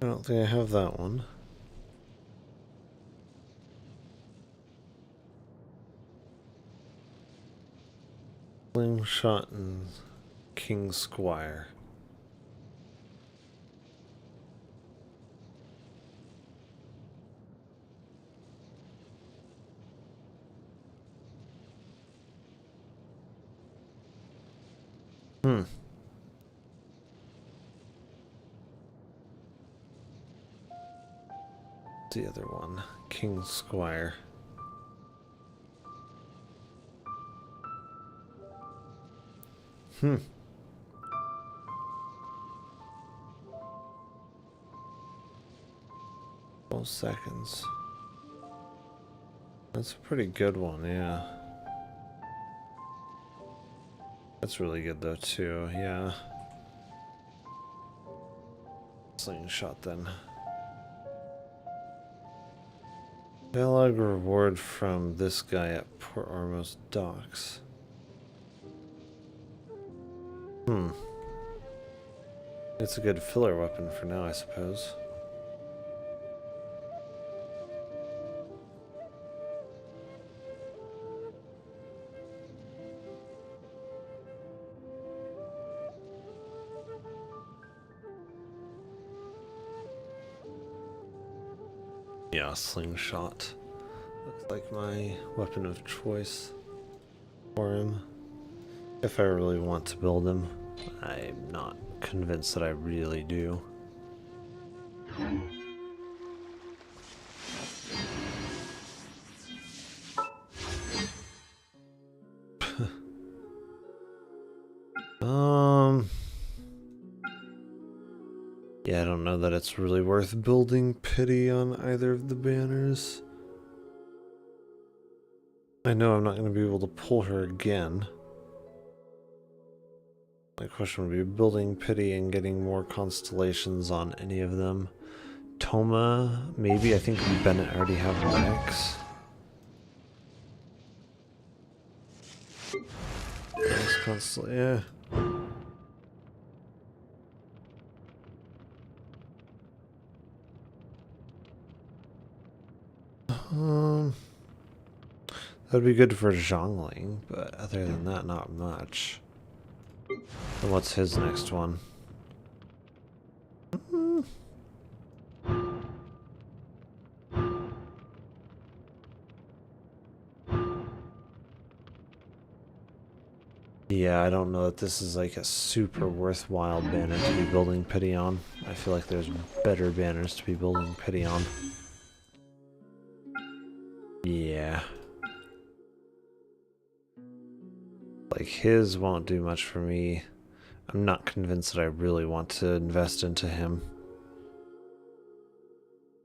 I don't think I have that one. Slingshot and King Squire. The other one, King Squire. Hmm. 12 seconds. That's a pretty good one, yeah. That's really good though too, yeah. Slingshot then. Dialogue reward from this guy at Port Ormos Docks. It's a good filler weapon for now, I suppose. Yeah, slingshot. Looks like my weapon of choice for him. If I really want to build him. I'm not convinced that I really do. Yeah, I don't know that it's really worth building pity on either of the banners. I know I'm not going to be able to pull her again. My question would be building pity and getting more constellations on any of them. Toma, maybe. I think Bennett already have Max. Max constellation, yeah. That'd be good for Zhongling, but other than that, not much. And what's his next one? Yeah, I don't know that this is like a super worthwhile banner to be building pity on. I feel like there's better banners to be building pity on. Yeah. Like his won't do much for me. I'm not convinced that I really want to invest into him.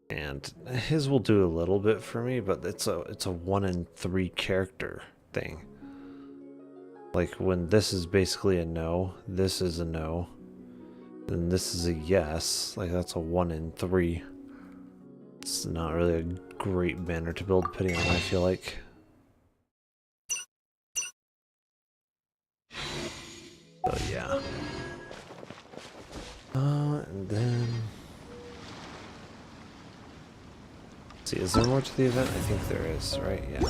And his will do a little bit for me, but it's a 1 in 3 character thing. Like when this is basically a no, this is a no, and this is a yes. Like that's a 1 in 3. It's not really a great banner to build pity on, I feel like. So yeah. And then let's see, is there more to the event? I think there is, right? Yeah.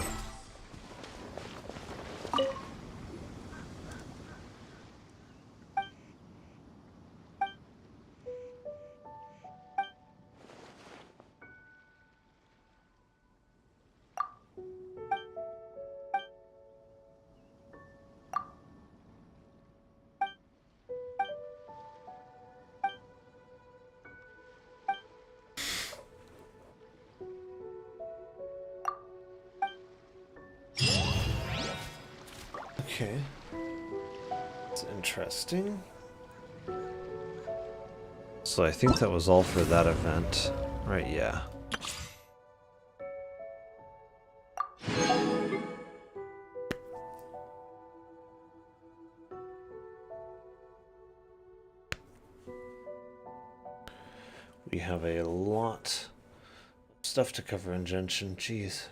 Okay. It's interesting. So I think that was all for that event. Right, yeah. We have a lot of stuff to cover in Genshin, jeez.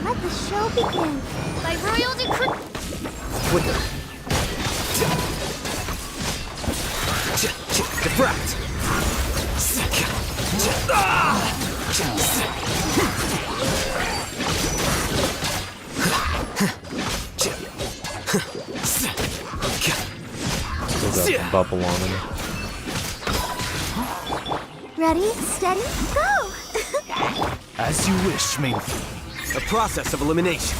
Let the show begin. By royal decree. Quicker. Diffract. Still got bubble on him. Ready, steady, go! As you wish, main. A process of elimination.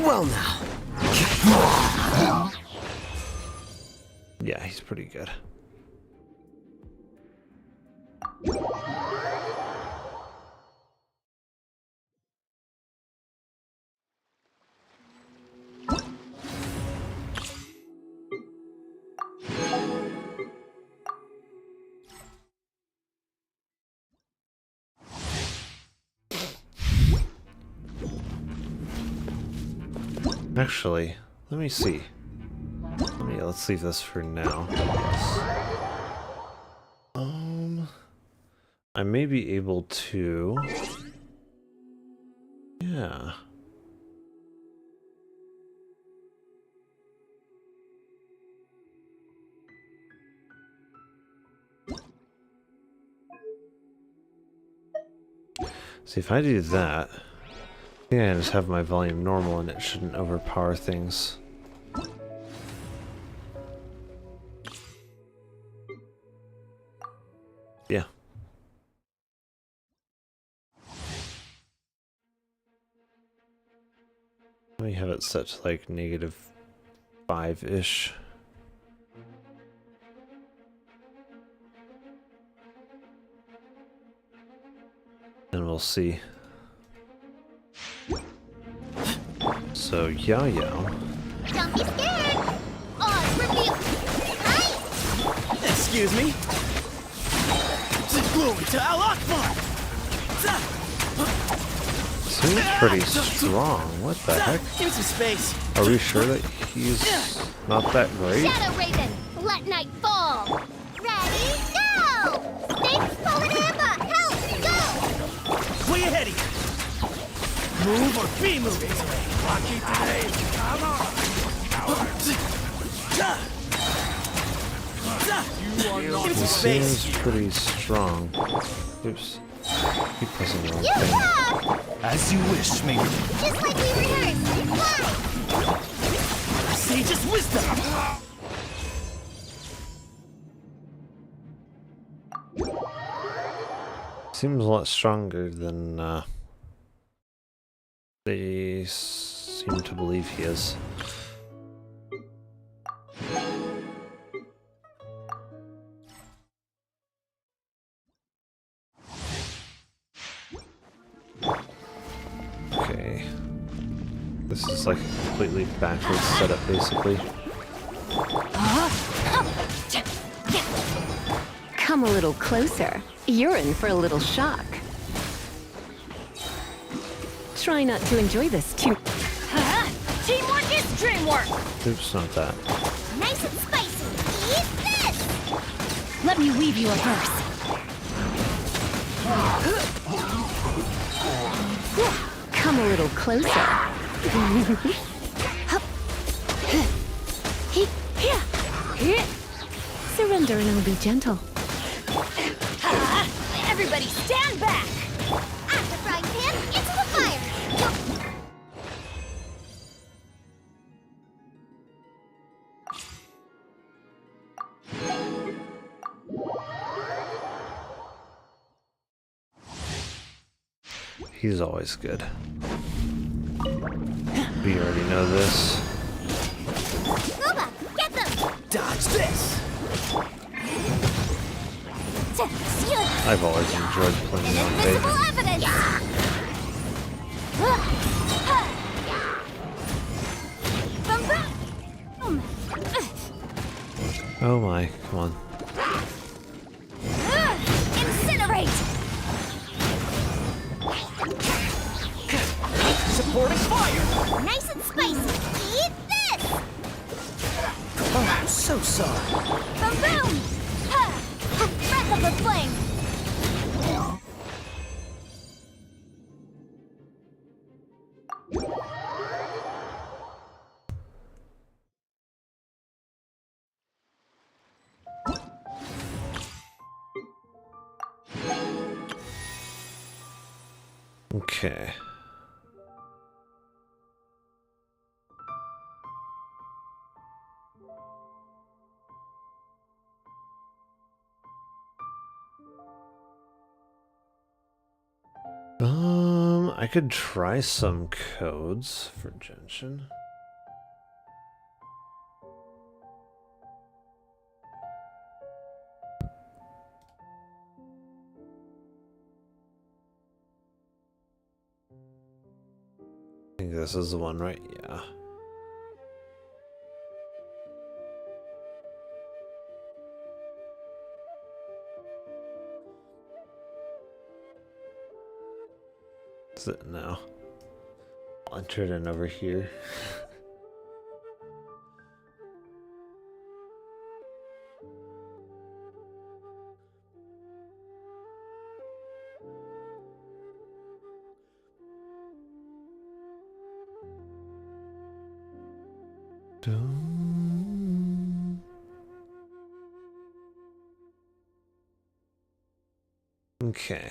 Well now. Yeah, he's pretty good. Actually, let me see. Let's leave this for now. I may be able to. Yeah. See, if I do that, I think I just have my volume normal and it shouldn't overpower things. Yeah. Let me have it set to like -5-ish. And we'll see. So, yeah. Don't be scared! Oh, reveal! Excuse me? Glory to Al Akbar! Seems pretty strong. What the heck? Give me some space. Are we sure that he's not that great? Shadow Raven, let night fall! Ready, go! Thanks, pulling him up! Help, go! Way ahead of you! Move or be moving! Lucky today! Come on! He seems pretty strong. Oops. Keep pressing the wrong thing. As you wish, Maker. Just like we rehearsed! Fly! Sage's wisdom! Seems a lot stronger than they seem to believe he is. Okay. This is like a completely backwards setup, basically. Come a little closer. You're in for a little shock. Try not to enjoy this too. Teamwork is dreamwork! Oops, not that. Nice and spicy. Eat this! Let me weave you a verse. Come a little closer. Surrender and I'll be gentle. Everybody stand back! At the frying pan, into the fire! He's always good. We already know this. Gooba, get them! Dodge this! I've always enjoyed playing on Invisible Faith. evidence! Boom, boom. Oh my, come on. Incinerate! Supporting fire! Nice and spicy. Eat this! Oh, I'm so sorry. Boom, boom! Ha! Breath of the flame! Okay. I could try some codes for Genshin. I think this is the one, right? Yeah. Is it now? I'll enter it in over here. Okay.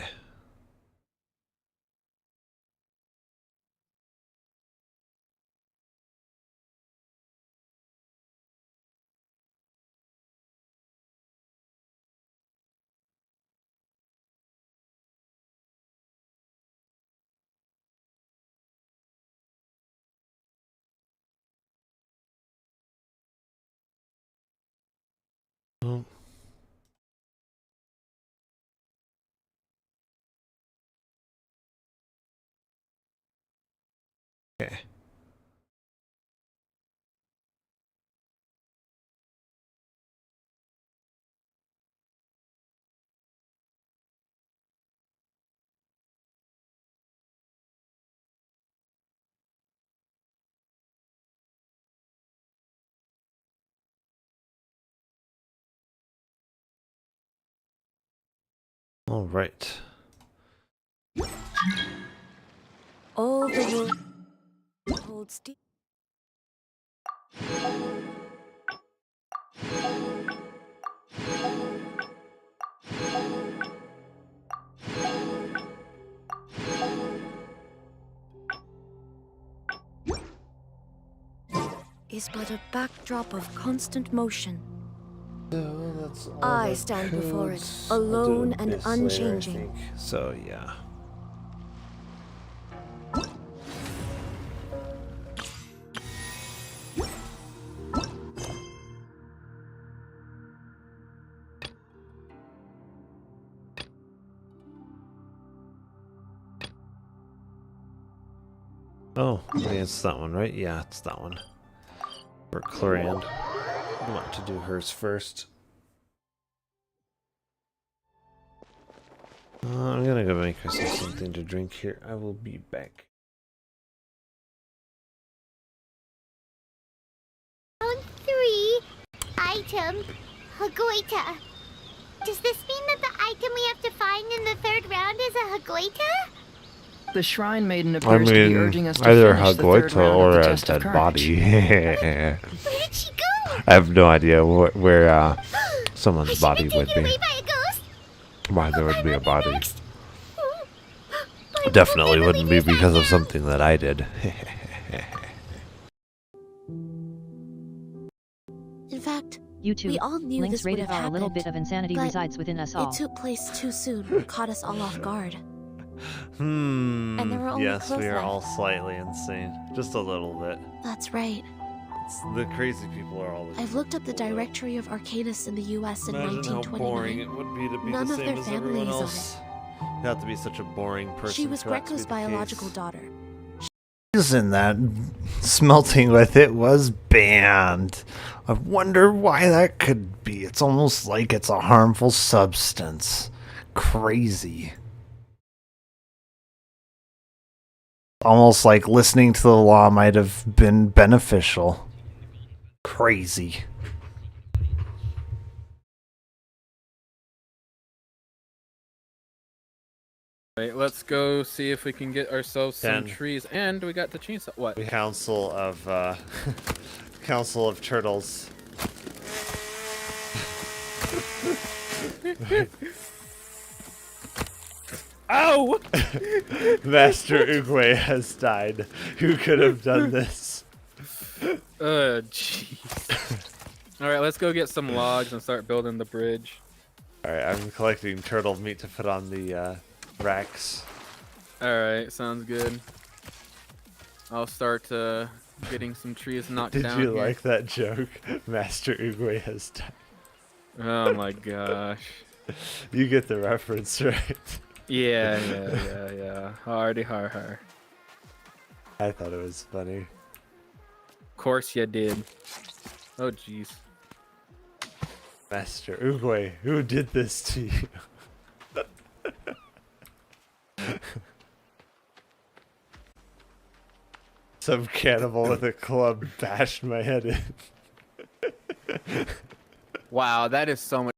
Well. Okay. All right. All the world holds deep. Is but a backdrop of constant motion. So that's all I the stand before it, codes. I'll do alone a and bit later, I unchanging. think. So yeah. Oh, okay, it's that one, right? Yeah, it's that one. For Clorand. I want to do hers first. I'm gonna go make herself something to drink here. I will be back. Round 3. Item. Hagoita. Does this mean that the item we have to find in the 3rd round is a Hagoita? The Shrine Maiden I appears to be mean, urging us to either finish the 3rd Hagoita round or of the a Test of dead Courage. body. Where did she go? I have no idea where someone's body would be. Why there would be a body. Definitely wouldn't be because of something that I did. In fact, YouTube, we all knew Link's this would rated have R. A little happened, bit of insanity but resides within us all. It took place too soon and caught us all off guard. And there were only yes, close we are left. all slightly insane. Just a little bit. That's right. The crazy people are all the I've looked up the directory of Arcadists in the U.S. in Imagine how 1929. boring it would be to be None the of same their as everyone families else. You have to be such a boring person. She was for that to be Greco's the biological case. daughter. Reason that smelting with it was banned. I wonder why that could be. It's almost like it's a harmful substance. Crazy. Almost like listening to the law might have been beneficial. Crazy. Right, let's go see if we can get ourselves some 10. trees. And we got the chainsaw. What? Council of Council of Turtles. Ow! Master Uguay has died. Who could have done this? Jeez. Alright, let's go get some logs and start building the bridge. Alright, I'm collecting turtle meat to put on the racks. Alright, sounds good. I'll start getting some trees knocked Did down you here. like that joke? Master Uguay has died. Oh my gosh. You get the reference, right? Yeah. Hardy har. I thought it was funny. Of course you did. Oh jeez. Master Uguay, who did this to you? Some cannibal with a club bashed my head in. Wow, that is so much.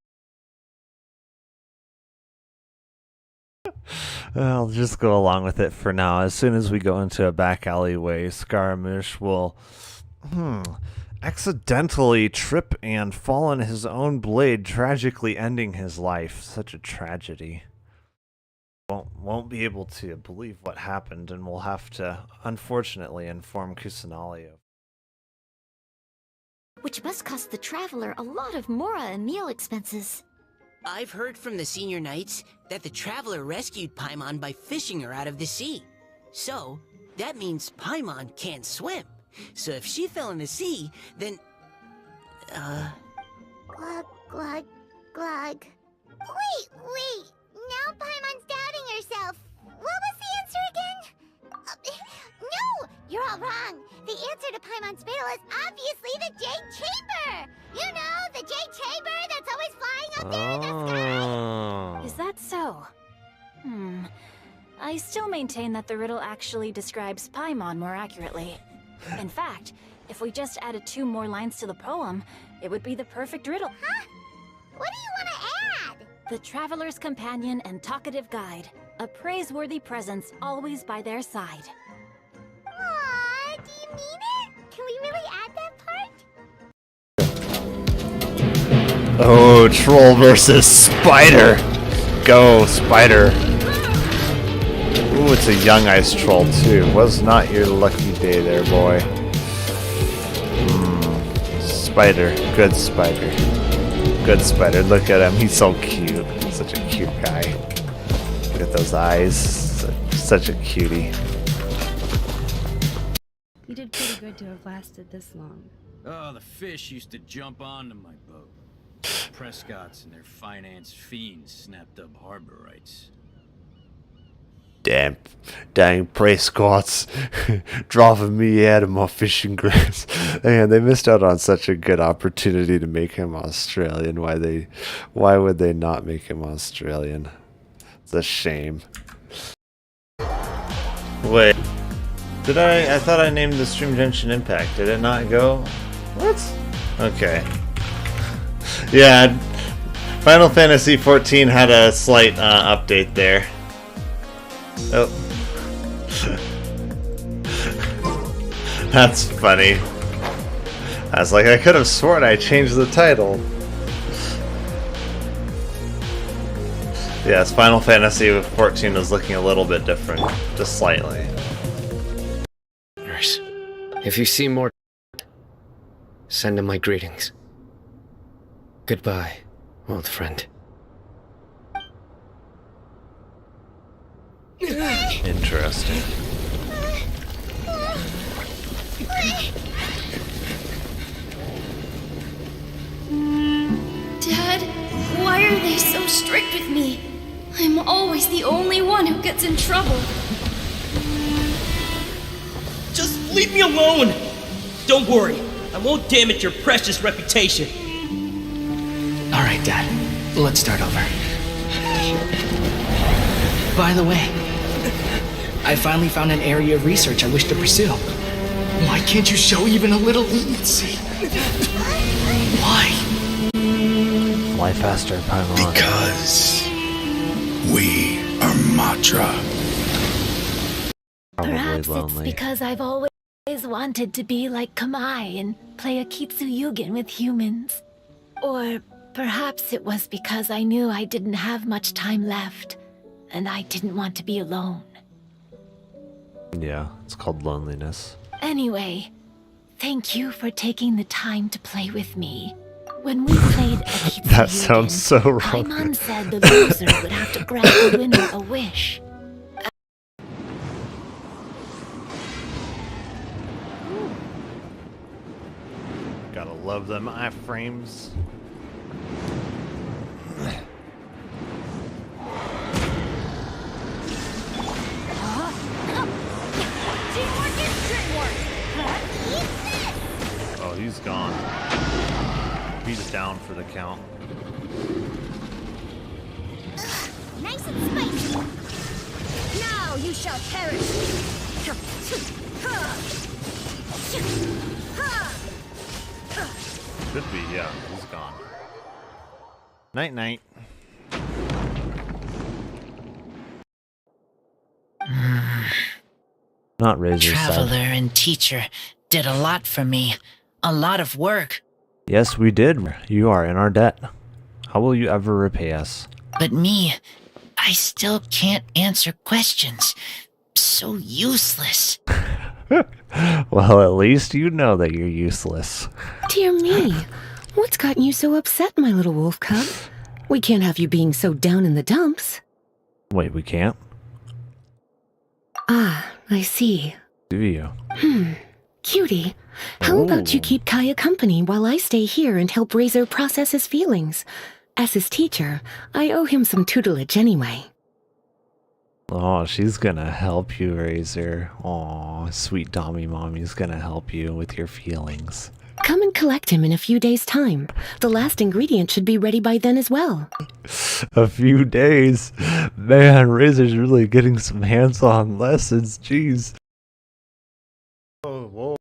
I'll just go along with it for now. As soon as we go into a back alleyway, Scaramouche will accidentally trip and fall on his own blade, tragically ending his life. Such a tragedy. Won't be able to believe what happened, and we'll have to, unfortunately, inform Kusanali of. Which must cost the traveler a lot of mora and meal expenses. I've heard from the senior knights that the traveler rescued Paimon by fishing her out of the sea. So, that means Paimon can't swim. So if she fell in the sea, then... Glug, glug, glug. Wait! Now Paimon's doubting herself. What was the answer again? No! You're all wrong. The answer to Paimon's riddle is obviously the Jade Chamber! You know, the Jade Chamber that's always flying up there in the sky! Is that so? I still maintain that the riddle actually describes Paimon more accurately. In fact, if we just added 2 more lines to the poem, it would be the perfect riddle. Huh? What do you want to add? The traveler's companion and talkative guide, a praiseworthy presence always by their side. Aww, do you mean it? Can we really add that part? Oh, troll versus spider! Go, spider! Ooh, it's a young ice troll too. Was not your lucky day there, boy. Spider. Good spider. good spider. Look at him. He's so cute. Such a cute guy. Look at those eyes. Such a cutie. You did pretty good to have lasted this long. Oh, the fish used to jump onto my boat. Prescott's and their finance fiends snapped up harbor rights. Dang Prescott's driving me out of my fishing grounds. Man, they missed out on such a good opportunity to make him Australian. Why would they not make him Australian? It's a shame. Wait. I thought I named the stream Genshin Impact. Did it not go? What? Okay. Yeah, Final Fantasy XIV had a slight update there. Oh. That's funny. I was like, I could have sworn I changed the title. Yes, Final Fantasy XIV was looking a little bit different. Just slightly. Nurse, if you see more, send him my greetings. Goodbye, old friend. Interesting. Dad, why are they so strict with me? I'm always the only one who gets in trouble. Just leave me alone! Don't worry, I won't damage your precious reputation. Alright, Dad. Let's start over. By the way, I finally found an area of research I wish to pursue. Why can't you show even a little leniency? Why? Fly faster, Paimon. Because we are Matra. Perhaps it's because I've always wanted to be like Kamai and play a Kitsuyugen with humans. Or perhaps it was because I knew I didn't have much time left, and I didn't want to be alone. Yeah, it's called loneliness. Anyway, thank you for taking the time to play with me. When we played a Kitsuyugen, That sounds so wrong. Paimon said the loser would have to grant the winner a wish. Gotta love them iframes. Oh, he's gone. He's down for the count. Nice and spicy. Now you shall perish. Could be, yeah, he's gone. Night night. Not Razor's Traveler side. and teacher did a lot for me. A lot of work. Yes, we did. You are in our debt. How will you ever repay us? But me, I still can't answer questions. So useless. Well, at least you know that you're useless. Dear me, what's gotten you so upset, my little wolf cub? We can't have you being so down in the dumps. Wait, we can't? Ah, I see. Do you? Cutie, how about you keep Kaya company while I stay here and help Razor process his feelings? As his teacher, I owe him some tutelage anyway. Oh, she's gonna help you, Razor. Aw, sweet Dommy Mommy's gonna help you with your feelings. Come and collect him in a few days' time. The last ingredient should be ready by then as well. A few days? Man, Razor's really getting some hands-on lessons, jeez. Oh, whoa.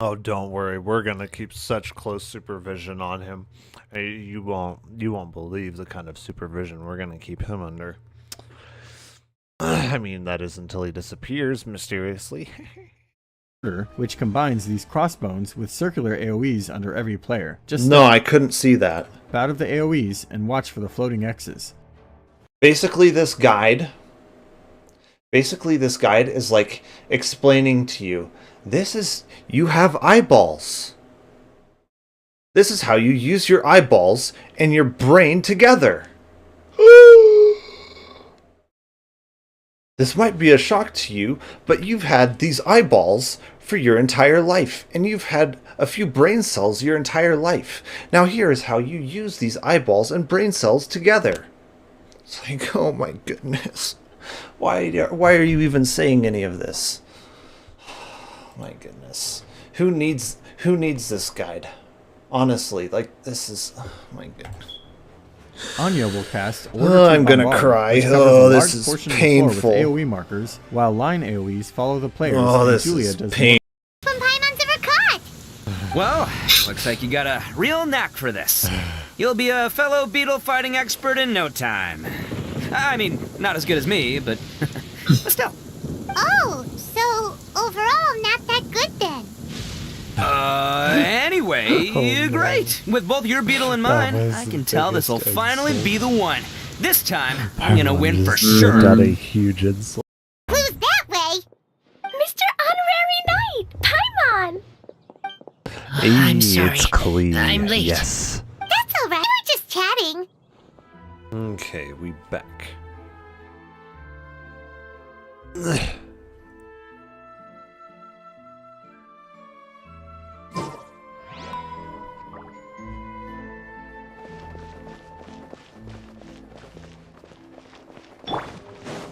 Oh, don't worry. We're gonna keep such close supervision on him. You won't believe the kind of supervision we're gonna keep him under. I mean, that is until he disappears mysteriously. Which combines these crossbones with circular AoEs under every player. Just no, I couldn't see that. Out of the AoEs and watch for the floating X's. Basically, this guide is like explaining to you, you have eyeballs. This is how you use your eyeballs and your brain together. This might be a shock to you, but you've had these eyeballs for your entire life, and you've had a few brain cells your entire life. Now here is how you use these eyeballs and brain cells together. It's like, oh my goodness. Why are you even saying any of this? My goodness. Who needs this guide? Honestly, like, this is... Oh my goodness. Anya will cast Order Oh, to I'm gonna Bombard, cry. which covers Oh, a this large is portion painful. Of the floor with AoE markers, while line AoEs follow the players. Oh, and this Julia is does pain. From Paimon's ever caught! Well, looks like you got a real knack for this. You'll be a fellow beetle fighting expert in no time. I mean, not as good as me, but still. Oh, so overall not that good then. Anyway, Oh, no. Great. With both your beetle and mine, I can tell this will finally be the one. This time, I'm gonna win for sure. Got a huge insult. Who's that way? Mr. Honorary Knight, Paimon! I'm sorry. It's clean. I'm late. Yes. That's alright. We were just chatting. Okay, we back.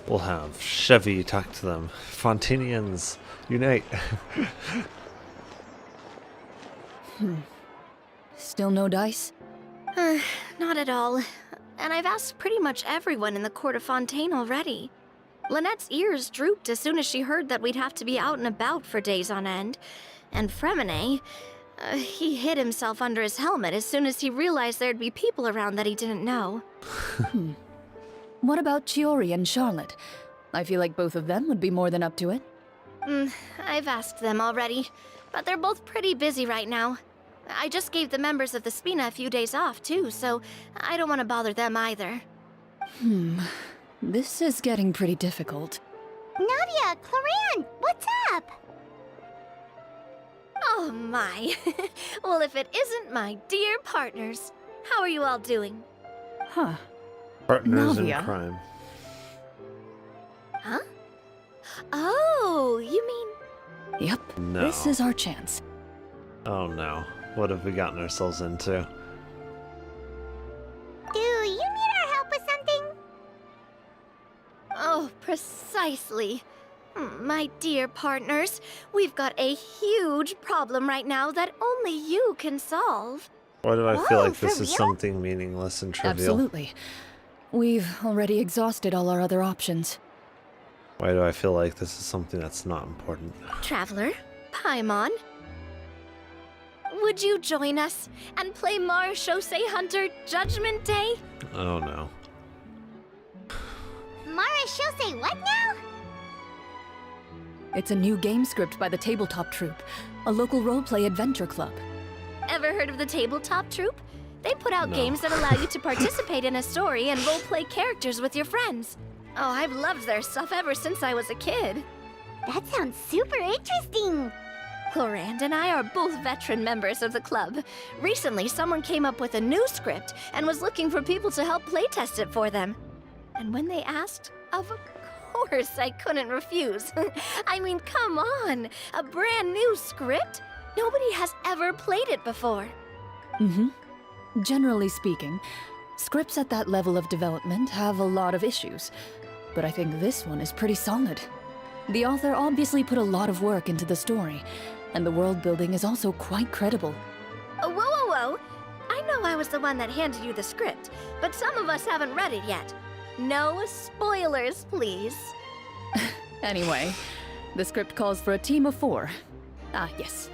We'll have Chevy talk to them. Fontanians, unite. Still no dice? Not at all. And I've asked pretty much everyone in the court of Fontaine already. Lynette's ears drooped as soon as she heard that we'd have to be out and about for days on end. And Fremine, he hid himself under his helmet as soon as he realized there'd be people around that he didn't know. What about Chiori and Charlotte? I feel like both of them would be more than up to it. I've asked them already, but they're both pretty busy right now. I just gave the members of the Spina a few days off, too, so I don't want to bother them either. This is getting pretty difficult. Nadia, Cloran, what's up? Oh my. Well, if it isn't my dear partners. How are you all doing? Huh. Partners in Navia. crime. Huh? Oh, you mean... Yep. No. This is our chance. Oh no. What have we gotten ourselves into? Do you need our help with something? Oh, precisely. My dear partners, we've got a huge problem right now that only you can solve. Why do I feel Oh, like this for is real? something meaningless and trivial? Absolutely. We've already exhausted all our other options. Why do I feel like this is something that's not important? Traveler, Paimon, would you join us and play Marechaussee Hunter Judgment Day? Oh no. Marechaussee what now? It's a new game script by the Tabletop Troupe, a local roleplay adventure club. Ever heard of the Tabletop Troupe? They put out No. games that allow you to participate in a story and roleplay characters with your friends. Oh, I've loved their stuff ever since I was a kid. That sounds super interesting. Clorand and I are both veteran members of the club. Recently, someone came up with a new script and was looking for people to help playtest it for them. And when they asked, of course I couldn't refuse. I mean, come on, a brand new script? Nobody has ever played it before. Generally speaking, scripts at that level of development have a lot of issues, but I think this one is pretty solid. The author obviously put a lot of work into the story, and the world building is also quite credible. Whoa, whoa, whoa! I know I was the one that handed you the script, but some of us haven't read it yet. No spoilers, please. Anyway, the script calls for a team of 4. Ah, yes.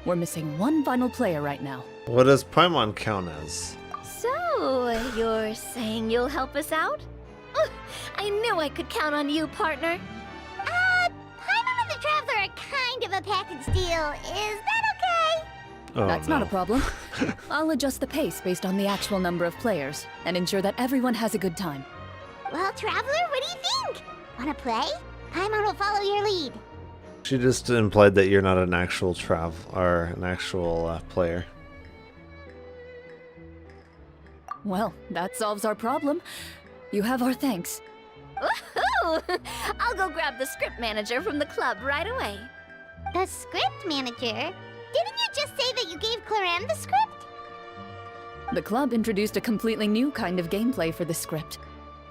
We're missing one final player right now. What does Paimon count as? So, you're saying you'll help us out? I knew I could count on you, partner. Paimon and the Traveler are kind of a package deal. Is that okay? Oh, That's not a problem. I'll adjust the pace based on the actual number of players, and ensure that everyone has a good time. Well, Traveler, what do you think? Wanna play? Paimon will follow your lead. She just implied that you're not an actual player. Well, that solves our problem. You have our thanks. Woohoo! I'll go grab the script manager from the club right away. The script manager? Didn't you just say that you gave Claram the script? The club introduced a completely new kind of gameplay for the script.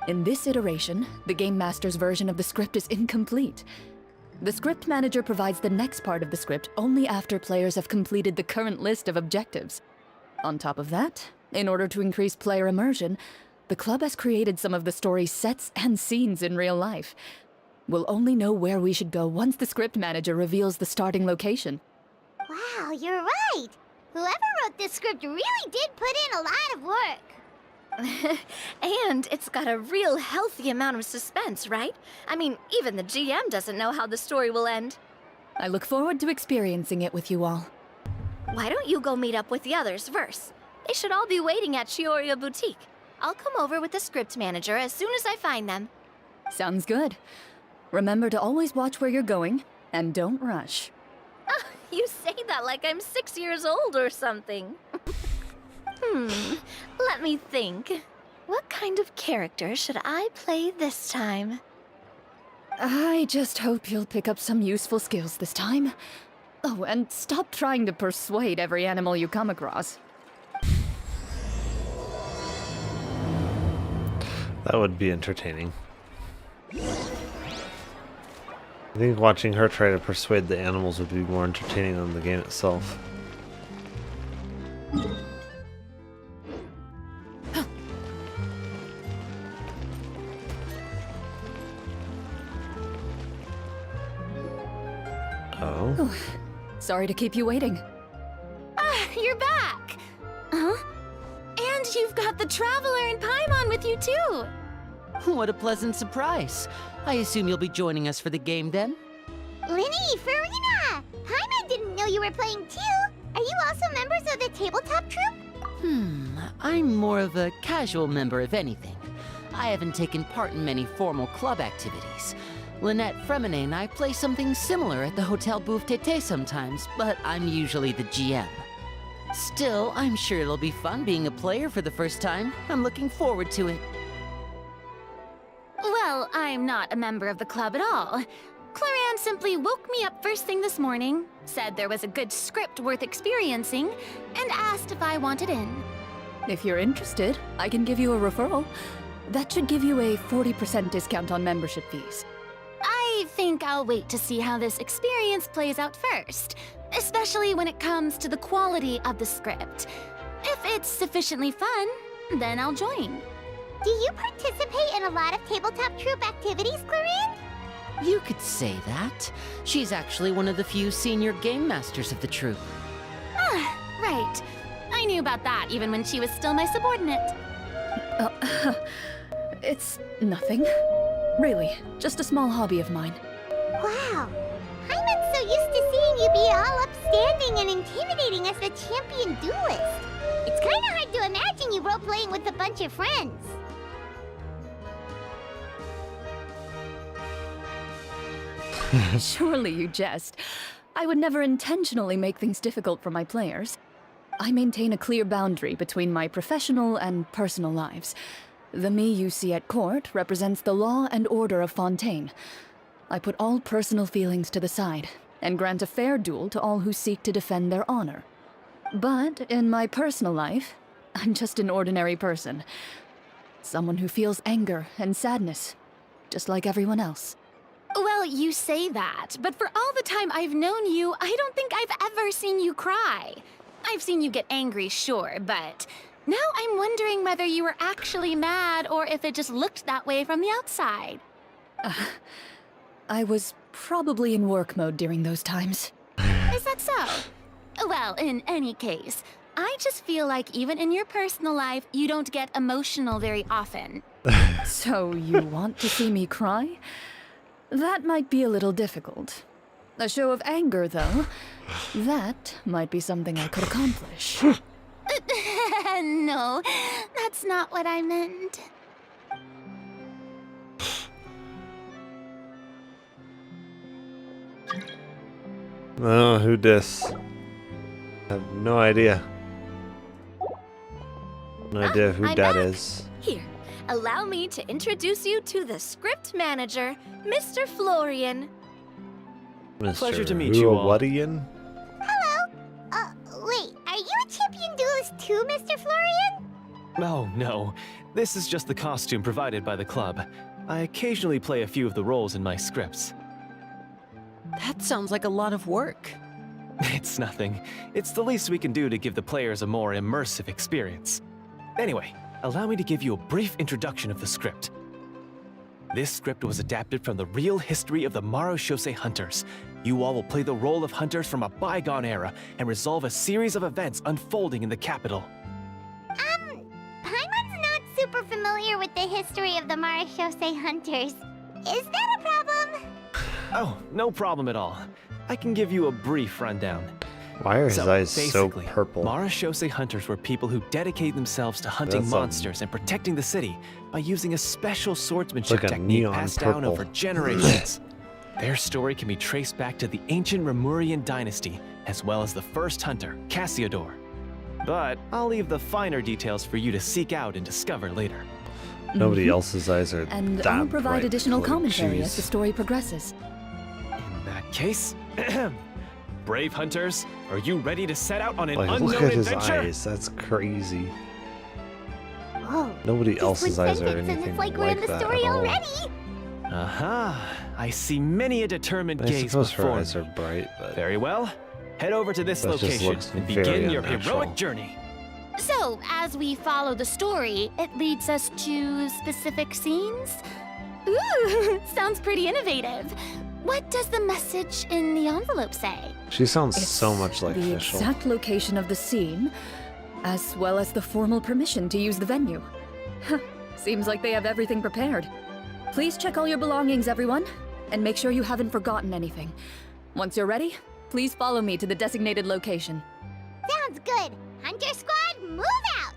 In this iteration, the Game Master's version of the script is incomplete. The script manager provides the next part of the script only after players have completed the current list of objectives. On top of that, in order to increase player immersion, the club has created some of the story's sets and scenes in real life. We'll only know where we should go once the script manager reveals the starting location. Wow, you're right! Whoever wrote this script really did put in a lot of work. And it's got a real healthy amount of suspense, right? I mean, even the GM doesn't know how the story will end. I look forward to experiencing it with you all. Why don't you go meet up with the others first? They should all be waiting at Shiorya Boutique. I'll come over with the script manager as soon as I find them. Sounds good. Remember to always watch where you're going, and don't rush. You say that like I'm 6 years old or something. Let me think. What kind of character should I play this time? I just hope you'll pick up some useful skills this time. Oh, and stop trying to persuade every animal you come across. That would be entertaining. I think watching her try to persuade the animals would be more entertaining than the game itself. Oh. Sorry to keep you waiting. You're back! Huh? And you've got the Traveler and Paimon with you too! What a pleasant surprise. I assume you'll be joining us for the game then? Linny, Farina! Paimon didn't know you were playing too! Are you also members of the tabletop troupe? I'm more of a casual member if anything. I haven't taken part in many formal club activities. Lynette Fremine and I play something similar at the Hotel Bouffe Tété sometimes, but I'm usually the GM. Still, I'm sure it'll be fun being a player for the first time. I'm looking forward to it. Well, I'm not a member of the club at all. Claran simply woke me up first thing this morning, said there was a good script worth experiencing, and asked if I wanted in. If you're interested, I can give you a referral. That should give you a 40% discount on membership fees. I think I'll wait to see how this experience plays out first, especially when it comes to the quality of the script. If it's sufficiently fun, then I'll join. Do you participate in a lot of tabletop troupe activities, Clarion? You could say that. She's actually one of the few senior game masters of the troupe. Right. I knew about that even when she was still my subordinate. It's nothing. Really, just a small hobby of mine. Wow. Paimon's so used to seeing you be all upstanding and intimidating as the champion duelist. It's kinda hard to imagine you role-playing with a bunch of friends. Surely you jest. I would never intentionally make things difficult for my players. I maintain a clear boundary between my professional and personal lives. The me you see at court represents the law and order of Fontaine. I put all personal feelings to the side and grant a fair duel to all who seek to defend their honor. But in my personal life, I'm just an ordinary person. Someone who feels anger and sadness, just like everyone else. Well, you say that, but for all the time I've known you, I don't think I've ever seen you cry. I've seen you get angry, sure, but now I'm wondering whether you were actually mad or if it just looked that way from the outside. I was probably in work mode during those times. Is that so? Well, in any case, I just feel like even in your personal life, you don't get emotional very often. So you want to see me cry? That might be a little difficult. A show of anger, though, that might be something I could accomplish. No, that's not what I meant. Oh, who dis? I have no idea. No idea who I'm that back. is. Here, allow me to introduce you to the script manager, Mr. Florian. Pleasure to meet you all. Wuthering? Hello. Wait, are you a champion duelist too, Mr. Florian? Oh, no. This is just the costume provided by the club. I occasionally play a few of the roles in my scripts. That sounds like a lot of work. It's nothing. It's the least we can do to give the players a more immersive experience. Anyway, allow me to give you a brief introduction of the script. This script was adapted from the real history of the Marashose Hunters. You all will play the role of hunters from a bygone era and resolve a series of events unfolding in the capital. Paimon's not super familiar with the history of the Marashose Hunters. Is that a problem? Oh, no problem at all. I can give you a brief rundown. Why are his eyes so basically, purple? Marashose hunters were people who dedicate themselves to hunting That's monsters and protecting the city by using a special swordsmanship like a technique neon passed down purple. over generations. Their story can be traced back to the ancient Remurian dynasty, as well as the first hunter, Cassiodor. But I'll leave the finer details for you to seek out and discover later. Nobody else's eyes are And that I'll provide bright additional colored. commentary as Jeez. the story progresses. In that case, brave hunters, are you ready to set out on an Like, unknown look at his adventure? eyes. That's crazy. Whoa. Nobody else's eyes are sentence and anything it's like we're in the that story at all. already. Aha! I see many a determined I gaze suppose her before eyes me. are bright, but Very well. Head over to this That just location looks and very begin your unnatural. heroic journey. So, as we follow the story, it leads us to specific scenes? Ooh, sounds pretty innovative. What does the message in the envelope say? she sounds so much like The Fischl. exact location of the scene, as well as the formal permission to use the venue. Seems like they have everything prepared. Please check all your belongings, everyone, and make sure you haven't forgotten anything. Once you're ready, please follow me to the designated location. Sounds good. Hunter Squad, move out!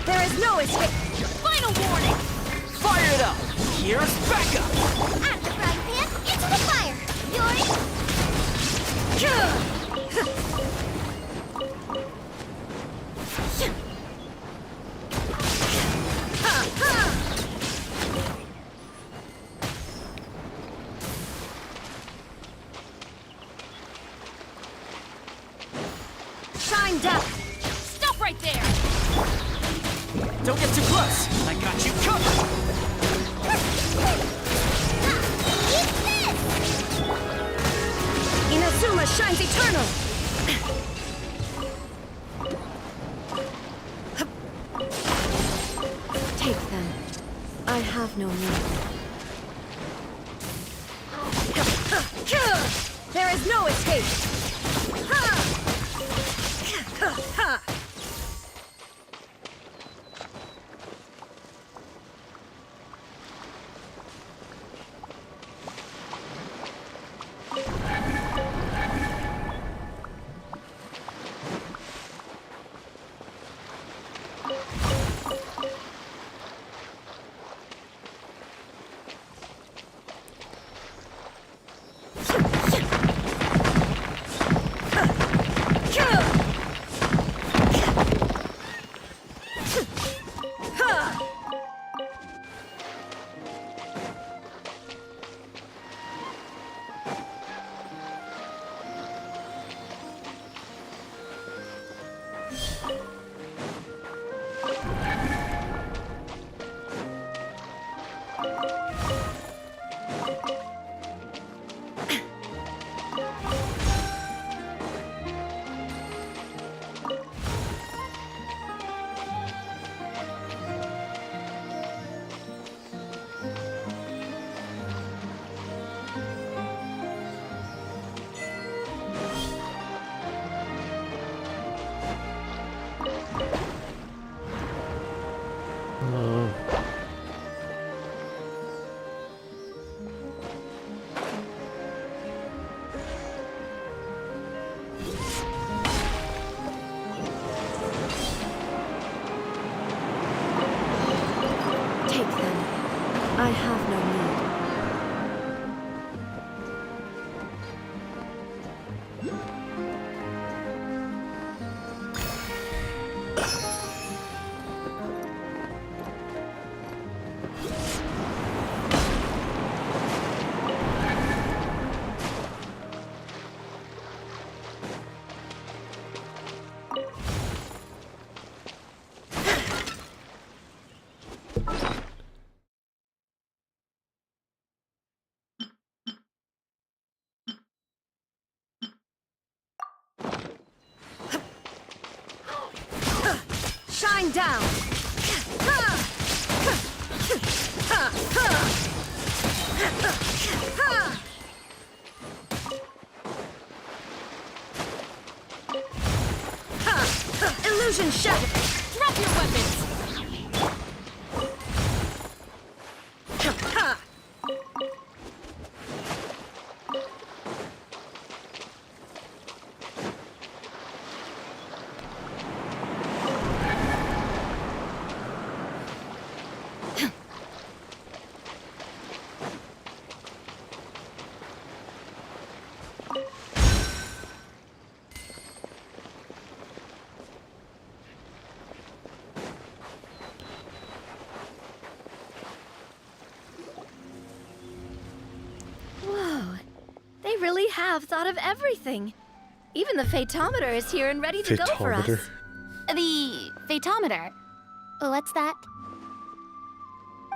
There is no escape. Final warning! Fire it up! Here's backup! Out of the frying pan, into the fire! Time's up. Stop right there! Don't get too close! I got you covered! Inazuma shines eternal. Take them. I have no need. There is no escape. Take them. I have no need. Shine down! Illusion shattered! Drop your weapons! They really have thought of everything. Even the Fatometer is here and ready to go for us. The Fatometer? What's that?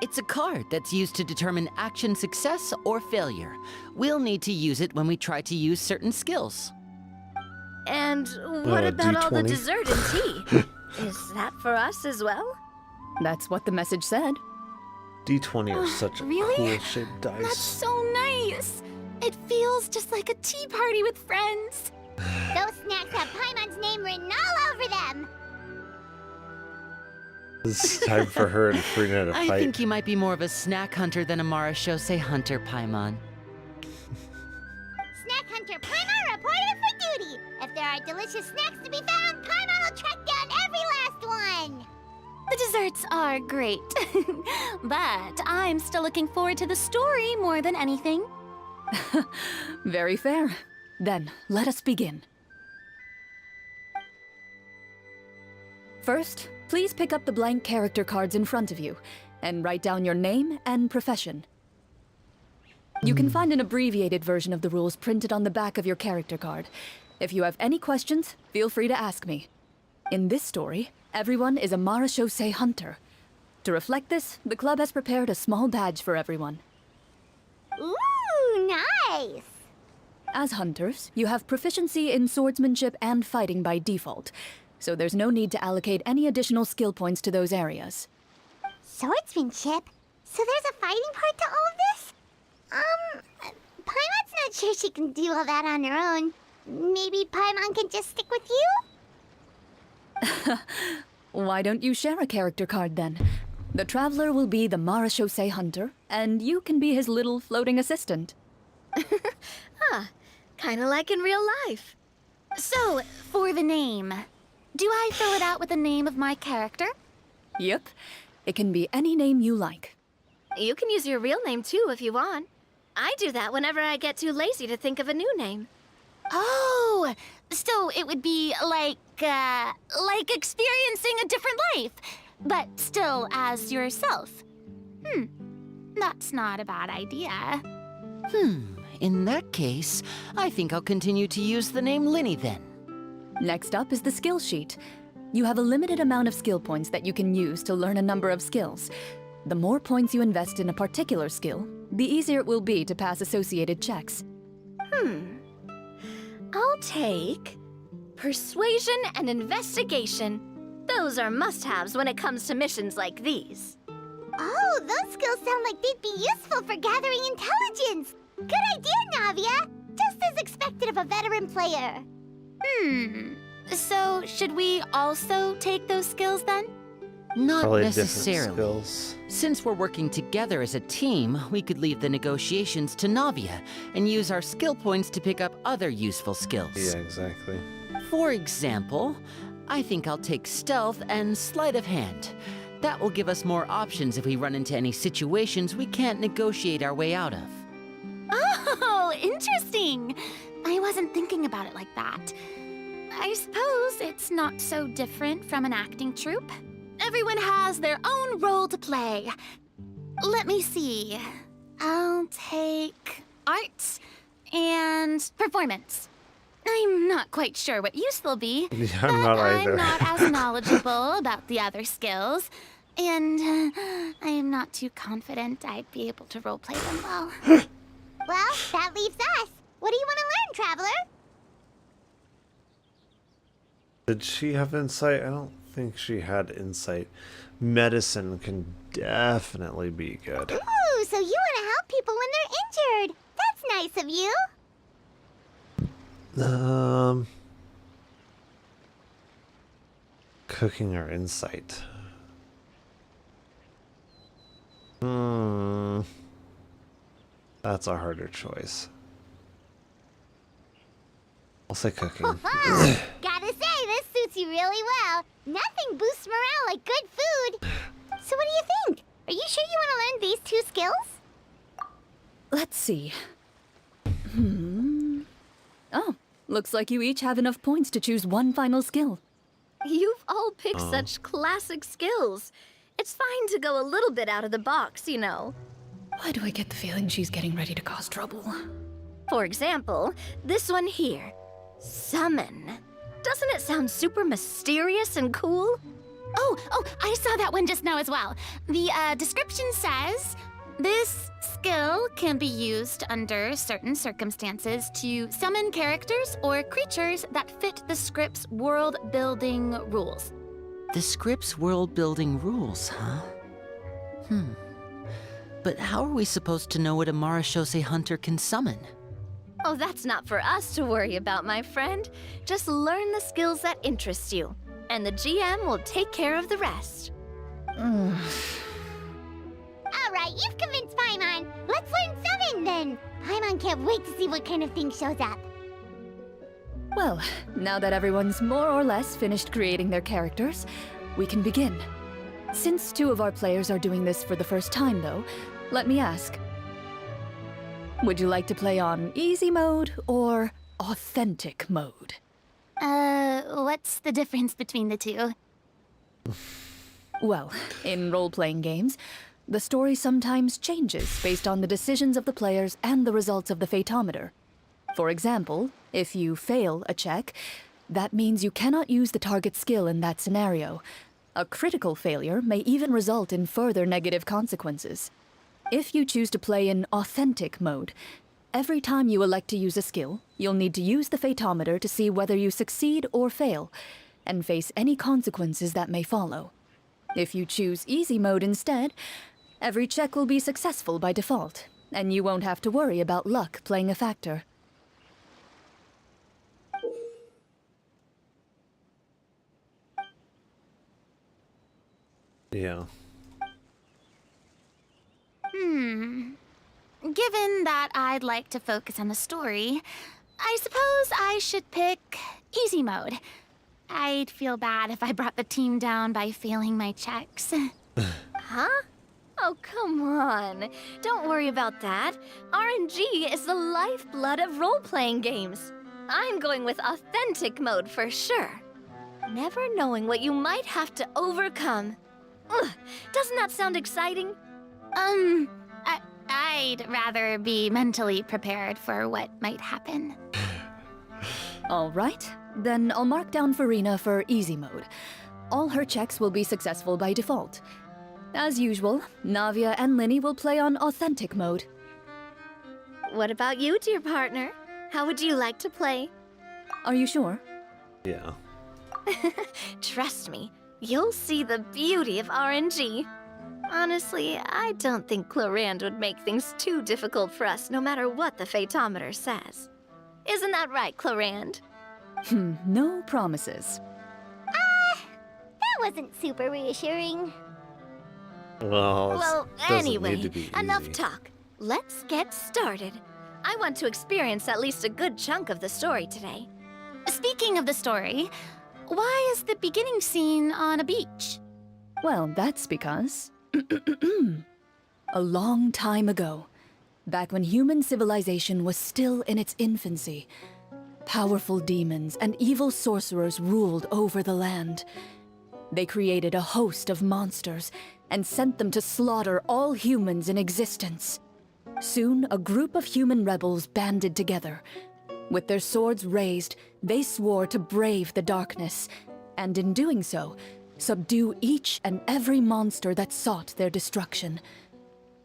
It's a card that's used to determine action success or failure. We'll need to use it when we try to use certain skills. And what about all the D20? dessert and tea? Is that for us as well? That's what the message said. D20 are such a really? cool shaped dice. That's so nice. It feels just like a tea party with friends. Those snacks have Paimon's name written all over them. It's time for her and Frina to I fight. think you might be more of a snack hunter than a Marashose hunter, Paimon. Snack Hunter Paimon reported for duty. If there are delicious snacks to be found, Paimon will track down every last one. The desserts are great, but I'm still looking forward to the story more than anything. Very fair. Then, let us begin. First, please pick up the blank character cards in front of you, and write down your name and profession. You can find an abbreviated version of the rules printed on the back of your character card. If you have any questions, feel free to ask me. In this story, everyone is a Marashose hunter. To reflect this, the club has prepared a small badge for everyone. Ooh, nice! As hunters, you have proficiency in swordsmanship and fighting by default, so there's no need to allocate any additional skill points to those areas. Swordsmanship? So there's a fighting part to all of this? Paimon's not sure she can do all that on her own. Maybe Paimon can just stick with you? Why don't you share a character card then? The Traveler will be the Marashose hunter, and you can be his little floating assistant. Kinda like in real life. So, for the name, do I fill it out with the name of my character? Yep. It can be any name you like. You can use your real name too if you want. I do that whenever I get too lazy to think of a new name. Oh, so it would be like experiencing a different life, but still as yourself. That's not a bad idea. In that case, I think I'll continue to use the name Linny then. Next up is the skill sheet. You have a limited amount of skill points that you can use to learn a number of skills. The more points you invest in a particular skill, the easier it will be to pass associated checks. I'll take persuasion and investigation. Those are must-haves when it comes to missions like these. Oh, those skills sound like they'd be useful for gathering intelligence. Good idea, Navia. Just as expected of a veteran player. So should we also take those skills then? Not Probably different necessarily. skills. Since we're working together as a team, we could leave the negotiations to Navia and use our skill points to pick up other useful skills. Yeah, exactly. For example, I think I'll take stealth and sleight of hand. That will give us more options if we run into any situations we can't negotiate our way out of. Oh, interesting. I wasn't thinking about it like that. I suppose it's not so different from an acting troupe. Everyone has their own role to play. Let me see. I'll take arts and performance. I'm not quite sure what use they'll be. Yeah, I'm not either. I'm not as knowledgeable about the other skills. And I am not too confident I'd be able to roleplay them well. Well, that leaves us. What do you want to learn, Traveler? Did she have insight? I don't think she had insight. Medicine can definitely be good. Ooh, so you want to help people when they're injured. That's nice of you. Cooking or insight? That's a harder choice. I'll say cooking. Gotta say, this suits you really well. Nothing boosts morale like good food. So what do you think? Are you sure you want to learn these two skills? Let's see. Oh, looks like you each have enough points to choose one final skill. You've all picked such classic skills. It's fine to go a little bit out of the box, you know. Why do I get the feeling she's getting ready to cause trouble? For example, this one here. Summon. Doesn't it sound super mysterious and cool? Oh, I saw that one just now as well. The description says, this skill can be used under certain circumstances to summon characters or creatures that fit the script's world-building rules. The script's world-building rules, huh? But how are we supposed to know what a Marashose hunter can summon? Oh, that's not for us to worry about, my friend. Just learn the skills that interest you, and the GM will take care of the rest. All right, you've convinced Paimon. Let's learn summon then. Paimon can't wait to see what kind of thing shows up. Well, now that everyone's more or less finished creating their characters, we can begin. Since two of our players are doing this for the first time, though, let me ask. Would you like to play on easy mode or authentic mode? What's the difference between the two? Well, in role-playing games, the story sometimes changes based on the decisions of the players and the results of the Fatometer. For example, if you fail a check, that means you cannot use the target skill in that scenario. A critical failure may even result in further negative consequences. If you choose to play in authentic mode, every time you elect to use a skill, you'll need to use the Fatometer to see whether you succeed or fail, and face any consequences that may follow. If you choose easy mode instead, every check will be successful by default, and you won't have to worry about luck playing a factor. Yeah. Given that I'd like to focus on the story, I suppose I should pick easy mode. I'd feel bad if I brought the team down by failing my checks. Huh? Oh, come on. Don't worry about that. RNG is the lifeblood of role-playing games. I'm going with authentic mode for sure. Never knowing what you might have to overcome. Ugh, doesn't that sound exciting? I'd rather be mentally prepared for what might happen. All right, then I'll mark down Farina for easy mode. All her checks will be successful by default. As usual, Navia and Linny will play on authentic mode. What about you, dear partner? How would you like to play? Are you sure? Yeah. Trust me, you'll see the beauty of RNG. Honestly, I don't think Clorand would make things too difficult for us no matter what the Fatometer says. Isn't that right, Clorand? No promises. That wasn't super reassuring. Well, Anyway, enough talk. Let's get started. I want to experience at least a good chunk of the story today. Speaking of the story, why is the beginning scene on a beach? Well, that's because... a long time ago, back when human civilization was still in its infancy, powerful demons and evil sorcerers ruled over the land. They created a host of monsters and sent them to slaughter all humans in existence. Soon, a group of human rebels banded together. With their swords raised, they swore to brave the darkness, and in doing so, subdue each and every monster that sought their destruction.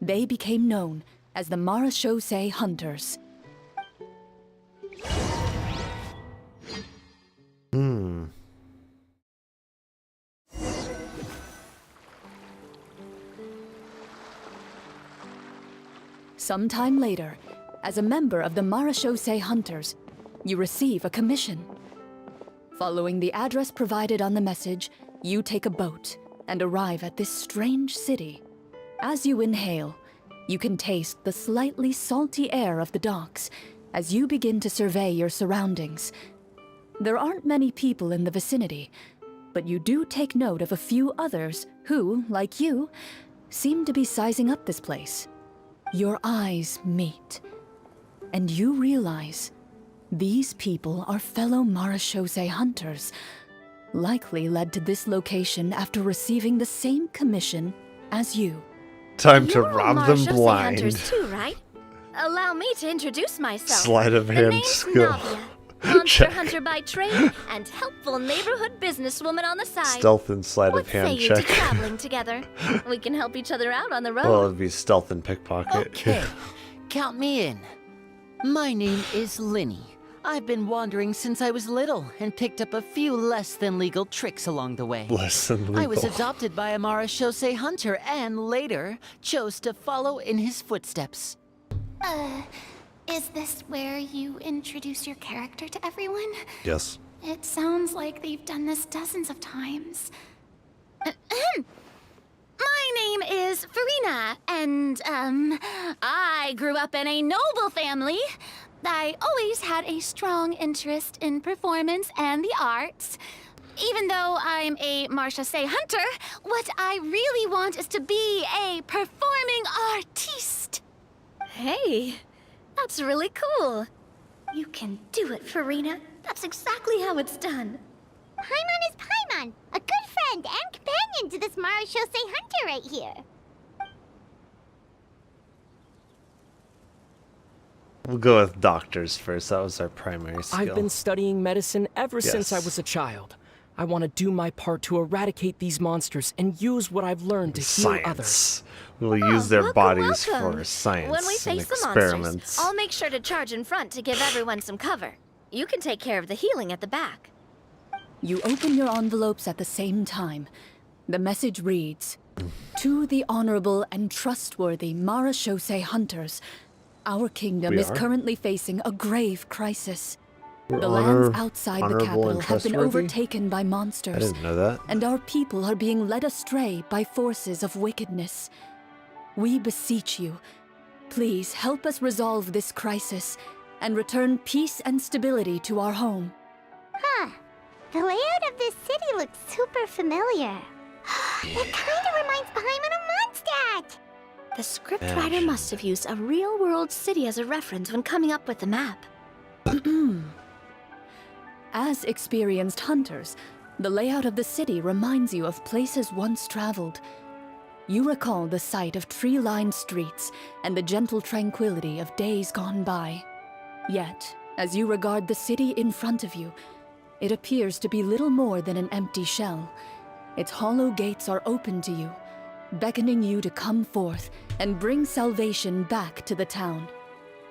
They became known as the Marachose Hunters. Sometime later, as a member of the Marachose Hunters, you receive a commission. Following the address provided on the message, you take a boat and arrive at this strange city. As you inhale, you can taste the slightly salty air of the docks as you begin to survey your surroundings. There aren't many people in the vicinity, but you do take note of a few others who, like you, seem to be sizing up this place. Your eyes meet, and you realize these people are fellow Marachose hunters, likely led to this location after receiving the same commission as you. Time to rob them Marachose blind. Hunters too, right? Allow me to introduce myself. Sleight of The hand name's skill. Navia, monster Check. hunter by trade and helpful neighborhood businesswoman on the side. Stealth and sleight What of hand say you check. to traveling together? We can help each other out on the road. Well, it'd be stealth and pickpocket. Okay, count me in. My name is Linny. I've been wandering since I was little and picked up a few less than legal tricks along the way. Less than legal. I was adopted by a Marachose hunter and later chose to follow in his footsteps. Is this where you introduce your character to everyone? Yes. It sounds like they've done this dozens of times. My name is Farina, and, I grew up in a noble family. I always had a strong interest in performance and the arts. Even though I'm a Marachose hunter, what I really want is to be a performing artiste. Hey, that's really cool. You can do it, Farina. That's exactly how it's done. Paimon is Paimon, a good friend and companion to this Marachose hunter right here. We'll go with doctors first. That was our primary skill. I've been studying medicine ever since I Yes. was a child. I want to do my part to eradicate these monsters and use what I've learned to heal others. Science. We'll use their bodies for science When we and face the experiments. monsters, I'll make sure to charge in front to give everyone some cover. You can take care of the healing at the back. You open your envelopes at the same time. The message reads, "To the honorable and trustworthy Marachose hunters, our kingdom We is are? currently facing a grave crisis. We're The honor- lands outside the honorable capital and have been trustworthy? overtaken by monsters. I didn't know that. And our people are being led astray by forces of wickedness. We beseech you, please help us resolve this crisis and return peace and stability to our home." Huh. The layout of this city looks super familiar. It kinda reminds Paimon of Mondstadt! The scriptwriter must have used a real-world city as a reference when coming up with the map. As experienced hunters, the layout of the city reminds you of places once traveled. You recall the sight of tree-lined streets and the gentle tranquility of days gone by. Yet, as you regard the city in front of you, it appears to be little more than an empty shell. Its hollow gates are open to you, beckoning you to come forth and bring salvation back to the town.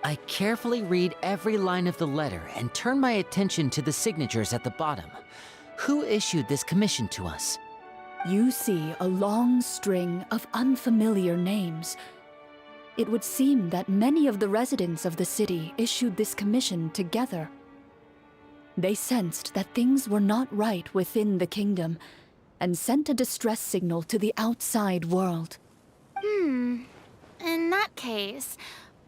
I carefully read every line of the letter and turn my attention to the signatures at the bottom. Who issued this commission to us? You see a long string of unfamiliar names. It would seem that many of the residents of the city issued this commission together. They sensed that things were not right within the kingdom, and sent a distress signal to the outside world. In that case,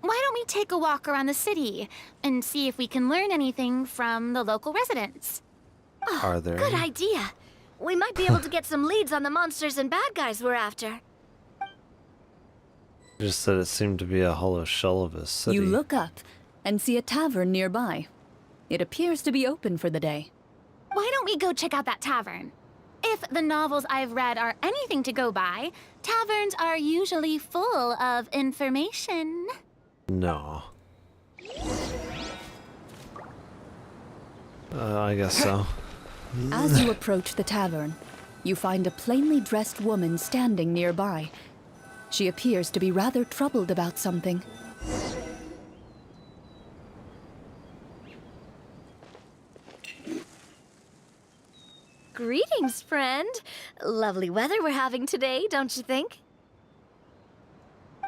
why don't we take a walk around the city and see if we can learn anything from the local residents? Are there? Good idea. We might be able to get some leads on the monsters and bad guys we're after. Just that it seemed to be a hollow shell of a city. You look up and see a tavern nearby. It appears to be open for the day. Why don't we go check out that tavern? If the novels I've read are anything to go by, taverns are usually full of information. No. I guess so. As you approach the tavern, you find a plainly dressed woman standing nearby. She appears to be rather troubled about something. Greetings, friend. Lovely weather we're having today, don't you think?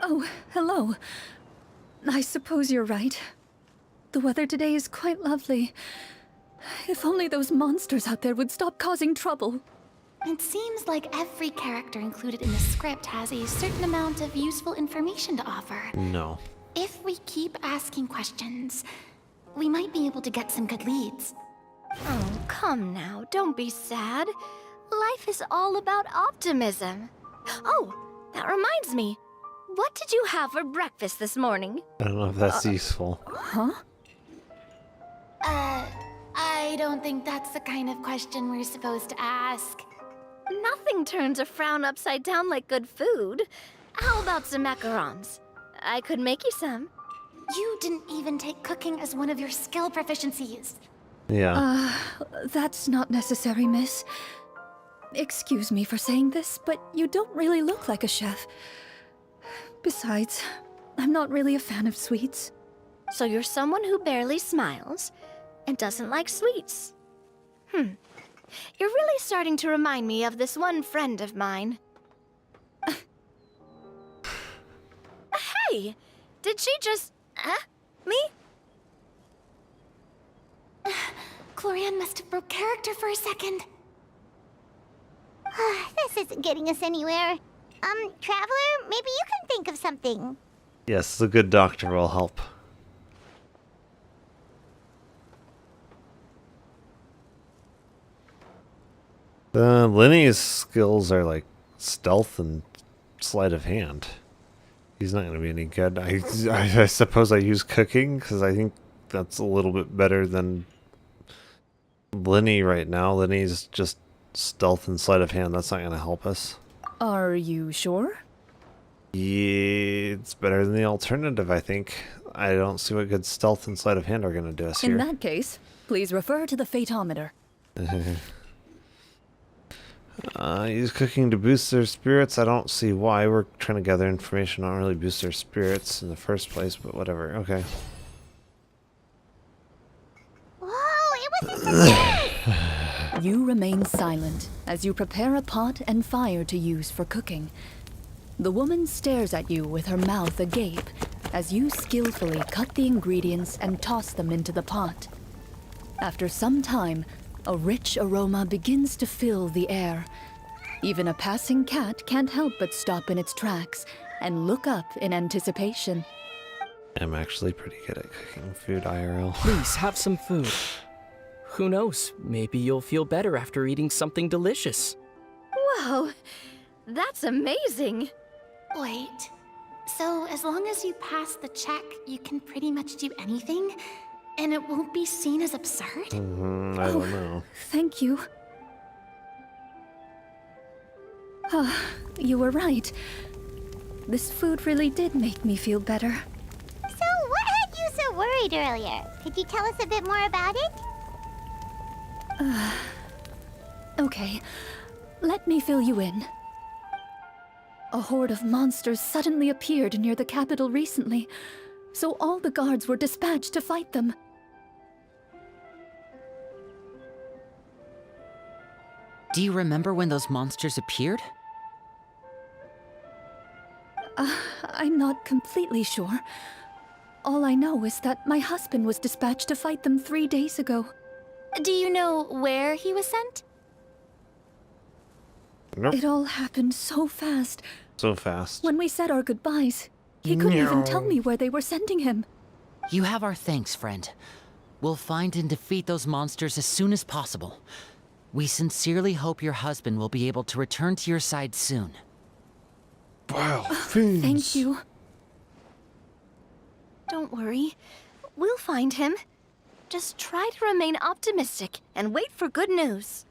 Oh, hello. I suppose you're right. The weather today is quite lovely. If only those monsters out there would stop causing trouble. It seems like every character included in the script has a certain amount of useful information to offer. No. If we keep asking questions, we might be able to get some good leads. Oh, come now, don't be sad. Life is all about optimism. Oh, that reminds me. What did you have for breakfast this morning? I don't know if that's useful. Huh? I don't think that's the kind of question we're supposed to ask. Nothing turns a frown upside down like good food. How about some macarons? I could make you some. You didn't even take cooking as one of your skill proficiencies. Yeah. That's not necessary, miss. Excuse me for saying this, but you don't really look like a chef. Besides, I'm not really a fan of sweets. So you're someone who barely smiles and doesn't like sweets. You're really starting to remind me of this one friend of mine. Hey! Did she just... me? Glorian must have broke character for a second. This isn't getting us anywhere. Traveler, maybe you can think of something. Yes, the good doctor will help. Lenny's skills are like stealth and sleight of hand. He's not going to be any good. I suppose I use cooking because I think that's a little bit better than Lenny right now. Lenny's just stealth and sleight of hand. That's not going to help us. Are you sure? Yeah, it's better than the alternative, I think. I don't see what good stealth and sleight of hand are going to do us here. In that case, please refer to the phaetometer. Use cooking to boost their spirits. I don't see why. We're trying to gather information. Not really boost their spirits in the first place, but whatever. Okay. Whoa, it was You remain silent as you prepare a pot and fire to use for cooking. The woman stares at you with her mouth agape as you skillfully cut the ingredients and toss them into the pot. After some time, a rich aroma begins to fill the air. Even a passing cat can't help but stop in its tracks and look up in anticipation. I'm actually pretty good at cooking food IRL. Please have some food. Who knows, maybe you'll feel better after eating something delicious. Whoa, that's amazing. Wait, so as long as you pass the check, you can pretty much do anything? And it won't be seen as absurd? I don't know. Thank you. You were right. This food really did make me feel better. So, what had you so worried earlier? Could you tell us a bit more about it? Okay, let me fill you in. A horde of monsters suddenly appeared near the capital recently, so all the guards were dispatched to fight them. Do you remember when those monsters appeared? I'm not completely sure. All I know is that my husband was dispatched to fight them 3 days ago. Do you know where he was sent? Nope. It all happened so fast. So fast. When we said our goodbyes, he couldn't even tell me where they were sending him. You have our thanks, friend. We'll find and defeat those monsters as soon as possible. We sincerely hope your husband will be able to return to your side soon. Wow, Thank you. Don't worry. We'll find him. Just try to remain optimistic and wait for good news.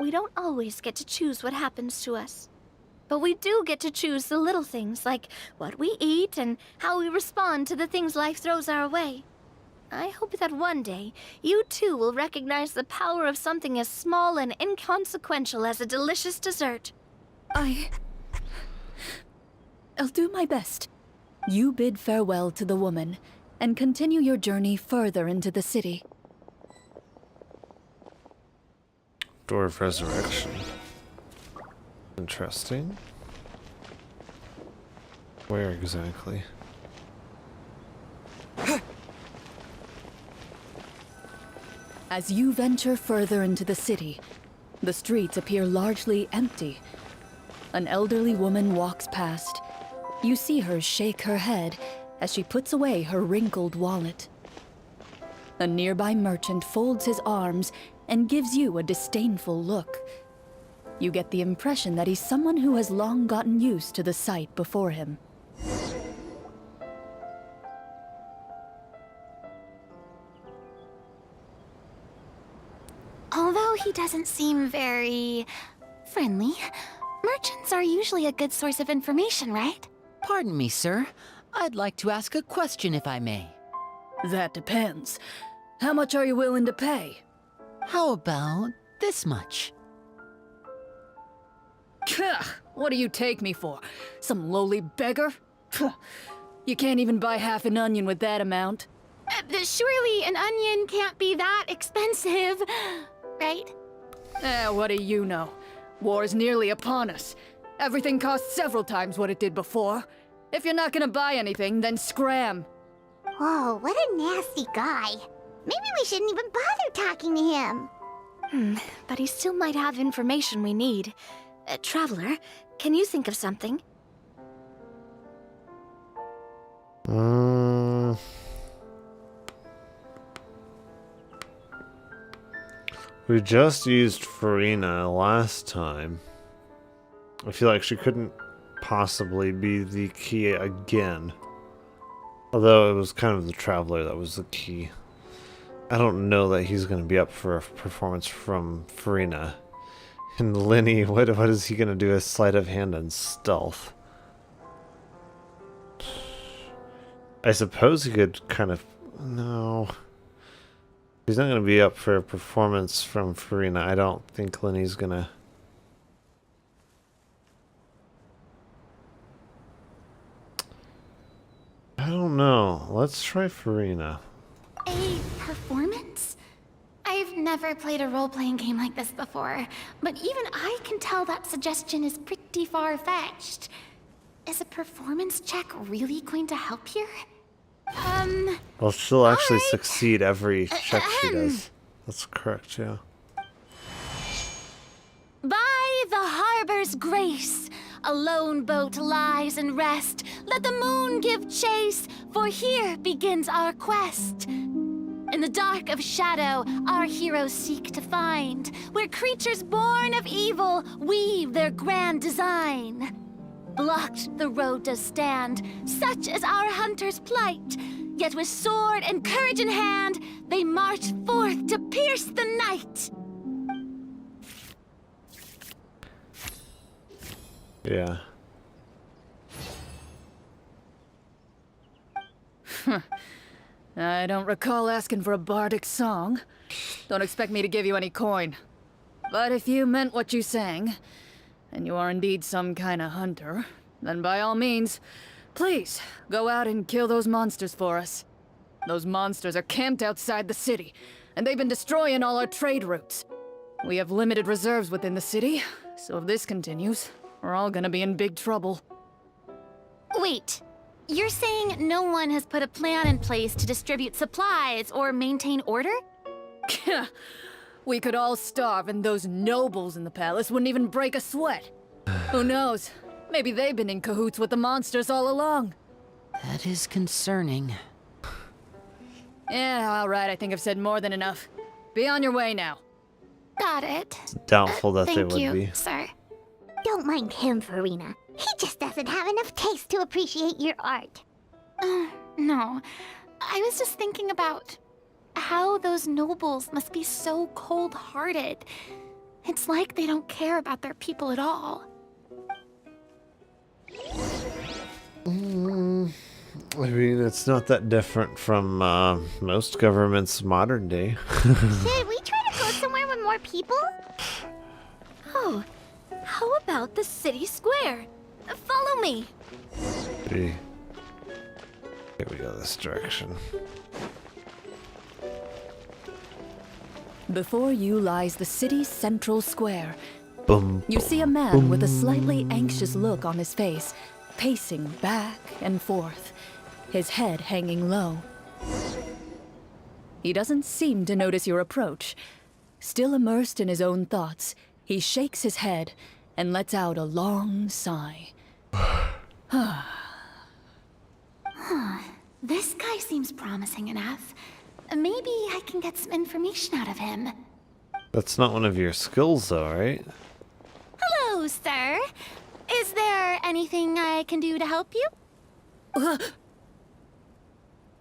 We don't always get to choose what happens to us. But we do get to choose the little things, like what we eat and how we respond to the things life throws our way. I hope that one day, you too will recognize the power of something as small and inconsequential as a delicious dessert. I'll do my best. You bid farewell to the woman, and continue your journey further into the city. Door of Resurrection. Interesting. Where exactly? As you venture further into the city, the streets appear largely empty. An elderly woman walks past. You see her shake her head as she puts away her wrinkled wallet. A nearby merchant folds his arms and gives you a disdainful look. You get the impression that he's someone who has long gotten used to the sight before him. Although he doesn't seem very friendly, merchants are usually a good source of information, right? Pardon me, sir. I'd like to ask a question if I may. That depends. How much are you willing to pay? How about this much? What do you take me for? Some lowly beggar? You can't even buy half an onion with that amount. Surely an onion can't be that expensive, right? What do you know? War's nearly upon us. Everything costs several times what it did before. If you're not gonna buy anything, then scram. Whoa, what a nasty guy. Maybe we shouldn't even bother talking to him. But he still might have information we need. Traveler, can you think of something? We just used Farina last time. I feel like she couldn't possibly be the key again. Although it was kind of the Traveler that was the key. I don't know that he's going to be up for a performance from Farina. And Lenny, what is he going to do? A sleight of hand and stealth. I suppose he could kind of... No. He's not going to be up for a performance from Farina. I don't think Lenny's going to... I don't know. Let's try Farina. A performance? I've never played a role-playing game like this before, but even I can tell that suggestion is pretty far-fetched. Is a performance check really going to help here? Well, she'll actually succeed every check she does. That's correct, yeah. By the harbor's grace, a lone boat lies in rest. Let the moon give chase, for here begins our quest. In the dark of shadow, our heroes seek to find where creatures born of evil weave their grand design. Blocked the road does stand, such is our hunter's plight. Yet with sword and courage in hand, they march forth to pierce the night. Yeah. I don't recall asking for a bardic song. Don't expect me to give you any coin. But if you meant what you sang, and you are indeed some kind of hunter, then by all means, please, go out and kill those monsters for us. Those monsters are camped outside the city, and they've been destroying all our trade routes. We have limited reserves within the city, so if this continues, we're all gonna be in big trouble. Wait, you're saying no one has put a plan in place to distribute supplies or maintain order? We could all starve and those nobles in the palace wouldn't even break a sweat. Who knows? Maybe they've been in cahoots with the monsters all along. That is concerning. Yeah, alright, I think I've said more than enough. Be on your way now. Got it. Doubtful that they Thank would you, be. sir. Don't mind him, Farina. He just doesn't have enough taste to appreciate your art. No. I was just thinking about how those nobles must be so cold-hearted. It's like they don't care about their people at all. I mean, it's not that different from most governments modern day. Should we try to go somewhere with more people? Oh, how about the city square? Follow me. Here we go this direction. Before you lies the city's central square. Boom. You see a man with a slightly anxious look on his face, pacing back and forth, his head hanging low. He doesn't seem to notice your approach. Still immersed in his own thoughts, he shakes his head and lets out a long sigh. This guy seems promising enough. Maybe I can get some information out of him. That's not one of your skills, though, right? Hello, sir. Is there anything I can do to help you?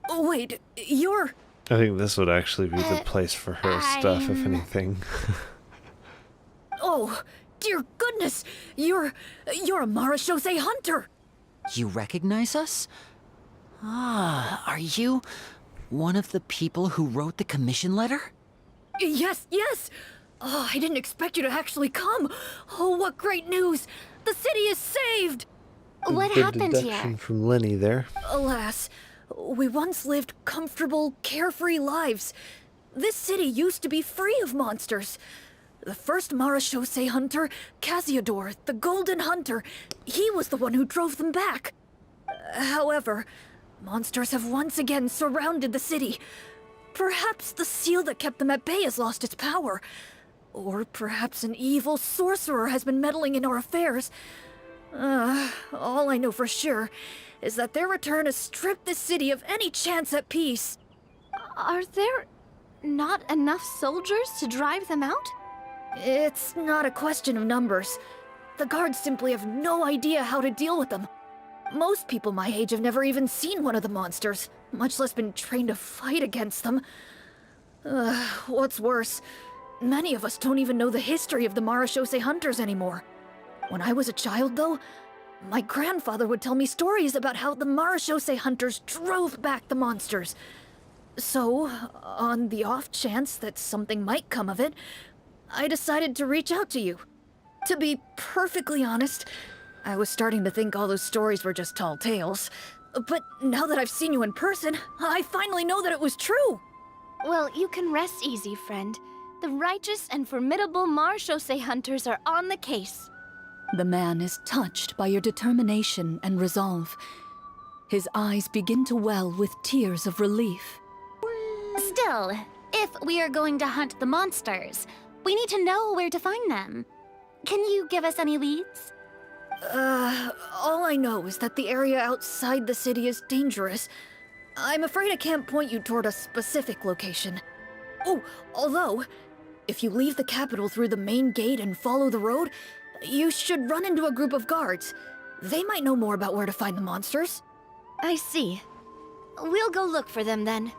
Wait, you're... I think this would actually be the place for her stuff, if anything. Oh, dear goodness! You're a Marashose hunter! You recognize us? Ah, are you one of the people who wrote the commission letter? Yes, yes! Oh, I didn't expect you to actually come! Oh, what great news! The city is saved! What Good happened deduction here? from Lenny there. Alas, we once lived comfortable, carefree lives. This city used to be free of monsters. The first Marashose hunter, Casiodor, the Golden Hunter, he was the one who drove them back. However, monsters have once again surrounded the city. Perhaps the seal that kept them at bay has lost its power. Or perhaps an evil sorcerer has been meddling in our affairs. All I know for sure is that their return has stripped the city of any chance at peace. Are there not enough soldiers to drive them out? It's not a question of numbers. The guards simply have no idea how to deal with them. Most people my age have never even seen one of the monsters, much less been trained to fight against them. What's worse, many of us don't even know the history of the Marashose hunters anymore. When I was a child, though, my grandfather would tell me stories about how the Marashose hunters drove back the monsters. So, on the off chance that something might come of it, I decided to reach out to you. To be perfectly honest, I was starting to think all those stories were just tall tales. But now that I've seen you in person, I finally know that it was true! Well, you can rest easy, friend. The righteous and formidable Marashose hunters are on the case. The man is touched by your determination and resolve. His eyes begin to well with tears of relief. Still, if we are going to hunt the monsters, we need to know where to find them. Can you give us any leads? All I know is that the area outside the city is dangerous. I'm afraid I can't point you toward a specific location. Oh, although, if you leave the capital through the main gate and follow the road, you should run into a group of guards. They might know more about where to find the monsters. I see. We'll go look for them then.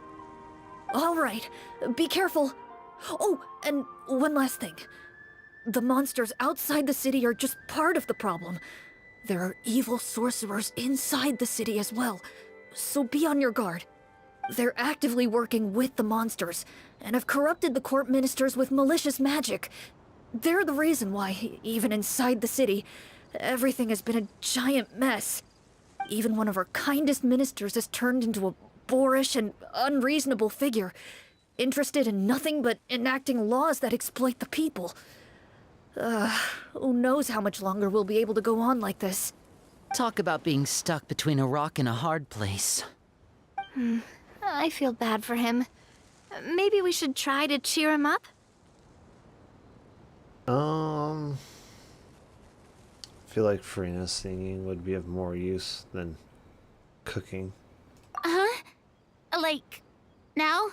All right, be careful. Oh, and one last thing. The monsters outside the city are just part of the problem. There are evil sorcerers inside the city as well, so be on your guard. They're actively working with the monsters, and have corrupted the court ministers with malicious magic. They're the reason why, even inside the city, everything has been a giant mess. Even one of our kindest ministers has turned into a boorish and unreasonable figure, interested in nothing but enacting laws that exploit the people. Who knows how much longer we'll be able to go on like this. Talk about being stuck between a rock and a hard place. I feel bad for him. Maybe we should try to cheer him up? I feel like Farina singing would be of more use than cooking. Huh? Like, now?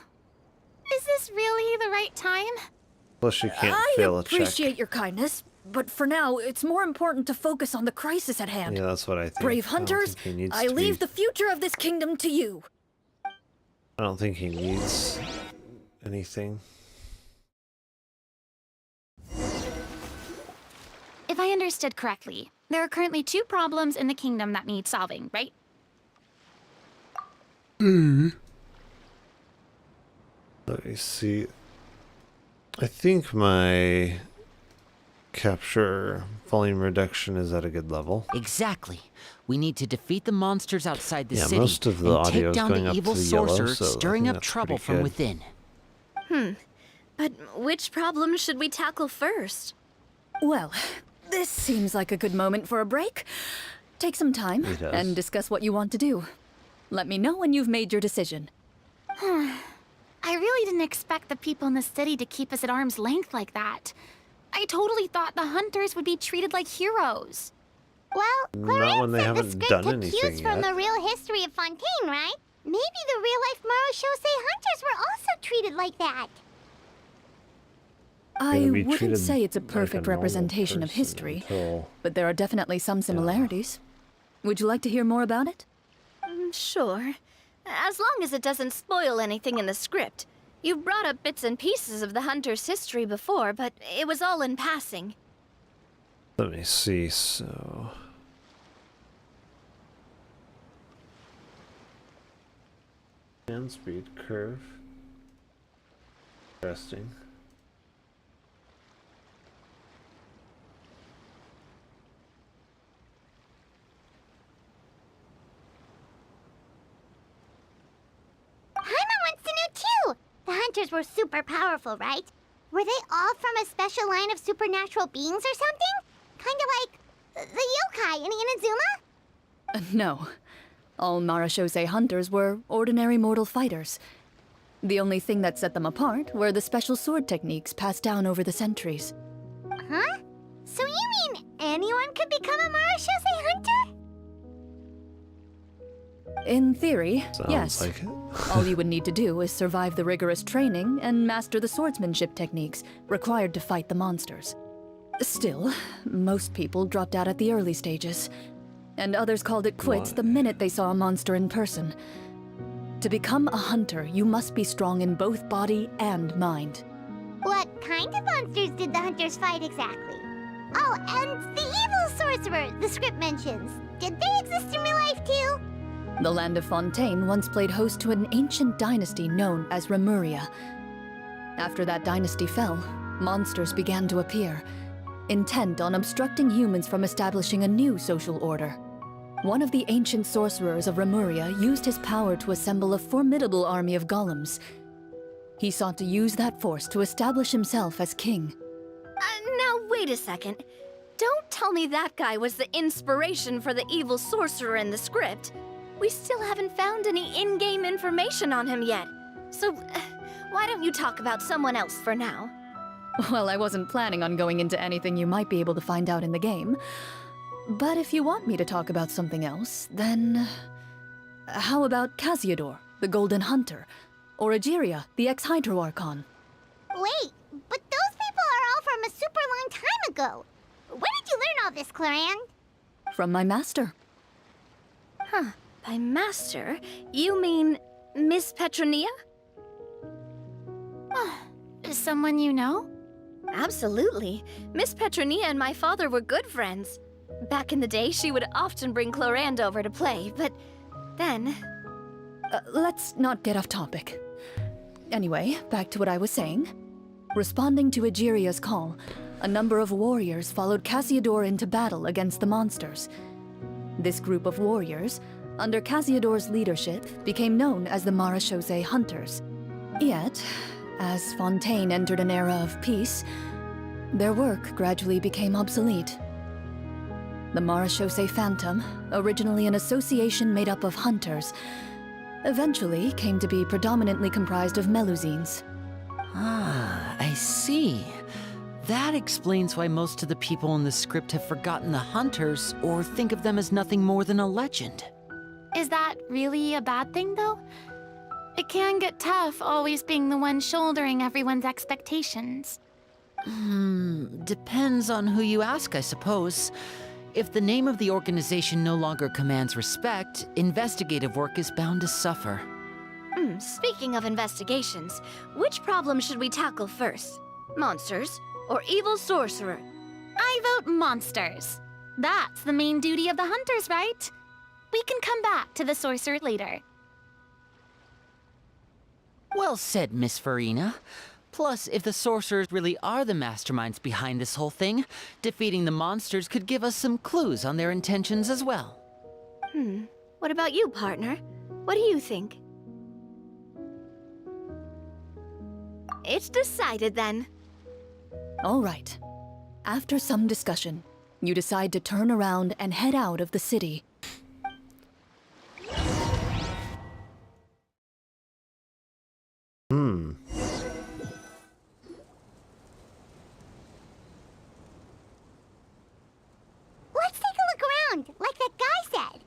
Is this really the right time? Plus, she can't I fail a check. appreciate your kindness, but for now, it's more important to focus on the crisis at hand. Yeah, that's what I think. Brave I don't hunters, think he needs I to leave be- the future of this kingdom to you. I don't think he needs anything. If I understood correctly, there are currently 2 problems in the kingdom that need solving, right? Let me see. I think my capture volume reduction is at a good level. Exactly. We need to defeat the monsters outside the Yeah, city most of the and audio take is down going the up evil to the yellow, sorcerers so I stirring think up that's trouble pretty from good. within. But which problem should we tackle first? Well, this seems like a good moment for a break. Take some time It does. and discuss what you want to do. Let me know when you've made your decision. I really didn't expect the people in the city to keep us at arm's length like that. I totally thought the hunters would be treated like heroes. Well, Not when they the haven't script done took anything cues from yet. the real history of Fontaine, right? Maybe the real-life Marushosei hunters were also treated like that. I Gonna be wouldn't treated say it's a like perfect normal representation of person history, until- but there are definitely some similarities. Would you like to hear more about it? Sure. As long as it doesn't spoil anything in the script. You've brought up bits and pieces of the hunter's history before, but it was all in passing. Let me see, so... Hand speed curve. Interesting. Paimon wants to know too! The hunters were super powerful, right? Were they all from a special line of supernatural beings or something? Kinda like the yokai in Inazuma? No. All Marashose hunters were ordinary mortal fighters. The only thing that set them apart were the special sword techniques passed down over the centuries. Huh? So you mean anyone could become a Marashose hunter? In theory, Sounds yes. like it. All you would need to do is survive the rigorous training and master the swordsmanship techniques required to fight the monsters. Still, most people dropped out at the early stages, and others called it quits the minute they saw a monster in person. To become a hunter, you must be strong in both body and mind. What kind of monsters did the hunters fight exactly? Oh, and the evil sorcerer the script mentions. Did they exist in real life too? The land of Fontaine once played host to an ancient dynasty known as Remuria. After that dynasty fell, monsters began to appear, intent on obstructing humans from establishing a new social order. One of the ancient sorcerers of Remuria used his power to assemble a formidable army of golems. He sought to use that force to establish himself as king. Now wait a second. Don't tell me that guy was the inspiration for the evil sorcerer in the script. We still haven't found any in-game information on him yet. So, why don't you talk about someone else for now? Well, I wasn't planning on going into anything you might be able to find out in the game. But if you want me to talk about something else, then... How about Casiodor, the Golden Hunter? Or Egeria, the ex-Hydro Archon? Wait, but those people are all from a super long time ago. Where did you learn all this, Claran? From my master. Huh. By master, you mean Miss Petronia? Someone you know? Absolutely. Miss Petronia and my father were good friends. Back in the day, she would often bring Clorand over to play, but then... Let's not get off topic. Anyway, back to what I was saying. Responding to Egeria's call, a number of warriors followed Casiodor into battle against the monsters. This group of warriors, under Casiodor's leadership, became known as the Marashose Hunters. Yet, as Fontaine entered an era of peace, their work gradually became obsolete. The Marashose Phantom, originally an association made up of hunters, eventually came to be predominantly comprised of Melusines. Ah, I see. That explains why most of the people in the script have forgotten the hunters or think of them as nothing more than a legend. Is that really a bad thing, though? It can get tough always being the one shouldering everyone's expectations. Depends on who you ask, I suppose. If the name of the organization no longer commands respect, investigative work is bound to suffer. Speaking of investigations, which problem should we tackle first? Monsters or evil sorcerer? I vote monsters. That's the main duty of the hunters, right? We can come back to the sorcerer later. Well said, Miss Farina. Plus, if the sorcerers really are the masterminds behind this whole thing, defeating the monsters could give us some clues on their intentions as well. What about you, partner? What do you think? It's decided then. All right. After some discussion, you decide to turn around and head out of the city. Let's take a look around, like that guy said.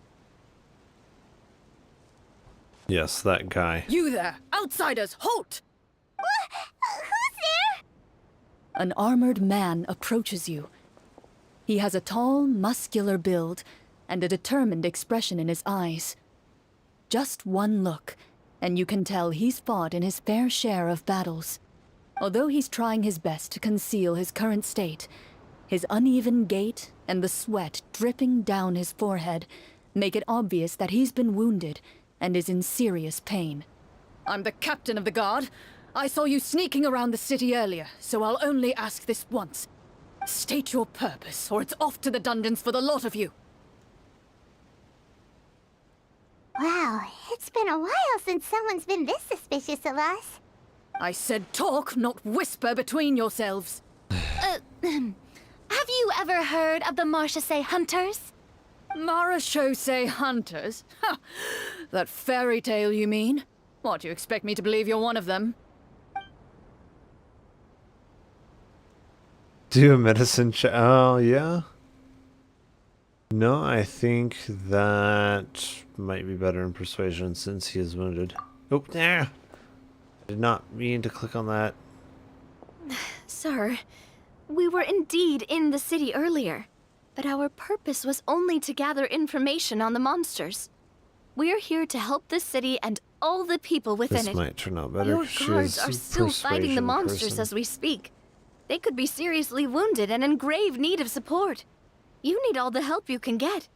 Yes, that guy. You there! Outsiders, halt! Who's there? An armored man approaches you. He has a tall, muscular build and a determined expression in his eyes. Just one look, and you can tell he's fought in his fair share of battles. Although he's trying his best to conceal his current state, his uneven gait and the sweat dripping down his forehead make it obvious that he's been wounded and is in serious pain. I'm the captain of the guard. I saw you sneaking around the city earlier, so I'll only ask this once. State your purpose, or it's off to the dungeons for the lot of you. Wow, it's been a while since someone's been this suspicious of us. I said talk, not whisper between yourselves. Have you ever heard of the Marchese Hunters? Marachose hunters? Ha! That fairy tale, you mean? What, you expect me to believe you're one of them? Do a medicine check. Oh, yeah. No, I think that might be better in persuasion since he is wounded. Oh, there. Did not mean to click on that. Sir, we were indeed in the city earlier, but our purpose was only to gather information on the monsters. We're here to help the city and all the people within This it. might turn out better. Your She guards is are a still fighting the persuasion monsters person. as we speak. They could be seriously wounded and in grave need of support. You need all the help you can get.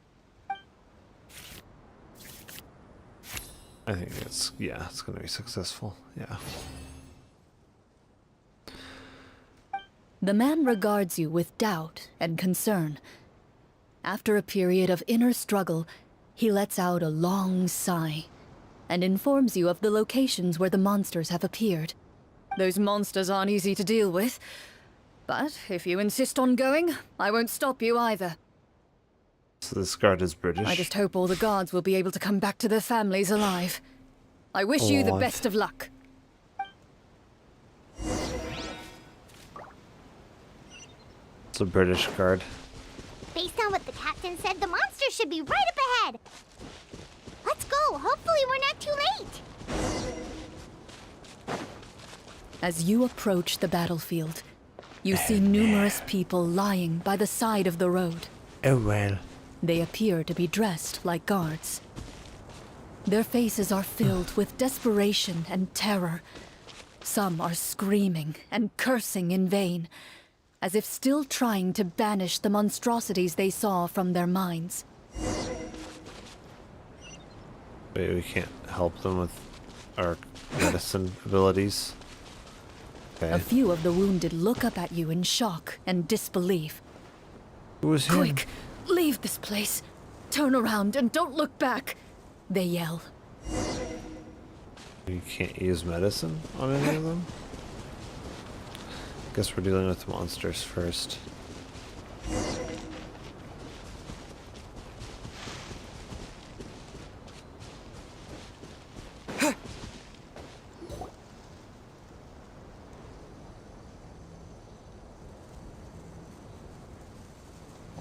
I think it's, yeah, it's going to be successful. Yeah. The man regards you with doubt and concern. After a period of inner struggle, he lets out a long sigh and informs you of the locations where the monsters have appeared. Those monsters aren't easy to deal with, but if you insist on going, I won't stop you either. So this guard is British. I just hope all the guards will be able to come back to their families alive. I wish you the Alive. best of luck. It's a British guard. Based on what the captain said, the monster should be right up ahead. Let's go. Hopefully we're not too late. As you approach the battlefield, you see numerous people lying by the side of the road. Oh well. They appear to be dressed like guards. Their faces are filled with desperation and terror. Some are screaming and cursing in vain, as if still trying to banish the monstrosities they saw from their minds. Wait, we can't help them with our medicine abilities. A Okay. few of the wounded look up at you in shock and disbelief. Who was him? Quick, leave this place. Turn around and don't look back, they yell. You can't use medicine on any of them? Guess we're dealing with monsters first.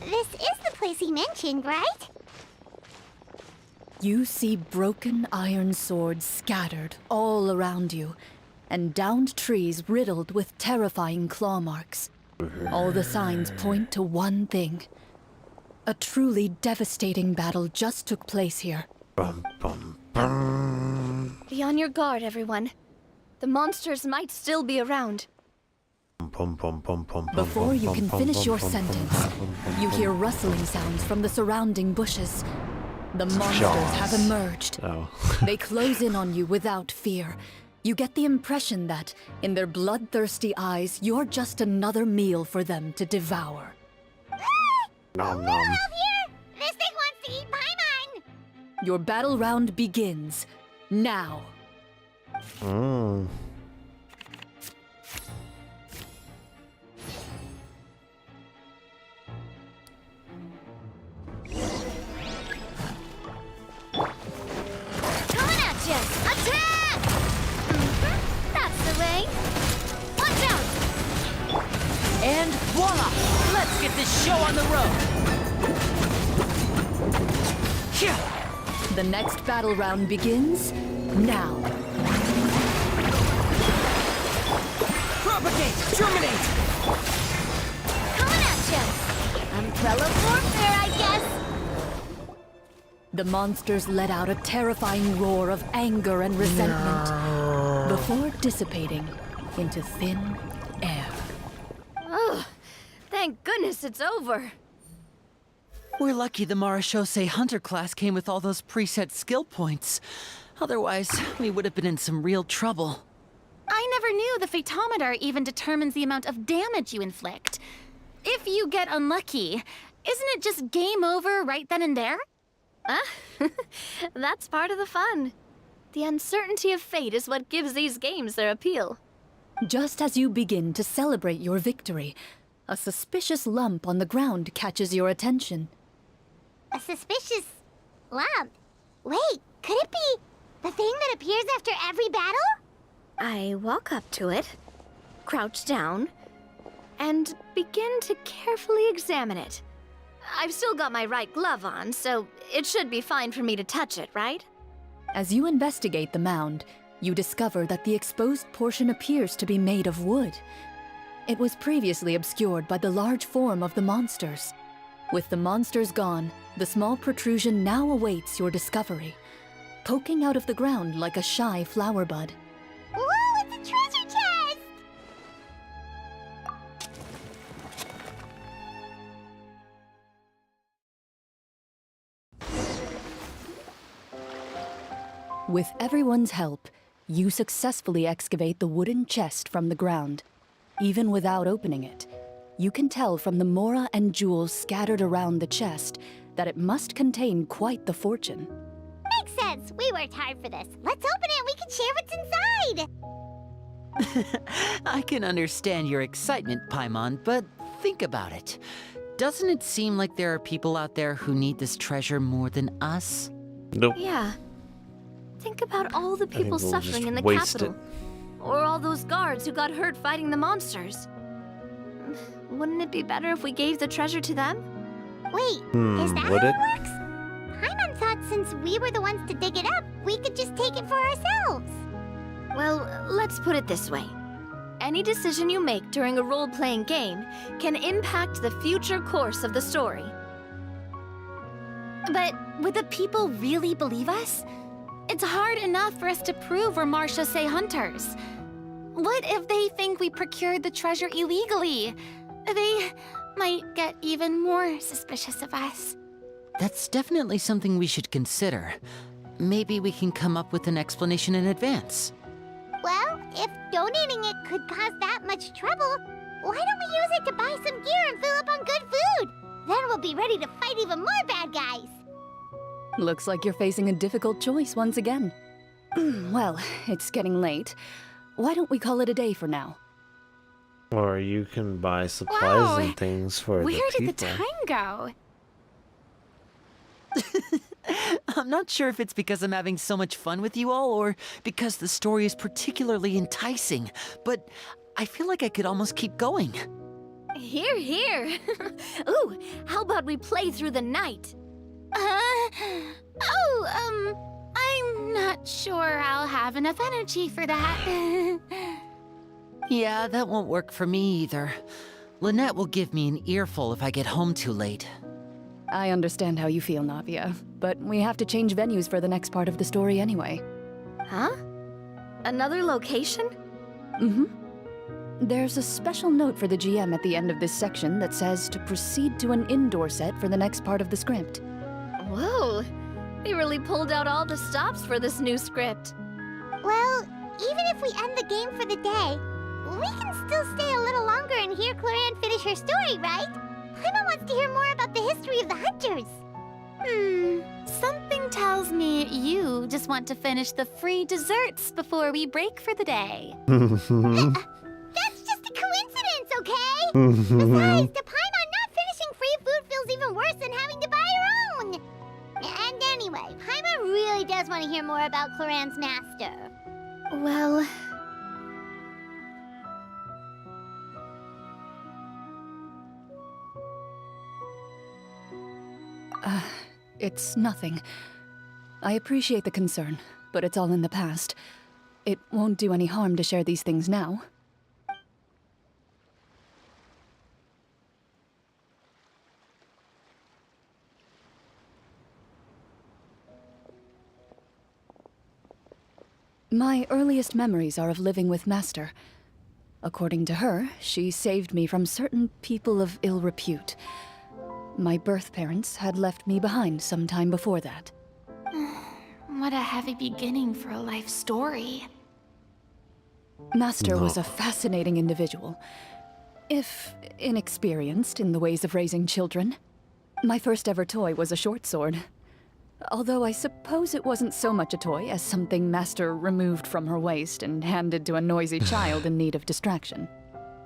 This is the place he mentioned, right? You see broken iron swords scattered all around you, and downed trees riddled with terrifying claw marks. All the signs point to one thing. A truly devastating battle just took place here. Bum, bum, bum. Be on your guard, everyone. The monsters might still be around. Before you can finish your sentence, you hear rustling sounds from the surrounding bushes. The monsters have emerged. Oh. They close in on you without fear. You get the impression that, in their bloodthirsty eyes, you're just another meal for them to devour. Nom nom. Here! This thing wants to eat Paimon! Your battle round begins now. Mm. Coming at you! Attack! That's the way. Watch out! And voila! Let's get this show on the road! The next battle round begins now. Propagate! Germinate! Coming at you! Umbrella warfare, I guess! The monsters let out a terrifying roar of anger and resentment before dissipating into thin air. Oh, thank goodness it's over. We're lucky the Marashose Hunter class came with all those preset skill points. Otherwise, we would have been in some real trouble. I never knew the Fatometer even determines the amount of damage you inflict. If you get unlucky, isn't it just game over right then and there? That's part of the fun. The uncertainty of fate is what gives these games their appeal. Just as you begin to celebrate your victory, a suspicious lump on the ground catches your attention. A suspicious lump? Wait, could it be the thing that appears after every battle? I walk up to it, crouch down, and begin to carefully examine it. I've still got my right glove on, so it should be fine for me to touch it, right? As you investigate the mound, you discover that the exposed portion appears to be made of wood. It was previously obscured by the large form of the monsters. With the monsters gone, the small protrusion now awaits your discovery, poking out of the ground like a shy flower bud. Whoa, it's a treasure chest! With everyone's help, you successfully excavate the wooden chest from the ground. Even without opening it, you can tell from the mora and jewels scattered around the chest that it must contain quite the fortune. Makes sense. We worked hard for this. Let's open it and we can share what's inside! I can understand your excitement, Paimon, but think about it. Doesn't it seem like there are people out there who need this treasure more than us? Nope. Yeah. Think about all the people we'll suffering just in the waste capital. Or all those guards who got hurt fighting the monsters. Wouldn't it be better if we gave the treasure to them? Wait, is that would how it? it works? Paimon thought since we were the ones to dig it up, we could just take it for ourselves. Well, let's put it this way. Any decision you make during a role-playing game can impact the future course of the story. But would the people really believe us? It's hard enough for us to prove we're Marashose hunters. What if they think we procured the treasure illegally? They might get even more suspicious of us. That's definitely something we should consider. Maybe we can come up with an explanation in advance. Well, if donating it could cause that much trouble, why don't we use it to buy some gear and fill up on good food? Then we'll be ready to fight even more bad guys. Looks like you're facing a difficult choice once again. Well, it's getting late. Why don't we call it a day for now? Or you can buy supplies and things for Where the people. did the time go? I'm not sure if it's because I'm having so much fun with you all or because the story is particularly enticing, but I feel like I could almost keep going. Here, here. Ooh, how about we play through the night? I'm not sure I'll have enough energy for that. Yeah, that won't work for me either. Lynette will give me an earful if I get home too late. I understand how you feel, Navia, but we have to change venues for the next part of the story anyway. Huh? Another location? Mm-hmm. There's a special note for the GM at the end of this section that says to proceed to an indoor set for the next part of the script. Whoa, they really pulled out all the stops for this new script. Well, even if we end the game for the day, we can still stay a little longer and hear Cloran finish her story, right? Paimon wants to hear more about the history of the Hunters. Something tells me you just want to finish the free desserts before we break for the day. That's just a coincidence, okay? Besides, to Paimon, not finishing free food feels even worse than having to buy her own. And anyway, Paimon really does want to hear more about Cloran's master. Well... It's nothing. I appreciate the concern, but it's all in the past. It won't do any harm to share these things now. My earliest memories are of living with Master. According to her, she saved me from certain people of ill repute. My birth parents had left me behind some time before that. What a heavy beginning for a life story. Master was a fascinating individual, if inexperienced in the ways of raising children. My first ever toy was a short sword. Although I suppose it wasn't so much a toy as something Master removed from her waist and handed to a noisy child in need of distraction.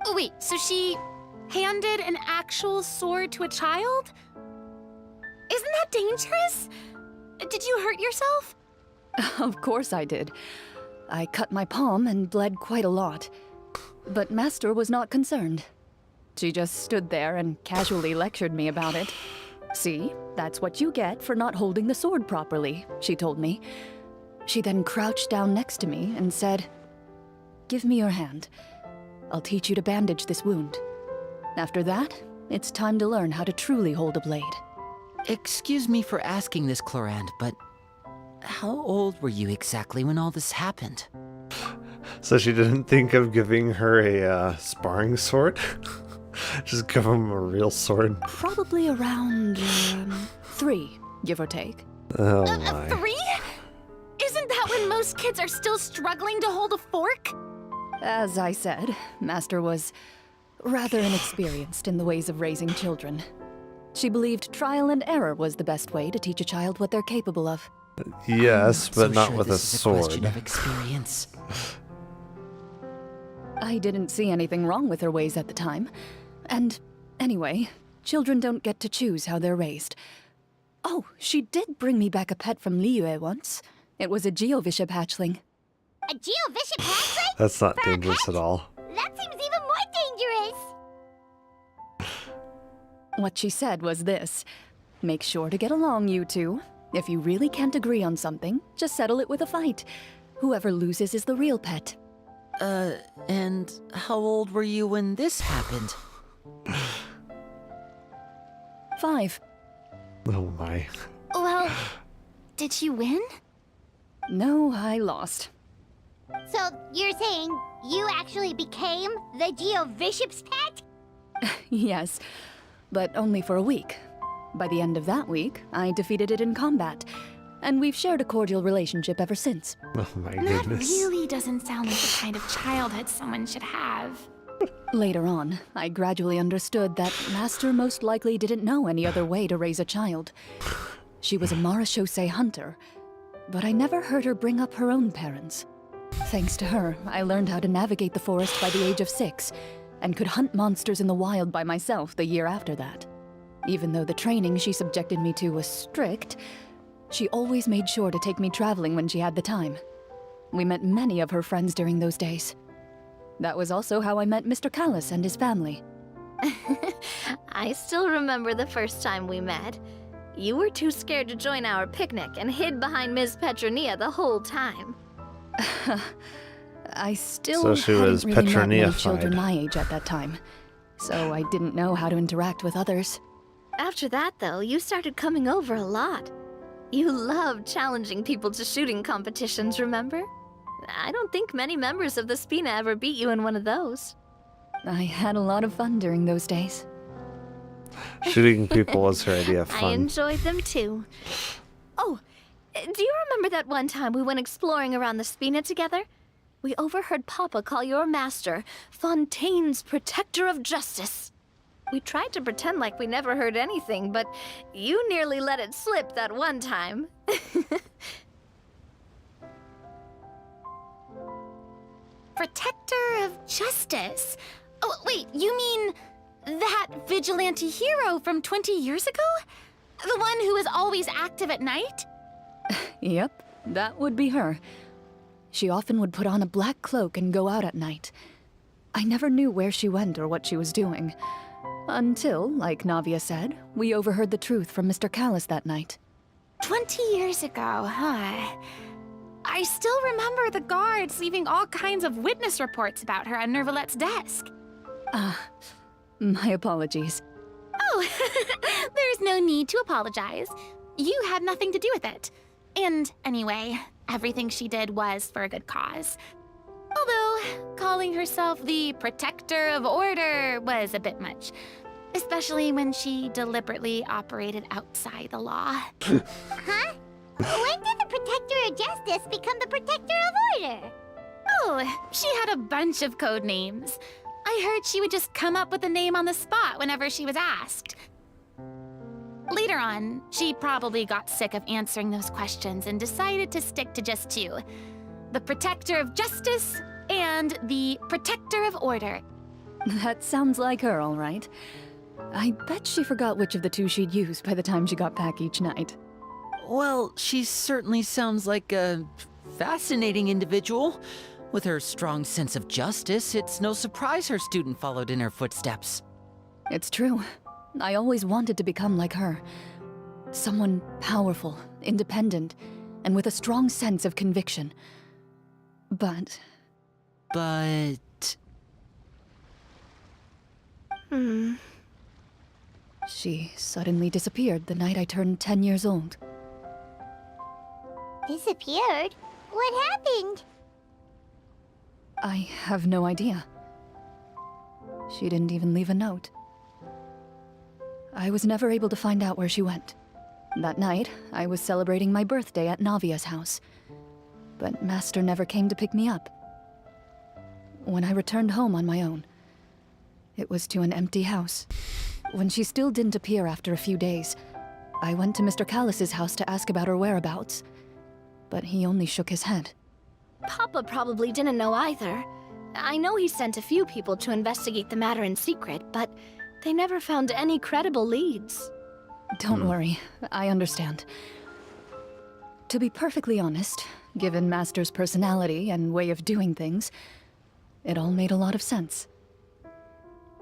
Oh wait, so she handed an actual sword to a child? Isn't that dangerous? Did you hurt yourself? Of course I did. I cut my palm and bled quite a lot. But Master was not concerned. She just stood there and casually lectured me about it. See, that's what you get for not holding the sword properly, she told me. She then crouched down next to me and said, "Give me your hand. I'll teach you to bandage this wound. After that, it's time to learn how to truly hold a blade." Excuse me for asking this, Clorand, but how old were you exactly when all this happened? So she didn't think of giving her a sparring sword? Just give him a real sword? Probably around 3, give or take. Oh my. 3? Isn't that when most kids are still struggling to hold a fork? As I said, Master was rather inexperienced in the ways of raising children. She believed trial and error was the best way to teach a child what they're capable of. Yes, but not sure with a this is a sword. question of experience. I didn't see anything wrong with her ways at the time. And anyway, children don't get to choose how they're raised. Oh, she did bring me back a pet from Liyue once. It was a Geovishap hatchling. A Geovishap hatchling? That's not dangerous at all. That seems even more dangerous! What she said was this: make sure to get along, you two. If you really can't agree on something, just settle it with a fight. Whoever loses is the real pet. And how old were you when this happened? 5. Oh my. Well, did you win? No, I lost. So, you're saying you actually became the Geovishap's pet? Yes, but only for a week. By the end of that week, I defeated it in combat, and we've shared a cordial relationship ever since. Oh my That goodness. really doesn't sound like the kind of childhood someone should have. Later on, I gradually understood that Master most likely didn't know any other way to raise a child. She was a Marachose hunter, but I never heard her bring up her own parents. Thanks to her, I learned how to navigate the forest by the age of 6, and could hunt monsters in the wild by myself the year after that. Even though the training she subjected me to was strict, she always made sure to take me traveling when she had the time. We met many of her friends during those days. That was also how I met Mr. Callis and his family. I still remember the first time we met. You were too scared to join our picnic and hid behind Ms. Petronia the whole time. I still So she hadn't was really met many Petronified. children my age at that time, so I didn't know how to interact with others. After that, though, you started coming over a lot. You loved challenging people to shooting competitions, remember? I don't think many members of the Spina ever beat you in one of those. I had a lot of fun during those days. Shooting people was her idea of I fun. enjoyed them too. Oh, do you remember that one time we went exploring around the Spina together? We overheard Papa call your master Fontaine's Protector of Justice. We tried to pretend like we never heard anything, but you nearly let it slip that one time. Protector of Justice? Oh, wait, you mean that vigilante hero from 20 years ago? The one who is always active at night? Yep, that would be her. She often would put on a black cloak and go out at night. I never knew where she went or what she was doing. Until, like Navia said, we overheard the truth from Mr. Callis that night. 20 years ago, huh? I still remember the guards leaving all kinds of witness reports about her on Nervalette's desk. My apologies. Oh, there's no need to apologize. You had nothing to do with it. And anyway, everything she did was for a good cause. Although, calling herself the Protector of Order was a bit much. Especially when she deliberately operated outside the law. Huh? When did the Protector of Justice become the Protector of Order? Oh, she had a bunch of code names. I heard she would just come up with a name on the spot whenever she was asked. Later on, she probably got sick of answering those questions and decided to stick to just two. The Protector of Justice and the Protector of Order. That sounds like her, all right. I bet she forgot which of the two she'd use by the time she got back each night. Well, she certainly sounds like a fascinating individual. With her strong sense of justice, it's no surprise her student followed in her footsteps. It's true. I always wanted to become like her. Someone powerful, independent, and with a strong sense of conviction. But... She suddenly disappeared the night I turned 10 years old. Disappeared? What happened? I have no idea. She didn't even leave a note. I was never able to find out where she went. That night, I was celebrating my birthday at Navia's house. But Master never came to pick me up. When I returned home on my own, it was to an empty house. When she still didn't appear after a few days, I went to Mr. Callis's house to ask about her whereabouts. But he only shook his head. Papa probably didn't know either. I know he sent a few people to investigate the matter in secret, but they never found any credible leads. Don't worry, I understand. To be perfectly honest, given Master's personality and way of doing things, it all made a lot of sense.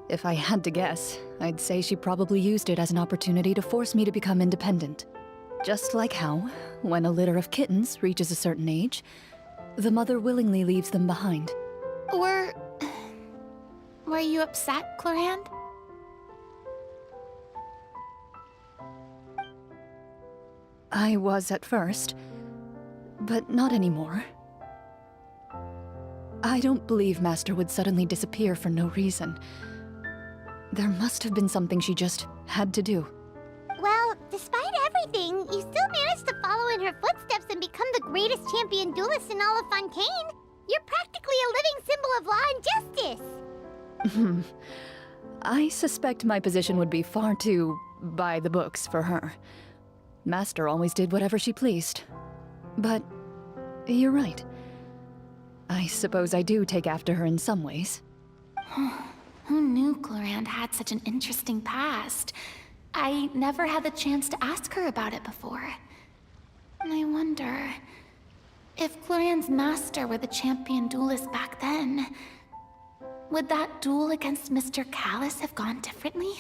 If I had to guess, I'd say she probably used it as an opportunity to force me to become independent. Just like how, when a litter of kittens reaches a certain age, the mother willingly leaves them behind. Were you upset, Clorand? I was at first, but not anymore. I don't believe Master would suddenly disappear for no reason. There must have been something she just had to do. Well, despite everything, you still managed to follow in her footsteps and become the greatest champion duelist in all of Fontaine. You're practically a living symbol of law and justice. I suspect my position would be far too by the books for her. Master always did whatever she pleased. But you're right. I suppose I do take after her in some ways. Who knew Clorand had such an interesting past? I never had the chance to ask her about it before. And I wonder... if Clorand's master were the champion duelist back then, Would that duel against Mr. Callus have gone differently?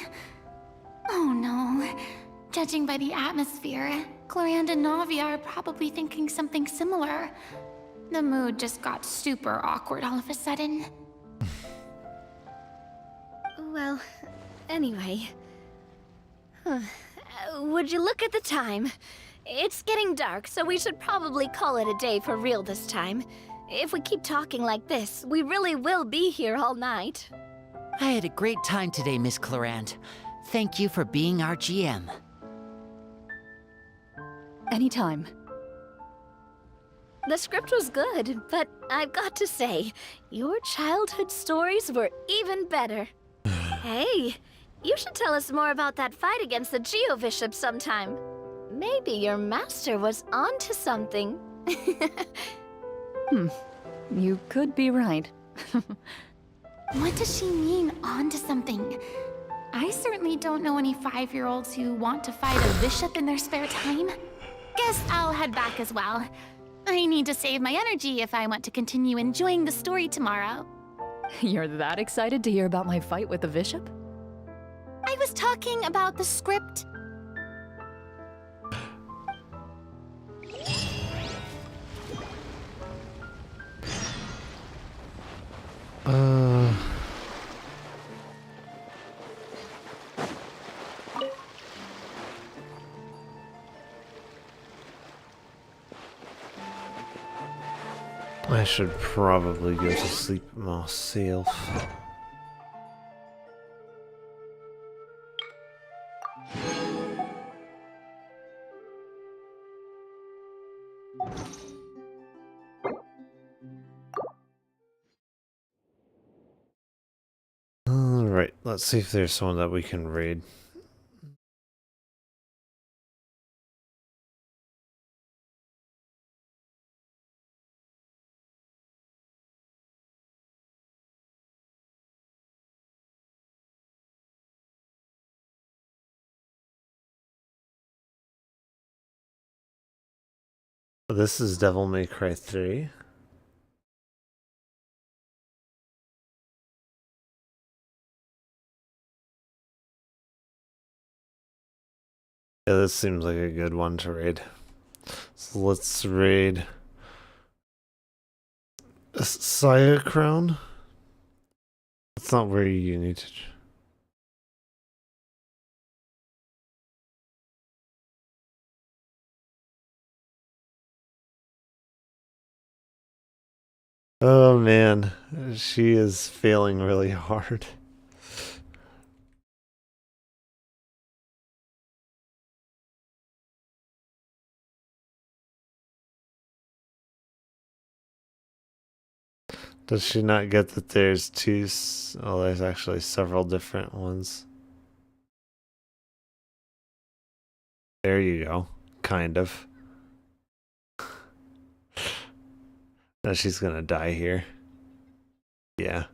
Oh no. Judging by the atmosphere, Clorand and Navi are probably thinking something similar. The mood just got super awkward all of a sudden. Well, anyway. Would you look at the time? It's getting dark, so we should probably call it a day for real this time. If we keep talking like this, we really will be here all night. I had a great time today, Miss Clorand. Thank you for being our GM. Anytime. The script was good, but I've got to say, your childhood stories were even better. Hey, you should tell us more about that fight against the Geo-Bishop sometime. Maybe your master was onto something. You could be right. What does she mean, onto something? I certainly don't know any 5-year-olds who want to fight a bishop in their spare time. Guess I'll head back as well. I need to save my energy if I want to continue enjoying the story tomorrow. You're that excited to hear about my fight with the bishop? I was talking about the script. I should probably go to sleep myself. Alright, let's see if there's someone that we can raid. This is Devil May Cry 3. Yeah, this seems like a good one to raid. So let's raid Saya Crown. That's not where you need to. Oh man, she is failing really hard. Does she not get that there's two? Oh, there's actually several different ones. There you go. Kind of. Now she's gonna die here. Yeah.